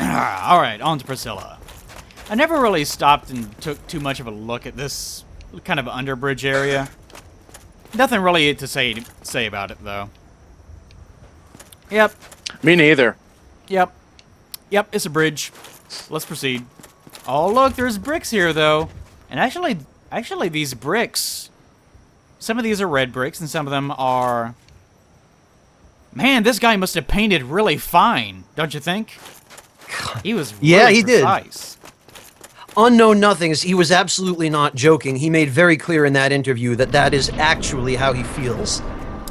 Alright, on to Priscilla. I never really stopped and took too much of a look at this kind of underbridge area. Nothing really to say about it, though. Yep, Me neither. yep. Yep, it's a bridge. Let's proceed. Oh, look, there's bricks here, though. And actually, these bricks... Some of these are red bricks, and some of them are... Man, this guy must have painted really fine, don't you think? He was really Yeah, he did. precise. Unknown Nothings, he was absolutely not joking. He made very clear in that interview that that is actually how he feels.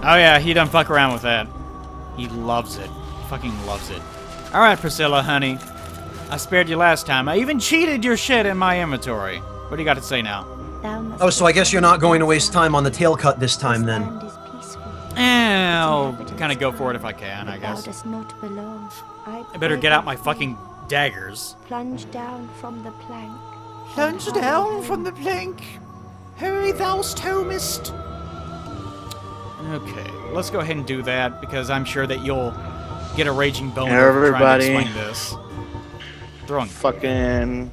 Oh yeah, he done fuck around with that. He loves it. Fucking loves it. Alright, Priscilla, honey. I spared you last time. I even cheated your shit in my inventory. What do you got to say now? Oh, so I guess you're not going to waste time on the tail cut this time, then. I'll kind of go for it if I can, I guess. I better get out my fucking daggers. Plunge down from the plank. Plunge down from the plank. Hurry, thou Thomist. Okay, let's go ahead and do that, because I'm sure that you'll get a raging boner trying Everybody. to explain this. Throwing Fucking.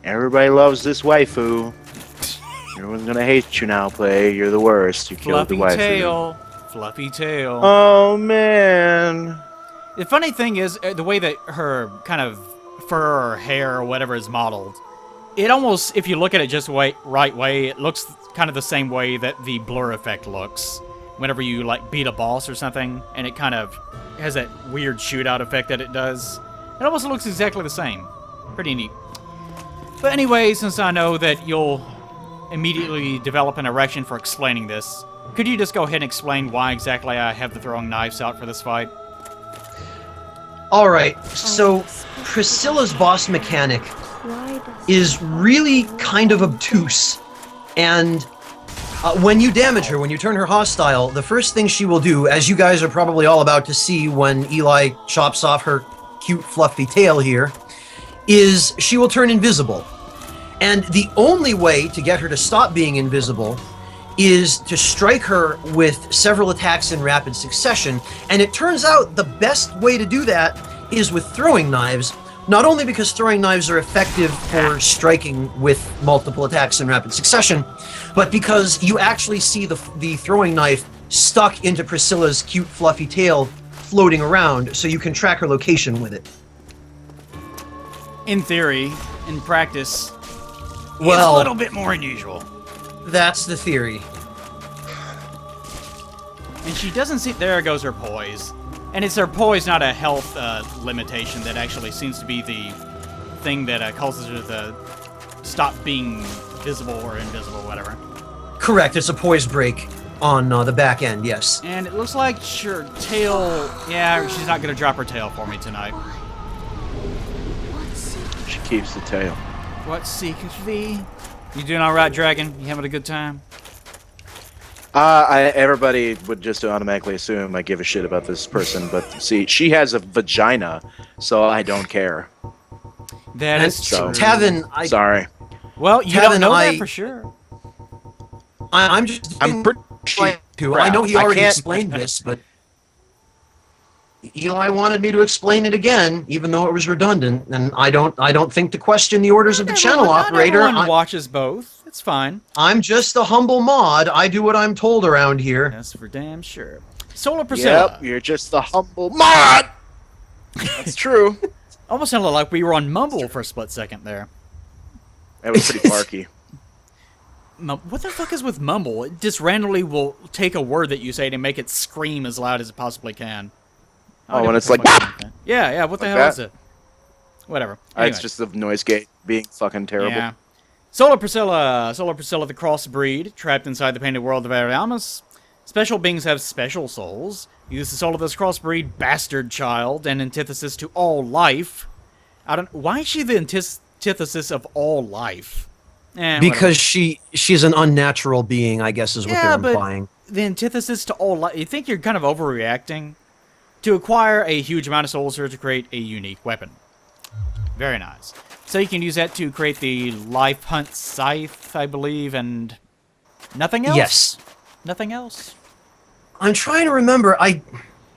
Everybody loves this waifu. Everyone's gonna hate you now, Play. You're the worst. You killed the fluffy waifu. tail. Fluffy tail. Oh man. The funny thing is, the way that her kind of fur or hair or whatever is modeled, it almost, if you look at it just right way, it looks kind of the same way that the blur effect looks. Whenever you, like, beat a boss or something, and it kind of has that weird shootout effect that it does. It almost looks exactly the same. Pretty neat. But anyway, since I know that you'll immediately develop an erection for explaining this, could you just go ahead and explain why exactly I have the throwing knives out for this fight? Alright, so Priscilla's boss mechanic is really kind of obtuse. And when you damage her, when you turn her hostile, the first thing she will do, as you guys are probably all about to see when Eli chops off her cute fluffy tail here, is she will turn invisible. And the only way to get her to stop being invisible is to strike her with several attacks in rapid succession. And it turns out the best way to do that is with throwing knives, not only because throwing knives are effective for striking with multiple attacks in rapid succession, but because you actually see the throwing knife stuck into Priscilla's cute fluffy tail floating around, so you can track her location with it. In theory, in practice, Well, it's a little bit more unusual. that's the theory. And she doesn't see... There goes her poise. And it's her poise, not a health limitation, that actually seems to be the thing that causes her to stop being visible or invisible, whatever. Correct, it's a poise break on the back end, yes. And it looks like her tail... Yeah, she's not going to drop her tail for me tonight. She keeps the tail. What seeketh thee? You doing all right, Dragon? You having a good time? Everybody would just automatically assume I give a shit about this person, but see, she has a vagina, so I don't care. That And is true. Tevin, Sorry. Well, you Tevin, don't know that I- for sure. I'm just. I'm pretty to. I know he I already can't- explained this, but Eli wanted me to explain it again, even though it was redundant. And I don't think to question the orders of the channel operator. Everyone watches both. It's fine. I'm just a humble mod. I do what I'm told around here. That's for damn sure. Solar Priscilla. Yep, you're just the humble mod. That's true. Almost sounded like we were on Mumble for a split second there. That was pretty barky. What the fuck is with Mumble? It just randomly will take a word that you say to make it scream as loud as it possibly can. Oh, and it's like, yeah, what the Like hell that? is it? Whatever. It's Anyway. just the noise gate being fucking terrible. Yeah. Solar Priscilla the crossbreed, trapped inside the painted world of Ariamus. Special beings have special souls. Use the soul of this crossbreed bastard child, an antithesis to all life. Why is she the antithesis of all life? Because she's an unnatural being, I guess, is what Yeah, they're implying. but the antithesis to all life. You think you're kind of overreacting? To acquire a huge amount of souls or to create a unique weapon. Very nice. So you can use that to create the Life Hunt Scythe, I believe, and nothing else? Yes. Nothing else? I'm trying to remember.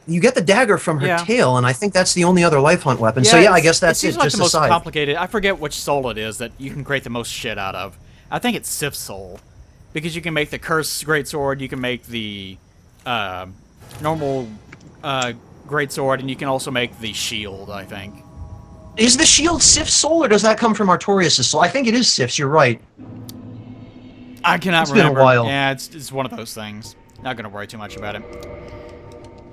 You get the dagger from her Yeah. tail, and I think that's the only other life hunt weapon. So yeah, I guess that's it. it. Seems like Just the a most scythe. complicated. I forget which soul it is that you can create the most shit out of. I think it's Sif's soul, because you can make the Curse Greatsword, you can make the normal Greatsword, and you can also make the shield. I think. Is the shield Sif's soul, or does that come from Artorias' soul? I think it is Sif's. You're right. I cannot It's been a remember. while. Yeah, it's one of those things. Not gonna worry too much about it.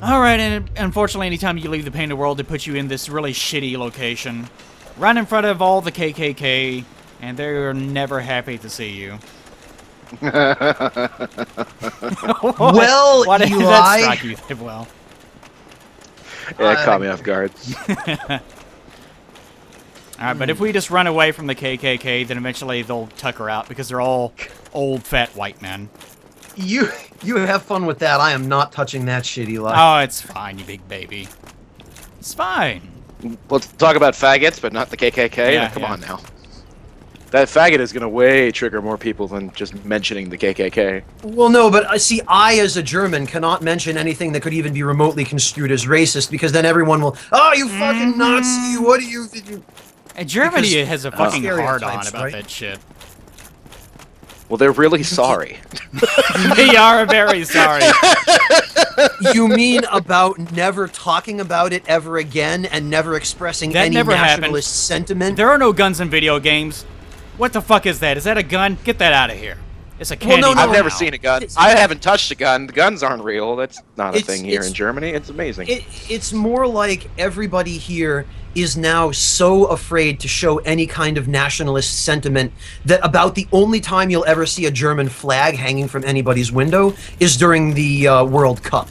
Alright, and unfortunately anytime you leave the painted world, it puts you in this really shitty location. Right in front of all the KKK, and they're never happy to see you. Well, Why did Eli- that strike you that well? Yeah, it caught me off guard. Alright, but if we just run away from the KKK, then eventually they'll tuck her out, because they're all old, fat white men. You have fun with that. I am not touching that shit, Eli. Oh, it's fine, you big baby. It's fine. Let's talk about faggots, but not the KKK. Yeah, Come yeah. on now. That faggot is going to way trigger more people than just mentioning the KKK. Well, no, but see, I, as a German, cannot mention anything that could even be remotely construed as racist, because then everyone will, oh, you fucking Nazi, what do you... And Germany Because- has a fucking hard-on stereotypes, about right? that shit. Well, they're really sorry. They are very sorry. You mean about never talking about it ever again and never expressing That any never happened. nationalist sentiment? There are no guns in video games. What the fuck is that? Is that a gun? Get that out of here. It's a Well, candy no, gun I've never now. seen a gun. I haven't touched a gun. The guns aren't real. That's not a thing here in Germany. It's amazing. It's more like everybody here is now so afraid to show any kind of nationalist sentiment that about the only time you'll ever see a German flag hanging from anybody's window is during the World Cup.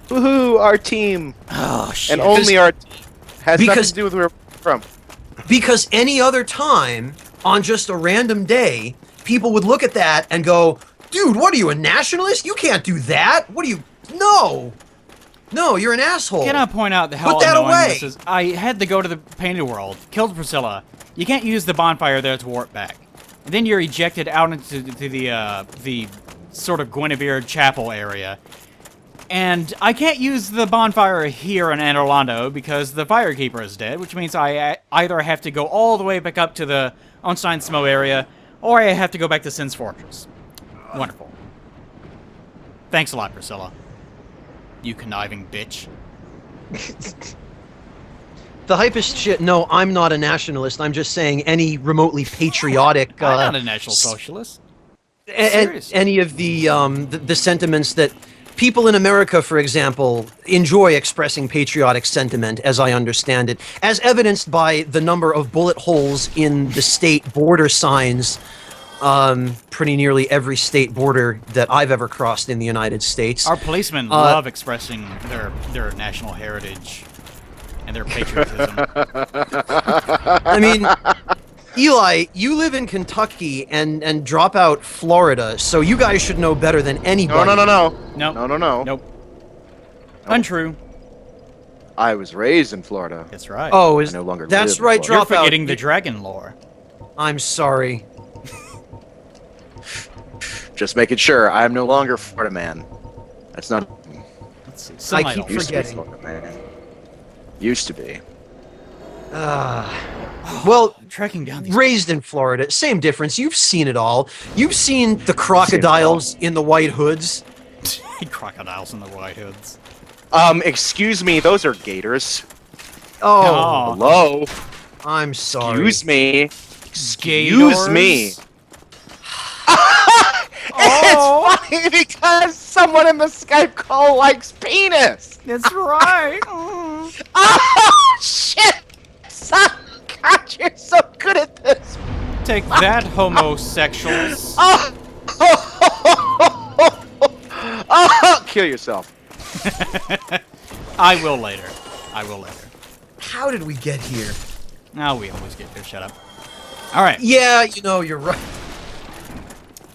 Woohoo, our team. Oh, shit. And only our team. Has nothing because- to do with where we're from. Because any other time, on just a random day, people would look at that and go, dude, what are you, a nationalist? You can't do that. What are you... No. No, you're an asshole. Can I point out how Put that annoying away. this is? I had to go to the painted world, killed Priscilla. You can't use the bonfire there to warp back. And then you're ejected out into the sort of Guinevere Chapel area. And I can't use the bonfire here in Orlando because the Firekeeper is dead, which means I either have to go all the way back up to the Onstein Smo area, or I have to go back to Sin's Fortress. Wonderful. Thanks a lot, Priscilla. You conniving bitch. The hypest shit, no, I'm not a nationalist. I'm just saying any remotely patriotic... I'm not a National Socialist. and Seriously. any of the sentiments that people in America, for example, enjoy expressing patriotic sentiment, as I understand it, as evidenced by the number of bullet holes in the state border signs, pretty nearly every state border that I've ever crossed in the United States. Our policemen love expressing their national heritage and their patriotism. I mean, Eli, you live in Kentucky and drop out Florida, so you guys should know better than anybody. No. Nope. No. Nope. Untrue. I was raised in Florida. That's right. Oh, I no longer that's live in right, Florida. You're drop out. forgetting the dragon lore. I'm sorry. Just making sure I'm no longer Florida man. That's not. Let's see. I Sunlight keep Altar. Used to be forgetting. Florida man. Used to be. Well, Tracking down these. raised in Florida, same difference. You've seen it all. You've seen the crocodiles in the white hoods. Crocodiles in the white hoods. Excuse me, those are gators. Oh, Hello? I'm sorry. Excuse me. Excuse me. It's funny because someone in the Skype call likes penis. That's right. Oh, shit! Son, God, you're so good at this. Take that, homosexuals. Oh, kill yourself. I will later. I will later. How did we get here? Now we always get here. Shut up. All right. Yeah, you're right.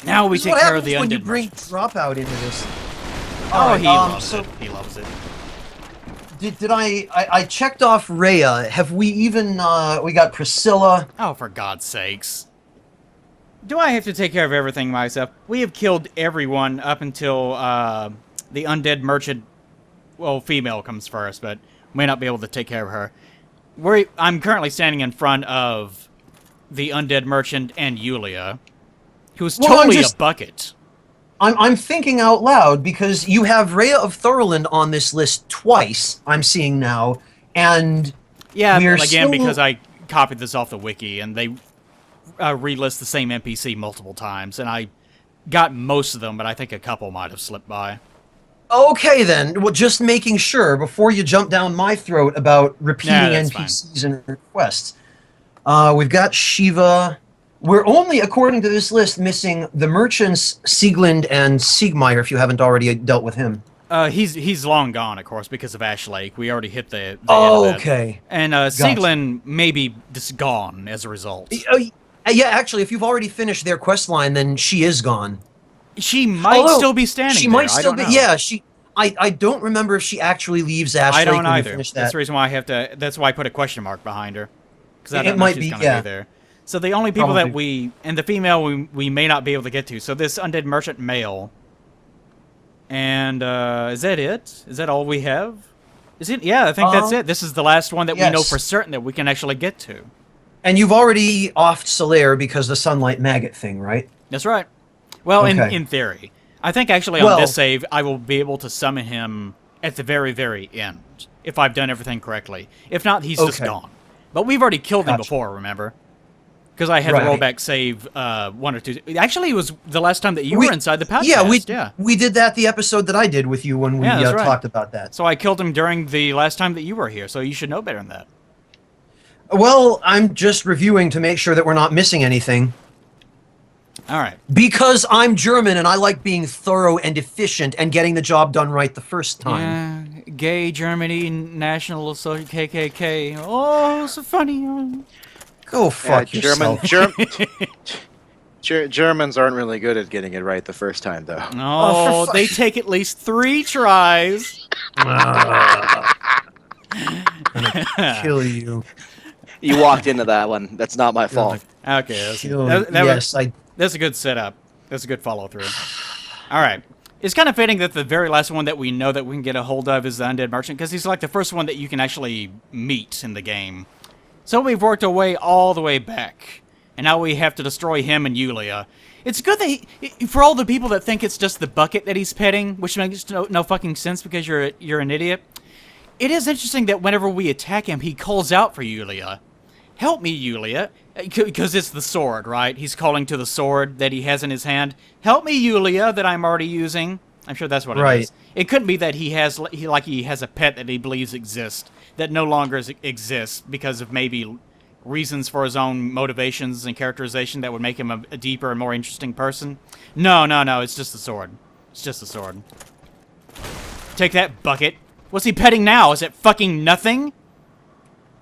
Now we This is take what care of happens the when you undead bring merchants. Dropout into this. Oh, Alright, he loves so it. He loves it. Did I checked off Rhea. Have we even we got Priscilla? Oh, for God's sakes. Do I have to take care of everything myself? We have killed everyone up until the undead merchant, well, female comes first, but may not be able to take care of her. I'm currently standing in front of the undead merchant and Yulia, who's Well, totally a bucket. I'm thinking out loud because you have Rhea of Thorland on this list twice. I'm seeing now, and Yeah, we're again, still- because I copied this off the wiki, and they relist the same NPC multiple times, and I got most of them, but I think a couple might have slipped by. Okay then. Well, just making sure before you jump down my throat about repeating that's NPCs and requests. We've got Shiva. We're only, according to this list, missing the merchants Sieglind and Siegmeyer. If you haven't already dealt with him. He's long gone, of course, because of Ash Lake. We already hit the end Oh, of that. okay. And Sieglin may be just gone as a result. Yeah, actually, if you've already finished their quest line, then she is gone. She might Although, still be standing She there. might I still don't be. know. Yeah, she. I don't remember if she actually leaves Ash I Lake don't when we either. finish That's that. the reason why I have to. That's why I put a question mark behind her, because I It don't know might if she's be, gonna yeah. be there. So the only people that Probably. and the female we may not be able to get to. So this undead merchant male. And is that it? Is that all we have? Is it? Yeah, I think that's it. This is the last one that we know yes. for certain that we can actually get to. And you've already offed Solaire because the sunlight maggot thing, right? That's right. Well, Okay. in theory. I think actually on Well- this save, I will be able to summon him at the very, very end, if I've done everything correctly. If not, he's just Okay. gone. But we've already killed him Gotcha. before, remember? Because I had Right. to roll back save one or two. Actually, it was the last time that you were inside the podcast. Yeah, we did that the episode that I did with you when we Yeah, that's right. talked about that. So I killed him during the last time that you were here, so you should know better than that. Well, I'm just reviewing to make sure that we're not missing anything. All right. Because I'm German and I like being thorough and efficient and getting the job done right the first time. Yeah, gay Germany, National Social KKK. Oh, so funny. Go fuck yourself. Germans aren't really good at getting it right the first time, though. No, for they take at least 3 tries. Kill you. You walked into that one. That's not my fault. Okay, Kill that's yes, a good setup. That's a good follow-through. All right. It's kind of fitting that the very last one that we know that we can get a hold of is the Undead Merchant, because he's like the first one that you can actually meet in the game. So we've worked our way all the way back, and now we have to destroy him and Yulia. It's good that for all the people that think it's just the bucket that he's petting, which makes no fucking sense because you're an idiot. It is interesting that whenever we attack him, he calls out for Yulia. Help me, Yulia. Because it's the sword, right? He's calling to the sword that he has in his hand. Help me, Yulia, that I'm already using. I'm sure that's what it is. It couldn't be that he has a pet that he believes exists, that no longer exists because of maybe reasons for his own motivations and characterization that would make him a deeper and more interesting person. No, it's just the sword. It's just the sword. Take that, bucket. What's he petting now? Is it fucking nothing?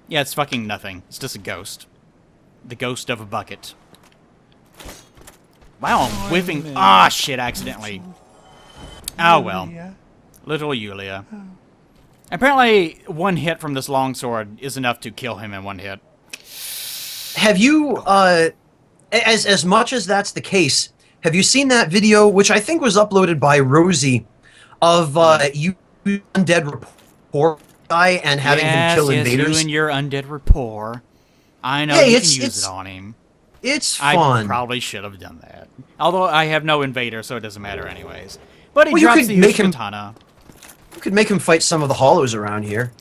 Yeah, it's fucking nothing. It's just a ghost. the ghost of a bucket. Wow, I'm whiffing. Ah, shit, accidentally. Oh, well. Little Yulia. Apparently, one hit from this longsword is enough to kill him in one hit. Have you, as much as that's the case, have you seen that video, which I think was uploaded by Rosie, of you undead rapport guy and having him kill invaders? You and your undead rapport. I know Hey, you can use it on him. It's fun. I probably should have done that. Although I have no invader, so it doesn't matter anyways. But he Well, you drops could the make him- katana. You could make him fight some of the hollows around here.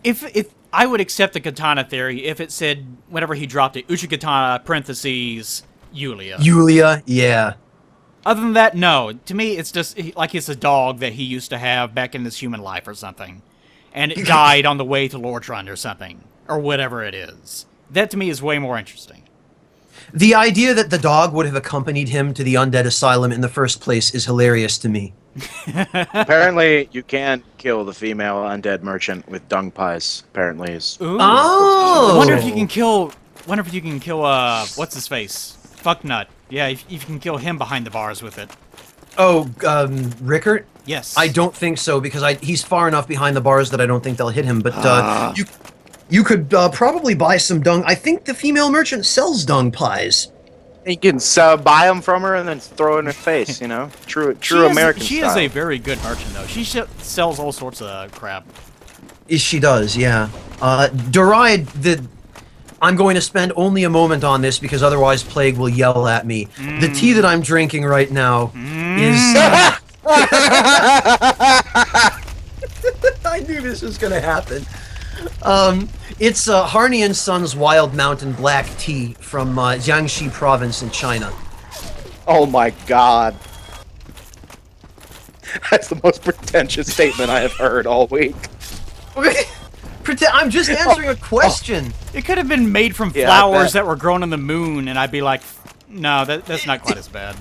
If I would accept the katana theory if it said whenever he dropped it, Uchikatana parentheses Yulia. Yulia, yeah. Other than that, no. To me, it's just like it's a dog that he used to have back in his human life or something, and it died on the way to Lordrun or something, or whatever it is. That to me is way more interesting. The idea that the dog would have accompanied him to the Undead Asylum in the first place is hilarious to me. Apparently, you can kill the female undead merchant with dung pies. Apparently, is Ooh. Oh! I wonder if you can kill. What's his face? Fucknut. Yeah, if you can kill him behind the bars with it. Oh, Rickert? Yes. I don't think so, because he's far enough behind the bars that I don't think they'll hit him, but you could probably buy some dung. I think the female merchant sells dung pies. you can buy them from her and then throw it in her face. You know, true American She style. is a very good merchant, though. She sells all sorts of crap. She does, yeah. Deride, I'm going to spend only a moment on this because otherwise Plague will yell at me. The tea that I'm drinking right now is... I knew this was going to happen. It's Harney & Sons Wild Mountain Black Tea from Jiangxi Province in China. Oh my god. That's the most pretentious statement I have heard all week. I'm just answering a question. It could have been made from flowers that were grown on the moon, and I'd be like, no, that's not quite as bad.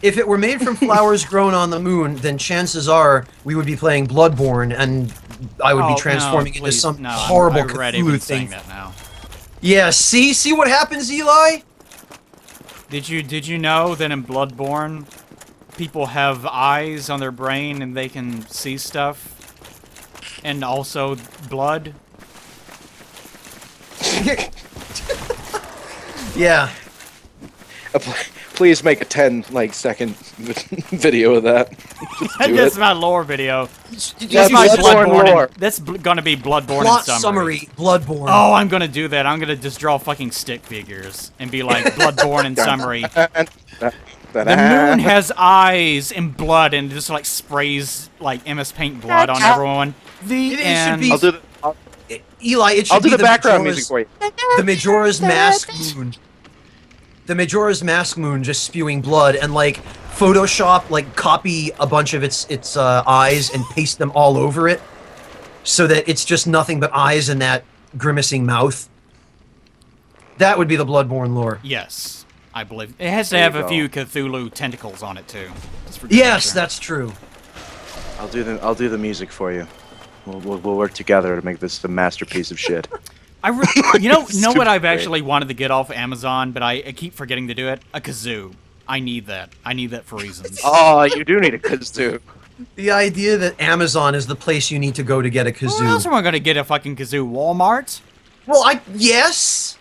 If it were made from flowers grown on the moon, then chances are we would be playing Bloodborne, and I would be transforming into some horrible Cthulhu thing. That now. Yeah, see what happens, Eli? Did you know that in Bloodborne, people have eyes on their brain and they can see stuff? And also blood? Yeah. Please make a 10-second video of that. That's my lore video. That's my Bloodborne lore. That's gonna be Bloodborne Plot in summary. Bloodborne. Oh, I'm gonna do that. I'm gonna just draw fucking stick figures and be like, Bloodborne in summary. The moon has eyes and blood and just like sprays like MS Paint blood on everyone. The end. I'll do Eli, it should I'll do be the background music for you. The Majora's Mask moon. The Majora's Mask moon just spewing blood, and like Photoshop, like copy a bunch of its eyes and paste them all over it, so that it's just nothing but eyes and that grimacing mouth. That would be the Bloodborne lore. Yes, I believe it has to have a few Cthulhu tentacles on it too. Yes, that's true. I'll do the music for you. We'll work together to make this the masterpiece of shit. You know what I've actually wanted to get off Amazon, but I keep forgetting to do it? A kazoo. I need that. I need that for reasons. Oh, you do need a kazoo. The idea that Amazon is the place you need to go to get a kazoo. Where else am I going to get a fucking kazoo? Walmart? Well, yes.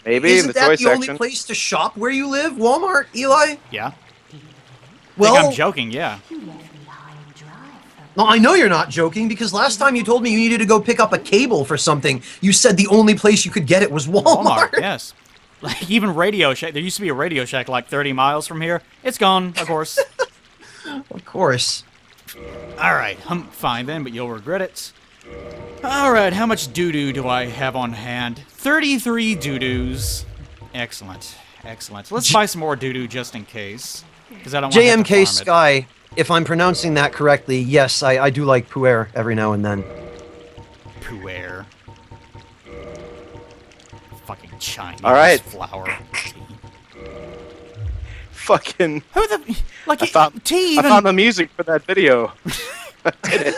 Maybe Isn't in the that toy the section. only place to shop where you live? Walmart, Eli? Yeah. Well, I think I'm joking, yeah. No, I know you're not joking, because last time you told me you needed to go pick up a cable for something, you said the only place you could get it was Walmart. Yes. Like, even Radio Shack. There used to be a Radio Shack like 30 miles from here. It's gone, of course. Of course. Alright, fine then, but you'll regret it. Alright, how much doo-doo do I have on hand? 33 doo-doos. Excellent. Excellent. Let's buy some more doo-doo just in case. Because I don't want to have to JMK farm it. Sky, if I'm pronouncing that correctly, yes, I do like puer every now and then. Puer. Fucking Chinese flower. Fucking. Who the... Like, I found the music for that video. I did it.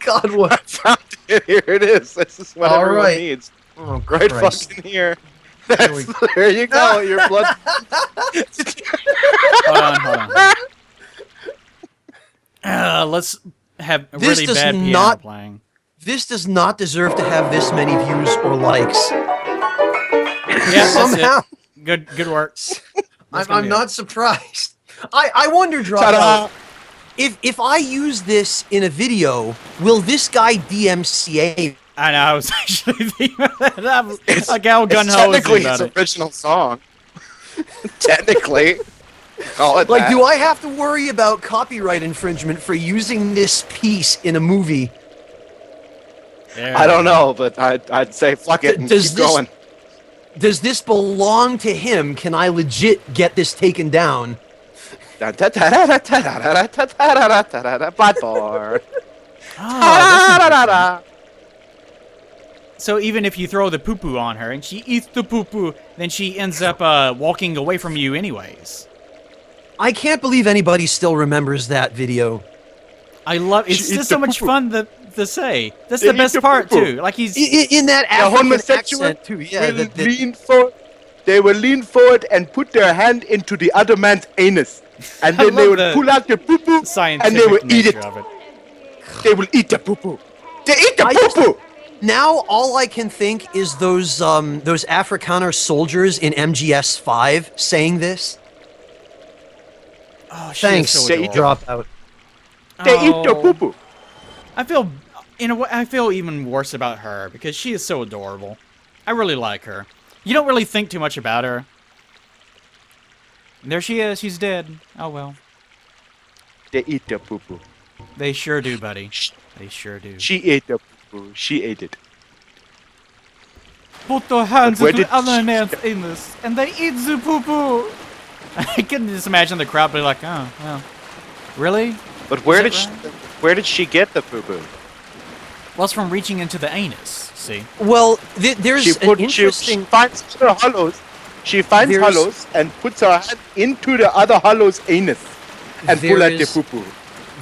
God, what? I found it. Here it is. This is what All everyone right. needs. Oh, Right Christ. fucking here. There you go. Your blood. Hold on. Let's have a This really does bad piano not- playing. This does not deserve to have this many views or likes. Yeah, Somehow. that's it. Good work. I'm not surprised. I wonder, Ta-da! Dropout, if I use this in a video, will this guy DMCA? I know. I was actually thinking about that. Like how It's gun ho is technically about his it. original song. Technically. Call it Like, that. do I have to worry about copyright infringement for using this piece in a movie? There. I don't know, but I'd say fuck it and Does keep this- going. Does this belong to him? Can I legit get this taken down? Blackboard. Oh, that's interesting. So even if you throw the poo-poo on her and she eats the poo-poo, then she ends up walking away from you anyways. I can't believe anybody still remembers that video. I love it's She just eats so the much poo-poo. fun to say. That's They the eat best the part poo-poo. too. Like he's In that The African homosexual accent too. Yeah, will they will lean forward and put their hand into the other man's anus, and I then they love will the pull out the poo-poo, and scientific they will eat nature it. of it. They will eat the poo-poo. They eat the I just- poo-poo. Now all I can think is those Afrikaner soldiers in MGS5 saying this. Oh, she Thanks, is so adorable. drop out. They eat the Oh. poo-poo. I feel, in a way, I feel even worse about her because she is so adorable. I really like her. You don't really think too much about her. There she is. She's dead. Oh well. They eat the poo-poo. They sure do, buddy. They sure do. She ate the poo-poo. She ate it. Put their hands But where into did other she- man's anus, and they eat the poo-poo. I can just imagine the crowd be like, oh, well, really? But where Is did that she, where did she get the poo-poo? Well, it's from reaching into the anus, see? Well, there's She an interesting. she finds her hollows. She finds There's- hollows and puts her hand into the other hollow's anus and pull There out the is- poo-poo.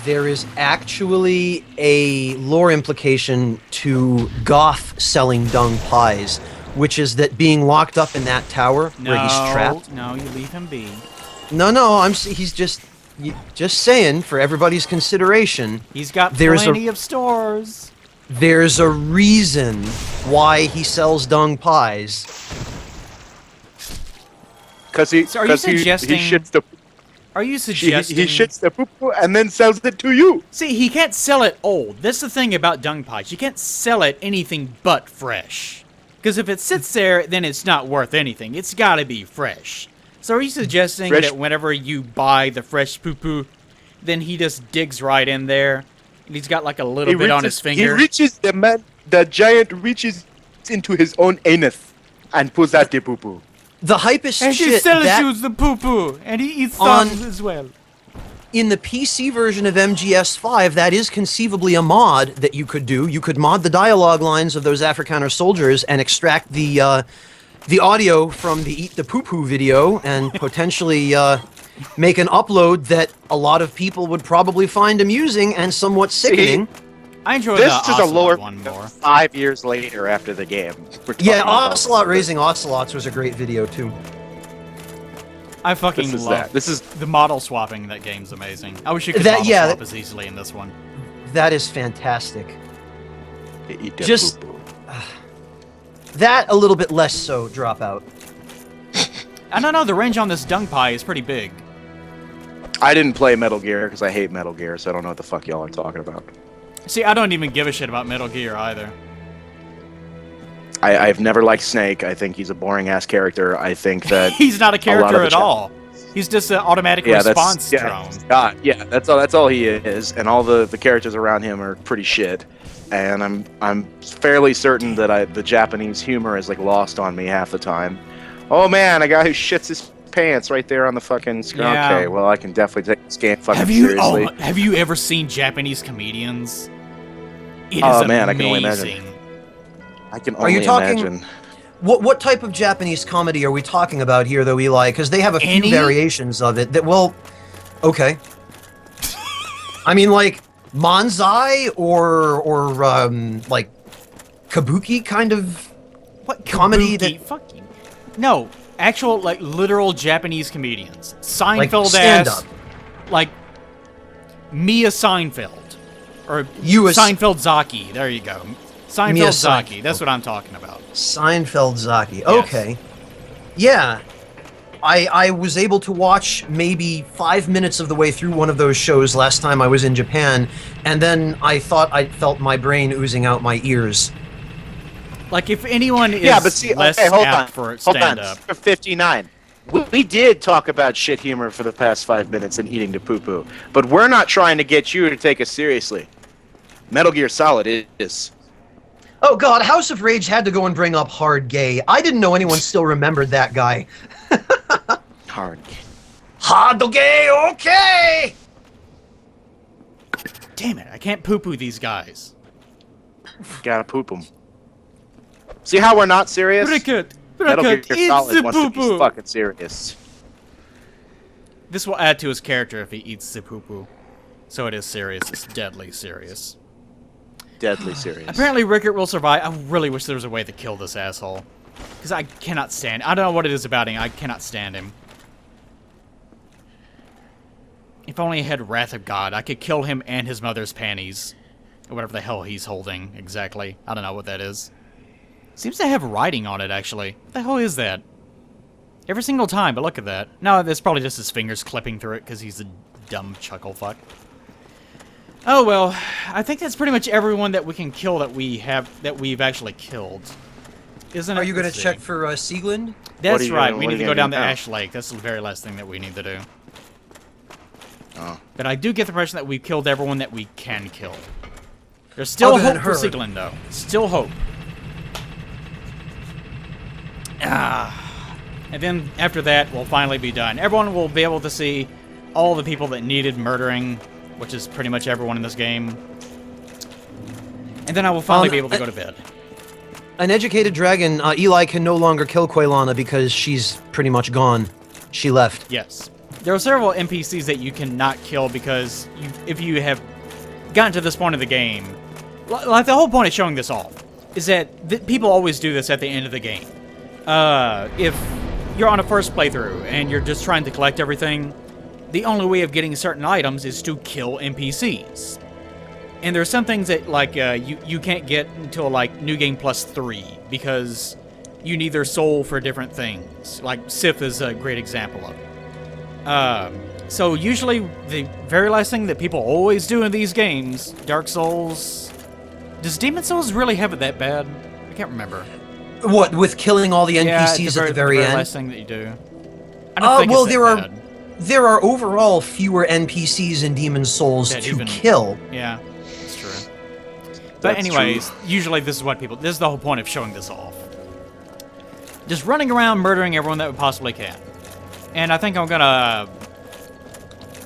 There is actually a lore implication to Goth selling dung pies, which is that being locked up in that tower where he's trapped. No, you leave him be. No, he's just saying for everybody's consideration. He's got There's plenty of stores. There's a reason why he sells dung pies. Because he, So are you cause he suggesting- shits the Are you he suggesting... shits the poo-poo and then sells it to you. See, he can't sell it old. That's the thing about dung pies. You can't sell it anything but fresh. Because if it sits there, then it's not worth anything. It's got to be fresh. So are you suggesting Fresh- that whenever you buy the fresh poo-poo, then he just digs right in there, and he's got like a little bit on his finger? He reaches the giant reaches into his own anus and pulls out the poo-poo. The hypest And he shit sells that you the poo-poo, and he eats On- some as well. in the PC version of MGS5, that is conceivably a mod that you could do. You could mod the dialogue lines of those Afrikaner soldiers and extract the audio from the Eat the Poo Poo video and potentially make an upload that a lot of people would probably find amusing and somewhat sickening. I enjoy This the is a Ocelot lower one more. 5 years later after the game. We're talking Yeah, about- Ocelot raising ocelots was a great video too. I fucking This is love that. This is the model swapping. That game's amazing. I wish you could That- model yeah, swap that- as easily in this one. That is fantastic. they eat the Just- poo-poo. That a little bit less so, Dropout. I don't know. The range on this dung pie is pretty big. I didn't play Metal Gear because I hate Metal Gear, so I don't know what the fuck y'all are talking about. See, I don't even give a shit about Metal Gear either. I've never liked Snake. I think he's a boring ass character. I think that He's not a lot of character the at chat- all. He's just an automatic yeah, response that's drone. God, yeah, that's all he is, and all the characters around him are pretty shit. And I'm fairly certain that the Japanese humor is like lost on me half the time. Oh man, a guy who shits his pants right there on the fucking screen. Yeah. Okay, well I can definitely take this game fucking Have you? seriously. Oh, have you ever seen Japanese comedians? It is Oh, man, I can only imagine. amazing. I can Are you only talking- imagine. What type of Japanese comedy are we talking about here, though, Eli? Because they have a few Any? variations of it. That well, okay. I mean, like manzai or like kabuki kind of What comedy kabuki? that- Fuck you. No, actual, like, literal Japanese comedians. Like Seinfeld stand-up. Like, Mia Seinfeld. Or You as- Seinfeld Zaki. There you go. Seinfeld Mia Zaki. Seinfeld. That's what I'm talking about. Seinfeld Zaki. Okay. Yeah. I was able to watch maybe 5 minutes of the way through one of those shows last time I was in Japan, and then I thought I felt my brain oozing out my ears. Like, if anyone is Yeah, but see, less okay, hold on. apt for Hold on. stand-up... For 59. We did talk about shit humor for the past 5 minutes and eating to poo-poo, but we're not trying to get you to take us seriously. Metal Gear Solid is. Oh god, House of Rage had to go and bring up Hard Gay. I didn't know anyone still remembered that guy. Hard. Hard Gay, okay! Damn it, I can't poo-poo these guys. Gotta poop them. See how we're not serious? Cricket! Metal Gear Cricket! It's Solid the wants to be poo-poo! fucking serious. This will add to his character if he eats the poo-poo. So it is serious. It's deadly serious. Deadly serious. Apparently Rickert will survive. I really wish there was a way to kill this asshole. Because I cannot stand... I don't know what it is about him. I cannot stand him. If only I had Wrath of God, I could kill him and his mother's panties. Or whatever the hell he's holding, exactly. I don't know what that is. Seems to have writing on it, actually. What the hell is that? Every single time, but look at that. No, that's probably just his fingers clipping through it, because he's a dumb chuckle fuck. Oh well, I think that's pretty much everyone that we can kill that we've actually killed. Isn't it? Are you going to Let's see. check for Sieglund? That's you right, gonna- we what need are to you go gonna down do the now? Ash Lake. That's the very last thing that we need to do. Oh. But I do get the impression that we've killed everyone that we can kill. There's still Other than hope for her. Sieglund, though. Still hope. And then after that, we'll finally be done. Everyone will be able to see all the people that needed murdering, which is pretty much everyone in this game. And then I will finally be able to go to bed. An educated dragon, Eli can no longer kill Quaylana because she's pretty much gone. She left. Yes. There are several NPCs that you cannot kill because if you have gotten to this point of the game, like the whole point of showing this off is that people always do this at the end of the game. If you're on a first playthrough and you're just trying to collect everything, the only way of getting certain items is to kill NPCs. And there's some things that like you can't get until like New Game Plus 3 because you need their soul for different things. Like Sith is a great example of it. So usually the very last thing that people always do in these games, Dark Souls... Does Demon Souls really have it that bad? I can't remember. What, with killing all the NPCs at the very end? last thing that you do. I don't think Well, it's there that are bad. there are overall fewer NPCs in Demon Souls That to even- kill. Yeah, that's true. But That's anyways, usually this is what people... This is the whole point of showing this off. Just running around murdering everyone that we possibly can. And I think I'm gonna...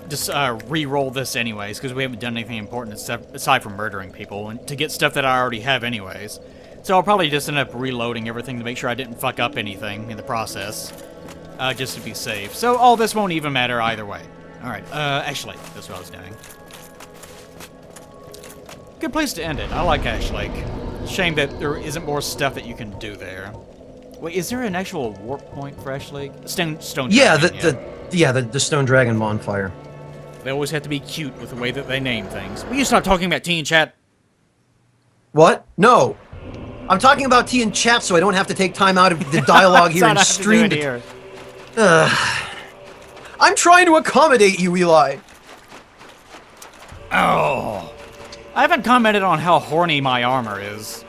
just re-roll this anyways, because we haven't done anything important aside from murdering people, and to get stuff that I already have anyways. So I'll probably just end up reloading everything to make sure I didn't fuck up anything in the process, just to be safe. So all this won't even matter either way. Alright, Ash Lake, that's what I was doing. Good place to end it. I like Ash Lake. Shame that there isn't more stuff that you can do there. Wait, is there an actual warp point for Ash Lake? Stone Yeah, Dragon, the Stone Dragon bonfire. They always have to be cute with the way that they name things. Will you stop talking about teen chat? What? No. I'm talking about tea and chat so I don't have to take time out of the dialogue here and stream it. here. I'm trying to accommodate you, Eli. Oh. I haven't commented on how horny my armor is.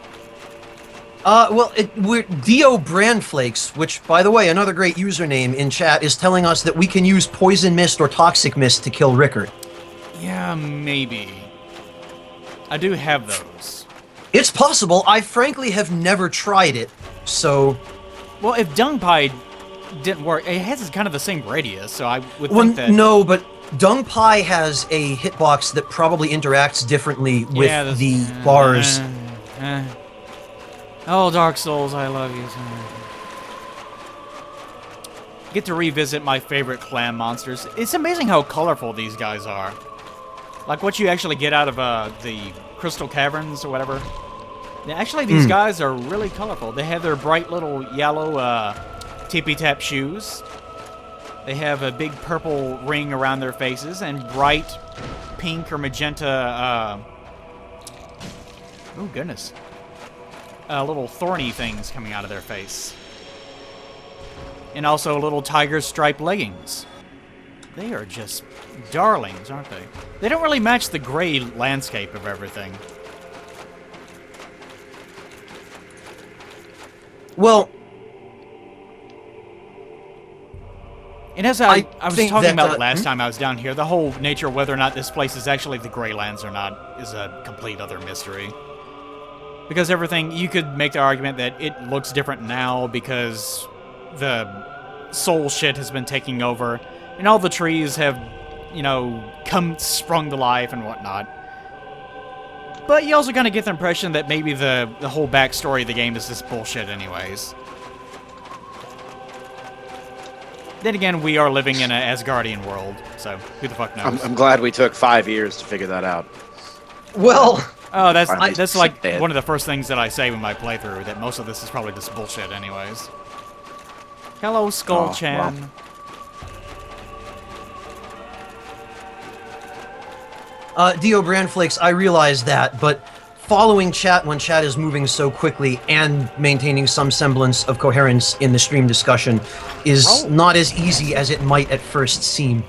Well, we're Dio Brandflakes, which, by the way, another great username in chat, is telling us that we can use Poison Mist or Toxic Mist to kill Rickert. Yeah, maybe. I do have those. It's possible. I frankly have never tried it, so... Well, if Dung Pie didn't work, it has kind of the same radius, so I would Well, think that... no, but Dung Pie has a hitbox that probably interacts differently with Yeah, the bars. Oh, Dark Souls, I love you so much. Get to revisit my favorite clan monsters. It's amazing how colorful these guys are. Like what you actually get out of the Crystal Caverns or whatever. Yeah, actually, these guys are really colorful. They have their bright little yellow tippy-tap shoes. They have a big purple ring around their faces and bright pink or magenta, oh goodness, little thorny things coming out of their face. And also little tiger stripe leggings. They are just darlings, aren't they? They don't really match the gray landscape of everything. Well, and as I was think talking that, about it last time I was down here, the whole nature of whether or not this place is actually the Grey Lands or not is a complete other mystery. Because everything, you could make the argument that it looks different now because the soul shit has been taking over, and all the trees have, you know, sprung to life and whatnot. But you also kind of get the impression that maybe the whole backstory of the game is just bullshit anyways. Then again, we are living in an Asgardian world, so who the fuck knows? I'm glad we took 5 years to figure that out. well, Oh, that's Finally like dead. one of the first things that I say when I play through, that most of this is probably just bullshit anyways. Hello, Skull-chan. well. Dio Brandflakes, I realize that, but following chat when chat is moving so quickly and maintaining some semblance of coherence in the stream discussion is not as easy as it might at first seem.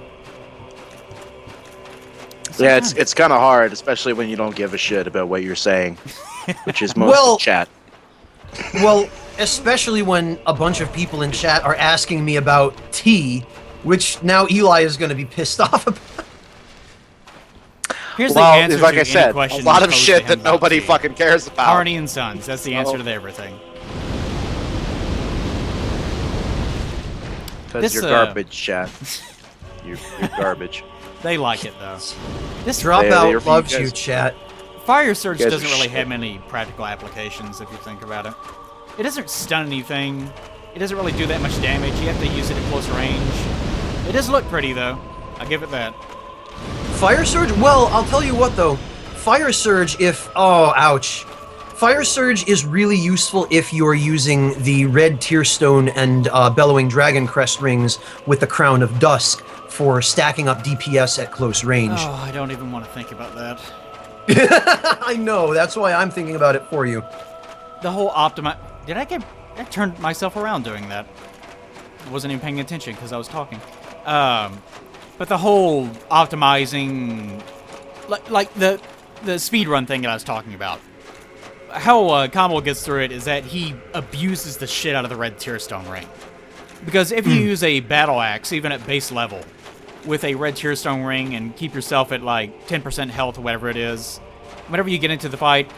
Yeah, it's kind of hard, especially when you don't give a shit about what you're saying, which is most Well- of chat. Well, especially when a bunch of people in chat are asking me about tea, which now Eli is going to be pissed off about. Here's the Well, answer like to I any said, a question lot of posed shit to that him about nobody tea. fucking cares about. Arnie and Sons, that's the answer to everything. Because This, you're garbage, chat. You're garbage. They like it, though. This Dropout they're- loves you you, guys- chat. Fire Surge You guys doesn't are really shit. have many practical applications, if you think about it. It doesn't stun anything. It doesn't really do that much damage. You have to use it at close range. It does look pretty, though. I'll give it that. Fire Surge? Well, I'll tell you what, though. Fire Surge, oh, ouch. Fire Surge is really useful if you're using the Red Tearstone and Bellowing Dragon Crest rings with the Crown of Dusk for stacking up DPS at close range. Oh, I don't even want to think about that. I know, that's why I'm thinking about it for you. The whole I turned myself around doing that. I wasn't even paying attention because I was talking. But the whole optimizing, like the speedrun thing that I was talking about, how Combo gets through it is that he abuses the shit out of the Red Tearstone ring. Because if you use a battle axe, even at base level, with a Red Tearstone ring and keep yourself at like 10% health or whatever it is, whenever you get into the fight,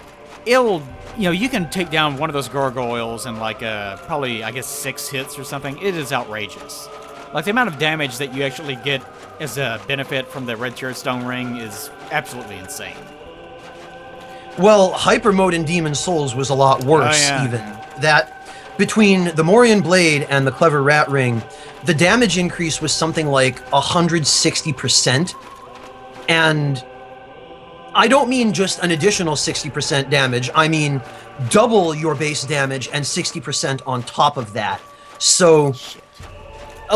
you can take down one of those gargoyles in like probably, I guess, 6 hits or something. It is outrageous. Like, the amount of damage that you actually get as a benefit from the Red Tearstone ring is absolutely insane. Well, Hyper Mode in Demon Souls was a lot worse, Oh, yeah. even. That, between the Morian Blade and the Clever Rat Ring, the damage increase was something like 160%. And I don't mean just an additional 60% damage, I mean double your base damage and 60% on top of that. So,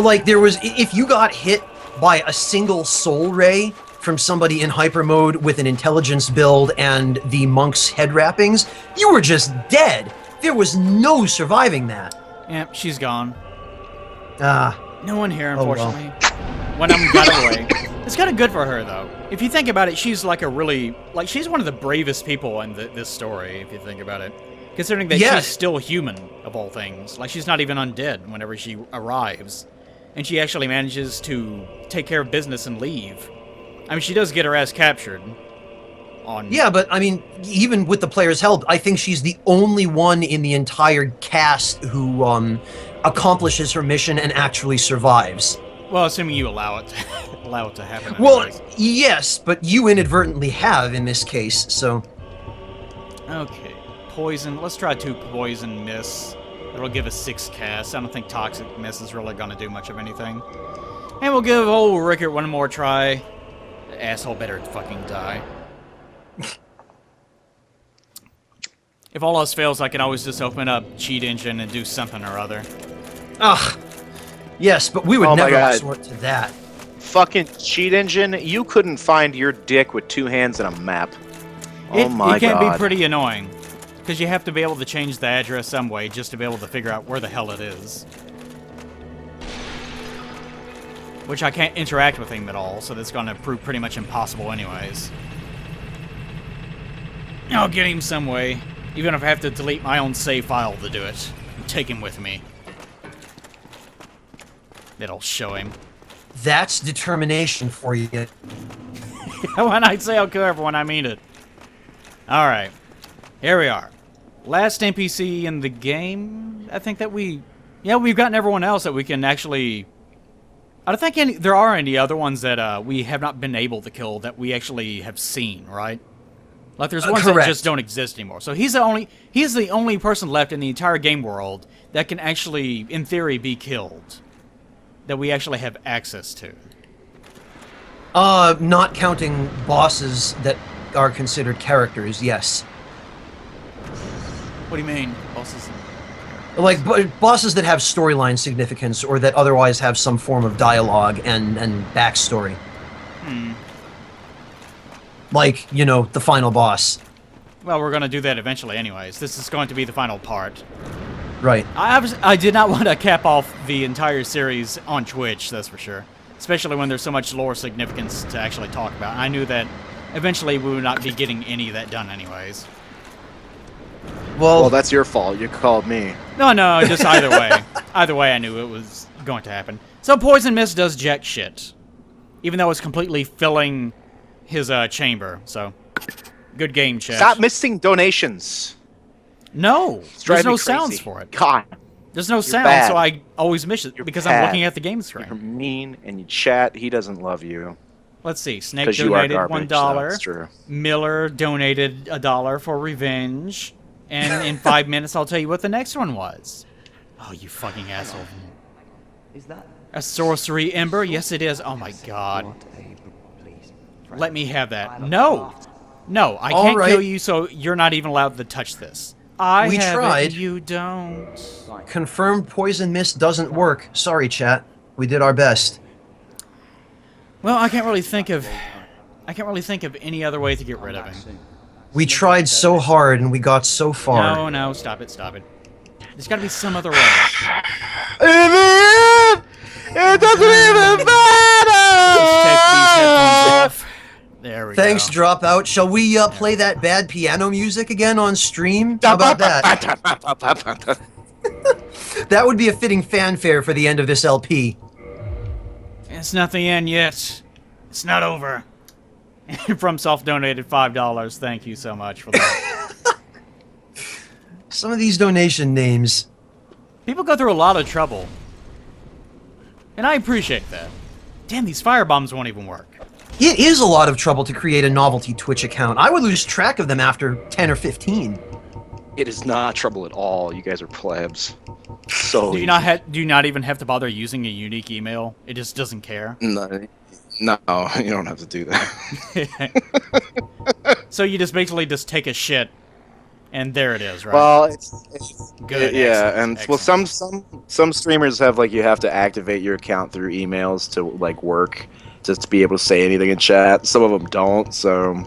like, if you got hit by a single soul ray from somebody in hyper mode with an intelligence build and the monk's head wrappings, you were just dead. There was no surviving that. Yep, she's gone. Ah, No one here, Oh, well. unfortunately. When I'm got away. It's kind of good for her, though. If you think about it, she's like she's one of the bravest people in this story, if you think about it. Considering that Yes. she's still human, of all things. Like, she's not even undead whenever she arrives. And she actually manages to take care of business and leave. I mean, she does get her ass captured. yeah, but I mean, even with the player's help, I think she's the only one in the entire cast who accomplishes her mission and actually survives. Well, assuming you allow it to happen. Well, anyways. yes, but you inadvertently have in this case, so... Okay. Poison. Let's try 2 poison miss. It'll give us 6 casts. I don't think toxic miss is really going to do much of anything. And we'll give old Rickert one more try. The asshole better fucking die. If all else fails, I can always just open up Cheat Engine and do something or other. Ugh. Yes, but we would Oh my never God. resort to that. Fucking cheat engine, you couldn't find your dick with 2 hands and a map. Oh my It can God. be pretty annoying. Because you have to be able to change the address some way just to be able to figure out where the hell it is. Which I can't interact with him at all, so that's going to prove pretty much impossible anyways. I'll get him some way. Even if I have to delete my own save file to do it. And take him with me. It'll show him. That's determination for you. When I say I'll kill everyone, I mean it. Alright. Here we are. Last NPC in the game. I think that we've gotten everyone else that we can actually... I don't think there are any other ones that we have not been able to kill that we actually have seen, right? Like there's ones that Correct. just don't exist anymore. So he's the only person left in the entire game world that can actually, in theory, be killed. That we actually have access to. Not counting bosses that are considered characters, yes. What do you mean? Bosses? Like, bosses that have storyline significance or that otherwise have some form of dialogue and backstory. Like, you know, the final boss. Well, we're going to do that eventually anyways. This is going to be the final part. Right. I did not want to cap off the entire series on Twitch, that's for sure. Especially when there's so much lore significance to actually talk about. I knew that eventually we would not be getting any of that done anyways. Well, that's your fault. You called me. No, just either way. Either way, I knew it was going to happen. So Poison Mist does jack shit. Even though it's completely filling his chamber, so... Good game, chat. Stop missing donations. No! It's There's driving no me sounds crazy. for it. God. There's no sound, bad. so I always miss it You're because bad. I'm looking at the game screen. You're mean and you chat. He doesn't love you. Let's see. Snake 'Cause you are donated garbage, $1. that's true. Miller donated $1 for revenge. And in 5 minutes, I'll tell you what the next one was. Oh, you fucking asshole. Is that A sorcery ember? Yes, it is. Oh my god. what please? Let me have that. No! No, I All can't right. kill you, so you're not even allowed to touch this. I We have tried. it, you don't. Confirmed poison mist doesn't work. Sorry, chat. We did our best. Well, I can't really think of any other way to get rid of him. We tried so hard and we got so far. No, stop it. There's got to be some other way. It doesn't even Let's take these headphones matter. off. There we Thanks, go. Dropout. Shall we play that bad piano music again on stream? How about that? That would be a fitting fanfare for the end of this LP. It's not the end yet. It's not over. From self-donated $5. Thank you so much for that. Some of these donation names. People go through a lot of trouble. And I appreciate that. Damn, these firebombs won't even work. It is a lot of trouble to create a novelty Twitch account. I would lose track of them after 10 or 15. It is not trouble at all. You guys are plebs. So Do you not even have to bother using a unique email? It just doesn't care. No, you don't have to do that. So you just basically just take a shit, and there it is, right? Well, it's Good, yeah, excellent, and well, some streamers have like you have to activate your account through emails to like work, just to be able to say anything in chat. Some of them don't, so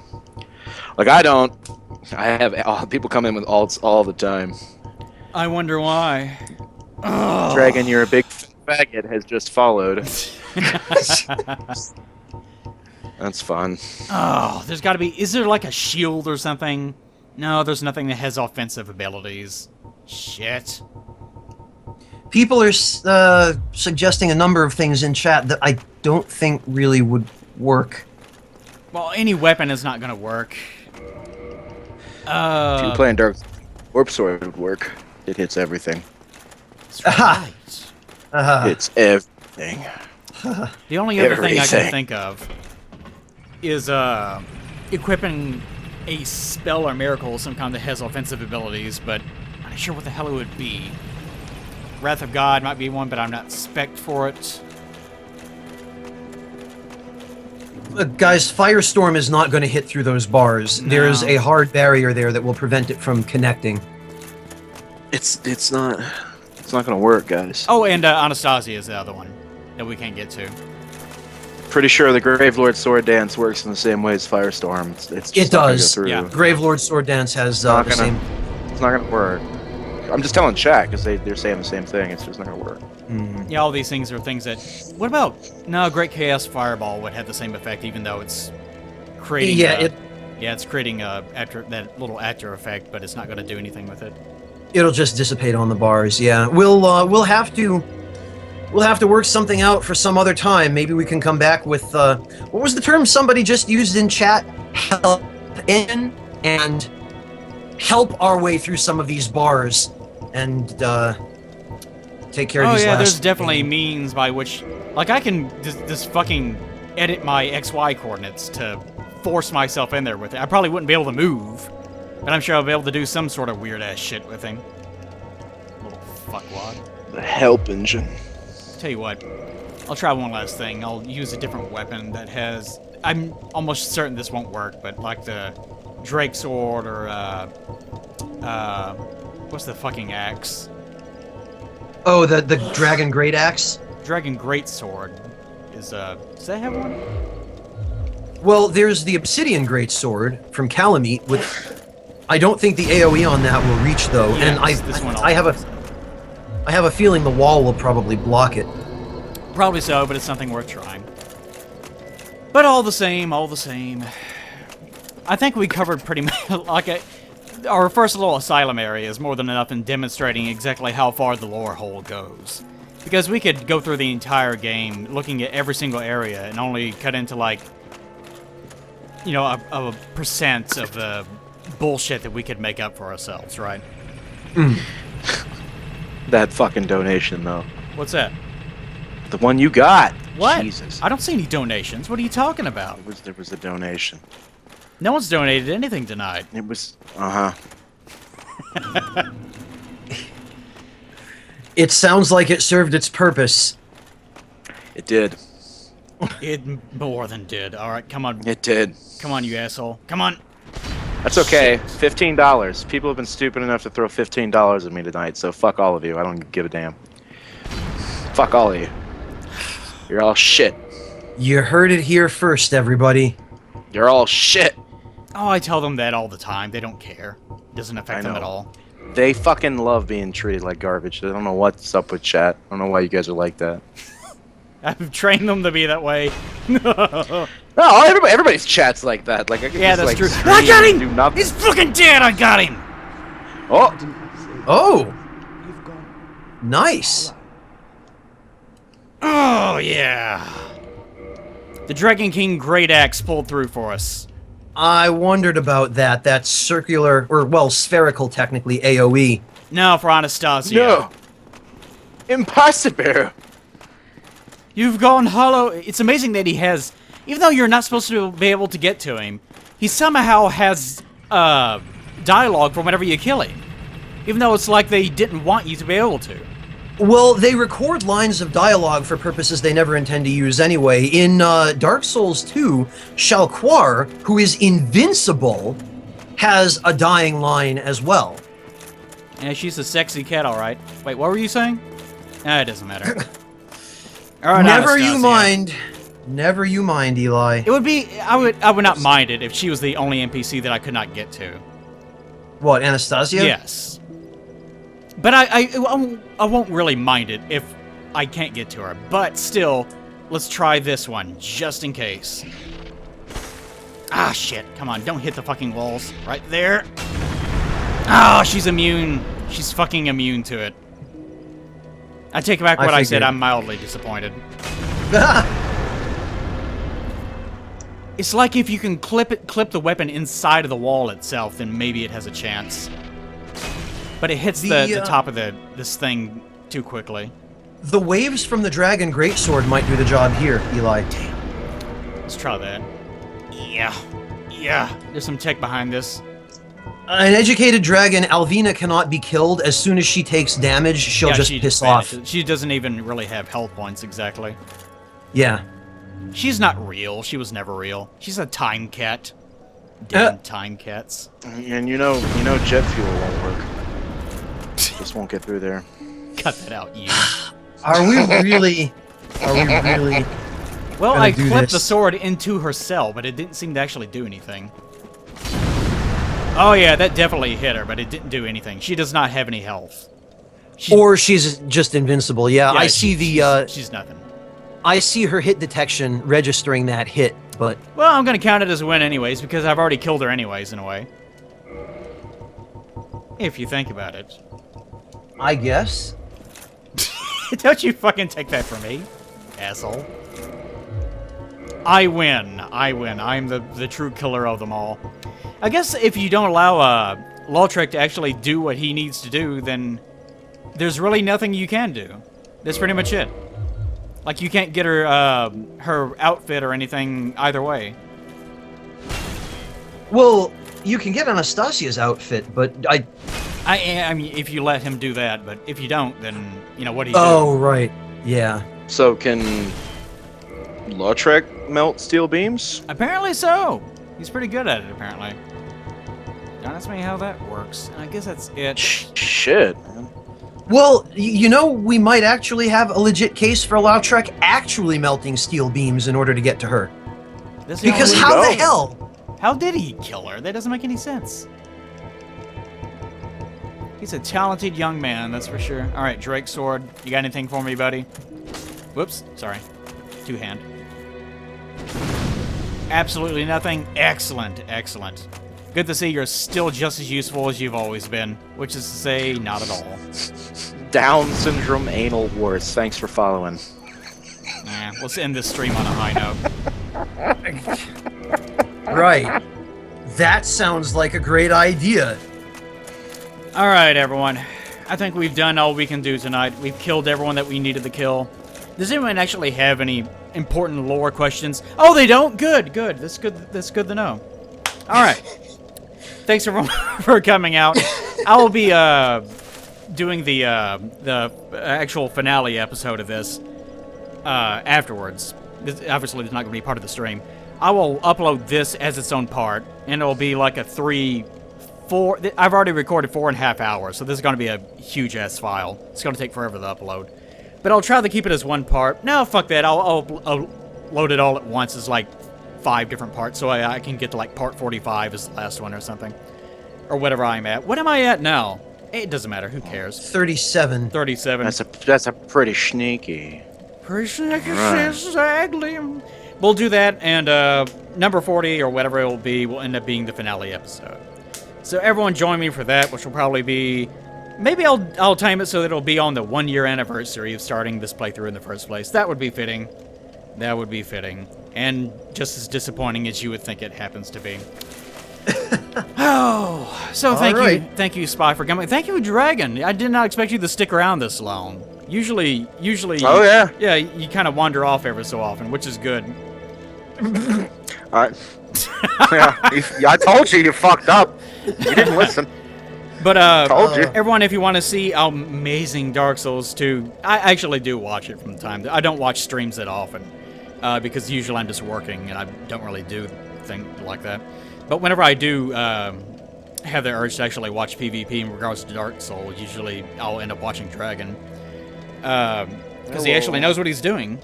like I don't. I have people come in with alts all the time. I wonder why. Dragon, you're a big faggot has just followed. That's fun. Oh, there's got to be. Is there like a shield or something? No, there's nothing that has offensive abilities. Shit. People are suggesting a number of things in chat that I don't think really would work. Well, any weapon is not going to work. If you're playing Dark Warp Sword, it would work. It hits everything. That's right. It's everything. The only other thing I can Everything. think of is equipping a spell or miracle of some kind that has offensive abilities, but I'm not sure what the hell it would be. Wrath of God might be one, but I'm not spec'd for it. Guys, Firestorm is not going to hit through those bars. No. There is a hard barrier there that will prevent it from connecting. It's not not gonna work, guys. Oh, and Anastasia is the other one that we can't get to. Pretty sure the Gravelord Sword Dance works in the same way as Firestorm. It's just It not gonna go does. through. Yeah. Gravelord Sword Dance has not the gonna- same. It's not gonna work. I'm just telling chat because they're saying the same thing. It's just not gonna work. Yeah, all these things are things that... What about... No, Great Chaos Fireball would have the same effect, even though it's creating... Yeah, Yeah, it's creating that little after effect, but it's not going to do anything with it. it'll just dissipate on the bars. Yeah, we'll have to work something out for some other time. Maybe we can come back with what was the term somebody just used in chat? Help in and help our way through some of these bars and take care of these last. There's definitely means by which, like, I can just fucking edit my XY coordinates to force myself in there with it. I probably wouldn't be able to move, but I'm sure I'll be able to do some sort of weird ass shit with him. Little fuckwad. The help engine. Tell you what, I'll try one last thing. I'll use a different weapon that has... I'm almost certain this won't work, but like the Drake Sword or, what's the fucking axe? Oh, the Dragon Great Axe? Dragon Great Sword is, does that have one? Well, there's the Obsidian Great Sword from Calamite with... I don't think the AoE on that will reach, though, and this one I have a feeling the wall will probably block it. Probably so, but it's something worth trying. But all the same, I think we covered pretty much, like, our first little Asylum area is more than enough in demonstrating exactly how far the lore hole goes. Because we could go through the entire game looking at every single area and only cut into, like, you know, a percent of the bullshit that we could make up for ourselves, right? That fucking donation, though. What's that? The one you got. What? Jesus. I don't see any donations. What are you talking about? There was a donation. No one's donated anything tonight. It was... It sounds like it served its purpose. It did. It more than did. All right, come on. It did. Come on, you asshole. Come on. That's okay. $15. People have been stupid enough to throw $15 at me tonight, so fuck all of you. I don't give a damn. Fuck all of you. You're all shit. You heard it here first, everybody. You're all shit. Oh, I tell them that all the time. They don't care. It doesn't affect them at all. They fucking love being treated like garbage. I don't know what's up with chat. I don't know why you guys are like that. I've trained them to be that way. No, everybody's chat's like that. Like, I can Yeah, just, that's like, true. I scream got and do him! nothing. He's fucking dead! I got him! Oh! Nice. Oh, yeah. The Dragon King Great Axe pulled through for us. I wondered about that. That circular, or, well, spherical, technically, AoE. Now for Anastasia. No! Impossible! You've gone hollow. It's amazing that he has... Even though you're not supposed to be able to get to him, he somehow has dialogue for whenever you kill him. Even though it's like they didn't want you to be able to. Well, they record lines of dialogue for purposes they never intend to use anyway. In Dark Souls 2, Shalquar, who is invincible, has a dying line as well. Yeah, she's a sexy cat, all right. Wait, what were you saying? It doesn't matter. All right, Never you Anastasia. mind. Never you mind, Eli. It would be... I would not mind it if she was the only NPC that I could not get to. What, Anastasia? Yes. But I won't really mind it if I can't get to her. But still, let's try this one, just in case. Ah, shit. Come on, don't hit the fucking walls. Right there. Oh, she's immune. She's fucking immune to it. I take back what I said. I'm mildly disappointed. It's like if you can clip the weapon inside of the wall itself, then maybe it has a chance. But it hits the top of this thing too quickly. The waves from the Dragon Greatsword might do the job here, Eli. Damn. Let's try that. Yeah. Yeah. There's some tech behind this. An educated dragon, Alvina, cannot be killed. As soon as she takes damage, she'll just piss off. Vanishes. She doesn't even really have health points exactly. Yeah. She's not real. She was never real. She's a time cat. Damn time cats. And you know jet fuel won't work. Just won't get through there. Cut that out, you. Are we really? Are we really? Well, gonna I do clipped the this? sword into her cell, but it didn't seem to actually do anything. Oh yeah, that definitely hit her, but it didn't do anything. She does not have any health. Or she's just invincible. Yeah, I see She's nothing. I see her hit detection registering that hit, but Well, I'm gonna count it as a win anyways, because I've already killed her anyways, in a way. If you think about it. I guess. Don't you fucking take that from me, asshole. I win. I win. I'm the true killer of them all. I guess if you don't allow Lautrec to actually do what he needs to do, then there's really nothing you can do. That's pretty much it. Like, you can't get her her outfit or anything either way. Well, you can get Anastasia's outfit, but I mean, if you let him do that, but if you don't, then, you know, what do you Oh, right. Yeah. So can Lautrec melt steel beams? do? Apparently so. He's pretty good at it, apparently. Don't ask me how that works. I guess that's it. Shit, man. Well, you know, we might actually have a legit case for Lautrec actually melting steel beams in order to get to her. This is the Because only- how the go. hell? How did he kill her? That doesn't make any sense. He's a talented young man, that's for sure. All right, Drake Sword, you got anything for me, buddy? Whoops, sorry. Two-hand. Absolutely nothing. Excellent, excellent. Good to see you're still just as useful as you've always been, which is to say, not at all. Down syndrome anal warts. Thanks for following. Nah, let's end this stream on a high note. Right. That sounds like a great idea. All right, everyone. I think we've done all we can do tonight. We've killed everyone that we needed to kill. Does anyone actually have any important lore questions? Oh, they don't? Good, good. That's good. That's good to know. All right. Thanks everyone for coming out. I will be doing the actual finale episode of this afterwards. This, obviously, it's not going to be part of the stream. I will upload this as its own part, and it'll be like a 4. I've already recorded 4.5 hours, so this is going to be a huge ass file. It's going to take forever to upload, but I'll try to keep it as one part. No, fuck that. I'll load it all at once as like 5 different parts, so I can get to like part 45 as the last one or something, or whatever I'm at. What am I at now? It doesn't matter. Who cares? 37. 37. That's a pretty sneaky. Exactly. We'll do that, and number 40 or whatever it will be will end up being the finale episode. So everyone join me for that, which will probably be... Maybe I'll time it so that it'll be on the 1-year anniversary of starting this playthrough in the first place. That would be fitting. That would be fitting. And just as disappointing as you would think it happens to be. Oh, so thank you, Spy, for coming. Thank you, Dragon. I did not expect you to stick around this long. Usually. Oh yeah. Yeah, you kind of wander off every so often, which is good. Yeah, I told you fucked up. You didn't listen. But Told you. everyone, if you want to see how amazing Dark Souls 2, I actually do watch it from time to time. I don't watch streams that often because usually I'm just working and I don't really do things like that. But whenever I do have the urge to actually watch PvP in regards to Dark Souls, usually I'll end up watching Dragon because he actually knows what he's doing,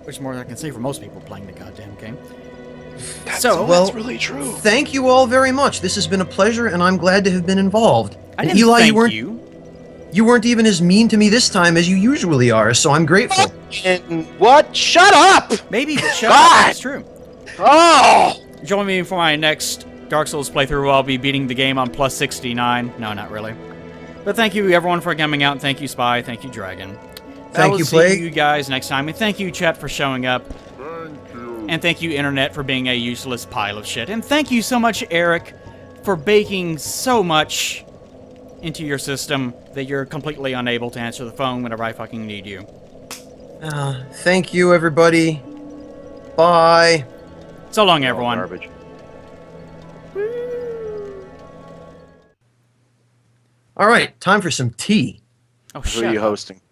which is more than I can say for most people playing the goddamn game. That's really true. Thank you all very much. This has been a pleasure, and I'm glad to have been involved. I And didn't Eli, thank you weren't even as mean to me this time as you usually are, so I'm grateful. What? Shut up! Maybe, but shut God! up. That's true. Oh! Join me for my next Dark Souls playthrough where I'll be beating the game on plus 69. No, not really. But thank you, everyone, for coming out, and thank you, Spy. Thank you, Dragon. Thank you, see Plague. you guys next time, and thank you, chat, for showing up. And thank you, Internet, for being a useless pile of shit. And thank you so much, Eric, for baking so much into your system that you're completely unable to answer the phone whenever I fucking need you. Thank you, everybody. Bye. So long, everyone. Garbage. All right, time for some tea. Oh, Who shit. are you hosting?